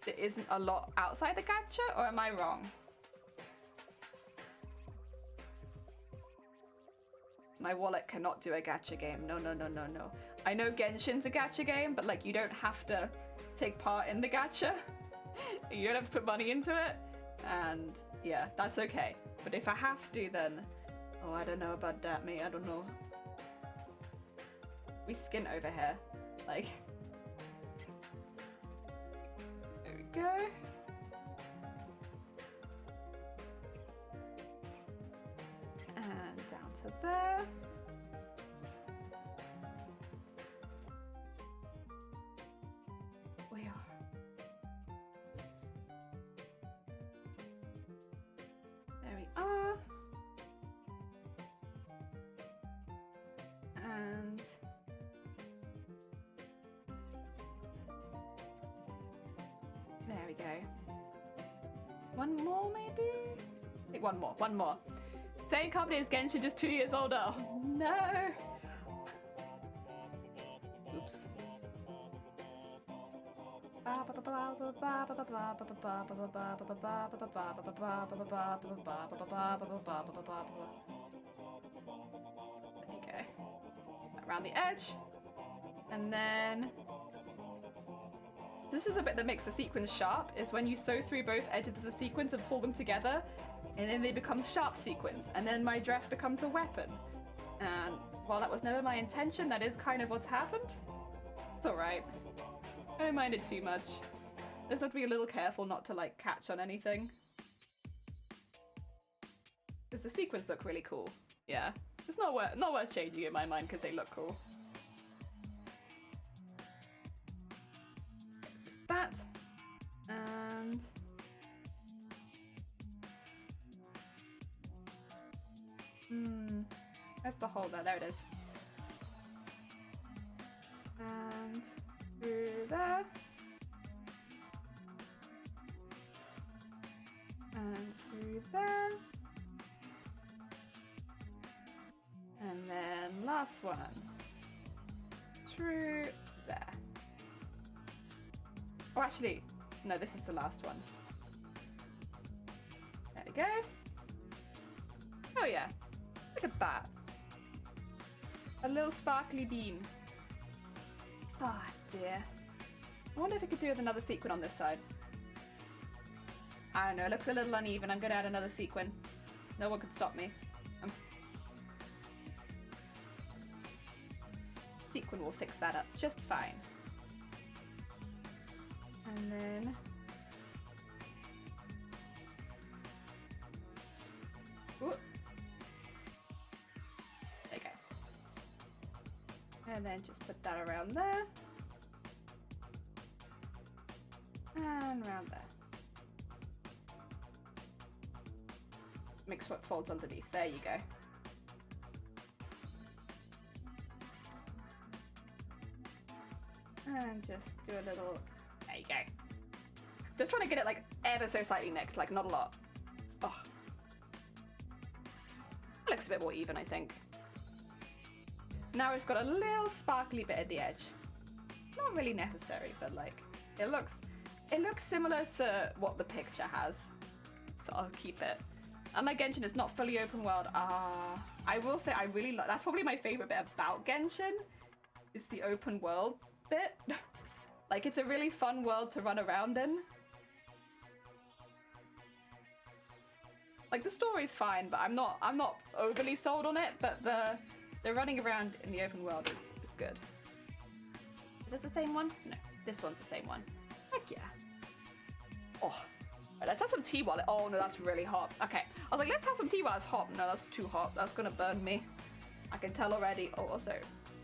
there isn't a lot outside the gacha, or am I wrong? My wallet cannot do a gacha game. No, no, no, no, no. I know Genshin's a gacha game, but like you don't have to take part in the gacha. You don't have to put money into it. And yeah, that's okay. But if I have to, then... Oh, I don't know about that, mate. I don't know. We skin over here. Like... There we go. And down to there. We are. There we are. And there we go. One more, maybe? I think one more. Same company as Genshin, just 2 years older. Oh, no. Oops. Okay. Around the edge. And then... This is a bit that makes the sequins sharp, is when you sew through both edges of the sequins and pull them together, and then they become sharp sequins, and then my dress becomes a weapon. And while that was never my intention, that is kind of what's happened. It's alright. I don't mind it too much. Just have to be a little careful not to like catch on anything. Because the sequins look really cool. Yeah. It's not worth changing in my mind because they look cool. That. And... Where's the hole there? There it is. And through there. And through there. And then last one. Through there. Oh, actually, no, this is the last one. There we go. Oh yeah. Look at that. A little sparkly bean. Ah, dear. I wonder if I could do with another sequin on this side. I don't know, it looks a little uneven. I'm gonna add another sequin. No one could stop me. sequin will fix that up just fine. And then ooh. There you go. And then just put that around there. And around there. Make sure it folds underneath. There you go. And just do a little... There you go. Just trying to get it like ever so slightly nicked, like not a lot. Oh. It looks a bit more even, I think. Now it's got a little sparkly bit at the edge. Not really necessary, but like, it looks similar to what the picture has. So I'll keep it. And like Genshin, it's not fully open world. I will say I really like, that's probably my favorite bit about Genshin, is the open world bit. Like, it's a really fun world to run around in. Like, the story's fine, but I'm not overly sold on it, but the running around in the open world is good. Is this the same one? No, this one's the same one. Heck yeah. Oh, right, let's have some tea while it, oh no, that's really hot. Okay, I was like, let's have some tea while it's hot. No, that's too hot. That's gonna burn me. I can tell already. Oh, also,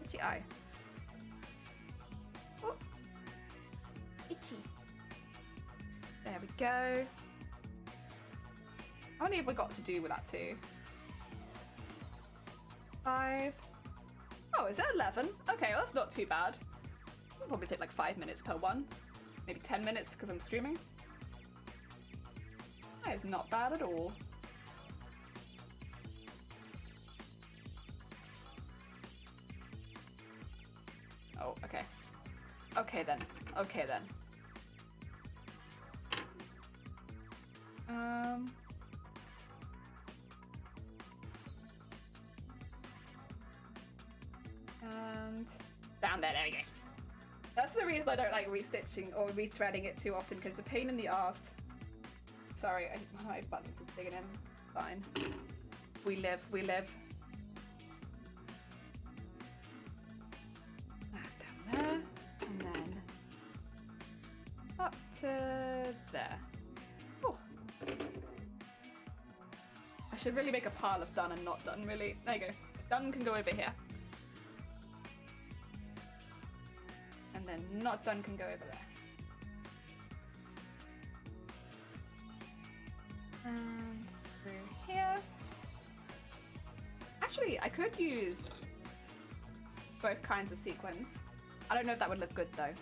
itchy eye. Oh, itchy. There we go. How many have we got to do with that too? 5. Oh, is that 11? Okay, well, that's not too bad. It'll probably take like 5 minutes per one. Maybe 10 minutes because I'm streaming. That is not bad at all. Oh, okay. Okay then. Okay then. And down there, there we go. That's the reason I don't like restitching or rethreading it too often, because it's a pain in the arse. Sorry, my buttons is digging in. Fine. We live, we live. Down there, and then up to there. Oh. I should really make a pile of done and not done, really. There you go. Done can go over here. And then not done can go over there. And through here. Actually, I could use both kinds of sequins. I don't know if that would look good though,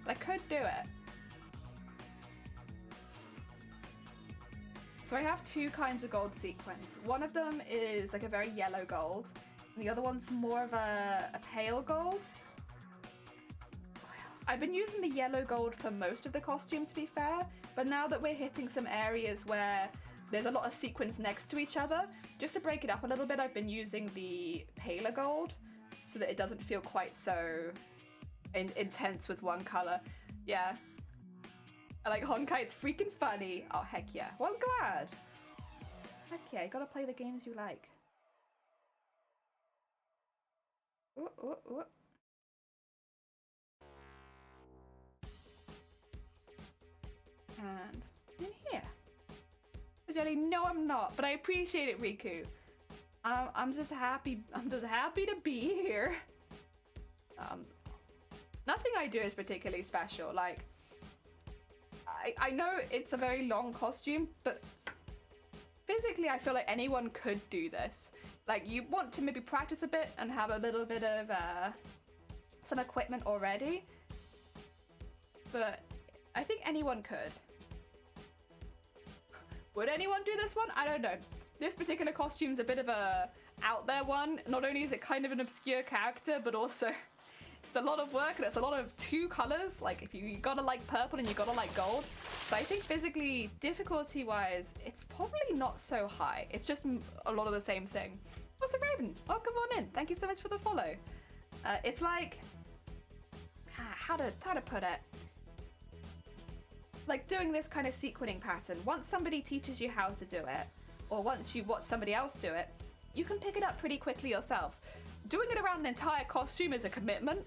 but I could do it. So I have 2 kinds of gold sequins. One of them is like a very yellow gold, and the other one's more of a pale gold. I've been using the yellow gold for most of the costume, to be fair, but now that we're hitting some areas where there's a lot of sequins next to each other, just to break it up a little bit, I've been using the paler gold so that it doesn't feel quite so intense with one color. Yeah. I like Honkai, it's freaking funny. Oh, heck yeah. Well, I'm glad. Heck yeah, you gotta play the games you like. Ooh, ooh, ooh. And in here. Jelly, no I'm not, but I appreciate it, Riku. I'm just happy to be here. Nothing I do is particularly special. Like, I know it's a very long costume, but physically I feel like anyone could do this. Like, you want to maybe practice a bit and have a little bit of some equipment already, but I think anyone could. Would anyone do this one? I don't know. This particular costume's a bit of a out there one. Not only is it kind of an obscure character, but also it's a lot of work and it's a lot of 2 colors. Like, if you gotta like purple and you gotta like gold. But I think physically, difficulty wise, it's probably not so high. It's just a lot of the same thing. Oh, so Raven, welcome on in. Thank you so much for the follow. It's like, how to put it? Like doing this kind of sequining pattern. Once somebody teaches you how to do it, or once you watch somebody else do it, you can pick it up pretty quickly yourself. doing it around the entire costume is a commitment,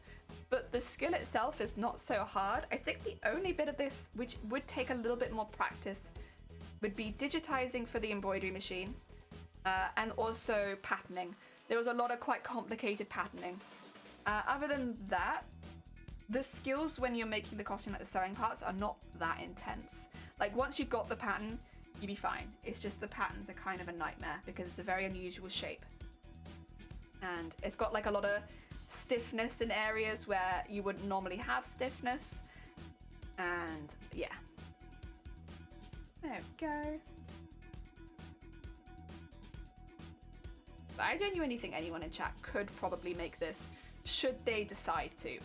but the skill itself is not so hard. I think the only bit of this which would take a little bit more practice would be digitizing for the embroidery machine, and also patterning. There was a lot of quite complicated patterning. Other than that, the skills when you're making the costume, like the sewing parts, are not that intense. Like once you've got the pattern, you'd be fine. It's just the patterns are kind of a nightmare because it's a very unusual shape. And it's got like a lot of stiffness in areas where you wouldn't normally have stiffness. And yeah. There we go. But I genuinely think anyone in chat could probably make this, should they decide to.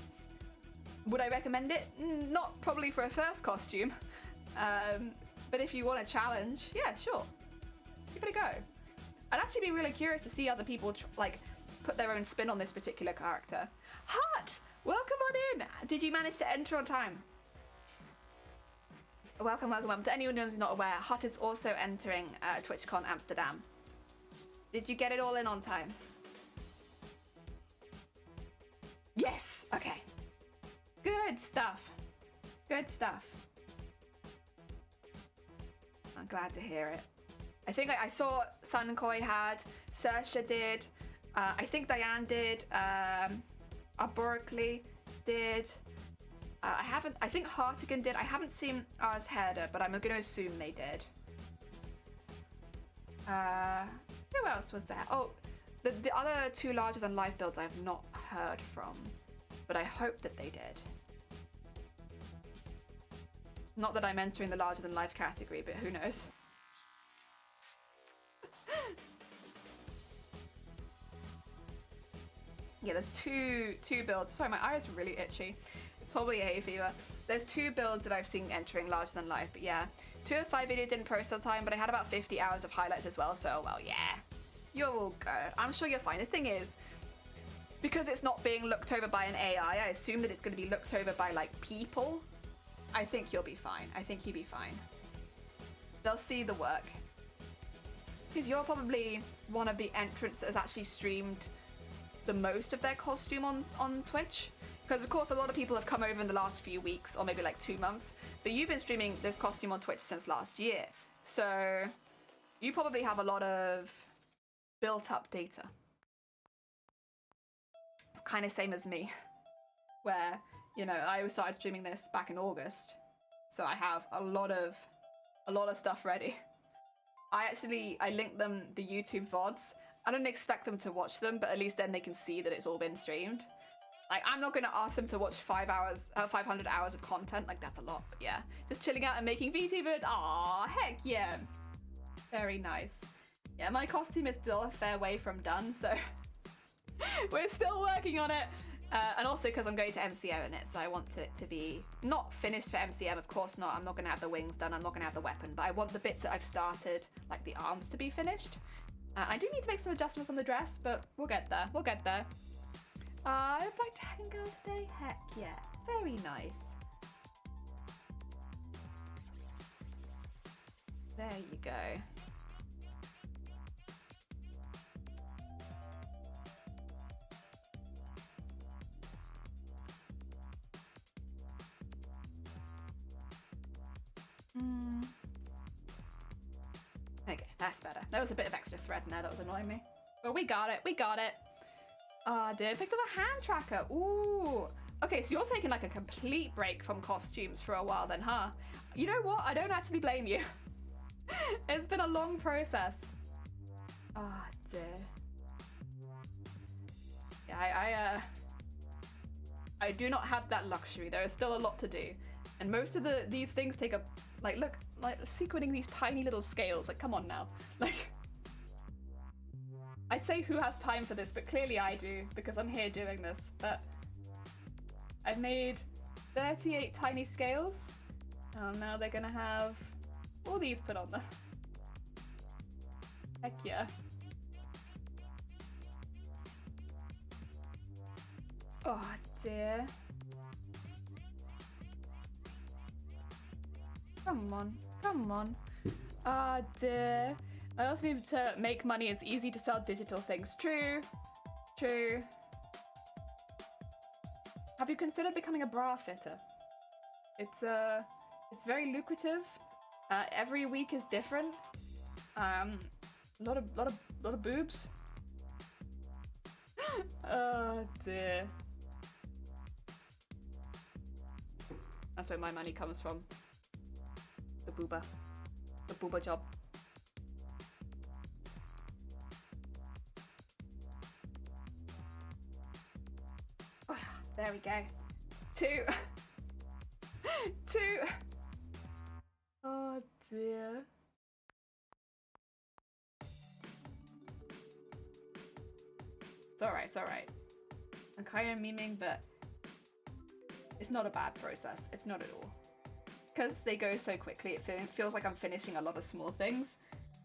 Would I recommend it? Not probably for a first costume. But if you want a challenge, yeah, sure. Give it a go. I'd actually be really curious to see other people like put their own spin on this particular character. Hut! Welcome on in! Did you manage to enter on time? Welcome, welcome, welcome. To anyone who's not aware, Hut is also entering TwitchCon Amsterdam. Did you get it all in on time? Yes! Okay. Good stuff. Good stuff. I'm glad to hear it. I think I saw Sunkoi had, Saoirse did, I think Diane did, Berkeley did. I think Hartigan did. I haven't seen Ars Herder, but I'm gonna assume they did. Who else was there? Oh, the other two larger than life builds I've not heard from, but I hope that they did. Not that I'm entering the larger than life category, but who knows? Yeah, there's two builds. Sorry, my eye is really itchy. It's probably a hay fever. There's two builds that I've seen entering larger than life, but yeah. 2 of 5 videos didn't post on time, but I had about 50 hours of highlights as well, so well, yeah. You're all good. I'm sure you're fine. The thing is, because it's not being looked over by an AI, I assume that it's going to be looked over by, like, people. I think you'll be fine. I think you'll be fine. They'll see the work. Because you're probably one of the entrants that has actually streamed the most of their costume on Twitch. Because, of course, a lot of people have come over in the last few weeks, or maybe like 2 months. But you've been streaming this costume on Twitch since last year. So you probably have a lot of built-up data. It's kind of same as me, where, you know, I started streaming this back in August. So I have a lot of stuff ready. I linked them the YouTube VODs. I don't expect them to watch them, but at least then they can see that it's all been streamed. Like, I'm not going to ask them to watch 500 hours of content. Like, that's a lot, but yeah. Just chilling out and making VTubers. Aw, heck yeah. Very nice. Yeah, my costume is still a fair way from done, so we're still working on it. And also because I'm going to MCO in it, so I want it to be not finished for MCM, of course not. I'm not going to have the wings done, I'm not going to have the weapon, but I want the bits that I've started, like the arms, to be finished. I do need to make some adjustments on the dress, but we'll get there, we'll get there. I'd like to hang out today? Heck yeah, very nice. There you go. Okay, that's better. There was a bit of extra thread in there that was annoying me. But we got it, we got it. Ah, dear, picked up a hand tracker. Ooh. Okay, so you're taking like a complete break from costumes for a while then, huh? You know what? I don't actually blame you. It's been a long process. Ah, dear. Yeah, I do not have that luxury. There is still a lot to do. And most of these things take a, like, look, like sequencing these tiny little scales. Like, come on now. Like, I'd say who has time for this, but clearly I do, because I'm here doing this. But I've made 38 tiny scales. Oh, now they're gonna have all these put on them. Heck yeah. Oh dear. Come on, come on. Ah dear. I also need to make money. It's easy to sell digital things. True. true. Have you considered becoming a bra fitter? It's very lucrative. Every week is different. A lot of boobs. Oh dear. That's where my money comes from. The booba. The booba job. Oh, there we go. 2. 2. Oh dear. It's alright. I'm kind of memeing, but it's not a bad process. It's not at all. Because they go so quickly, it feels like I'm finishing a lot of small things.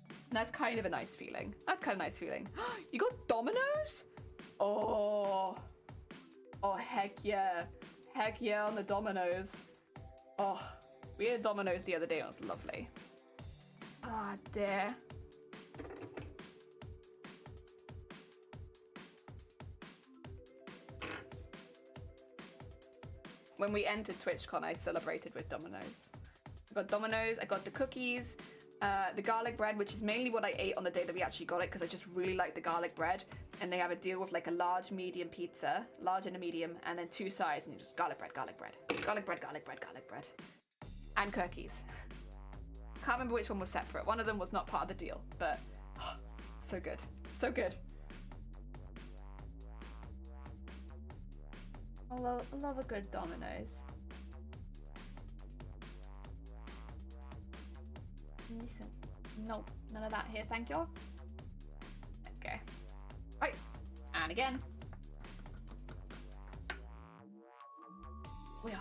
And that's kind of a nice feeling. You got dominoes? Oh, heck yeah. Heck yeah on the dominoes. Oh, we had dominoes the other day. It was lovely. Ah, dear. When we entered TwitchCon, I celebrated with dominoes. I got dominoes, I got the cookies, the garlic bread, which is mainly what I ate on the day that we actually got it, because I just really like the garlic bread. And they have a deal with like a large, medium pizza, large and a medium, and then 2 sides, and you just garlic bread. And cookies. Can't remember which one was separate. One of them was not part of the deal, but oh, so good. So good. I love a good Domino's. Listen, no, none of that here, thank you. Okay. Right, and again. We are.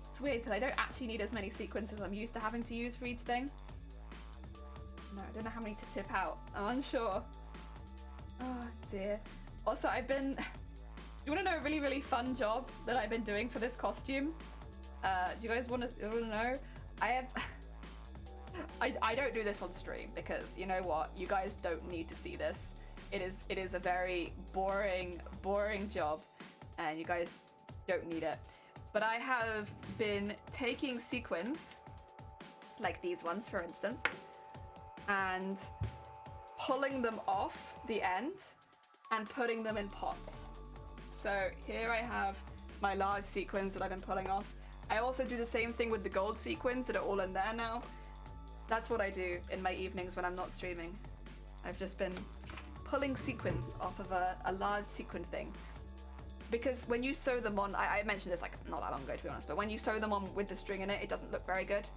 It's weird because I don't actually need as many sequences I'm used to having to use for each thing. No, I don't know how many to tip out. I'm unsure. Oh dear. Also, you want to know a really, really fun job that I've been doing for this costume? Do you guys want to know? I don't do this on stream because you know what? You guys don't need to see this. It is a very boring job, and you guys don't need it. But I have been taking sequins, like these ones, for instance, and pulling them off the end and putting them in pots. So here I have my large sequins that I've been pulling off. I also do the same thing with the gold sequins that are all in there now. That's what I do in my evenings when I'm not streaming. I've just been pulling sequins off of a large sequin thing. Because when you sew them on, I mentioned this like not that long ago to be honest, but when you sew them on with the string in it, it doesn't look very good.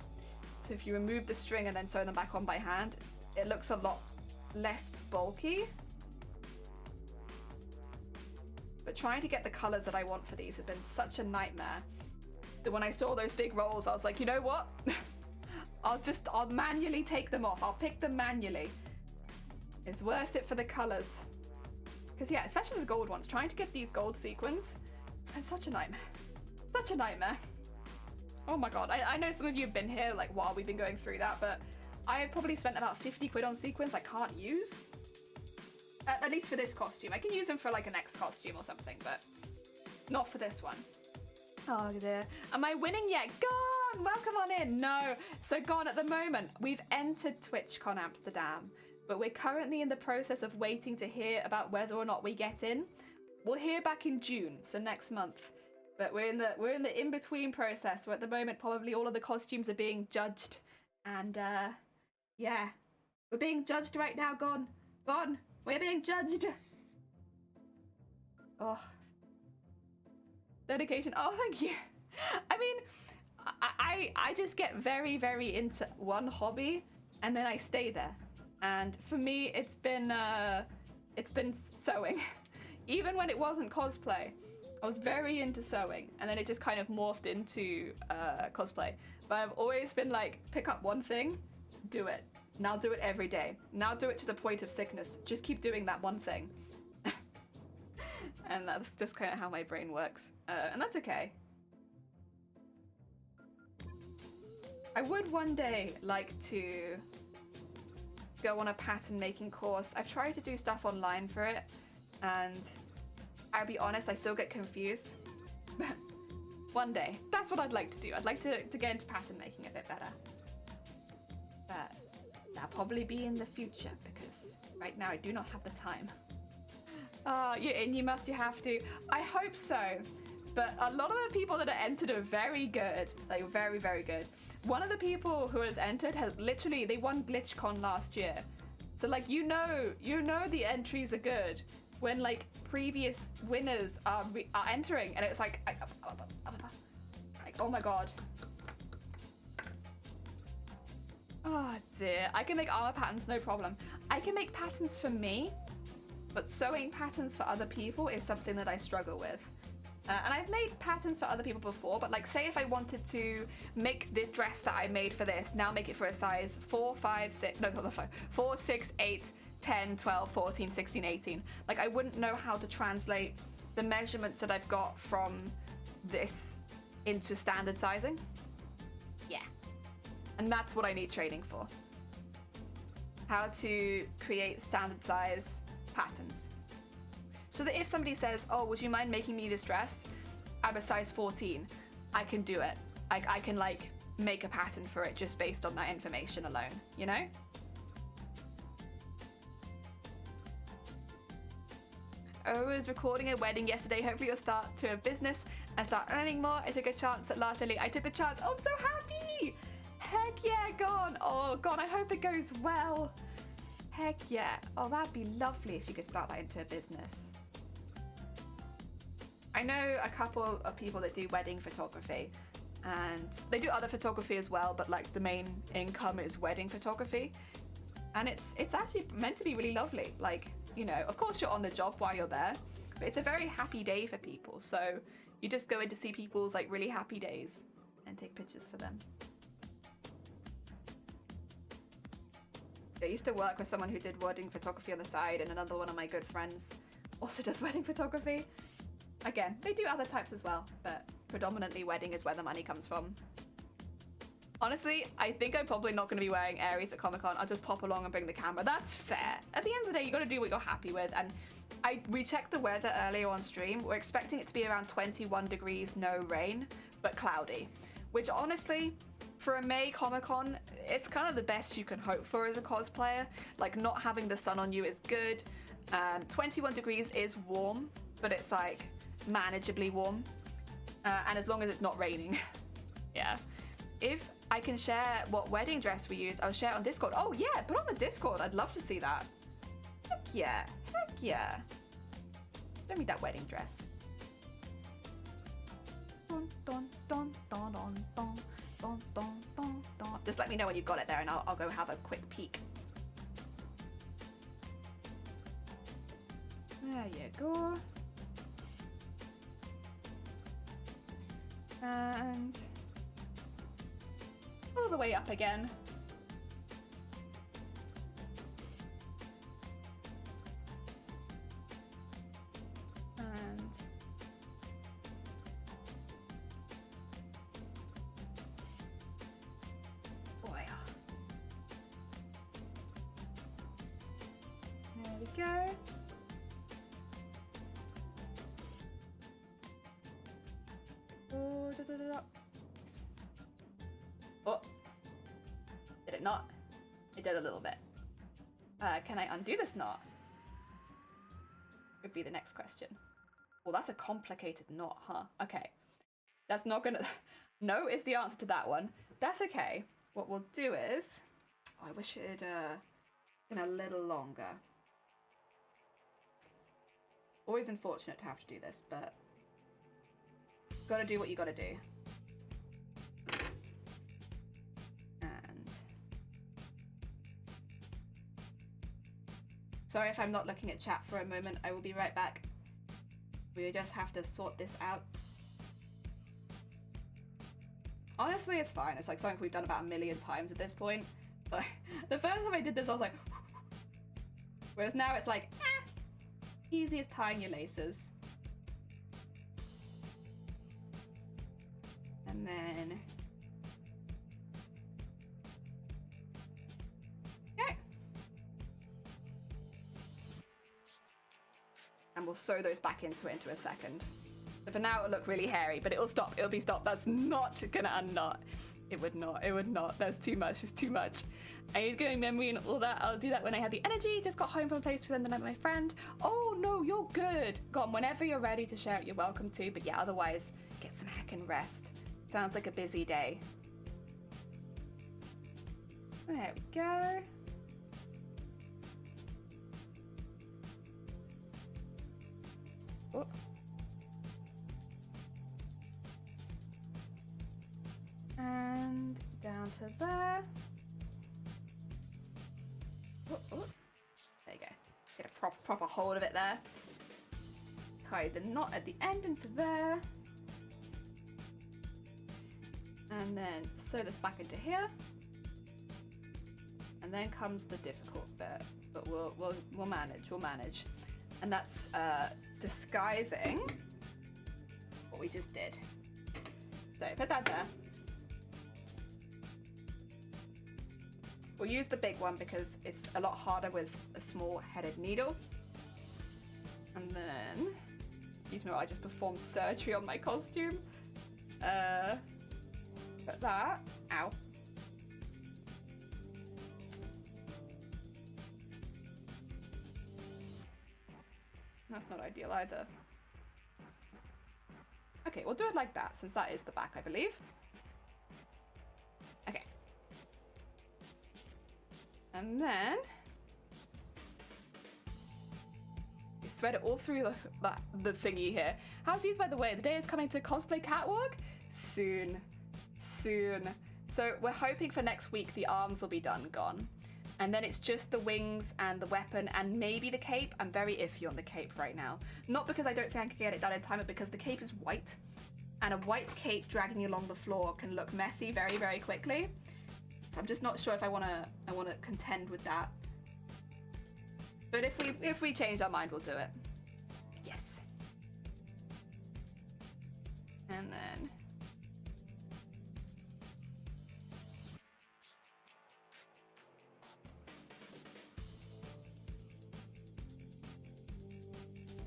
So if you remove the string and then sew them back on by hand, it looks a lot less bulky. But trying to get the colors that I want for these have been such a nightmare that when I saw those big rolls, I was like, you know what? I'll manually take them off. I'll pick them manually. It's worth it for the colors. Because yeah, especially the gold ones, trying to get these gold sequins, it's been such a nightmare. Such a nightmare. Oh my god, I know some of you have been here like while we've been going through that, but I probably spent about 50 quid on sequins I can't use. At least for this costume. I can use them for like a next costume or something, but not for this one. Oh dear. Am I winning yet? Gone! Welcome on in. No. So Gone, at the moment, we've entered TwitchCon Amsterdam, but we're currently in the process of waiting to hear about whether or not we get in. We'll hear back in June, so next month. But we're in the in-between process where at the moment probably all of the costumes are being judged. And yeah. We're being judged right now, Gone. Gone. We're being judged. Oh. Dedication. Oh, thank you. I mean, I just get very, very into one hobby and then I stay there. And for me, it's been sewing. Even when it wasn't cosplay, I was very into sewing, and then it just kind of morphed into cosplay. But I've always been like, pick up one thing, do it. Now do it every day. Now do it to the point of sickness. Just keep doing that one thing. And that's just kind of how my brain works. And that's okay. I would one day like to go on a pattern making course. I've tried to do stuff online for it, And I'll be honest, I still get confused. But one day, that's what I'd like to do. I'd like to get into pattern making a bit better. But that'll probably be in the future because right now I do not have the time. You must, you have to. I hope so. But a lot of the people that are entered are very good. Like, very, very good. One of the people who has entered has literally, they won GlitchCon last year. So, like, you know the entries are good when, like, previous winners are entering. And it's like, oh my god. Oh dear. I can make armor patterns, no problem. I can make patterns for me, but sewing patterns for other people is something that I struggle with. And I've made patterns for other people before, but like say if I wanted to make the dress that I made for this, now make it for a size 4, 5, 6, no, not the 5, 4, 6, 8, 10, 12, 14, 16, 18. Like I wouldn't know how to translate the measurements that I've got from this into standard sizing. Yeah. And that's what I need training for. How to create standard size patterns. So that if somebody says, oh, would you mind making me this dress? I'm a size 14. I can do it. I can like make a pattern for it just based on that information alone, you know? I was recording a wedding yesterday. Hopefully you'll start to a business and start earning more. I took a chance at last early. I took the chance. Oh, I'm so happy. Heck yeah, go on. Oh God, I hope it goes well. Heck yeah. Oh, that'd be lovely if you could start that into a business. I know a couple of people that do wedding photography and they do other photography as well, but like the main income is wedding photography. And it's actually meant to be really lovely. Like, you know, of course you're on the job while you're there, but it's a very happy day for people. So you just go in to see people's like really happy days and take pictures for them. I used to work with someone who did wedding photography on the side, and another one of my good friends also does wedding photography. Again, they do other types as well, but predominantly wedding is where the money comes from. Honestly, I think I'm probably not going to be wearing Aries at Comic-Con. I'll just pop along and bring the camera. That's fair. At the end of the day, you got to do what you're happy with. And we checked the weather earlier on stream. We're expecting it to be around 21 degrees, no rain, but cloudy. Which honestly, for a May Comic-Con, it's kind of the best you can hope for as a cosplayer. Like, not having the sun on you is good. 21 degrees is warm, but it's like manageably warm. And as long as it's not raining. Yeah. If I can share what wedding dress we used, I'll share it on Discord. Oh yeah, put on the Discord. I'd love to see that. Heck yeah. Heck yeah. Show me that wedding dress. Dun, dun, dun, dun, dun, dun, dun, dun, dun, dun. Just let me know when you've got it there and I'll go have a quick peek. There you go. And all the way up again. And boy. There we go. Oh, da, da, da, da. Oh, did it not? It did a little bit. Can I undo this knot? Would be the next question. Well, that's a complicated knot, huh? Okay. That's not gonna... No is the answer to that one. That's okay. What we'll do is... Oh, I wish it had been a little longer. Always unfortunate to have to do this, but... Gotta do what you gotta do. Sorry if I'm not looking at chat for a moment. I will be right back. We just have to sort this out. Honestly, it's fine. It's like something we've done about 1 million times at this point. But the first time I did this, I was like... Whereas now it's like, easy as tying your laces. And then... and we'll sew those back into it in a second. So for now it'll look really hairy, but it'll stop, it'll be stopped. That's not gonna unknot. It would not. That's too much, it's too much. I need going memory and all that. I'll do that when I have the energy. Just got home from a place to spend the night with my friend. Oh no, you're good. Go on, whenever you're ready to share it, you're welcome to. But yeah, otherwise, get some heckin' rest. Sounds like a busy day. There we go. Oh. And down to there. Oh, oh. There you go. Get a proper hold of it there. Tie the knot at the end into there. And then sew this back into here. And then comes the difficult bit, but we'll manage. And that's disguising what we just did. So put that there. We'll use the big one because it's a lot harder with a small headed needle. And then, excuse me, I just performed surgery on my costume. Put that, ow. That's not ideal either. Okay, we'll do it like that since that is the back, I believe. Okay. And then you thread it all through the thingy here. How's used, by the way? The day is coming to cosplay catwalk soon. So we're hoping for next week the arms will be gone. And then it's just the wings and the weapon and maybe the cape. I'm very iffy on the cape right now. Not because I don't think I can get it done in time, but because the cape is white. And a white cape dragging you along the floor can look messy very, very quickly. So I'm just not sure if I wanna contend with that. But if we change our mind, we'll do it. Yes. And then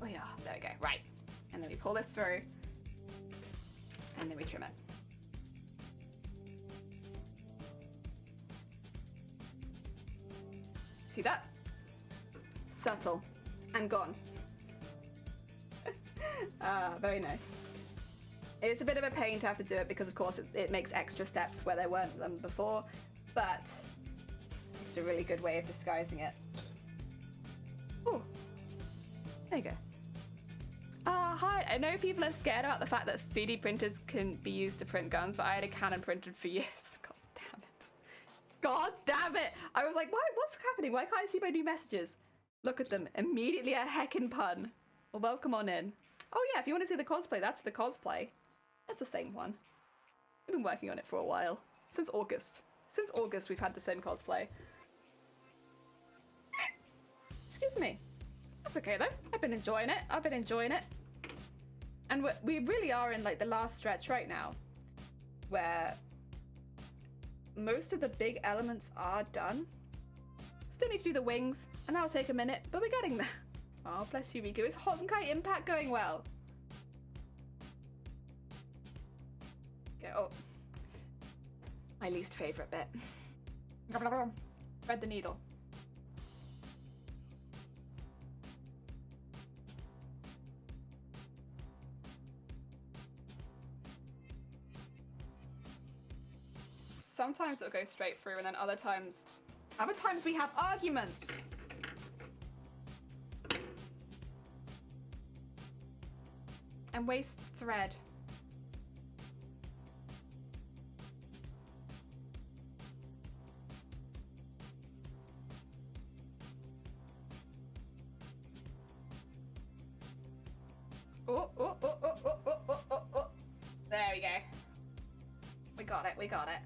oh yeah, there we go, right. And then we pull this through, and then we trim it. See that? Subtle and gone. Very nice. It's a bit of a pain to have to do it because of course it makes extra steps where there weren't them before, but it's a really good way of disguising it. Oh, there you go. Hi, I know people are scared about the fact that 3D printers can be used to print guns, but I had a Canon printed for years. God damn it. God damn it! I was like, what's happening? Why can't I see my new messages? Look at them. Immediately a heckin' pun. Well, welcome on in. Oh yeah, if you want to see the cosplay, that's the cosplay. That's the same one. We've been working on it for a while. Since August. Since August we've had the same cosplay. Excuse me. That's okay though. I've been enjoying it. And we really are in like the last stretch right now, where most of the big elements are done. Still need to do the wings, and that'll take a minute, but we're getting there. Oh, bless you, Riku. Is Honkai Impact going well? Okay, oh. My least favorite bit. Thread the needle. Sometimes it'll go straight through, and then other times we have arguments. And waste thread. Oh. There we go. We got it.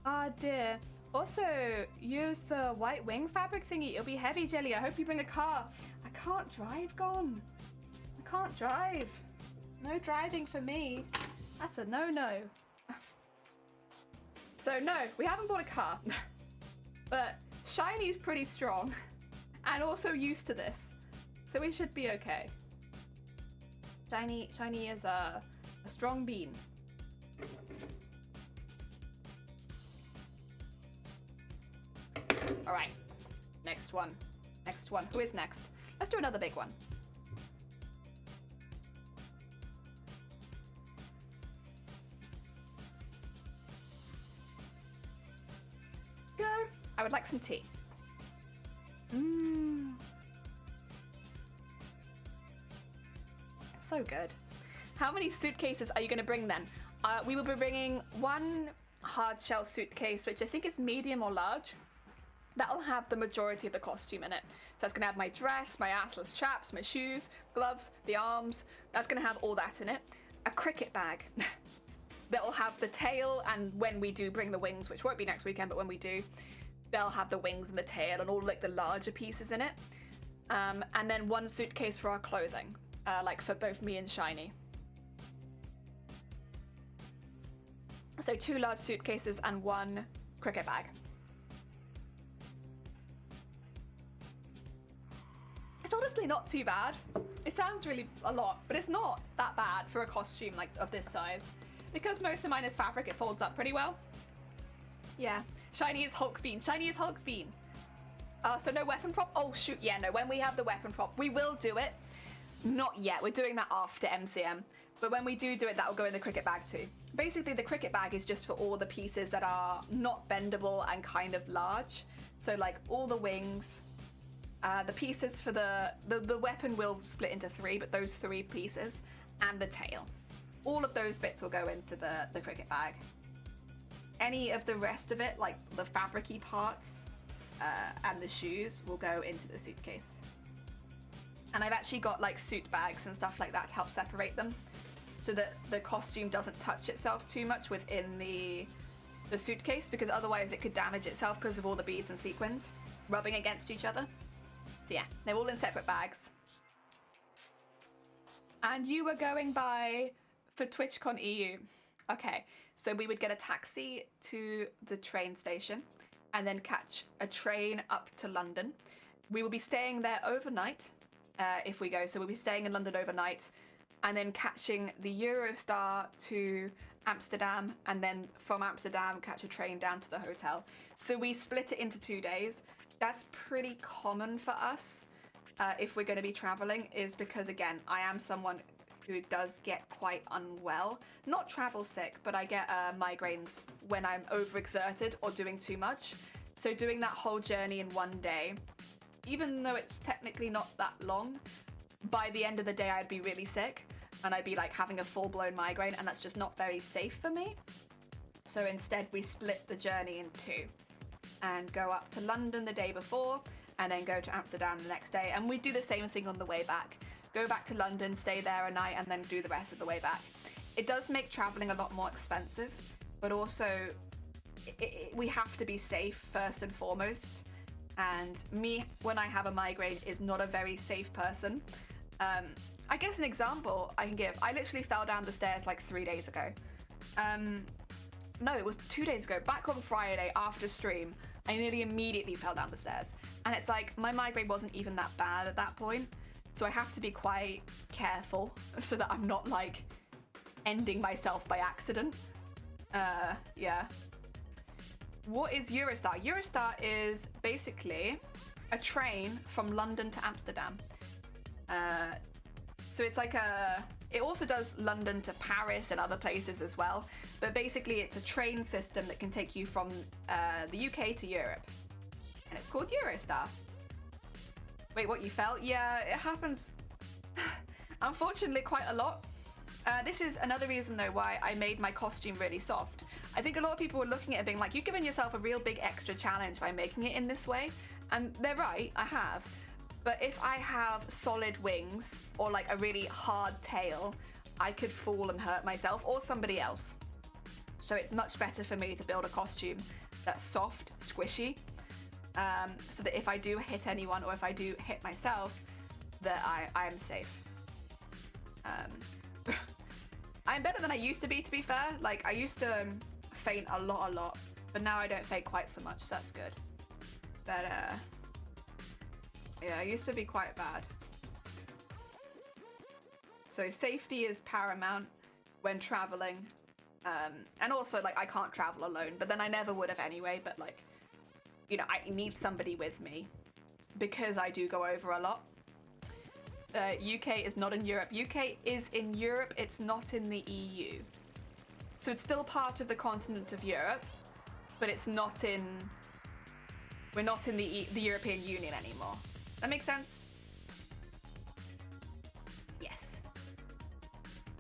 Ah, dear. Also, use the white wing fabric thingy. It'll be heavy, Jelly. I hope you bring a car. I can't drive, Gon. I can't drive. No driving for me. That's a no-no. So, no, we haven't bought a car. But Shiny's pretty strong. And also used to this. So we should be okay. Shiny is a strong bean. All right, next one. Next one. Who is next? Let's do another big one. Go. I would like some tea. Mmm. So good. How many suitcases are you going to bring then? We will be bringing one hard shell suitcase, which I think is medium or large. That'll have the majority of the costume in it. So that's going to have my dress, my assless chaps, my shoes, gloves, the arms. That's going to have all that in it. A cricket bag that'll have the tail, and when we do bring the wings, which won't be next weekend, but when we do, they'll have the wings and the tail and all like the larger pieces in it. And then one suitcase for our clothing, like for both me and Shiny. So 2 large suitcases and 1 cricket bag. It's honestly not too bad. It sounds really a lot, but it's not that bad for a costume like of this size. Because most of mine is fabric, it folds up pretty well. Yeah, Shiny is Hulk Bean. Shiny is Hulk Bean. So no weapon prop? Oh shoot, yeah, no, when we have the weapon prop, we will do it. Not yet, we're doing that after MCM. But when we do it, that'll go in the cricket bag too. Basically, the cricket bag is just for all the pieces that are not bendable and kind of large. So like all the wings, the pieces for the weapon will split into 3, but those 3 pieces, and the tail. All of those bits will go into the cricket bag. Any of the rest of it, like the fabric-y parts and the shoes, will go into the suitcase. And I've actually got like suit bags and stuff like that to help separate them, so that the costume doesn't touch itself too much within the suitcase, because otherwise it could damage itself because of all the beads and sequins rubbing against each other. So yeah, they're all in separate bags. And you were going by for TwitchCon EU. Okay, so we would get a taxi to the train station and then catch a train up to London. We will be staying there overnight if we go. So we'll be staying in London overnight and then catching the Eurostar to Amsterdam, and then from Amsterdam catch a train down to the hotel. So we split it into 2 days. That's pretty common for us if we're going to be traveling, is because, again, I am someone who does get quite unwell. Not travel sick, but I get migraines when I'm overexerted or doing too much. So doing that whole journey in 1 day, even though it's technically not that long, by the end of the day I'd be really sick and I'd be like having a full-blown migraine, and that's just not very safe for me. So instead we split the journey in 2 and go up to London the day before and then go to Amsterdam the next day, and we do the same thing on the way back. Go back to London, stay there a night, and then do the rest of the way back. It does make traveling a lot more expensive, but also we have to be safe first and foremost. And me, when I have a migraine, is not a very safe person. I guess an example I can give, I literally fell down the stairs like 3 days ago. No, it was 2 days ago. Back on Friday after stream, I nearly immediately fell down the stairs. And it's like, my migraine wasn't even that bad at that point. So I have to be quite careful so that I'm not like ending myself by accident. Yeah. What is Eurostar? Eurostar is basically a train from London to Amsterdam. So it's like it also does London to Paris and other places as well. But basically it's a train system that can take you from the UK to Europe. And it's called Eurostar. Wait, what, you fell? Yeah, it happens unfortunately quite a lot. This is another reason though why I made my costume really soft. I think a lot of people were looking at it being like, you've given yourself a real big extra challenge by making it in this way. And they're right, I have. But if I have solid wings or like a really hard tail, I could fall and hurt myself or somebody else. So it's much better for me to build a costume that's soft, squishy, so that if I do hit anyone or if I do hit myself, that I am safe. I'm better than I used to be fair. Like, I used to faint a lot, but now I don't faint quite so much, so that's good. But yeah, I used to be quite bad. So safety is paramount when traveling. And also, like, I can't travel alone, but then I never would have anyway, but, like, you know, I need somebody with me because I do go over a lot. UK is not in Europe. UK is in Europe, it's not in the EU. So it's still part of the continent of Europe, but it's not in... We're not in the European Union anymore. That makes sense? Yes.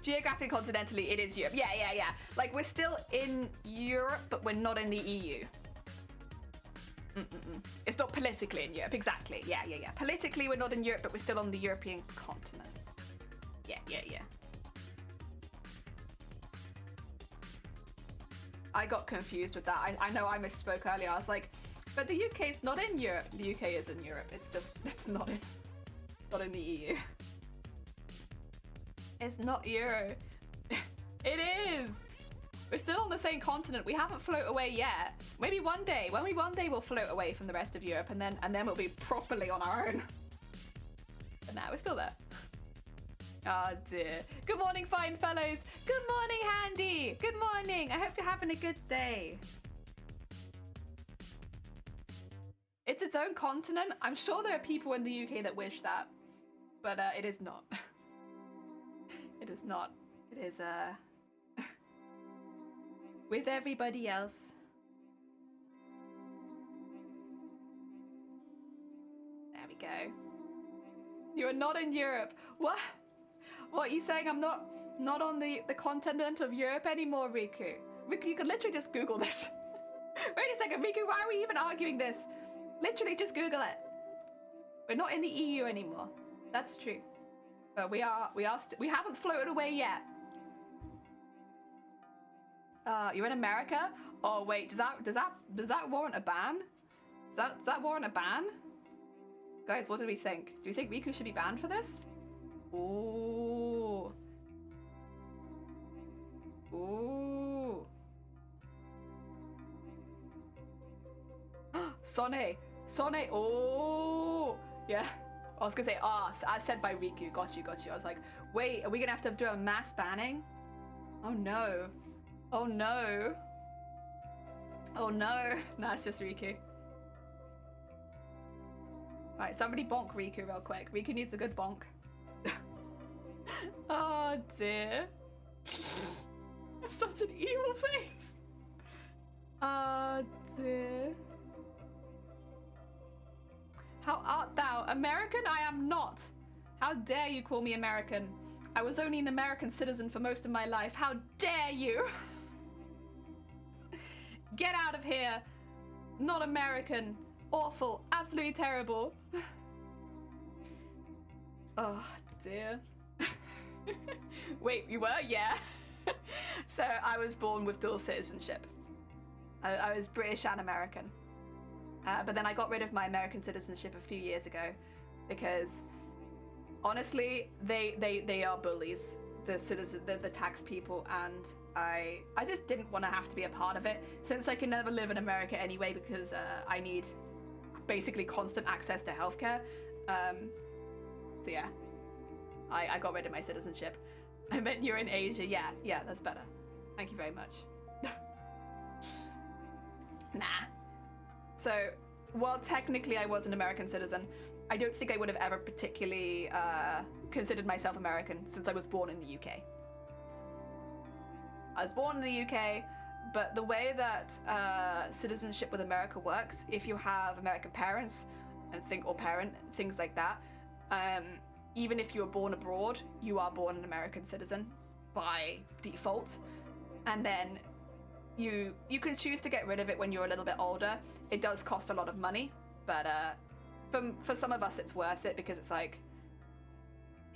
Geographically, continentally, it is Europe. Yeah. Like, we're still in Europe, but we're not in the EU. It's not politically in Europe, exactly. Yeah. Politically, we're not in Europe, but we're still on the European continent. Yeah. I got confused with that. I know I misspoke earlier. I was like, but the UK is not in Europe. The UK is in Europe. It's just, it's not in the EU. It's not Euro. It is. We're still on the same continent. We haven't floated away yet. Maybe one day. One day we'll float away from the rest of Europe, and then we'll be properly on our own. But now we're still there. Oh dear. Good morning, fine fellows. Good morning, Handy. Good morning. I hope you're having a good day. It's its own continent. I'm sure there are people in the UK that wish that, but it is not. It is not. It is with everybody else. There we go. You are not in Europe. What? What are you saying? I'm not on the continent of Europe anymore, Riku. Riku, you could literally just Google this. Wait a second, Riku, why are we even arguing this? Literally just Google it. We're not in the EU anymore. That's true. But we haven't floated away yet. You're in America? Oh wait, does that warrant a ban? Does that warrant a ban? Guys, what do we think? Do you think Riku should be banned for this? Ooh. Ooh. Sone. Oh. Yeah. I was gonna say, as said by Riku. Got you. I was like, wait, are we gonna have to do a mass banning? Oh no. Oh no. Oh no. Nah, it's just Riku. Right, somebody bonk Riku real quick. Riku needs a good bonk. Oh dear. Such an evil face. Oh dear. How art thou? American? I am not. How dare you call me American? I was only an American citizen for most of my life. How dare you? Get out of here. Not American. Awful. Absolutely terrible. Oh dear. Wait, you were? Yeah. So I was born with dual citizenship. I was British and American. But then I got rid of my American citizenship a few years ago because honestly, they are bullies, the tax people, and I just didn't want to have to be a part of it since I can never live in America anyway because I need basically constant access to healthcare. So yeah, I got rid of my citizenship. I meant you're in Asia. Yeah, that's better. Thank you very much. Nah. So, while technically I was an American citizen, I don't think I would have ever particularly considered myself American since I was born in the UK. I was born in the UK, but the way that citizenship with America works, if you have American parents or things like that, even if you were born abroad, you are born an American citizen by default. And then you can choose to get rid of it when you're a little bit older. It does cost a lot of money, but for some of us it's worth it because it's like,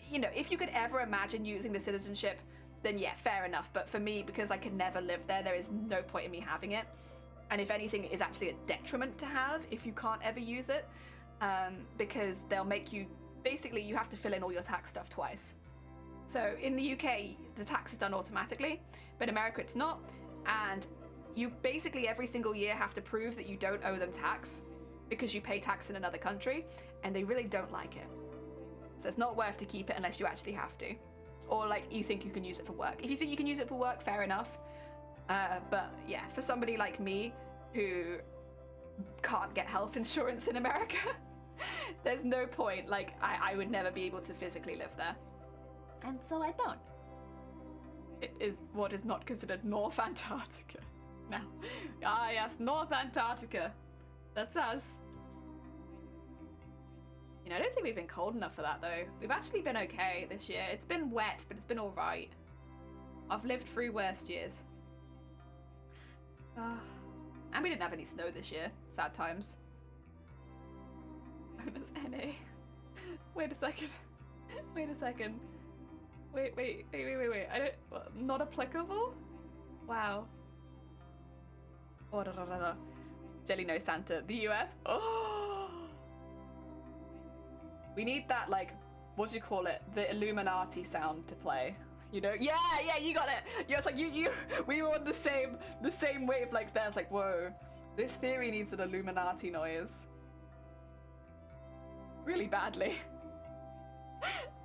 you know, if you could ever imagine using the citizenship, then yeah, fair enough. But for me, because I could never live there is no point in me having it. And if anything, it is actually a detriment to have if you can't ever use it, because they'll make you, basically you have to fill in all your tax stuff twice. So in the UK, the tax is done automatically, but in America it's not. And you basically every single year have to prove that you don't owe them tax because you pay tax in another country, and they really don't like it. So it's not worth to keep it unless you actually have to. Or like you think you can use it for work. If you think you can use it for work, fair enough. But yeah, for somebody like me who can't get health insurance in America, there's no point. Like I would never be able to physically live there. And so I don't. It is what is not considered North Antarctica now. Ah yes, North Antarctica. That's us. You know, I don't think we've been cold enough for that though. We've actually been okay this year. It's been wet, but it's been alright. I've lived through worst years. And we didn't have any snow this year. Sad times. Known as NA. Wait a second. Wait a second. Wait. I don't... What, not applicable? Wow. Oh, Jelly no Santa. The US? Oh! We need that, like, what do you call it? The Illuminati sound to play. You know? Yeah, you got it. Yeah, it's like we were on the same wave like that. It's like, whoa, this theory needs an Illuminati noise. Really badly.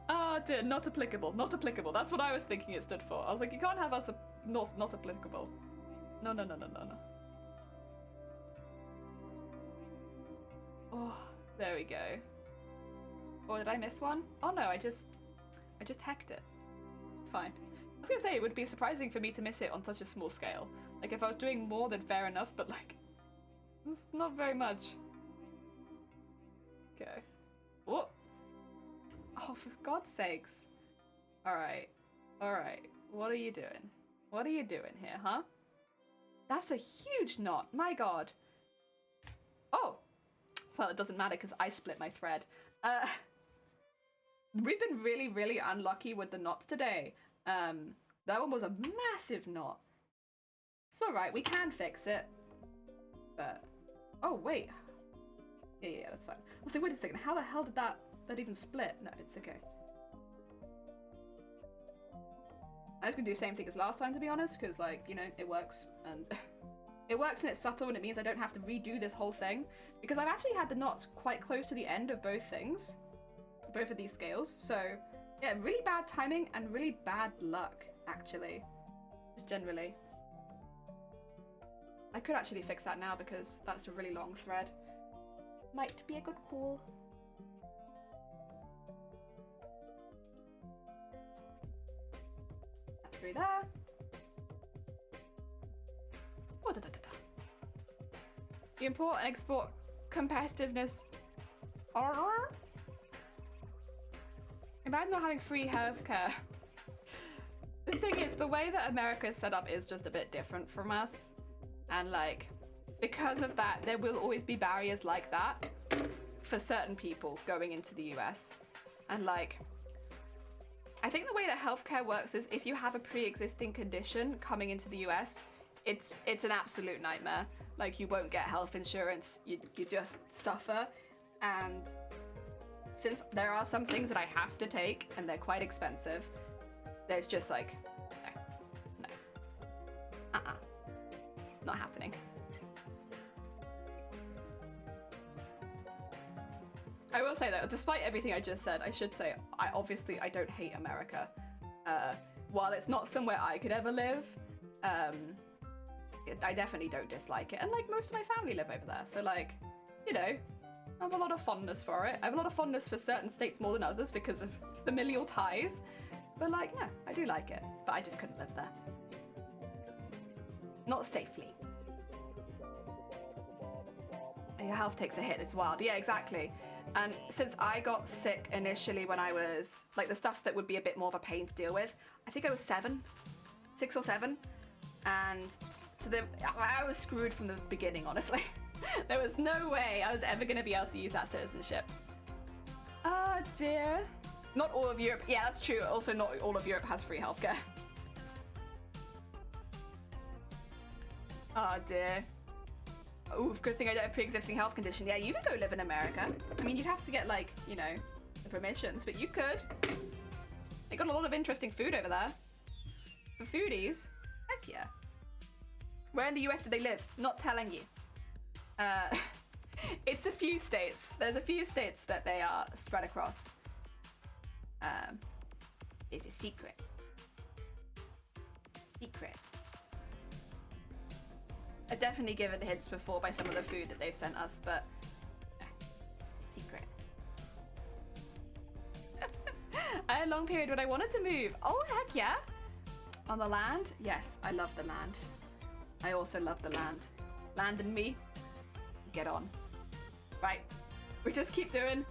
Ah, dear, not applicable, not applicable. That's what I was thinking it stood for. I was like, you can't have us not applicable. No. Oh, there we go. Or did I miss one? Oh no, I just hacked it. It's fine. I was gonna say, it would be surprising for me to miss it on such a small scale. Like, if I was doing more, then fair enough, but like, not very much. Okay. Oh, for God's sakes. Alright. What are you doing? What are you doing here, huh? That's a huge knot, my God. Oh! Well, it doesn't matter because I split my thread. We've been really, really unlucky with the knots today. That one was a massive knot. It's alright, we can fix it. But, oh wait. Yeah, that's fine. I was like, wait a second, how the hell did that even split? No, it's okay. I was gonna do the same thing as last time, to be honest, because like, you know, it works, and it works and it's subtle, and it means I don't have to redo this whole thing, because I've actually had the knots quite close to the end of both things. Both of these scales, so yeah, really bad timing and really bad luck, actually, just generally. I could actually fix that now because that's a really long thread. Might be a good call. Through there. Oh, The import and export competitiveness. Imagine not having free healthcare. The thing is, the way that America is set up is just a bit different from us. And like, because of that, there will always be barriers like that for certain people going into the US. And like, I think the way that healthcare works is if you have a pre-existing condition coming into the US, it's an absolute nightmare. Like, you won't get health insurance, you just suffer. And since there are some things that I have to take and they're quite expensive, there's just like, no. Not happening. I will say though, despite everything I just said, I should say, I don't hate America. While it's not somewhere I could ever live, I definitely don't dislike it. And like, most of my family live over there, so like, you know, I have a lot of fondness for it. I have a lot of fondness for certain states more than others because of familial ties. But like, yeah, I do like it. But I just couldn't live there. Not safely. Your health takes a hit, it's wild. Yeah, exactly. And since I got sick initially when I was, like, the stuff that would be a bit more of a pain to deal with, I think I was 6 or 7. And so I was screwed from the beginning, honestly. There was no way I was ever going to be able to use that citizenship. Oh dear. Not all of Europe. Yeah, that's true. Also, not all of Europe has free healthcare. Oh dear. Ooh, good thing I don't have a pre-existing health condition. Yeah, you could go live in America. I mean, you'd have to get, like, you know, the permissions, but you could. They got a lot of interesting food over there. For foodies, heck yeah. Where in the US do they live? Not telling you. It's a few states. There's a few states that they are spread across. is a secret. Secret. I've definitely given hints before by some of the food that they've sent us, but secret. I had a long period when I wanted to move. Oh, heck yeah. On the land? Yes, I love the land. I also love the land. Land and me, get on. Right, we just keep doing.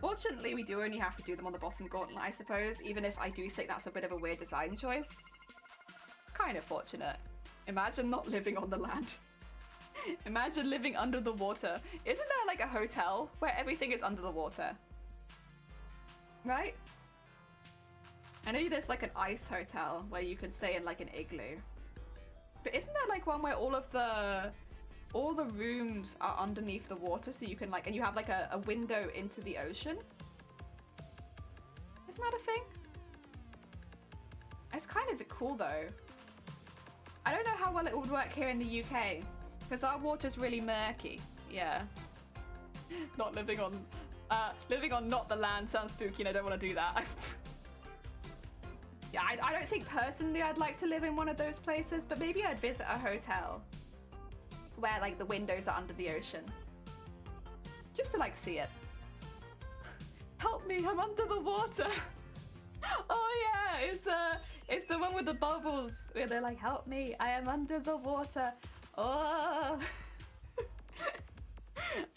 Fortunately, we do only have to do them on the bottom gauntlet, I suppose, even if I do think that's a bit of a weird design choice. It's kind of fortunate. Imagine not living on the land. Imagine living under the water. Isn't there like a hotel where everything is under the water? Right? I know there's like an ice hotel where you can stay in like an igloo. But isn't there like one where all the rooms are underneath the water, so you can like, and you have like a window into the ocean? Isn't that a thing? It's kind of cool though. I don't know how well it would work here in the UK, because our water's really murky. Yeah. Not living on not the land sounds spooky, and I don't want to do that. Yeah, I don't think personally I'd like to live in one of those places, but maybe I'd visit a hotel where like the windows are under the ocean. Just to like see it. Help me, I'm under the water. Oh yeah, it's the one with the bubbles where they're like, help me, I am under the water. Oh.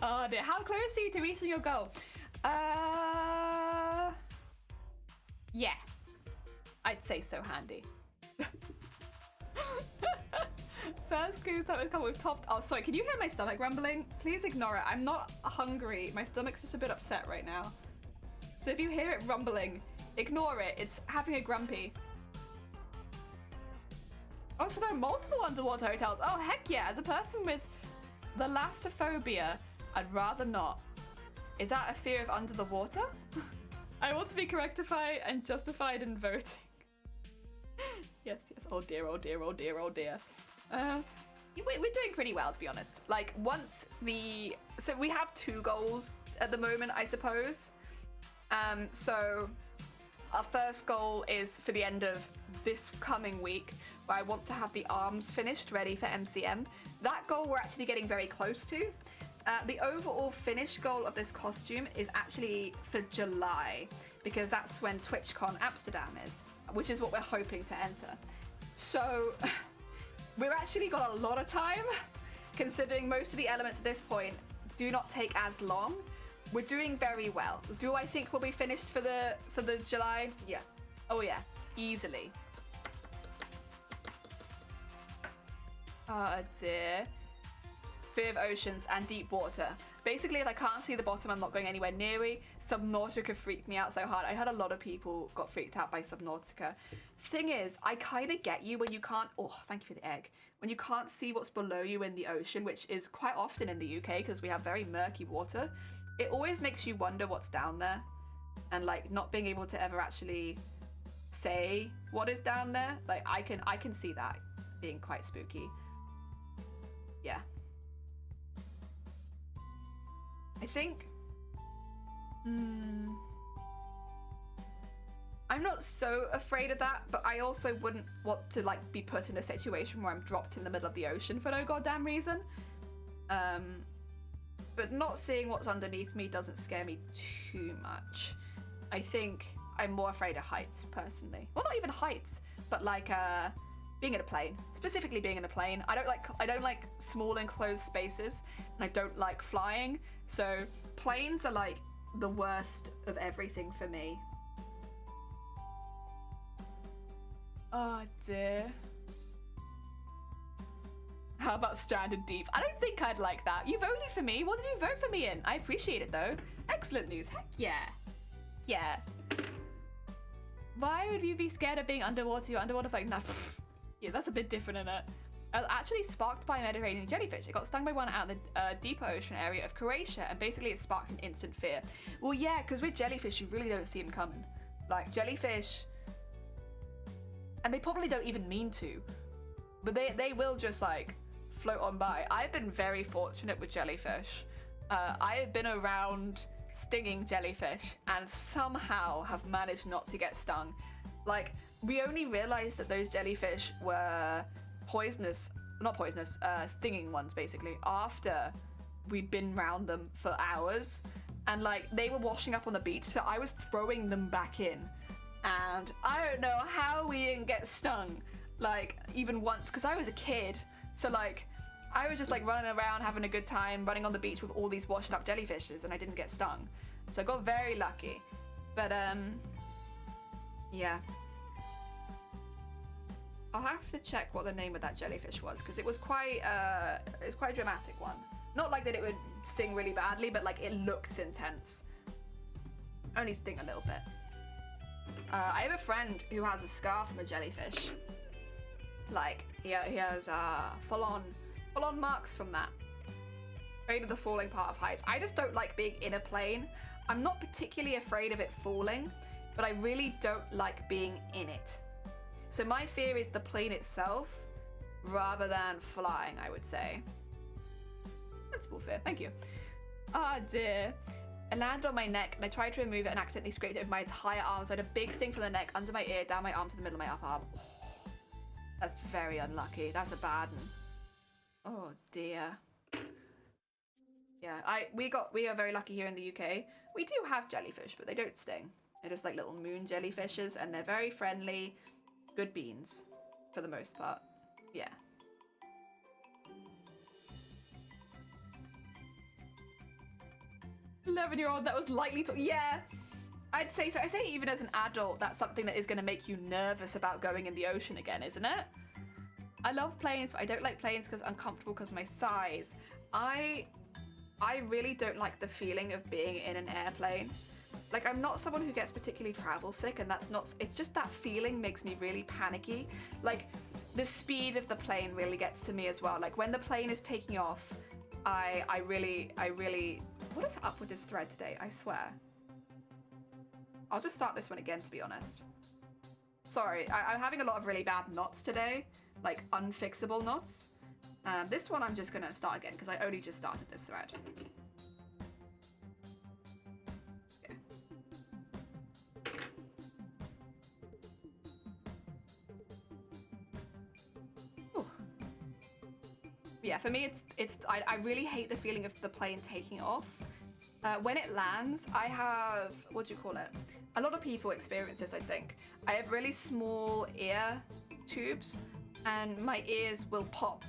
Oh dear, how close are you to reaching your goal? Yeah. I'd say so, Handy. First clues that would come with top. Oh, sorry, can you hear my stomach rumbling? Please ignore it. I'm not hungry. My stomach's just a bit upset right now. So if you hear it rumbling, ignore it. It's having a grumpy. Oh, so there are multiple underwater hotels. Oh, heck yeah. As a person with thalassophobia, I'd rather not. Is that a fear of under the water? I want to be correctified and justified in voting. Yes, yes. Oh dear, oh dear, oh dear, oh dear. We're doing pretty well, to be honest. Like, so we have 2 goals at the moment, I suppose. So our first goal is for the end of this coming week, where I want to have the arms finished, ready for MCM. That goal we're actually getting very close to. The overall finish goal of this costume is actually for July, because that's when TwitchCon Amsterdam is, which is what we're hoping to enter. So we've actually got a lot of time, considering most of the elements at this point do not take as long. We're doing very well. Do I think we'll be finished for the July? Yeah. Oh yeah, easily. Oh dear. Fear of oceans and deep water. Basically, if I can't see the bottom, I'm not going anywhere near it. Subnautica freaked me out so hard. I heard a lot of people got freaked out by Subnautica. Thing is, I kind of get you when you can't... Oh, thank you for the egg. When you can't see what's below you in the ocean, which is quite often in the UK because we have very murky water. It always makes you wonder what's down there. And like not being able to ever actually say what is down there. Like I can see that being quite spooky. Yeah. I think, I'm not so afraid of that, but I also wouldn't want to like be put in a situation where I'm dropped in the middle of the ocean for no goddamn reason. But not seeing what's underneath me doesn't scare me too much. I think I'm more afraid of heights personally. Well, not even heights, but like being in a plane. Specifically being in a plane. I don't like small enclosed spaces, and I don't like flying. So planes are like the worst of everything for me. Oh dear. How about stranded deep? I don't think I'd like that. You voted for me. What did you vote for me in? I appreciate it though. Excellent news. Heck yeah. Yeah. Why would you be scared of being underwater? You're underwater like, nah. Yeah, that's a bit different, isn't it? I was actually sparked by a Mediterranean jellyfish. It got stung by one out in the deeper ocean area of Croatia, and basically it sparked an instant fear. Well, yeah, because with jellyfish, you really don't see them coming. Like, jellyfish... And they probably don't even mean to. But they will just, like, float on by. I've been very fortunate with jellyfish. I have been around stinging jellyfish and somehow have managed not to get stung. Like, we only realized that those jellyfish were stinging ones basically, after we'd been around them for hours. And like, they were washing up on the beach, so I was throwing them back in. And I don't know how we didn't get stung, like, even once, because I was a kid. So like, I was just like running around having a good time, running on the beach with all these washed up jellyfishes, and I didn't get stung. So I got very lucky. But yeah. I'll have to check what the name of that jellyfish was, because it was quite a dramatic one. Not like that it would sting really badly, but like it looked intense. Only sting a little bit. I have a friend who has a scar from a jellyfish. Like, he has full-on marks from that. Afraid of the falling part of heights. I just don't like being in a plane. I'm not particularly afraid of it falling, but I really don't like being in it. So my fear is the plane itself, rather than flying, I would say. Sensible fear, thank you. Ah, dear. I landed on my neck and I tried to remove it and accidentally scraped it with my entire arm, so I had a big sting from the neck, under my ear, down my arm to the middle of my upper arm. Oh, that's very unlucky. That's a bad one. Oh dear. Yeah, we are very lucky here in the UK. We do have jellyfish, but they don't sting. They're just like little moon jellyfishes, and they're very friendly, good beans, for the most part. Yeah. "11-year-old that was likely to..." Yeah, I'd say so. I say even as an adult, that's something that is going to make you nervous about going in the ocean again, isn't it? I love planes, but I don't like planes because uncomfortable because of my size. I really don't like the feeling of being in an airplane. Like, I'm not someone who gets particularly travel sick, and that's not... It's just that feeling makes me really panicky. Like, the speed of the plane really gets to me as well. Like, when the plane is taking off, I really... What is up with this thread today? I swear. I'll just start this one again, to be honest. Sorry, I'm having a lot of really bad knots today. Like, unfixable knots. This one I'm just gonna start again, because I only just started this thread. Okay. Ooh. Yeah, for me, I really hate the feeling of the plane taking off. When it lands, I have, what do you call it? A lot of people experience this, I think. I have really small ear tubes, and my ears will pop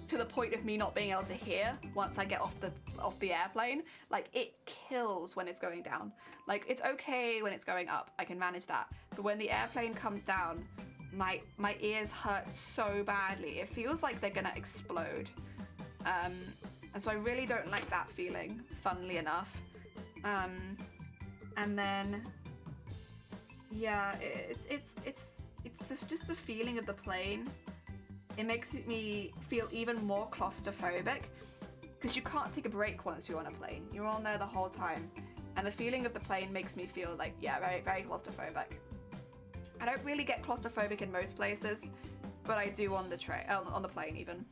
to the point of me not being able to hear once I get off the airplane. Like, it kills when it's going down. Like, it's okay when it's going up, I can manage that. But when the airplane comes down, my ears hurt so badly. It feels like they're gonna explode. And so I really don't like that feeling, funnily enough. And then, yeah, it's just the feeling of the plane. It makes me feel even more claustrophobic, because you can't take a break once you're on a plane. You're on there the whole time. And the feeling of the plane makes me feel like, yeah, very, very claustrophobic. I don't really get claustrophobic in most places, but I do on the plane even.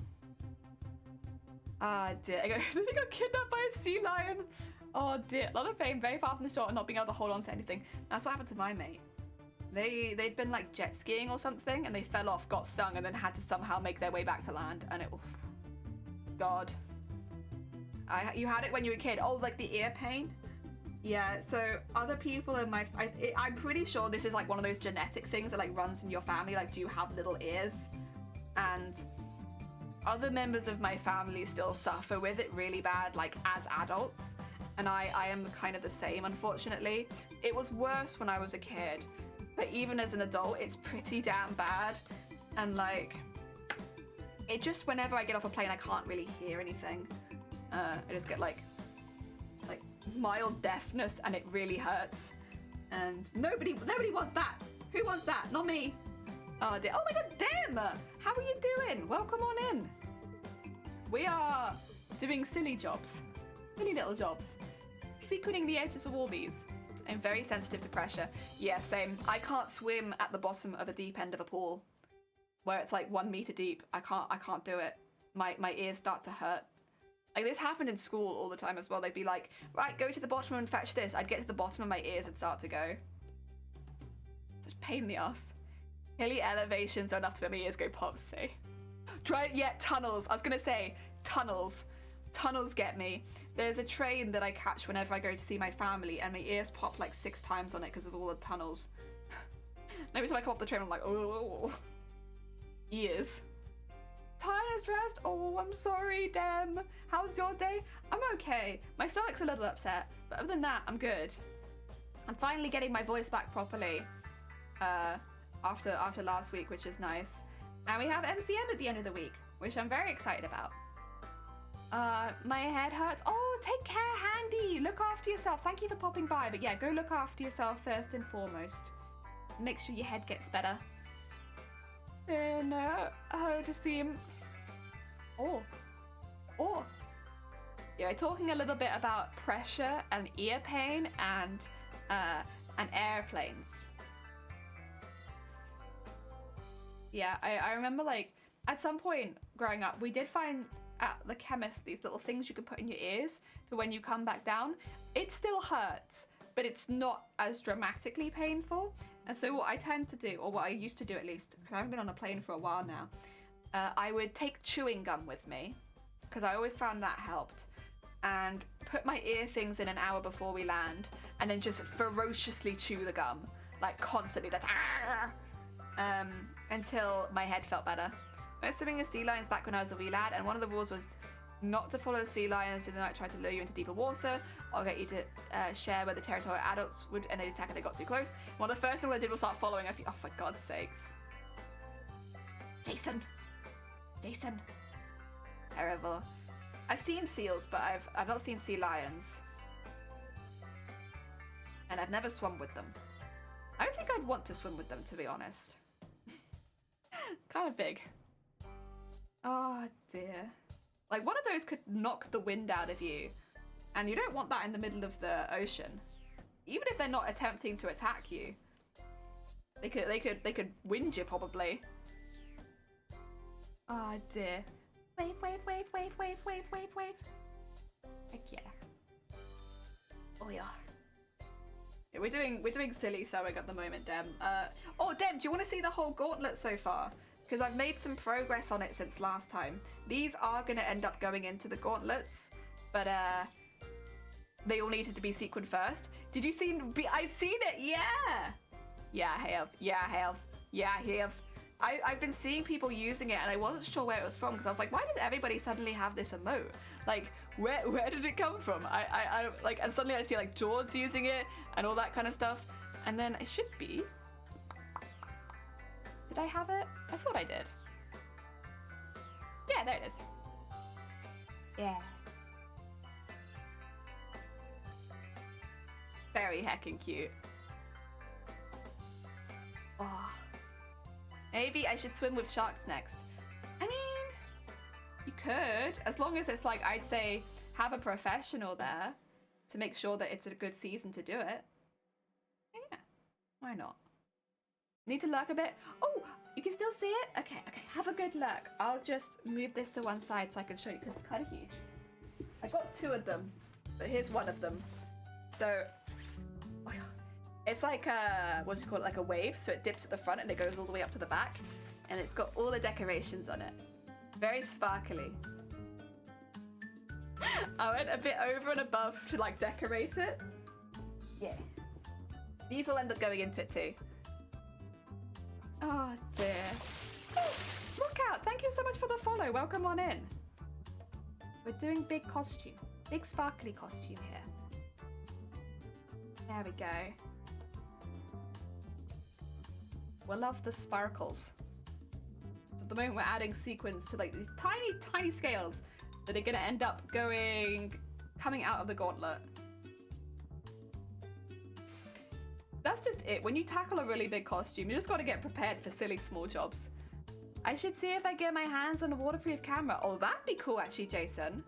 Ah, dear. I got kidnapped by a sea lion. Oh dear. A lot of pain, very far from the shore, and not being able to hold on to anything. That's what happened to my mate. They'd been like jet skiing or something, and they fell off, got stung, and then had to somehow make their way back to land. And it, oh, God. You had it when you were a kid. Oh, like the ear pain? Yeah, so other people in my... I'm pretty sure this is like one of those genetic things that like runs in your family. Like, do you have little ears? And other members of my family still suffer with it really bad, like as adults. And I am kind of the same, unfortunately. It was worse when I was a kid. But even as an adult, it's pretty damn bad. And like, it just, whenever I get off a plane, I can't really hear anything. I just get like mild deafness, and it really hurts. And nobody wants that. Who wants that? Not me. Oh dear. Oh my God, damn! How are you doing? Welcome on in. We are doing silly jobs. Silly little jobs. Sequencing the edges of all these. I'm very sensitive to pressure. Yeah, same. I can't swim at the bottom of a deep end of a pool where it's like 1 meter deep. I can't do it. My ears start to hurt. Like, this happened in school all the time as well. They'd be like, right, go to the bottom and fetch this. I'd get to the bottom and my ears would start to go. Just pain in the ass. Hilly elevations are enough to make my ears go pop, say. Tunnels. I was gonna say, tunnels. Tunnels get me. There's a train that I catch whenever I go to see my family, and my ears pop like 6 times on it because of all the tunnels. Every time I come off the train, I'm like, oh. Ears. Tired and stressed? Oh, I'm sorry, Dem. How's your day? I'm okay. My stomach's a little upset, but other than that, I'm good. I'm finally getting my voice back properly after last week, which is nice. And we have MCM at the end of the week, which I'm very excited about. My head hurts. Oh, take care, Handy. Look after yourself. Thank you for popping by. But yeah, go look after yourself first and foremost. Make sure your head gets better. And how to see him. Oh. Yeah, talking a little bit about pressure and ear pain and airplanes. Yeah, I remember, like, at some point growing up, we did find at the chemist these little things you could put in your ears for when you come back down. It still hurts, but it's not as dramatically painful. And so what I tend to do, or what I used to do at least, because I haven't been on a plane for a while now, I would take chewing gum with me, because I always found that helped, and put my ear things in an hour before we land, and then just ferociously chew the gum, like constantly, just until my head felt better. I went swimming with sea lions back when I was a wee lad, and one of the rules was not to follow sea lions and like try to lure you into deeper water or get you to share where the territorial adults would and they'd attack if they got too close. One of the first things I did was start following a few. Oh, for God's sakes. Jason. Terrible. I've seen seals, but I've not seen sea lions. And I've never swum with them. I don't think I'd want to swim with them, to be honest. Kind of big. Oh dear. Like, one of those could knock the wind out of you, and you don't want that in the middle of the ocean. Even if they're not attempting to attack you, they could wind you probably. Oh dear. Wave. Heck yeah. Oh yeah. We're doing silly sewing at the moment, Dem. Oh, Dem, do you want to see the whole gauntlet so far? Because I've made some progress on it since last time. These are going to end up going into the gauntlets, but they all needed to be sequined first. Did you see? I've seen it. Yeah, I have. I've been seeing people using it, and I wasn't sure where it was from because I was like, why does everybody suddenly have this emote? Like, where did it come from? I like, and suddenly I see like George using it and all that kind of stuff, and then it should be. Did I have it? I thought I did. Yeah, there it is. Yeah. Very heckin' cute. Oh. Maybe I should swim with sharks next. I mean, you could, as long as it's like, I'd say, have a professional there to make sure that it's a good season to do it. Yeah, why not? Need to lurk a bit. Oh, you can still see it? Okay, have a good look. I'll just move this to one side so I can show you because it's kind of huge. I got 2 of them, but here's one of them. So, it's like a, what do you call it, like a wave. So it dips at the front and it goes all the way up to the back. And it's got all the decorations on it. Very sparkly. I went a bit over and above to like decorate it. Yeah. These will end up going into it too. Oh dear. Oh, look out! Thank you so much for the follow. Welcome on in. We're doing big costume. Big sparkly costume here. There we go. We'll love the sparkles. At the moment we're adding sequins to like these tiny scales that are gonna end up coming out of the gauntlet. That's just it. When you tackle a really big costume, you just gotta get prepared for silly small jobs. I should see if I get my hands on a waterproof camera. Oh, that'd be cool actually, Jason.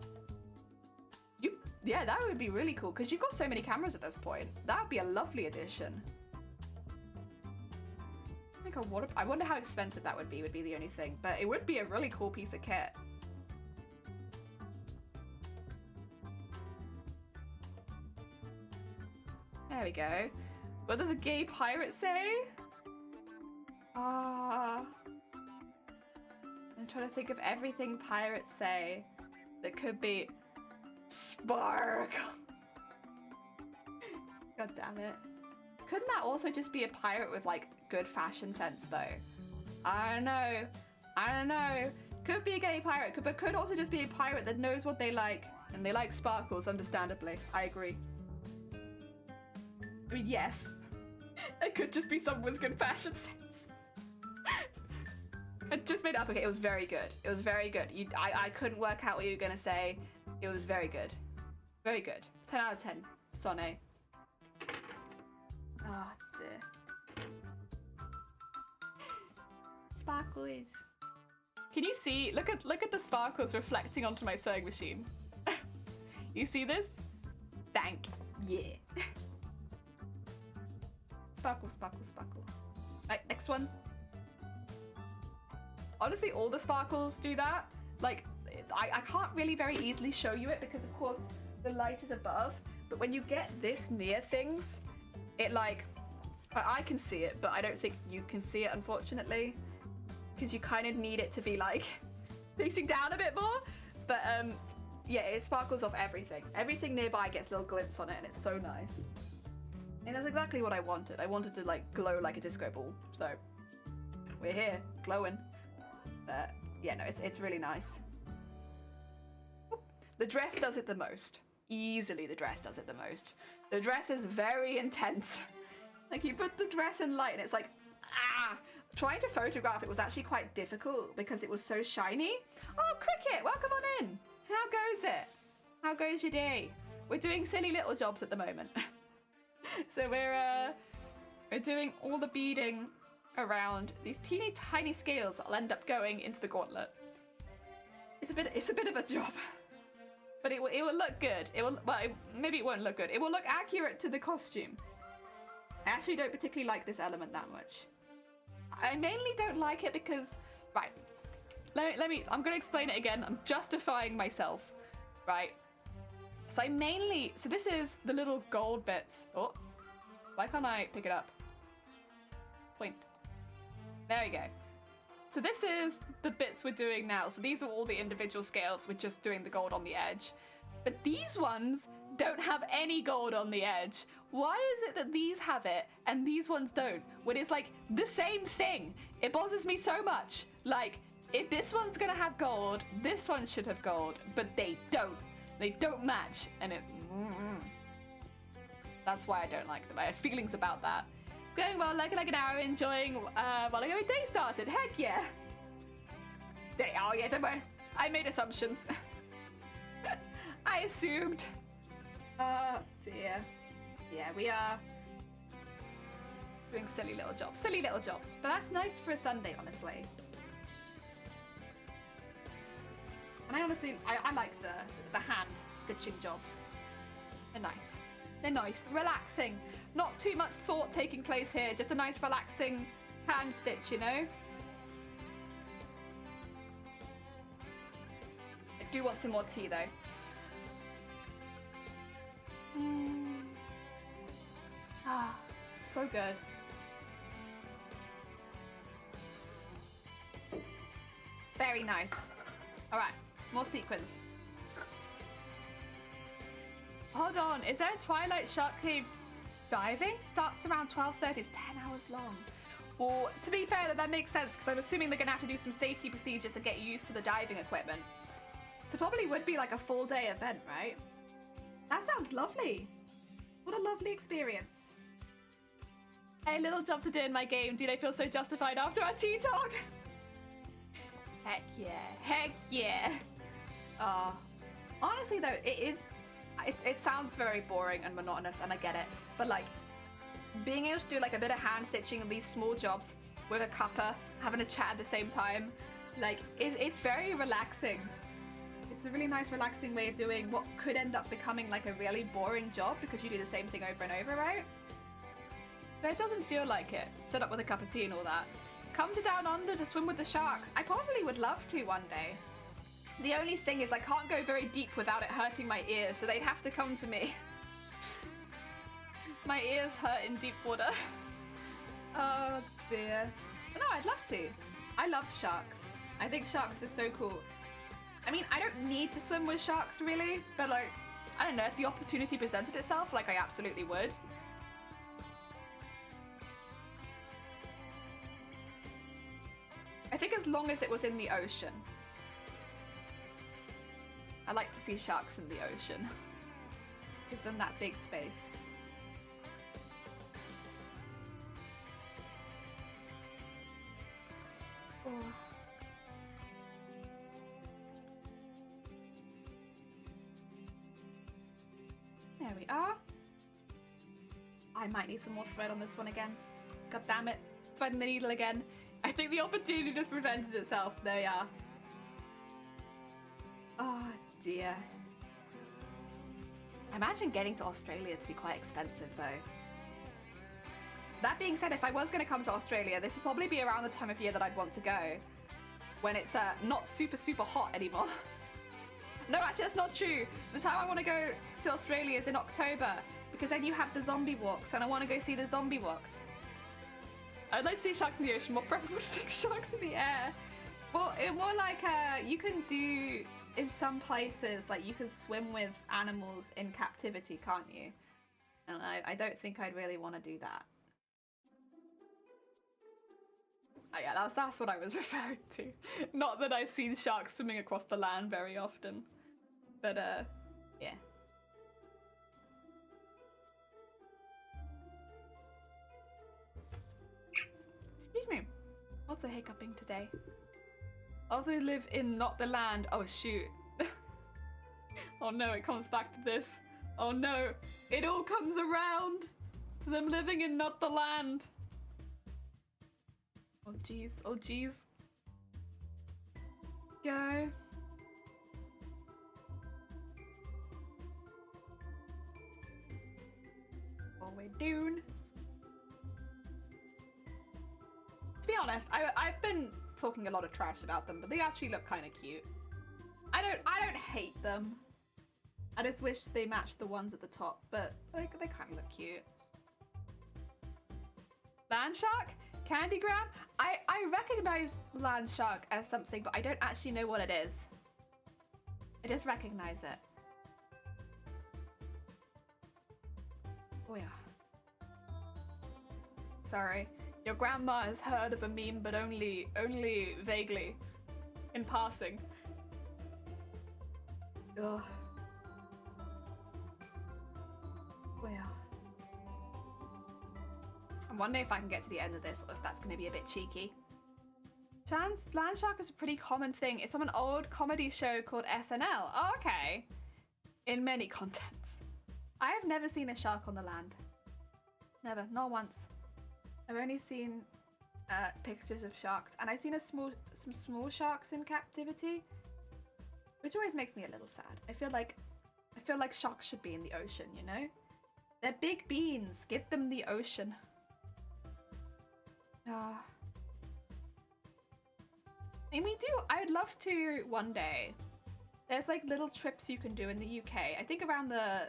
Yeah, that would be really cool because you've got so many cameras at this point. That would be a lovely addition. I wonder how expensive that would be the only thing, but it would be a really cool piece of kit. There we go. What does a gay pirate say? I'm trying to think of everything pirates say that could be spark. God damn it. Couldn't that also just be a pirate with like good fashion sense though? I don't know. Could be a gay pirate, but could also just be a pirate that knows what they like, and they like sparkles, understandably. I agree. I mean, yes. It could just be someone with good fashion sense. I just made it up. Okay, it was very good. It was very good. I couldn't work out what you were gonna say. It was very good. Very good. 10 out of 10. Sonne. Oh dear. Sparkles. Can you see? Look at the sparkles reflecting onto my sewing machine. You see this? Thank yeah. Sparkle, sparkle, sparkle. Right, next one. Honestly, all the sparkles do that. Like, I can't really very easily show you it because, of course, the light is above. But when you get this near things, it like, I can see it, but I don't think you can see it, unfortunately. Because you kind of need it to be like facing down a bit more. But yeah, it sparkles off everything. Everything nearby gets little glints on it, and it's so nice. And that's exactly what I wanted. I wanted to like glow like a disco ball. So we're here, glowing. Yeah, no, it's really nice. The dress does it the most. Easily the dress does it the most. The dress is very intense. Like you put the dress in light and it's like, ah! Trying to photograph it was actually quite difficult because it was so shiny. Oh, Cricket, welcome on in. How goes it? How goes your day? We're doing silly little jobs at the moment. So we're doing all the beading around these teeny tiny scales that'll end up going into the gauntlet. It's a bit of a job, but it will look good. Maybe it won't look good. It will look accurate to the costume. I actually don't particularly like this element that much. I mainly don't like it because, right, I'm gonna explain it again. I'm justifying myself, right? So this is the little gold bits. Oh, why can't I pick it up? Point. There we go. So this is the bits we're doing now. So these are all the individual scales. We're just doing the gold on the edge. But these ones don't have any gold on the edge. Why is it that these have it and these ones don't? When it's like the same thing. It bothers me so much. Like, if this one's gonna have gold, this one should have gold, but they don't. They don't match, and that's why I don't like them. I have feelings about that. Going well, like an hour, enjoying while I go. Day started. Heck yeah. Oh yeah, don't worry. I made assumptions. I assumed. Oh dear. Yeah, we are doing silly little jobs. Silly little jobs. But that's nice for a Sunday, honestly. And I like the hand stitching jobs. They're nice. They're nice. Relaxing. Not too much thought taking place here. Just a nice relaxing hand stitch, you know? I do want some more tea though. Ah, so good. Very nice. All right, more sequins. Hold on, is there a Twilight Shark Cave diving? Starts around 12:30, it's 10 hours long. Well, to be fair, that makes sense because I'm assuming they're gonna have to do some safety procedures and get used to the diving equipment. So probably would be like a full day event, right? That sounds lovely. What a lovely experience. Hey, little job to do in my game. Do they feel so justified after our tea talk? Heck yeah. Heck yeah. Honestly though, it sounds very boring and monotonous, and I get it. But like, being able to do like a bit of hand stitching and these small jobs with a cuppa, having a chat at the same time, like it's very relaxing. It's a really nice relaxing way of doing what could end up becoming like a really boring job because you do the same thing over and over, right? But it doesn't feel like it. Set up with a cup of tea and all that. Come to Down Under to swim with the sharks. I probably would love to one day. The only thing is I can't go very deep without it hurting my ears, so they'd have to come to me. My ears hurt in deep water. Oh dear. No, I'd love to. I love sharks. I think sharks are so cool. I mean, I don't need to swim with sharks really, but like, I don't know, if the opportunity presented itself, like I absolutely would. I think as long as it was in the ocean. I like to see sharks in the ocean. Give them that big space. Oh. There we are. I might need some more thread on this one again. God damn it. Threading the needle again. I think the opportunity just presented itself. There we are. Oh dear. I imagine getting to Australia to be quite expensive though. That being said, if I was going to come to Australia, this would probably be around the time of year that I'd want to go. When it's not super hot anymore. No, actually that's not true. The time I want to go to Australia is in October, because then you have the zombie walks, and I want to go see the zombie walks. I'd like to see sharks in the ocean, more preferable to see sharks in the air. Well, it more like you can do, in some places, like you can swim with animals in captivity, can't you? And I don't think I'd really want to do that. Oh yeah, that's what I was referring to. Not that I see sharks swimming across the land very often. But yeah. Excuse me. Also hiccuping today. Also live in not the land. Oh shoot. Oh no, it comes back to this. Oh no, it all comes around to them living in not the land. Oh jeez, oh jeez. Go. What we're doing. To be honest, I've been talking a lot of trash about them, but they actually look kind of cute. I don't hate them. I just wish they matched the ones at the top, but they kind of look cute. Land shark? Candygram? I recognize land shark as something, but I don't actually know what it is. I just recognize it. Oh yeah. Sorry. Your grandma has heard of a meme, but only vaguely. In passing. Ugh. Oh yeah. I'm wondering if I can get to the end of this, or if that's going to be a bit cheeky. Land shark is a pretty common thing. It's from an old comedy show called SNL. Oh, okay. In many contents. I have never seen a shark on the land. Never, not once. I've only seen pictures of sharks, and I've seen some small sharks in captivity, which always makes me a little sad. I feel like sharks should be in the ocean, you know? They're big beans. Give them the ocean. And I'd love to one day. There's like little trips you can do in the UK. I think around the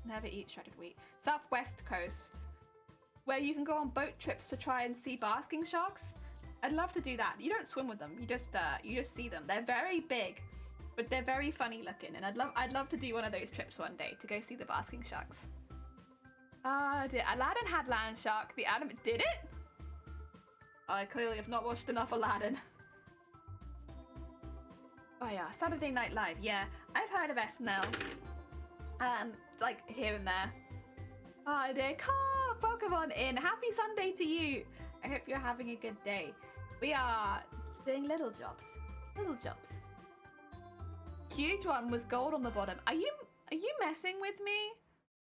never eat shredded wheat southwest coast, where you can go on boat trips to try and see basking sharks. I'd love to do that. You don't swim with them. You just see them. They're very big, but they're very funny looking. And I'd love to do one of those trips one day to go see the basking sharks. Aladdin had land shark. The anime did it? I clearly have not watched enough Aladdin. Oh yeah, Saturday Night Live. Yeah, I've heard of SNL. Like here and there. Oh dear, Pokemon in. Happy Sunday to you. I hope you're having a good day. We are doing little jobs. Little jobs. Huge one with gold on the bottom. Are you messing with me?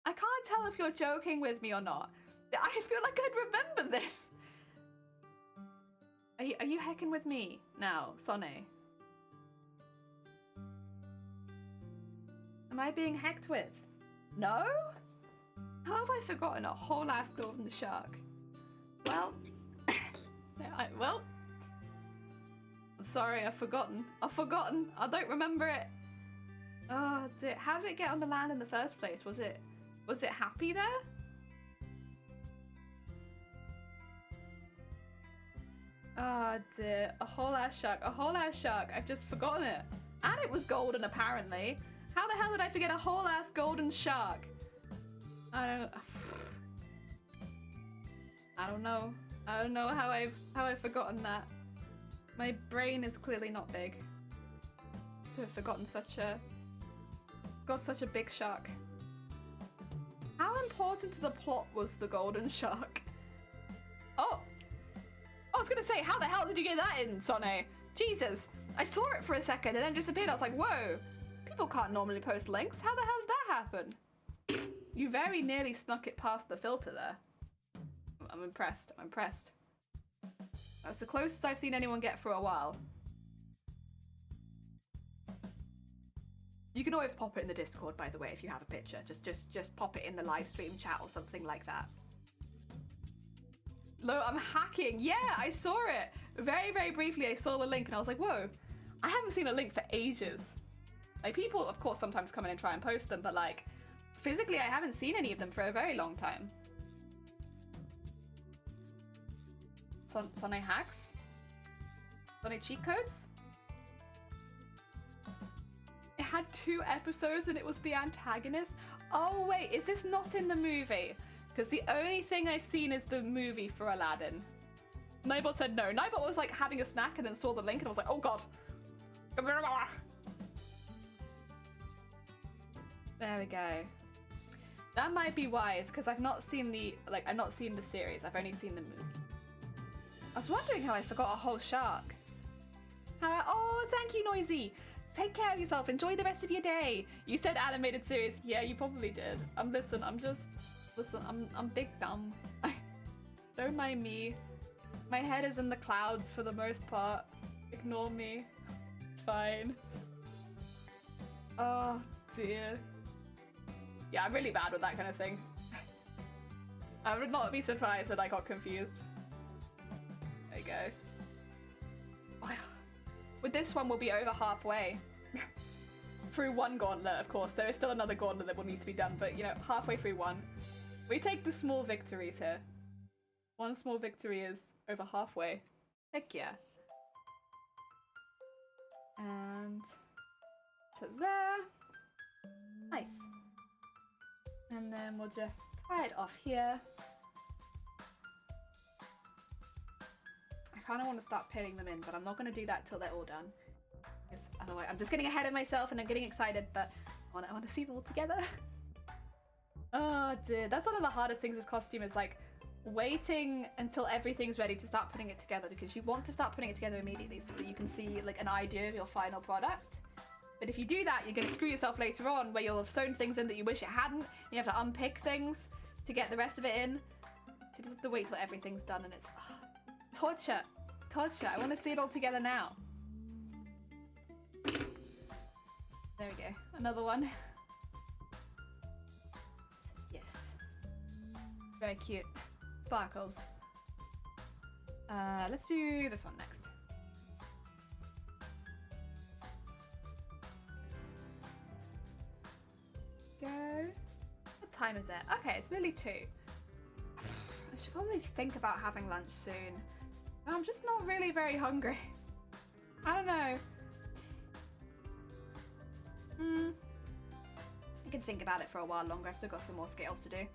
I can't tell if you're joking with me or not. I feel like I'd remember this. Are you hecking with me now, Sonny? Am I being hecked with? No? How have I forgotten a whole ass golden shark? Well, well, I'm sorry, I've forgotten. I don't remember it. Oh dear, how did it get on the land in the first place? Was it happy there? Oh dear, a whole ass shark, a whole ass shark. I've just forgotten it. And it was golden apparently. How the hell did I forget a whole ass golden shark? I don't know. I don't know how I've forgotten that. My brain is clearly not big to have forgotten such a big shark. How important to the plot was the golden shark? Oh! I was gonna say, how the hell did you get that in, Sonne? Jesus! I saw it for a second and then just appeared. I was like, whoa! People can't normally post links. How the hell did that happen? You very nearly snuck it past the filter there. I'm impressed. I'm impressed. That's the closest I've seen anyone get for a while. You can always pop it in the Discord, by the way, if you have a picture. Just pop it in the live stream chat or something like that. Lo, I'm hacking. Yeah, I saw it. Very, very briefly, I saw the link and I was like, whoa, I haven't seen a link for ages. Like, people, of course, sometimes come in and try and post them, but like, physically, I haven't seen any of them for a very long time. Sonne hacks? Sonne cheat codes? It had 2 episodes and it was the antagonist? Oh wait, is this not in the movie? Because the only thing I've seen is the movie for Aladdin. Nightbot said no. Nightbot was like having a snack and then saw the link and I was like, oh god. There we go. That might be wise because I've not seen the series. I've only seen the movie. I was wondering how I forgot a whole shark. Oh, thank you, Noisy. Take care of yourself. Enjoy the rest of your day. You said animated series. Yeah, you probably did. I'm big dumb. Don't mind me. My head is in the clouds for the most part. Ignore me. It's fine. Oh, dear. Yeah, I'm really bad with that kind of thing. I would not be surprised that I got confused. There you go. With this one, we'll be over halfway. Through one gauntlet, of course. There is still another gauntlet that will need to be done, but, you know, halfway through one. We take the small victories here. One small victory is over halfway. Heck yeah. And to there. Nice. And then we'll just tie it off here. I kind of want to start pinning them in, but I'm not going to do that till they're all done. Because otherwise, I'm just getting ahead of myself and I'm getting excited, but I want to see them all together. Oh dear, that's one of the hardest things as costume is like waiting until everything's ready to start putting it together, because you want to start putting it together immediately so that you can see like an idea of your final product. But if you do that, you're going to screw yourself later on where you'll have sewn things in that you wish it hadn't. You have to unpick things to get the rest of it in. So you just have to wait till everything's done and it's torture. Torture. I want to see it all together now. There we go. Another one. Yes. Very cute. Sparkles. Let's do this one next. Go. What time is it? Okay, it's nearly 2. I should probably think about having lunch soon. I'm just not really very hungry. I don't know. I can think about it for a while longer. I've still got some more scales to do.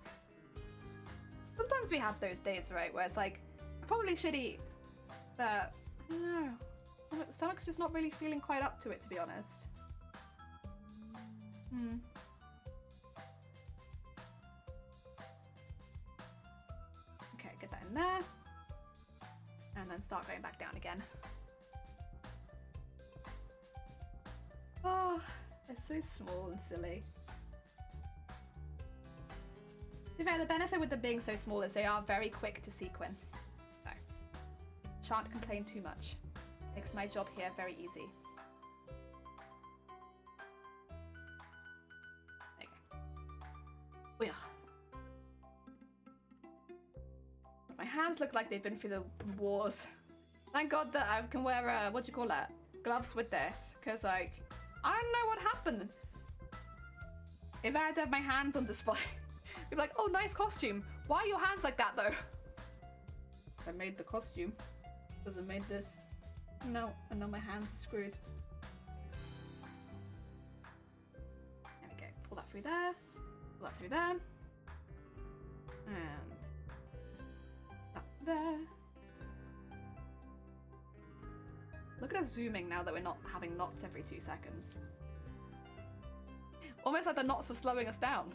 Sometimes we have those days, right, where it's like, I probably should eat, but I don't know. My stomach's just not really feeling quite up to it, to be honest. Okay, get that in there. And then start going back down again. Oh, they're so small and silly. To be fair, the benefit with them being so small is they are very quick to sequin. So, shan't complain too much. Makes my job here very easy. There you go. Well. My hands look like they've been through the wars. Thank God that I can wear, what do you call that? Gloves with this. Because, like, I don't know what happened. If I had to have my hands on display, you'd be like, oh, nice costume. Why are your hands like that, though? I made the costume. Doesn't made this. No, and now my hand's screwed. There we go. Pull that through there. Pull that through there. And up there. Look at us zooming now that we're not having knots every 2 seconds. Almost like the knots were slowing us down.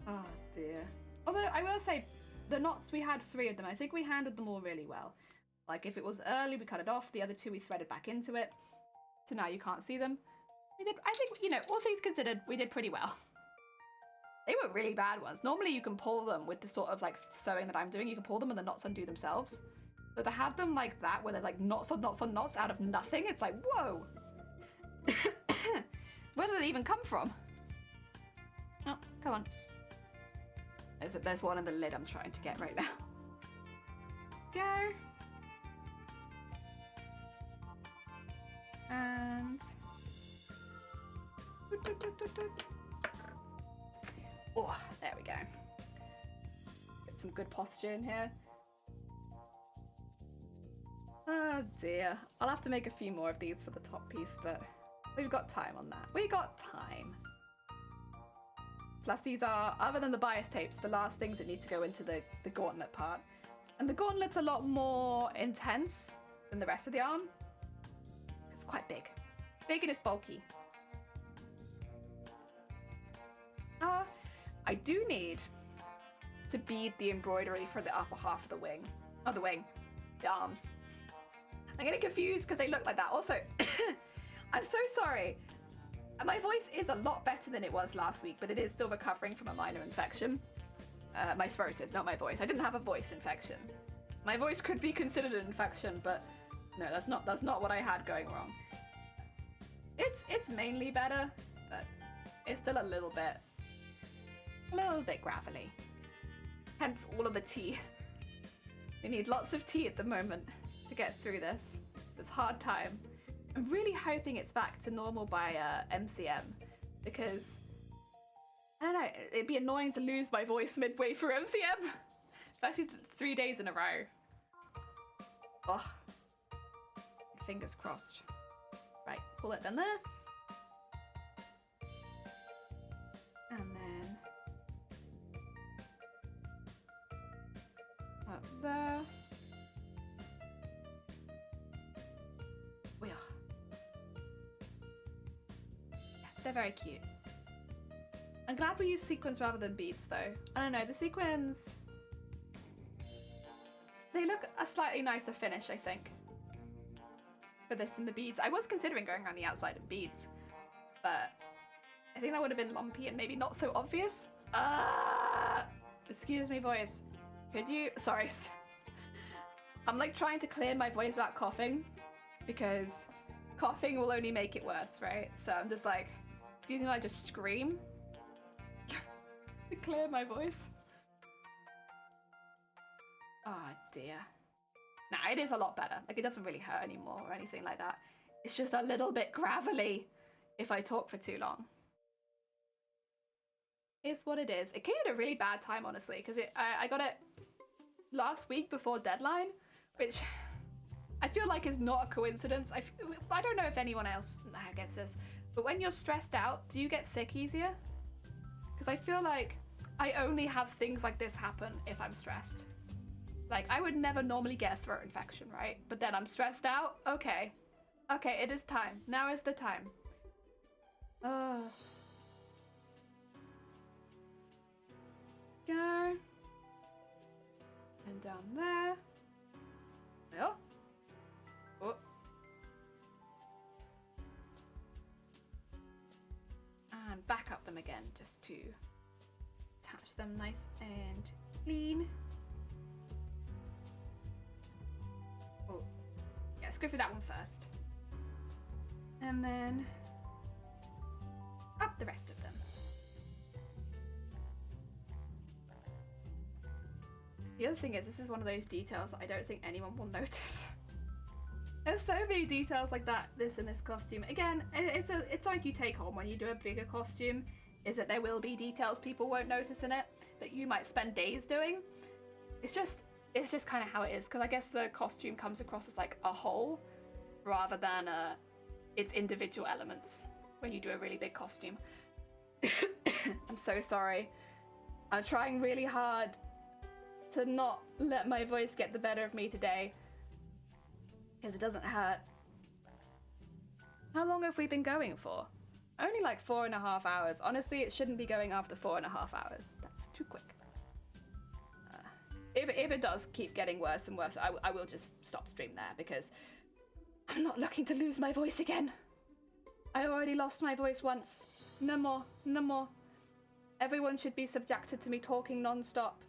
Oh dear. Although I will say, the knots, we had 3 of them. I think we handled them all really well. Like if it was early, we cut it off. The other 2 we threaded back into it. So now you can't see them. We did, I think, you know, all things considered, we did pretty well. They were really bad ones. Normally you can pull them with the sort of like sewing that I'm doing. You can pull them and the knots undo themselves. So to have them like that, where they're like knots on knots on knots out of nothing, it's like, whoa. Where did it even come from? Oh, come on. There's one in the lid I'm trying to get right now. Go. And... oh, there we go. Get some good posture in here. Oh dear. I'll have to make a few more of these for the top piece, but we've got time on that. We got time. Plus these are, other than the bias tapes, the last things that need to go into the gauntlet part. And the gauntlet's a lot more intense than the rest of the arm. It's quite big. Big and it's bulky. I do need to bead the embroidery for the upper half of the wing. Oh, the wing. The arms. I'm getting confused because they look like that. Also, I'm so sorry. My voice is a lot better than it was last week, but it is still recovering from a minor infection. My throat is, not my voice. I didn't have a voice infection. My voice could be considered an infection, but no, that's not what I had going wrong. It's mainly better, but it's still a little bit gravelly. Hence all of the tea. We need lots of tea at the moment to get through this hard time. I'm really hoping it's back to normal by MCM, because I don't know, it'd be annoying to lose my voice midway through MCM. Especially 3 days in a row. Ugh. Fingers crossed. Right, pull it down there. And then up there. Yeah, they're very cute. I'm glad we use sequins rather than beads though. I don't know, the sequins, they look a slightly nicer finish, I think, for this and the beads. I was considering going around the outside of beads, but I think that would have been lumpy and maybe not so obvious. Excuse me, voice. Could you? Sorry. I'm like trying to clear my voice without coughing, because coughing will only make it worse, right? So I'm just like, excuse me while I just scream to clear my voice. Oh dear. Nah, it is a lot better. Like, it doesn't really hurt anymore or anything like that. It's just a little bit gravelly if I talk for too long. It's what it is. It came at a really bad time, honestly, because I got it last week before deadline, which I feel like is not a coincidence. I don't know if anyone else gets this, but when you're stressed out, do you get sick easier? Because I feel like I only have things like this happen if I'm stressed. Like, I would never normally get a throat infection, right? But then I'm stressed out. Okay. Okay, it is time. Now is the time. Go. And down there. Oh. Oh. And back up them again, just to attach them nice and clean. Oh. Yeah, let's go for that one first. And then up the rest of them. The other thing is, this is one of those details that I don't think anyone will notice. There's so many details like that, this in this costume. Again, it's like you take home when you do a bigger costume, is that there will be details people won't notice in it, that you might spend days doing. It's just, it's just kind of how it is, because I guess the costume comes across as like a whole rather than its individual elements when you do a really big costume. I'm so sorry. I'm trying really hard to not let my voice get the better of me today, because it doesn't hurt. How long have we been going for? Only like 4.5 hours. Honestly, it shouldn't be going after 4.5 hours. That's too quick. If it does keep getting worse and worse, I will just stop stream there, because I'm not looking to lose my voice again. I already lost my voice once. No more, no more. Everyone should be subjected to me talking non-stop.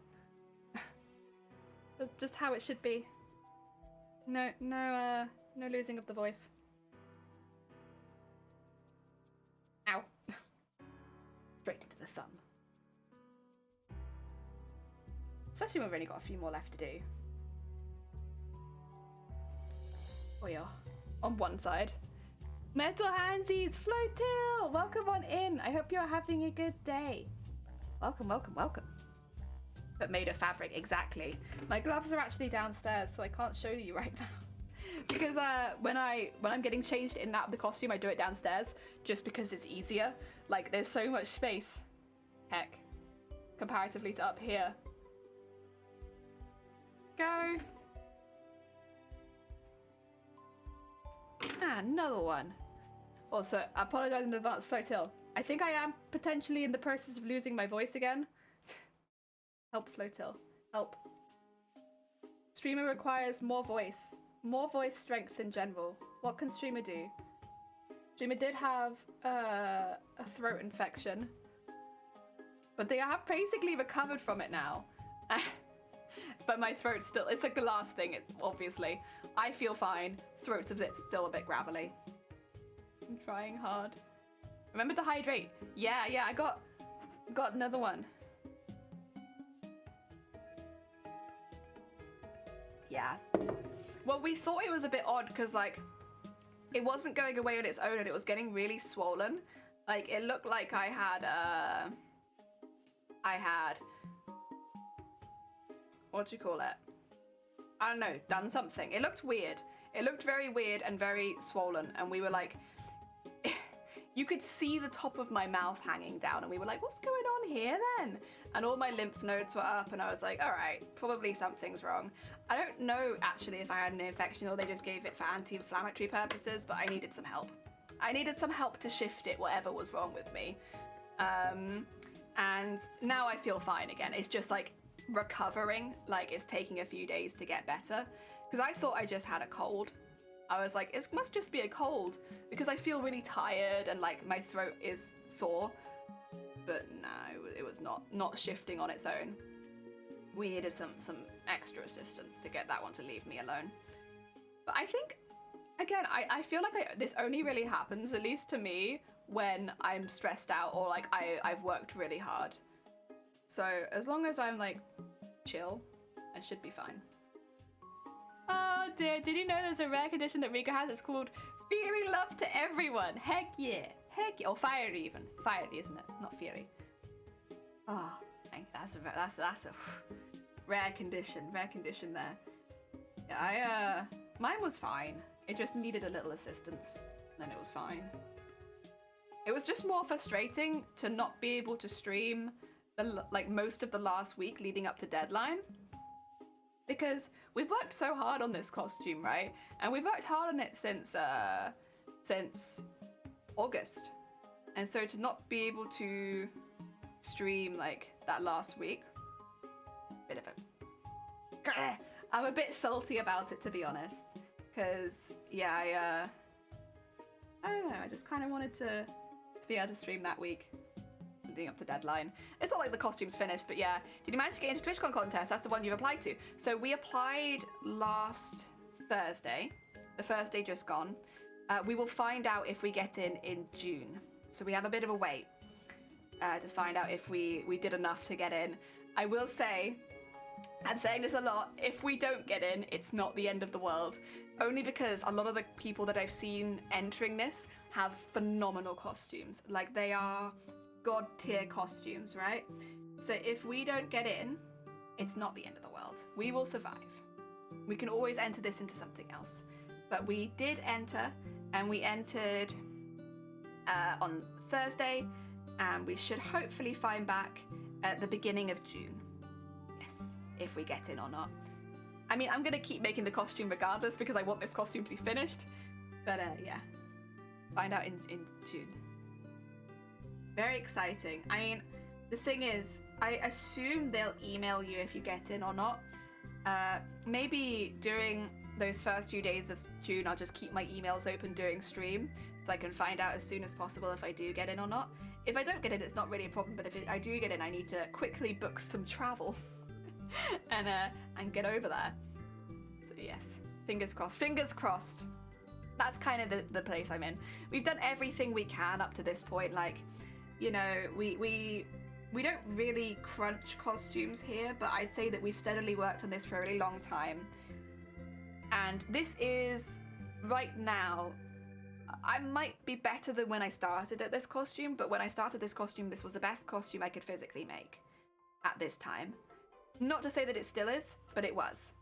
That's just how it should be. No losing of the voice. Ow. Straight into the thumb. Especially when we've only got a few more left to do. Oh yeah, on one side. Metal Handsies, Flotil! Welcome on in. I hope you're having a good day. Welcome, welcome, welcome. But made of fabric, exactly. My gloves are actually downstairs, so I can't show you right now. Because when I'm getting changed in and out of the costume, I do it downstairs, just because it's easier. Like, there's so much space, heck, comparatively to up here. Go. Another one. Also, I apologize in advance, Flotil. I think I am potentially in the process of losing my voice again. Help, Flotil. Help. Streamer requires more voice. More voice strength in general. What can streamer do? Streamer did have a throat infection, but they have basically recovered from it now. But my throat's still, it's like the last thing, obviously. I feel fine. Throat's still a bit gravelly. I'm trying hard. Remember to hydrate. Yeah, I got another one. Yeah. Well, we thought it was a bit odd because, like, it wasn't going away on its own and it was getting really swollen. Like, it looked like I had, what do you call it? I don't know, done something. It looked weird. It looked very weird and very swollen, and we were like, you could see the top of my mouth hanging down, and we were like, what's going on here then? And all my lymph nodes were up, and I was like, all right, probably something's wrong. I don't know actually if I had an infection or they just gave it for anti-inflammatory purposes, but I needed some help. I needed some help to shift it, whatever was wrong with me. And now I feel fine again. It's just like recovering, like it's taking a few days to get better. Because I thought I just had a cold. I was like, it must just be a cold because I feel really tired and like my throat is sore. But no, it was not shifting on its own. We needed some extra assistance to get that one to leave me alone. But I think, again, I feel like this only really happens, at least to me, when I'm stressed out or like I've worked really hard. So as long as I'm like chill, I should be fine. Oh dear, did you know there's a rare condition that Rika has? It's called Fiery Love to Everyone. Heck yeah. Heck yeah. Or Fiery even. Fiery, isn't it? Not Fiery. Oh, that's a rare condition there. Yeah, mine was fine. It just needed a little assistance, and then it was fine. It was just more frustrating to not be able to stream like most of the last week leading up to deadline. Because we've worked so hard on this costume, right? And we've worked hard on it since August. And so to not be able to stream like that last week, bit of a... I'm a bit salty about it, to be honest. Because, yeah, I don't know, I just kind of wanted to be able to stream that week leading up to deadline. It's not like the costume's finished, but yeah. Did you manage to get into TwitchCon contest? That's the one you've applied to. So we applied last Thursday, the first day just gone. We will find out if we get in June. So we have a bit of a wait to find out if we did enough to get in. I will say, I'm saying this a lot, if we don't get in, it's not the end of the world. Only because a lot of the people that I've seen entering this have phenomenal costumes. Like, they are god tier costumes, right? So if we don't get in, It's not the end of the world. We will survive. We can always enter this into something else. But we did enter, and we entered on Thursday, and we should hopefully find back at the beginning of June. Yes, if we get in or not. I mean, I'm going to keep making the costume regardless because I want this costume to be finished. But yeah, find out in June. Very exciting. I mean, the thing is, I assume they'll email you if you get in or not. Maybe during those first few days of June, I'll just keep my emails open during stream so I can find out as soon as possible if I do get in or not. If I don't get in, it's not really a problem, but if I do get in, I need to quickly book some travel and get over there. So yes, fingers crossed. Fingers crossed. That's kind of the place I'm in. We've done everything we can up to this point. Like, you know, we don't really crunch costumes here, but I'd say that we've steadily worked on this for a really long time. And this is, right now, I might be better than when I started at this costume, but when I started this costume, this was the best costume I could physically make at this time. Not to say that it still is, but it was.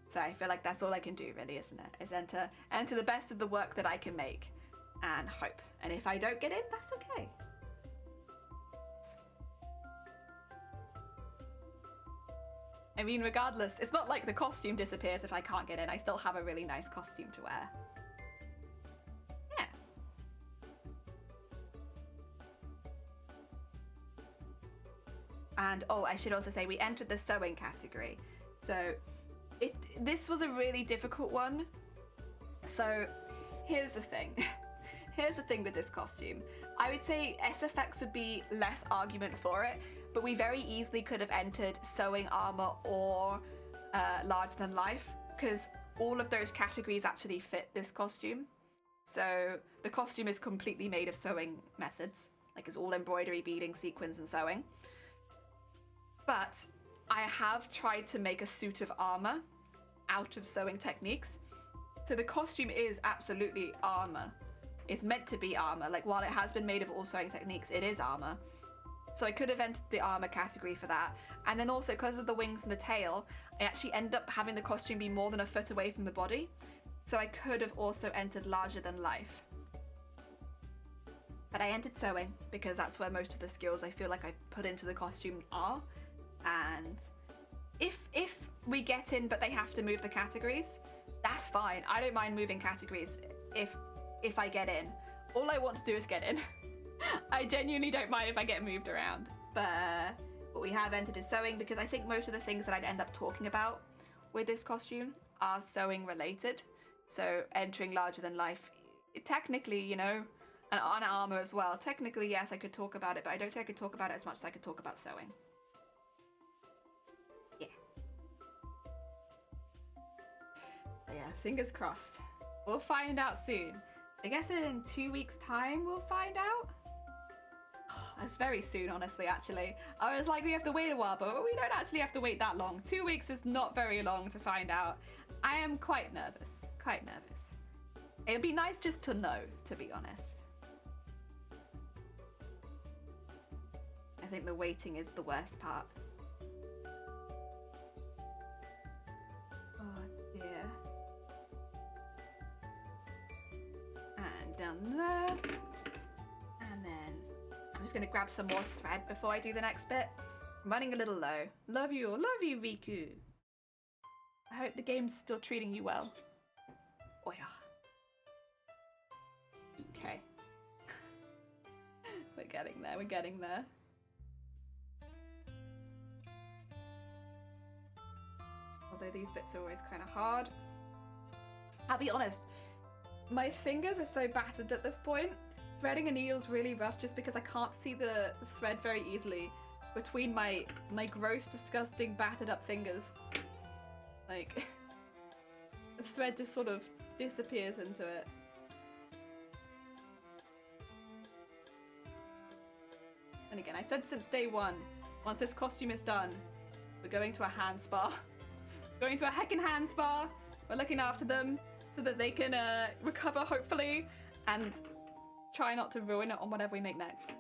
So I feel like that's all I can do, really, isn't it? Is enter the best of the work that I can make and hope. And if I don't get in, that's okay. I mean, regardless, it's not like the costume disappears if I can't get in. I still have a really nice costume to wear. Yeah. And, oh, I should also say we entered the sewing category. So this was a really difficult one. So here's the thing. Here's the thing with this costume. I would say SFX would be less argument for it, but we very easily could have entered sewing armor or larger than life, because all of those categories actually fit this costume. So the costume is completely made of sewing methods, like it's all embroidery, beading, sequins, and sewing. But I have tried to make a suit of armor out of sewing techniques. So the costume is absolutely armor. It's meant to be armor. Like, while it has been made of all sewing techniques, it is armor. So I could have entered the armor category for that. And then also, because of the wings and the tail, I actually end up having the costume be more than a foot away from the body. So I could have also entered larger than life. But I entered sewing because that's where most of the skills I feel like I put into the costume are. And if we get in but they have to move the categories, that's fine. I don't mind moving categories if I get in. All I want to do is get in. I genuinely don't mind if I get moved around. But what we have entered is sewing, because I think most of the things that I'd end up talking about with this costume are sewing related. So entering larger than life, technically, you know, and on armor as well. Technically, yes, I could talk about it, but I don't think I could talk about it as much as I could talk about sewing. Yeah. Yeah, fingers crossed. We'll find out soon. I guess in 2 weeks' time we'll find out. That's very soon, honestly, actually. I was like, we have to wait a while, but we don't actually have to wait that long. 2 weeks is not very long to find out. I am quite nervous. Quite nervous. It'd be nice just to know, to be honest. I think the waiting is the worst part. Oh dear. And down there. And then I'm just gonna grab some more thread before I do the next bit. I'm running a little low. Love you, Riku. I hope the game's still treating you well. Oh yeah. Okay. We're getting there, we're getting there. Although these bits are always kind of hard. I'll be honest, my fingers are so battered at this point. Threading a needle's really rough just because I can't see the thread very easily between my gross, disgusting, battered up fingers. Like, the thread just sort of disappears into it. And again, I said since day one, once this costume is done, we're going to a hand spa. Going to a heckin' hand spa. We're looking after them so that they can recover, hopefully, and try not to ruin it on whatever we make next.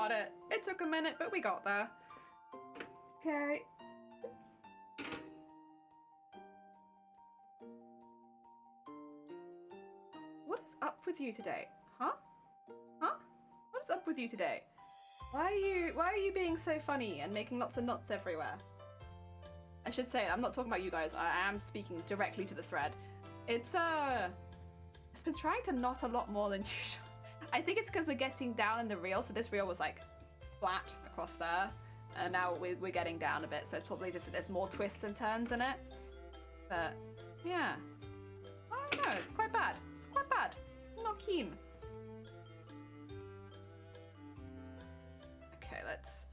got it. It took a minute, but we got there. Okay. What is up with you today? Huh? Huh? What is up with you today? Why are you being so funny and making lots of knots everywhere? I should say, I'm not talking about you guys. I am speaking directly to the thread. It's been trying to knot a lot more than usual. I think it's because we're getting down in the reel, so this reel was like flat across there, and now we're getting down a bit, so it's probably just that there's more twists and turns in it. But yeah, I don't know, it's quite bad. It's quite bad. I'm not keen. Okay, let's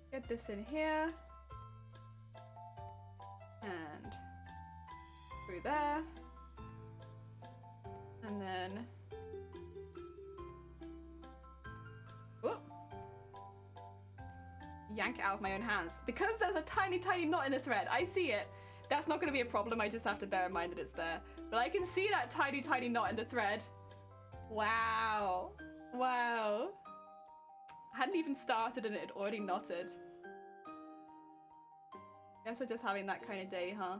get this in here and through there, and then whoop, yank it out of my own hands because there's a tiny knot in the thread. I see it. That's not going to be a problem. I just have to bear in mind that it's there, but I can see that tiny knot in the thread. Wow. Wow. I hadn't even started and it had already knotted. Guess we're just having that kind of day, huh?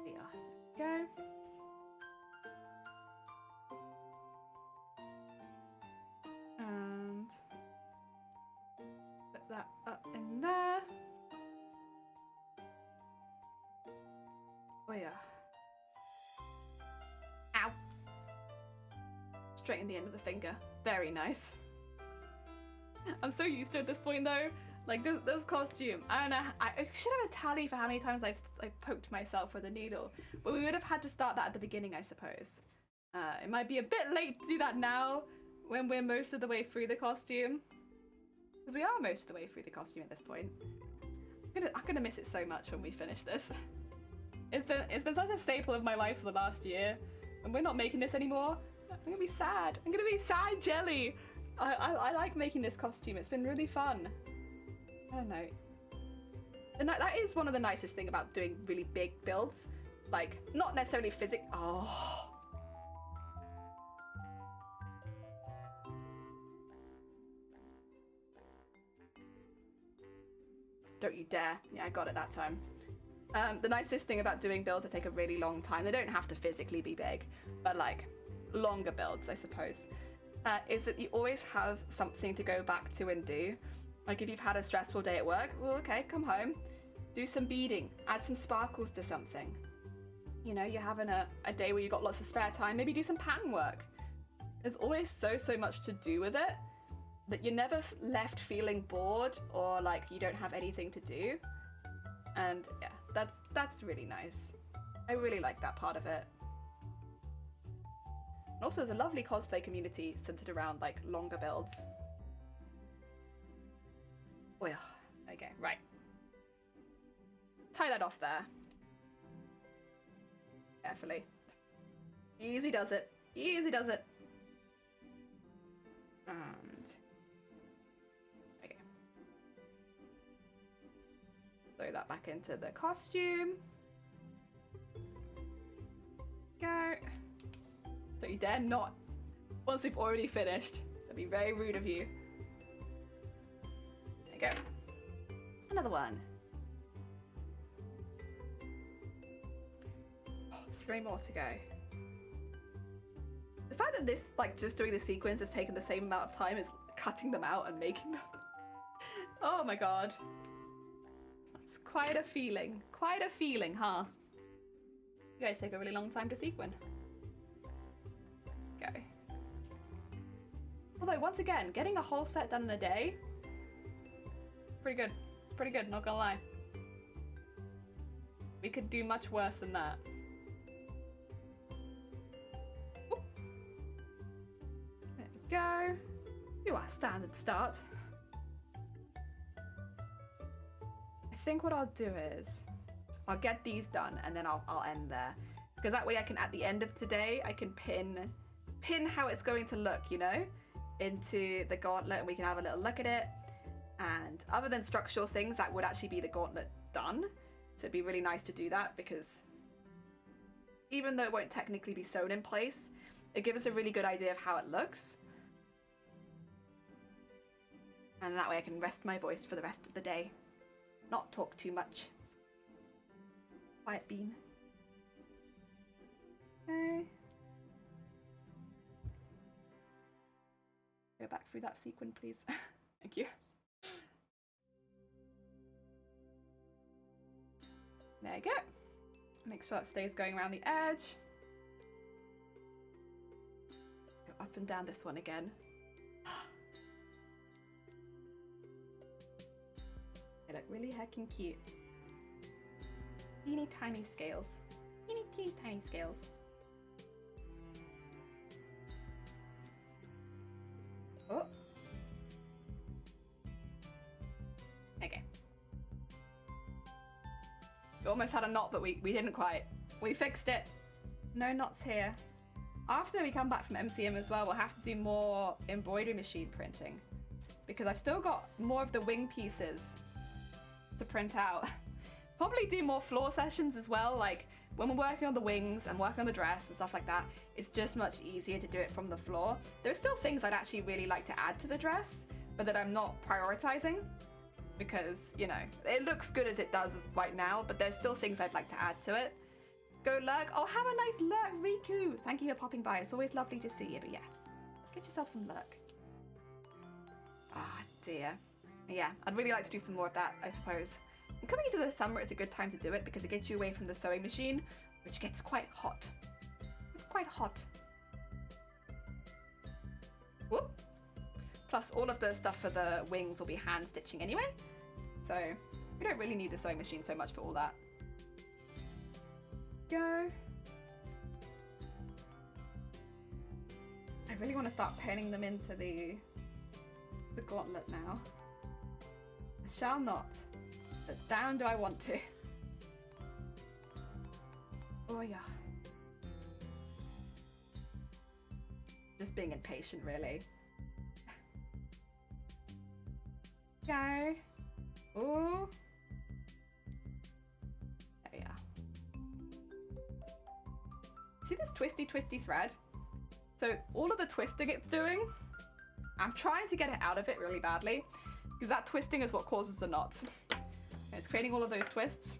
Yeah. Go. And put that up in there. Oh yeah. Ow. Straighten the end of the finger. Very nice. I'm so used to it at this point though. Like this costume, I don't know. I should have a tally for how many times I've poked myself with a needle, but we would have had to start that at the beginning, I suppose. It might be a bit late to do that now when we're most of the way through the costume, because we are most of the way through the costume at this point. I'm gonna miss it so much when we finish this. It's been such a staple of my life for the last year, and we're not making this anymore. I'm gonna be sad. I'm gonna be sad jelly. I like making this costume. It's been really fun. I don't know. And that is one of the nicest things about doing really big builds. Like, not necessarily Oh. Don't you dare. Yeah, I got it that time. The nicest thing about doing builds that take a really long time, they don't have to physically be big, but like longer builds, I suppose, is that you always have something to go back to and do. Like if you've had a stressful day at work, well, okay, come home, do some beading, add some sparkles to something. You know, you're having a day where you've got lots of spare time, maybe do some pattern work. There's always so much to do with it that you're never left feeling bored or like you don't have anything to do. And yeah, that's really nice. I really like that part of it. And also there's a lovely cosplay community centered around like longer builds. Oh yeah, okay, right. Tie that off there. Carefully. Easy does it. Easy does it. And okay. Throw that back into the costume. Go. Don't you dare not once we've already finished. That'd be very rude of you. There you go. Another one. Oh, 3 more to go. The fact that this, like, just doing the sequence has taken the same amount of time as cutting them out and making them. Oh my god. That's quite a feeling. Quite a feeling, huh? You guys take a really long time to sequin. Go. Although, once again, getting a whole set done in a day, pretty good. It's pretty good, not gonna lie. We could do much worse than that. Oop. There we go. Do our standard start. I think what I'll do is I'll get these done and then I'll end there, because that way I can, at the end of today, I can pin how it's going to look, you know, into the gauntlet, and we can have a little look at it. And other than structural things, that would actually be the gauntlet done. So it'd be really nice to do that, because even though it won't technically be sewn in place, it gives us a really good idea of how it looks. And that way I can rest my voice for the rest of the day. Not talk too much. Quiet bean. Okay. Go back through that sequin, please. Thank you. There you go. Make sure it stays going around the edge. Go up and down this one again. They look really heckin' cute. Teeny tiny scales. Teeny tiny scales. Oh. Okay. We almost had a knot, but we didn't quite. We fixed it. No knots here. After we come back from MCM as well, we'll have to do more embroidery machine printing, because I've still got more of the wing pieces to print out. Probably do more floor sessions as well, like when we're working on the wings and working on the dress and stuff like that, it's just much easier to do it from the floor. There are still things I'd actually really like to add to the dress, but that I'm not prioritizing because, you know, it looks good as it does right now, but there's still things I'd like to add to it. Go lurk. Oh, have a nice lurk, Riku. Thank you for popping by. It's always lovely to see you, but yeah, get yourself some lurk. Ah, dear. Yeah, I'd really like to do some more of that, I suppose. And coming into the summer, it's a good time to do it because it gets you away from the sewing machine, which gets quite hot. It's quite hot. Whoop. Plus, all of the stuff for the wings will be hand stitching anyway, so we don't really need the sewing machine so much for all that. Go. I really want to start pinning them into the gauntlet now. I shall not, but damn do I want to. Oh yeah. Just being impatient, really. Go. Ooh. There we are. See this twisty thread? So all of the twisting it's doing, I'm trying to get it out of it really badly, because that twisting is what causes the knots. And it's creating all of those twists.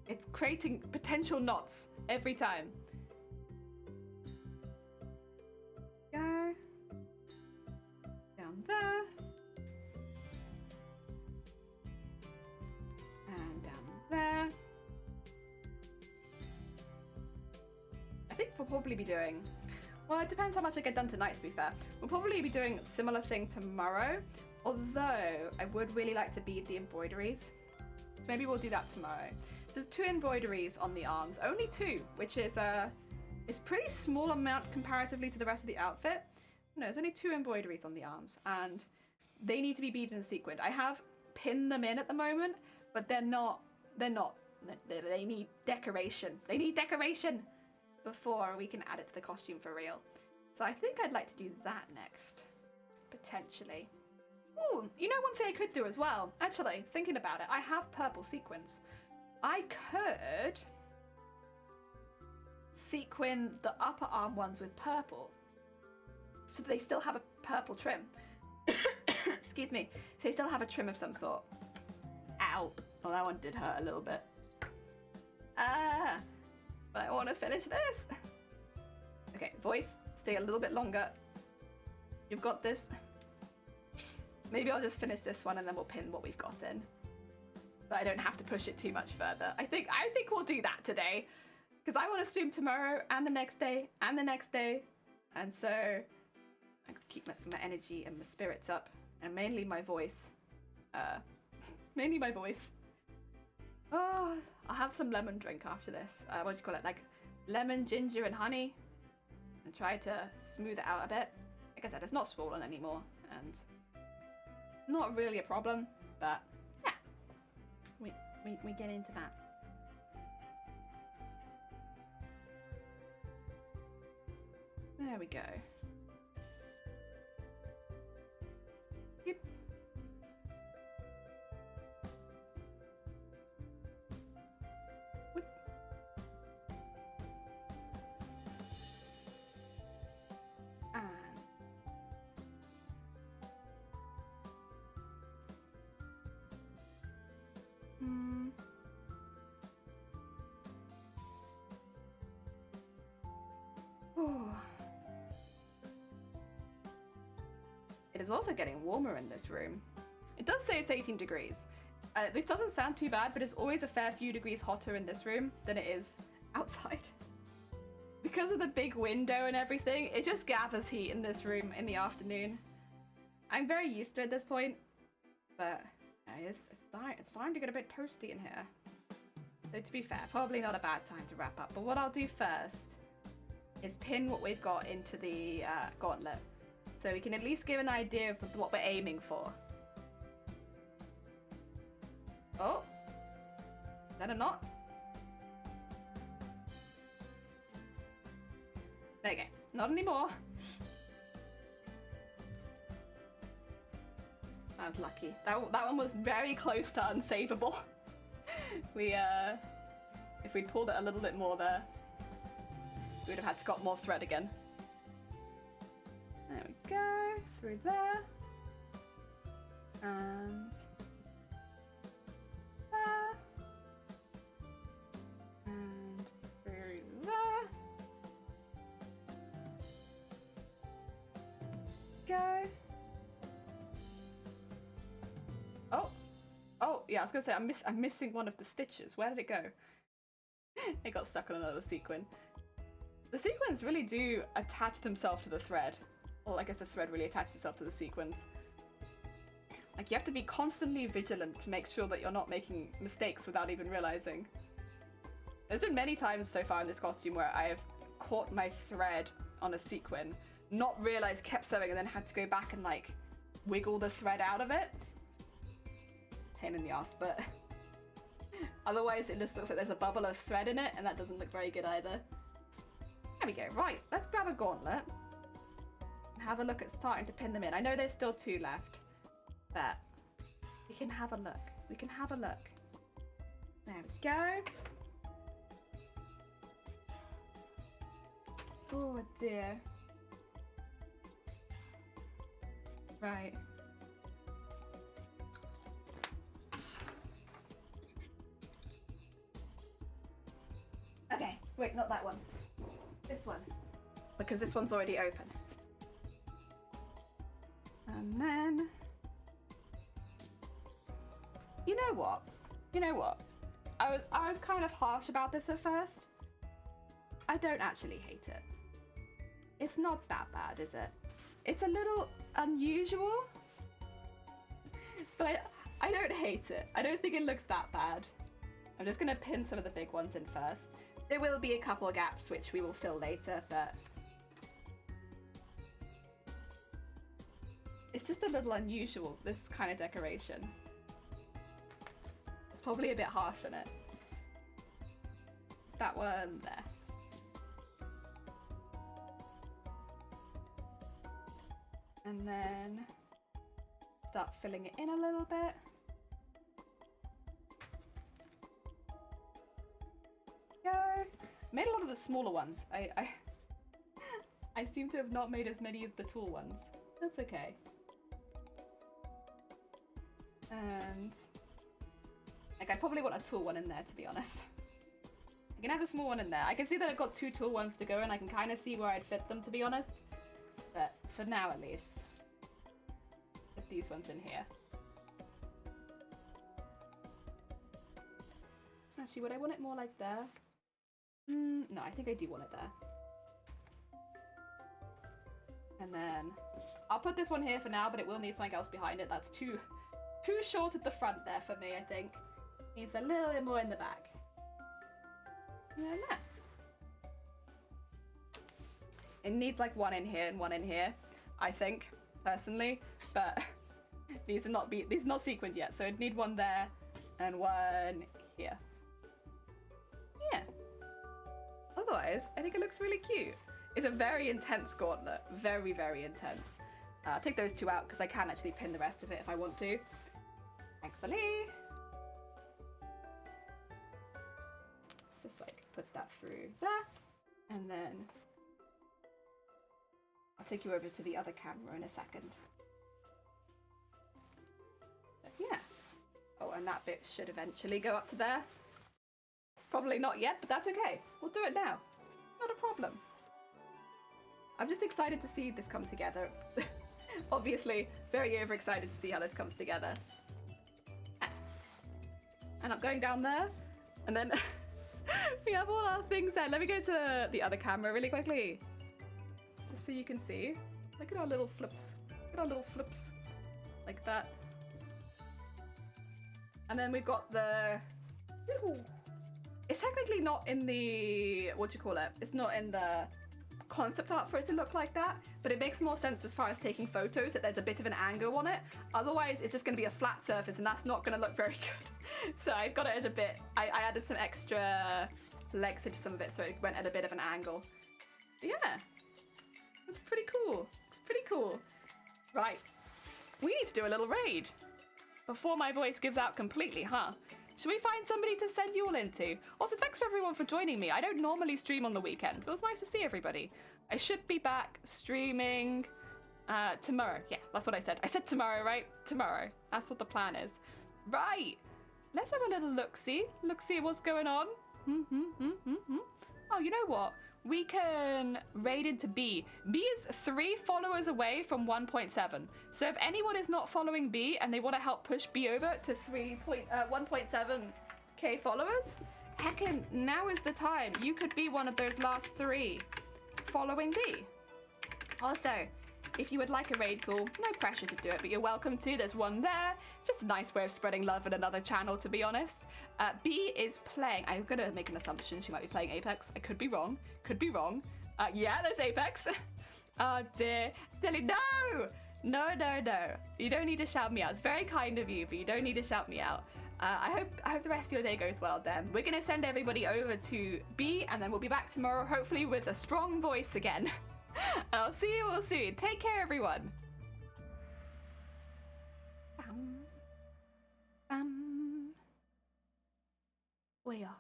It's creating potential knots every time. Go. Down there. And down there. I think we'll probably be doing, well, it depends how much I get done tonight, to be fair. We'll probably be doing a similar thing tomorrow, although I would really like to bead the embroideries. So maybe we'll do that tomorrow. So there's 2 embroideries on the arms, only 2, which is it's pretty small amount comparatively to the rest of the outfit. No, there's only 2 embroideries on the arms, and they need to be beaded and sequined. I have pinned them in at the moment, but they need decoration. They need decoration before we can add it to the costume for real. So I think I'd like to do that next, potentially. Oh, you know one thing I could do as well, actually, thinking about it, I have purple sequins. I could sequin the upper arm ones with purple, so that they still have a purple trim. Excuse me, so they still have a trim of some sort. Ow, well that one did hurt a little bit. But I want to finish this. Okay, voice, stay a little bit longer. You've got this. Maybe I'll just finish this one and then we'll pin what we've got in, so I don't have to push it too much further. I think we'll do that today, because I want to stream tomorrow and the next day and the next day, and so I can keep my energy and my spirits up, and mainly my voice. Mainly my voice. Oh, I'll have some lemon drink after this. What do you call it? Like lemon, ginger, and honey, and try to smooth it out a bit. Like I said, it's not swollen anymore, and not really a problem, but yeah, we get into that. There we go. Yep. Whoop. It is also getting warmer in this room. It does say it's 18 degrees. It doesn't sound too bad, but it's always a fair few degrees hotter in this room than it is outside. Because of the big window and everything, it just gathers heat in this room in the afternoon. I'm very used to it at this point, but it's starting to get a bit toasty in here. So to be fair, probably not a bad time to wrap up, but what I'll do first is pin what we've got into the gauntlet, so we can at least give an idea of what we're aiming for. Oh, is that a knot? There you go, not anymore. That was lucky. That one was very close to unsavable. If we'd pulled it a little bit more there, we would have had to got more thread again. There we go, through there. And there. And through there. Go. Oh, yeah, I was gonna say I'm missing one of the stitches. Where did it go? It got stuck on another sequin. The sequins really do attach themselves to the thread. Or I guess the thread really attaches itself to the sequins. Like, you have to be constantly vigilant to make sure that you're not making mistakes without even realizing. There's been many times so far in this costume where I have caught my thread on a sequin, not realized, kept sewing, and then had to go back and like wiggle the thread out of it. Pain in the ass, but otherwise it just looks like there's a bubble of thread in it, and that doesn't look very good either. There we go. Right, let's grab a gauntlet and have a look at starting to pin them in. I know there's still 2 left, but we can have a look. We can have a look. There we go. Oh dear. Right. Okay, wait, not that one. This one. Because this one's already open. And then... You know what? You know what? I was kind of harsh about this at first. I don't actually hate it. It's not that bad, is it? It's a little unusual. But I don't hate it. I don't think it looks that bad. I'm just gonna pin some of the big ones in first. There will be a couple of gaps which we will fill later, but it's just a little unusual, this kind of decoration. It's probably a bit harsh on it. That one there. And then start filling it in a little bit. Made a lot of the smaller ones. I seem to have not made as many of the tall ones. That's okay. And like, I probably want a tall one in there, to be honest. I can have a small one in there. I can see that I've got 2 tall ones to go, and I can kind of see where I'd fit them, to be honest. But for now, at least, put these ones in here. Actually, would I want it more like there? No, I think I do want it there. And then I'll put this one here for now, but it will need something else behind it. That's too short at the front there for me, I think. Needs a little bit more in the back. And then there. It needs like one in here and one in here, I think, personally. But these are not sequined yet, so I'd need one there and one here. Yeah. Otherwise, I think it looks really cute. It's a very intense gauntlet. Very, very intense. I'll take those 2 out because I can actually pin the rest of it if I want to. Thankfully. Just like put that through there. And then I'll take you over to the other camera in a second. But yeah. Oh, and that bit should eventually go up to there. Probably not yet, but that's okay. We'll do it now. Not a problem. I'm just excited to see this come together. Obviously, very overexcited to see how this comes together. And I'm going down there, and then we have all our things there. Let me go to the other camera really quickly, just so you can see. Look at our little flips. Look at our little flips, like that. And then we've got the... Ooh. It's technically not in the... what do you call it? It's not in the concept art for it to look like that, but it makes more sense as far as taking photos that there's a bit of an angle on it. Otherwise, it's just going to be a flat surface, and that's not going to look very good. So I've got it at a bit... I added some extra length into some of it, so it went at a bit of an angle. But yeah, it's pretty cool. It's pretty cool. Right, we need to do a little raid before my voice gives out completely, huh? Should we find somebody to send you all into? Also, thanks for everyone for joining me. I don't normally stream on the weekend, but it was nice to see everybody. I should be back streaming tomorrow. Yeah, that's what I said. I said tomorrow, right? Tomorrow. That's what the plan is. Right. Let's have a little look-see. Look-see what's going on. Oh, you know what? We can raid into B. B is 3 followers away from 1.7. So if anyone is not following B and they want to help push B over to 1.7k followers, heckin', now is the time. You could be one of those last 3 following B. Also, if you would like a raid call, no pressure to do it, but you're welcome to. There's one there. It's just a nice way of spreading love in another channel, to be honest. B is playing... I'm going to make an assumption she might be playing Apex. I could be wrong. Could be wrong. Yeah, there's Apex. Oh, dear. Dilly, no! No, no, no. You don't need to shout me out. It's very kind of you, but you don't need to shout me out. I hope the rest of your day goes well, then. We're going to send everybody over to B, and then we'll be back tomorrow, hopefully with a strong voice again. And I'll see you all soon. Take care, everyone. We are.